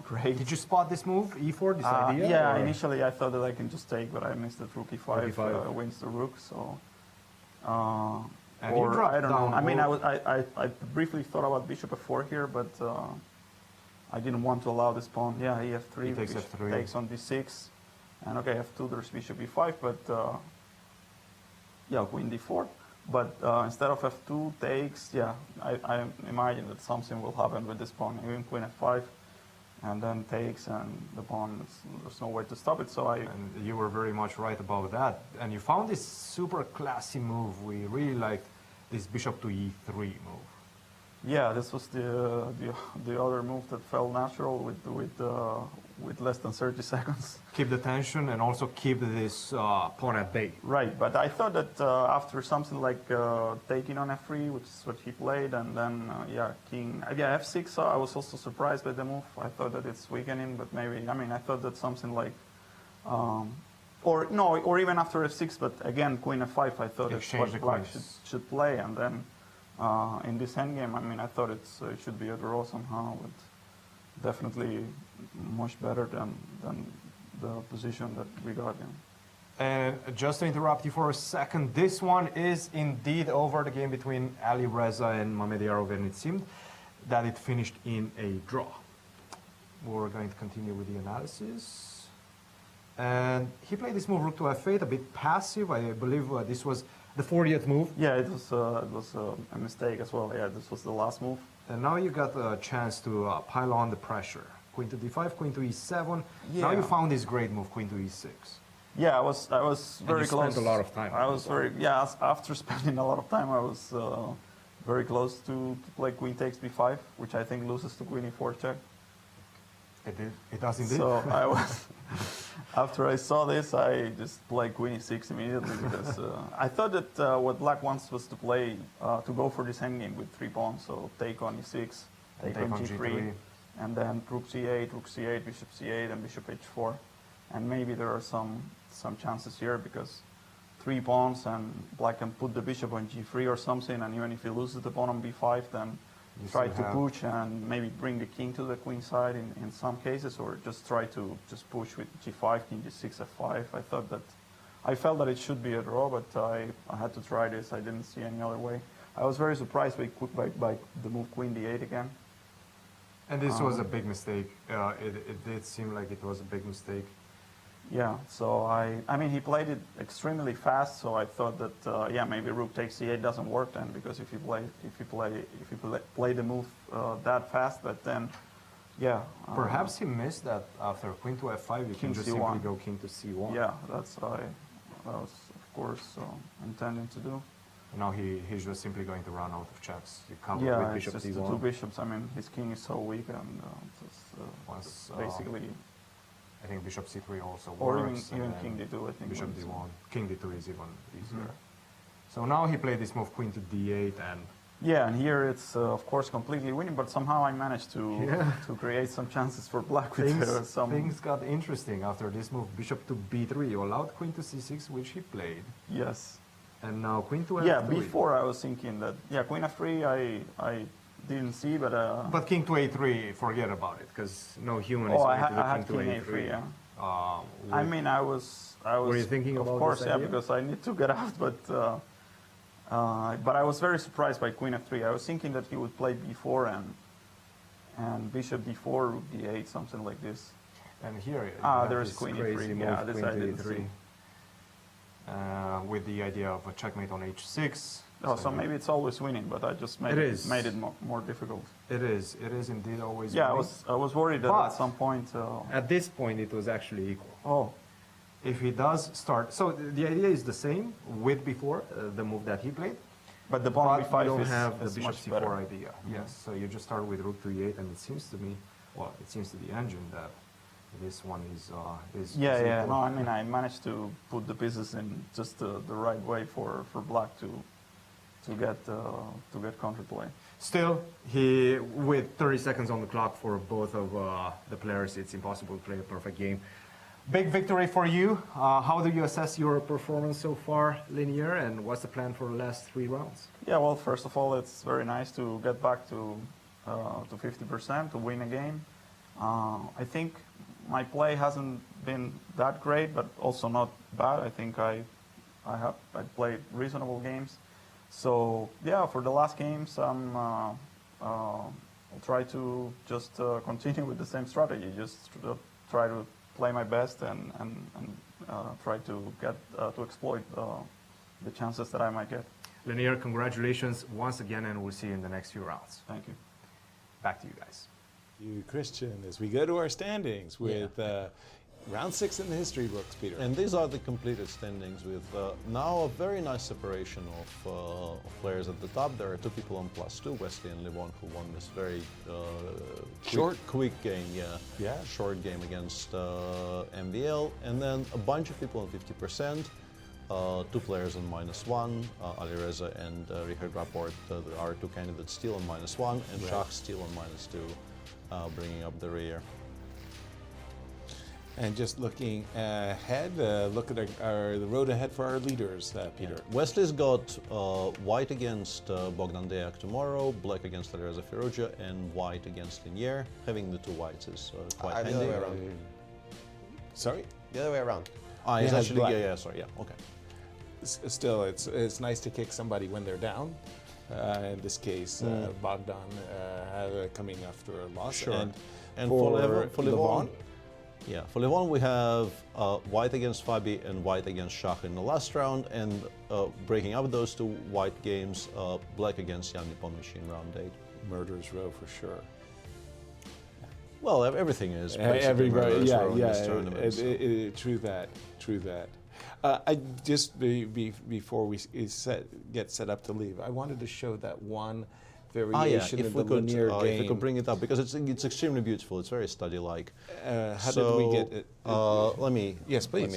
[SPEAKER 15] great.
[SPEAKER 17] Did you spot this move, e4, this idea?
[SPEAKER 15] Yeah, initially I thought that I can just take, but I missed that rook e5 wins the rook. So,
[SPEAKER 17] and
[SPEAKER 15] or
[SPEAKER 17] you dropped
[SPEAKER 15] I don't know.
[SPEAKER 17] down
[SPEAKER 15] I mean, I briefly thought about bishop f4 here, but I didn't want to allow this pawn. Yeah, e3,
[SPEAKER 17] he takes f3.
[SPEAKER 15] Takes on d6. And okay, f2, there's bishop e5, but yeah, queen d4. But instead of f2 takes, yeah, I imagine that something will happen with this pawn, even queen f5, and then takes, and the pawn, there's no way to stop it. So
[SPEAKER 17] And you were very much right about that. And you found this super classy move. We really liked this bishop to e3 move.
[SPEAKER 15] Yeah, this was the other move that felt natural with less than 30 seconds.
[SPEAKER 17] Keep the tension and also keep this pawn at bay.
[SPEAKER 15] Right, but I thought that after something like taking on f3, which is what he played, and then yeah, king, yeah, f6. I was also surprised by the move. I thought that it's weakening, but maybe, I mean, I thought that something like, or even after f6, but again, queen f5. I thought it's what black should play, and then in this endgame, I mean, I thought it should be a draw somehow, but definitely much better than the position that we got in.
[SPEAKER 17] And just to interrupt you for a second, this one is indeed over, the game between Ali Reza and Mamedyarov, and it seemed that it finished in a draw. We're going to continue with the analysis. And he played this move, rook to f8, a bit passive. I believe this was the 40th move.
[SPEAKER 15] Yeah, it was a mistake as well. Yeah, this was the last move.
[SPEAKER 17] And now you got a chance to pile on the pressure. Queen to d5, queen to e7.
[SPEAKER 15] Yeah.
[SPEAKER 17] Now you found this great move, queen to e6.
[SPEAKER 15] Yeah, I was very
[SPEAKER 17] you
[SPEAKER 15] close.
[SPEAKER 17] spent a lot of time.
[SPEAKER 15] I was after spending a lot of time, I was very close to play queen takes b5, which I think loses to queen e4 check.
[SPEAKER 17] It does indeed.
[SPEAKER 15] So I was, after I saw this, I just played queen e6 immediately because I thought that what black wants was to play, to go for this endgame with 3 pawns, so take on e6, take on g3, and then rook c8, bishop c8, and bishop h4. And maybe there are some chances here because 3 pawns and black can put the bishop on g3 or something, and even if he loses the pawn on b5, then try to push and maybe bring the king to the queen side in some cases, or just try to just push with g5, king g6, f5. I felt that it should be a draw, but I had to try this. I didn't see any other way. I was very surprised by the move queen d8 again.
[SPEAKER 17] And this was a big mistake. It did seem like it was a big mistake.
[SPEAKER 15] Yeah, so I mean, he played it extremely fast, so I thought that yeah, maybe rook takes c8 doesn't work then, because if you play the move that fast, but then yeah.
[SPEAKER 17] Perhaps he missed that after queen to f5, you can just simply go king to c1.
[SPEAKER 15] Yeah, that's what I was of course intending to do.
[SPEAKER 17] Now he's just simply going to run out of checks. You cover
[SPEAKER 15] yeah,
[SPEAKER 17] with bishop
[SPEAKER 15] it's
[SPEAKER 17] d1.
[SPEAKER 15] just the 2 bishops. I mean, his king is so weak, and basically.
[SPEAKER 17] I think bishop c3 also
[SPEAKER 15] or
[SPEAKER 17] works.
[SPEAKER 15] Or even king d2, I think.
[SPEAKER 17] Bishop d1. King d2 is even easier. So now he played this move, queen to d8, and...
[SPEAKER 15] Yeah, and here it's, of course, completely winning, but somehow I managed to create some chances for black with some...
[SPEAKER 17] Things got interesting after this move. Bishop to b3, you allowed queen to c6, which he played.
[SPEAKER 15] Yes.
[SPEAKER 17] And now queen to f3.
[SPEAKER 15] Yeah, before I was thinking that, yeah, queen f3, I didn't see, but...
[SPEAKER 17] But king to a3, forget about it, because no human is going to do king to a3.
[SPEAKER 15] Yeah. I mean, I was...
[SPEAKER 17] Were you thinking about
[SPEAKER 15] Of course,
[SPEAKER 17] this
[SPEAKER 15] yeah,
[SPEAKER 17] idea?
[SPEAKER 15] because I need to get out, but I was very surprised by queen f3. I was thinking that he would play b4 and bishop d4, rook d8, something like this.
[SPEAKER 17] And here,
[SPEAKER 15] there's queen e3. Yeah, this I didn't see.
[SPEAKER 17] With the idea of a checkmate on h6.
[SPEAKER 15] Oh, so maybe it's always winning, but I just made it more difficult.
[SPEAKER 17] It is indeed always
[SPEAKER 15] winning.
[SPEAKER 17] winning.
[SPEAKER 15] I was worried that at some point...
[SPEAKER 17] at this point, it was actually equal.
[SPEAKER 15] Oh.
[SPEAKER 17] If he does start... So the idea is the same with before, the move that he played.
[SPEAKER 15] But the pawn on b5
[SPEAKER 17] you don't
[SPEAKER 15] is
[SPEAKER 17] have the
[SPEAKER 15] is
[SPEAKER 17] bishop
[SPEAKER 15] much
[SPEAKER 17] c4
[SPEAKER 15] better.
[SPEAKER 17] idea. Yes, so you just start with rook to e8, and it seems to me, well, it seems to the engine that this one is
[SPEAKER 15] yeah.
[SPEAKER 17] equal.
[SPEAKER 15] No, I mean, I managed to put the pieces in just the right way for black to get counterplay.
[SPEAKER 17] Still, with 30 seconds on the clock for both of the players, it's impossible to play a perfect game. Big victory for you. How do you assess your performance so far, Linear, and what's the plan for the last 3 rounds?
[SPEAKER 15] Yeah, well, first of all, it's very nice to get back to 50%, to win a game. I think my play hasn't been that great, but also not bad. I think I played reasonable games. So yeah, for the last games, I'll try to just continue with the same strategy. Just try to play my best and try to get to exploit the chances that I might get.
[SPEAKER 17] Linear, congratulations once again, and we'll see you in the next few rounds.
[SPEAKER 15] Thank you.
[SPEAKER 17] Back to you guys.
[SPEAKER 5] You, Christian, as we go to our standings with round 6 in the history books, Peter.
[SPEAKER 4] And these are the completed standings with now a very nice separation of players at the top. There are 2 people on +2, Wesley and Levon, who won this very quick game, short game against MVL. And then a bunch of people on 50%, 2 players on -1, Ali Reza and Richard Rapport are 2 candidates still on -1, and Shach still on -2, bringing up the rear.
[SPEAKER 5] And just looking ahead, look at the road ahead for our leaders, Peter.
[SPEAKER 4] Wesley's got white against Bogdan Deac tomorrow, black against Alireza Firouzja, and white against Linier. Having the 2 whites is quite handy.
[SPEAKER 21] The other way around.
[SPEAKER 5] Sorry?
[SPEAKER 21] The other way around.
[SPEAKER 4] It's
[SPEAKER 5] has
[SPEAKER 4] actually,
[SPEAKER 5] black.
[SPEAKER 4] sorry, okay.
[SPEAKER 5] Still, it's nice to kick somebody when they're down. In this case, Bogdan coming after a loss.
[SPEAKER 4] Sure. And
[SPEAKER 5] for
[SPEAKER 4] Levon, for Levon we have white against Fabi and white against Shah in the last round, and breaking up those two white games, black against Jan Nepomniachtchi in round 8.
[SPEAKER 5] Murder's row for sure.
[SPEAKER 4] Well, everything is.
[SPEAKER 5] Everybody,
[SPEAKER 4] in this tournament,
[SPEAKER 5] true that. I just before we get set up to leave, I wanted to show that one variation in the linear game.
[SPEAKER 4] If we could bring it up, because it's extremely beautiful. It's very study-like.
[SPEAKER 5] How did we get it?
[SPEAKER 4] Let me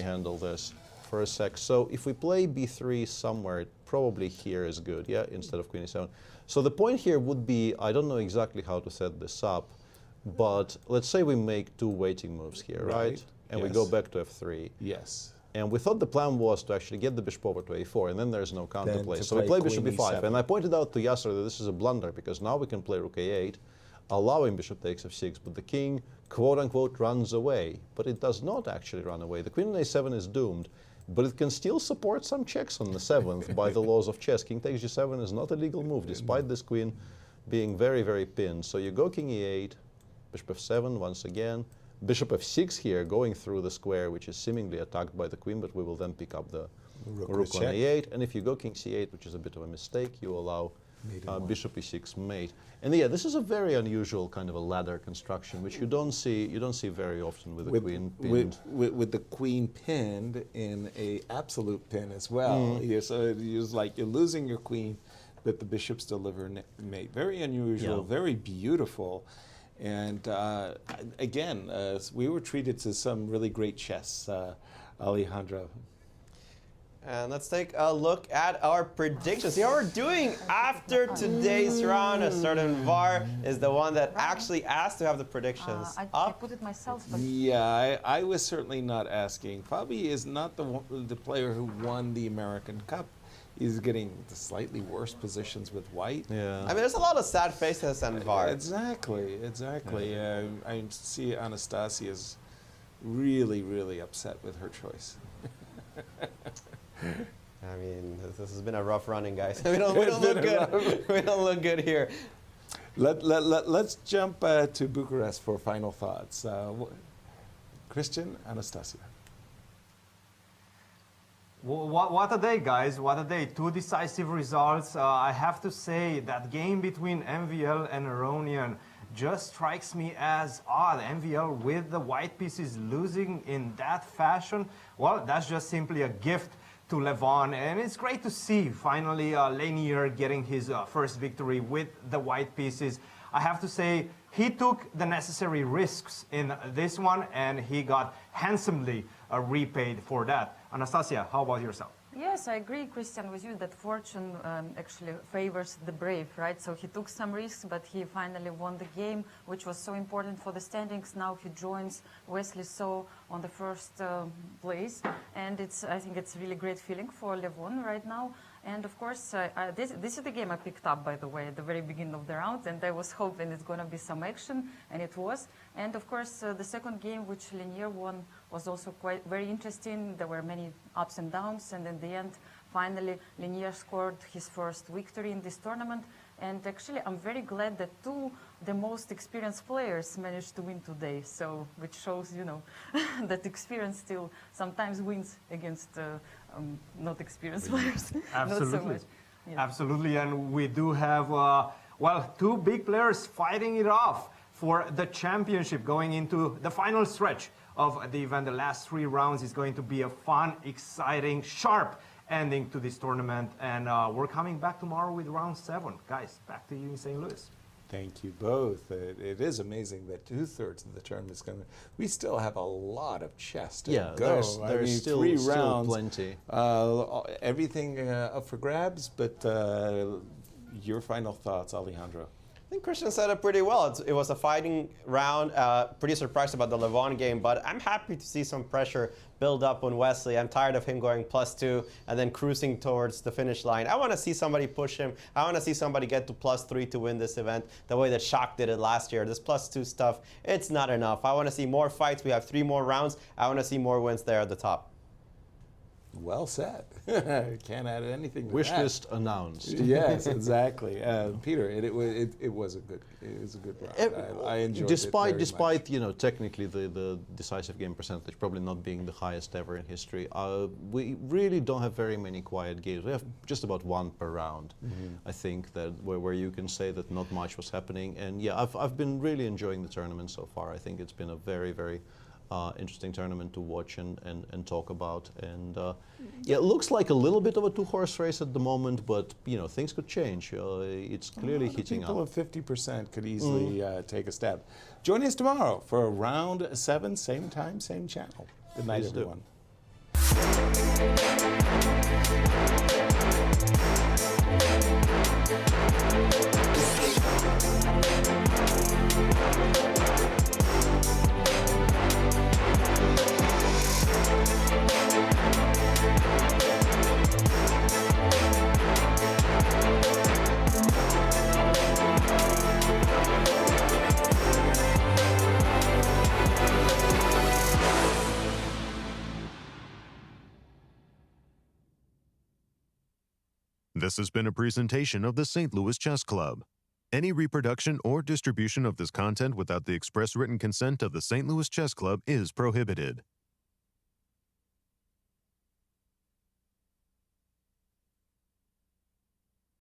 [SPEAKER 4] handle this for a sec. So if we play b3 somewhere, probably here is good, instead of queen e7. So the point here would be, I don't know exactly how to set this up, but let's say we make 2 waiting moves here, right? And we go back to f3.
[SPEAKER 5] Yes.
[SPEAKER 4] And we thought the plan was to actually get the bishop over to a4, and then there's no counterplay. So we play bishop b5. And I pointed out to Yasser that this is a blunder, because now we can play rook a8, allowing bishop takes f6, but the king, quote-unquote, runs away. But it does not actually run away. The queen on a7 is doomed, but it can still support some checks on the 7th by the laws of chess. King takes g7 is not a legal move, despite this queen being very, very pinned. So you go king e8, bishop f7 once again, bishop f6 here, going through the square, which is seemingly attacked by the queen, but we will then pick up the rook on a8. And if you go king c8, which is a bit of a mistake, you allow bishop e6 mate. And this is a very unusual kind of a ladder construction, which you don't see very often with the queen pinned.
[SPEAKER 5] With the queen pinned in a absolute pin as well. So it's like you're losing your queen, but the bishops deliver mate. Very unusual, very beautiful. And again, we were treated to some really great chess, Alejandro.
[SPEAKER 6] And let's take a look at our predictions. See how we're doing after today's round. A certain VAR is the one that actually asked to have the predictions
[SPEAKER 7] I put it myself. But
[SPEAKER 5] yeah, I was certainly not asking. Fabi is not the player who won the American Cup. He's getting the slightly worse positions with white.
[SPEAKER 6] I mean, there's a lot of sad faces and VAR.
[SPEAKER 5] Exactly. I see Anastasiya's really, really upset with her choice.
[SPEAKER 6] I mean, this has been a rough running, guys. We don't look good. We don't look good here.
[SPEAKER 5] Let's jump to Bucharest for final thoughts. Cristian, Anastasiya.
[SPEAKER 17] What a day, guys. What a day. 2 decisive results. I have to say that game between MVL and Aronian just strikes me as odd. MVL with the white pieces losing in that fashion. Well, that's just simply a gift to Levon, and it's great to see finally Lanier getting his first victory with the white pieces. I have to say he took the necessary risks in this one, and he got handsomely repaid for that. Anastasiya, how about yourself?
[SPEAKER 7] Yes, I agree, Cristian, with you that fortune actually favors the brave, right? So he took some risks, but he finally won the game, which was so important for the standings. Now he joins Wesley So on the first place, and I think it's a really great feeling for Levon right now. And of course, this is the game I picked up, by the way, at the very beginning of the round, and I was hoping it's going to be some action, and it was. And of course, the second game, which Lanier won, was also very interesting. There were many ups and downs, and in the end, finally, Lanier scored his first victory in this tournament. And actually, I'm very glad that the most experienced players managed to win today. So, which shows, that experience still sometimes wins against not experienced players.
[SPEAKER 17] Absolutely.
[SPEAKER 7] Not so much. Yeah.
[SPEAKER 17] Absolutely, and we do have, 2 big players fighting it off for the championship going into the final stretch of the event. The last 3 rounds is going to be a fun, exciting, sharp ending to this tournament. And we're coming back tomorrow with round 7. Guys, back to you in St. Louis.
[SPEAKER 5] Thank you both. It is amazing that 2/3 of the tournament is going to. We still have a lot of chess to go.
[SPEAKER 4] There's still
[SPEAKER 5] 3 rounds,
[SPEAKER 4] plenty.
[SPEAKER 5] Everything up for grabs, but your final thoughts, Alejandro.
[SPEAKER 6] I think Cristian said it pretty well. It was a fighting round. Pretty surprised about the Levon game, but I'm happy to see some pressure build up on Wesley. I'm tired of him going +2 and then cruising towards the finish line. I want to see somebody push him. I want to see somebody get to +3 to win this event the way that Shak did it last year. This +2 stuff, it's not enough. I want to see more fights. We have 3 more rounds. I want to see more wins there at the top.
[SPEAKER 5] well said. Can't add anything to
[SPEAKER 4] Wish
[SPEAKER 5] that.
[SPEAKER 4] list announced.
[SPEAKER 5] Yes, exactly. Peter, it was a good round. I enjoyed it very
[SPEAKER 4] Despite you know, technically the decisive game percentage probably not being the highest ever in history, we really don't have very many quiet games. We have just about one per round. I think that where you can say that not much was happening. And yeah, I've been really enjoying the tournament so far. I think it's been a very, very interesting tournament to watch and talk about. And yeah, it looks like a little bit of a two-horse race at the moment, but you know, things could change. It's clearly heating up.
[SPEAKER 5] People of 50% could easily take a stab. Join us tomorrow for round 7, same time, same channel. Good night, everyone.
[SPEAKER 1] This has been a presentation of the St. Louis Chess Club. Any reproduction or distribution of this content without the express written consent of the St. Louis Chess Club is prohibited.